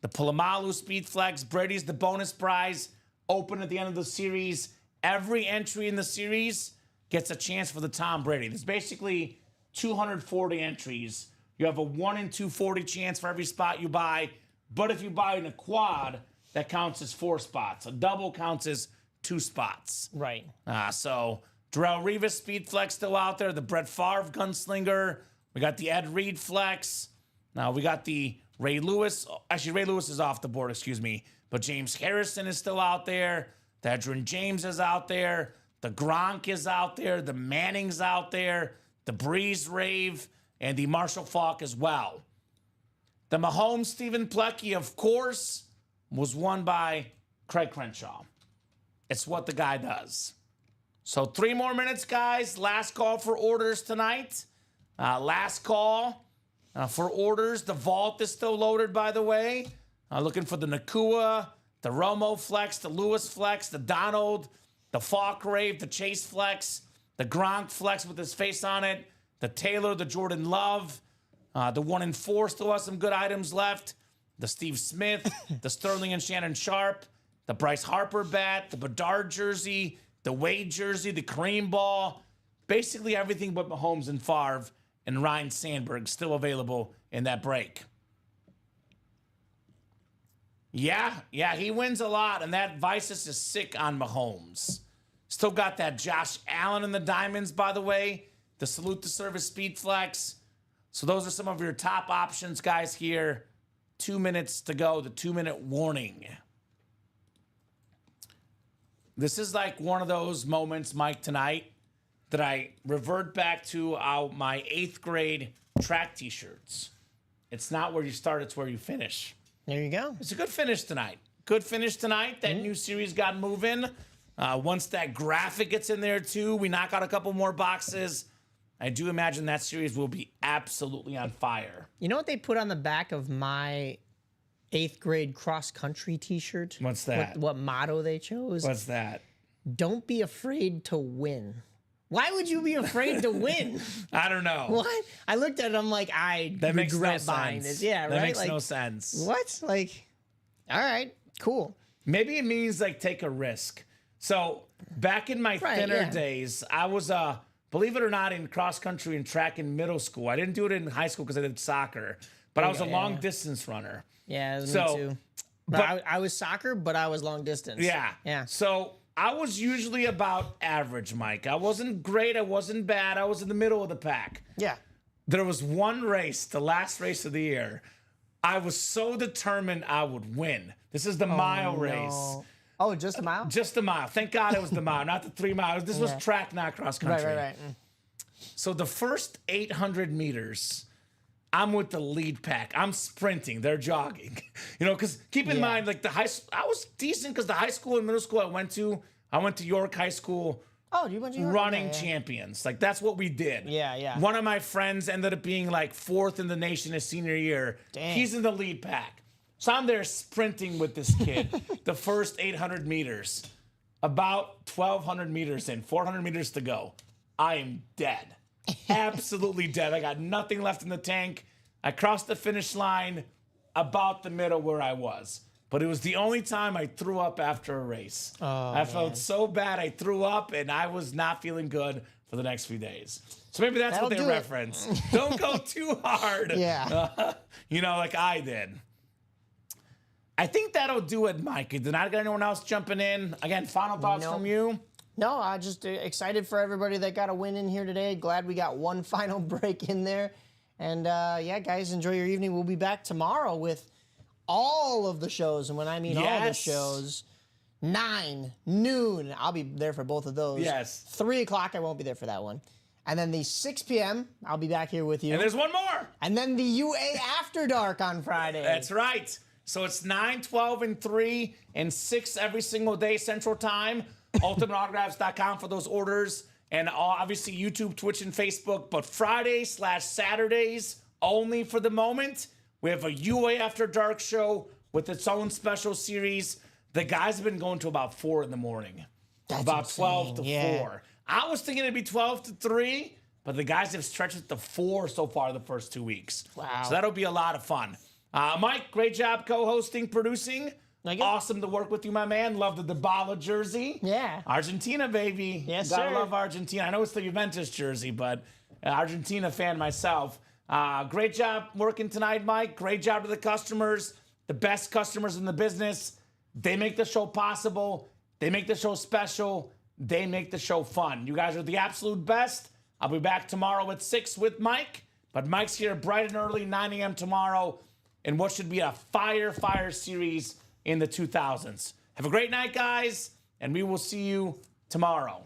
the Polamalu Speed Flex, Brady's the bonus prize, open at the end of the series. Every entry in the series gets a chance for the Tom Brady. There's basically 240 entries. You have a 1 in 240 chance for every spot you buy. But if you buy in a quad, that counts as 4 spots. A double counts as 2 spots. Right. So Darrelle Revis Speed Flex still out there. The Brett Favre Gunslinger. We got the Ed Reed Flex. Now we got the Ray Lewis. Actually, Ray Lewis is off the board, excuse me. But James Harrison is still out there. The Edgerrin James is out there. The Gronk is out there. The Manning's out there. The Breeze Rave. And the Marshall Faulk as well. The Mahomes Stephen Plecky, of course, was won by Craig Crenshaw. It's what the guy does. So 3 more minutes, guys. Last call for orders tonight. Last call for orders. The vault is still loaded, by the way. Looking for the Nakua, the Romo Flex, the Lewis Flex, the Donald, the Falk Rave, the Chase Flex, the Gronk Flex with his face on it, the Taylor, the Jordan Love, the 1 in 4 still has some good items left. The Steve Smith, the Sterling and Shannon Sharp, the Bryce Harper bat, the Bedard jersey, the Wade jersey, the Kareem ball. Basically everything but Mahomes and Favre and Ryan Sandberg still available in that break. Yeah, he wins a lot, and that Vices is sick on Mahomes. Still got that Josh Allen in the diamonds, by the way. The Salute to Service Speed Flex. So those are some of your top options, guys, here. 2 minutes to go, the 2-minute warning. This is like one of those moments, Mike, tonight that I revert back to my 8th grade track t-shirts. It's not where you start, it's where you finish. There you go. It's a good finish tonight. Good finish tonight. That new series got moving. Once that graphic gets in there, too, we knock out a couple more boxes. I do imagine that series will be absolutely on fire. You know what they put on the back of my 8th grade cross-country t-shirt? What's that? What motto they chose? What's that? Don't be afraid to win. Why would you be afraid to win? I don't know. What? I looked at it, I'm like, that makes regret no buying sense. this. Yeah, that right? makes like, no sense. What? Like, all right, cool. Maybe it means like take a risk. So back in my thinner days, I was believe it or not, in cross country and track in middle school. I didn't do it in high school because I did soccer, but I was a long distance runner. Yeah, me So, too. But I was soccer, but I was long distance. Yeah. So I was usually about average, Mike. I wasn't great. I wasn't bad. I was in the middle of the pack. Yeah. There was one race, the last race of the year. I was so determined I would win. This is the mile race. Oh, just a mile? Just the mile. Thank God it was the mile, not the 3 miles. This was track, not cross country. Right. So the first 800 meters, I'm with the lead pack. I'm sprinting. They're jogging. Because keep in mind, like I was decent because the high school and middle school I went to York High School. Oh, you went to York? Running champions. Like that's what we did. Yeah. One of my friends ended up being like 4th in the nation his senior year. Dang. He's in the lead pack. So I'm there sprinting with this kid the first 800 meters. About 1,200 meters in, 400 meters to go. I am dead. Absolutely dead. I got nothing left in the tank. I crossed the finish line about the middle where I was. But it was the only time I threw up after a race. I felt so bad I threw up, and I was not feeling good for the next few days. So maybe that's what they reference. Don't go too hard. Yeah. Like I did. I think that'll do it, Mike. Did not get anyone else jumping in? Again, final thoughts from you? No, I'm just excited for everybody that got a win in here today. Glad we got one final break in there. And guys, enjoy your evening. We'll be back tomorrow with all of the shows. And when I mean all the shows, 9, noon, I'll be there for both of those. Yes. 3 o'clock, I won't be there for that one. And then the 6 p.m., I'll be back here with you. And there's one more. And then the UA After Dark on Friday. That's right. So it's 9, 12, and 3, and 6 every single day Central Time. UltimateAutographs.com for those orders. And obviously YouTube, Twitch, and Facebook. But Fridays/Saturdays only for the moment. We have a UA After Dark show with its own special series. The guys have been going to about 4 in the morning. That's about insane. 12 to 4. I was thinking it'd be 12 to 3, but the guys have stretched it to 4 so far the first 2 weeks. Wow. So that'll be a lot of fun. Mike, great job co-hosting, producing. Thank you. Awesome to work with you, my man. Love the Dybala jersey. Yeah. Argentina, baby. Yes, Gotta sir. love Argentina. I know it's the Juventus jersey, but Argentina fan myself. Great job working tonight, Mike. Great job to the customers. the best customers in the business. They make the show possible. They make the show special. They make the show fun. You guys are the absolute best. I'll be back tomorrow at 6 with Mike. But Mike's here bright and early, 9 a.m. tomorrow, in what should be a fire series in the 2000s. Have a great night, guys, and we will see you tomorrow.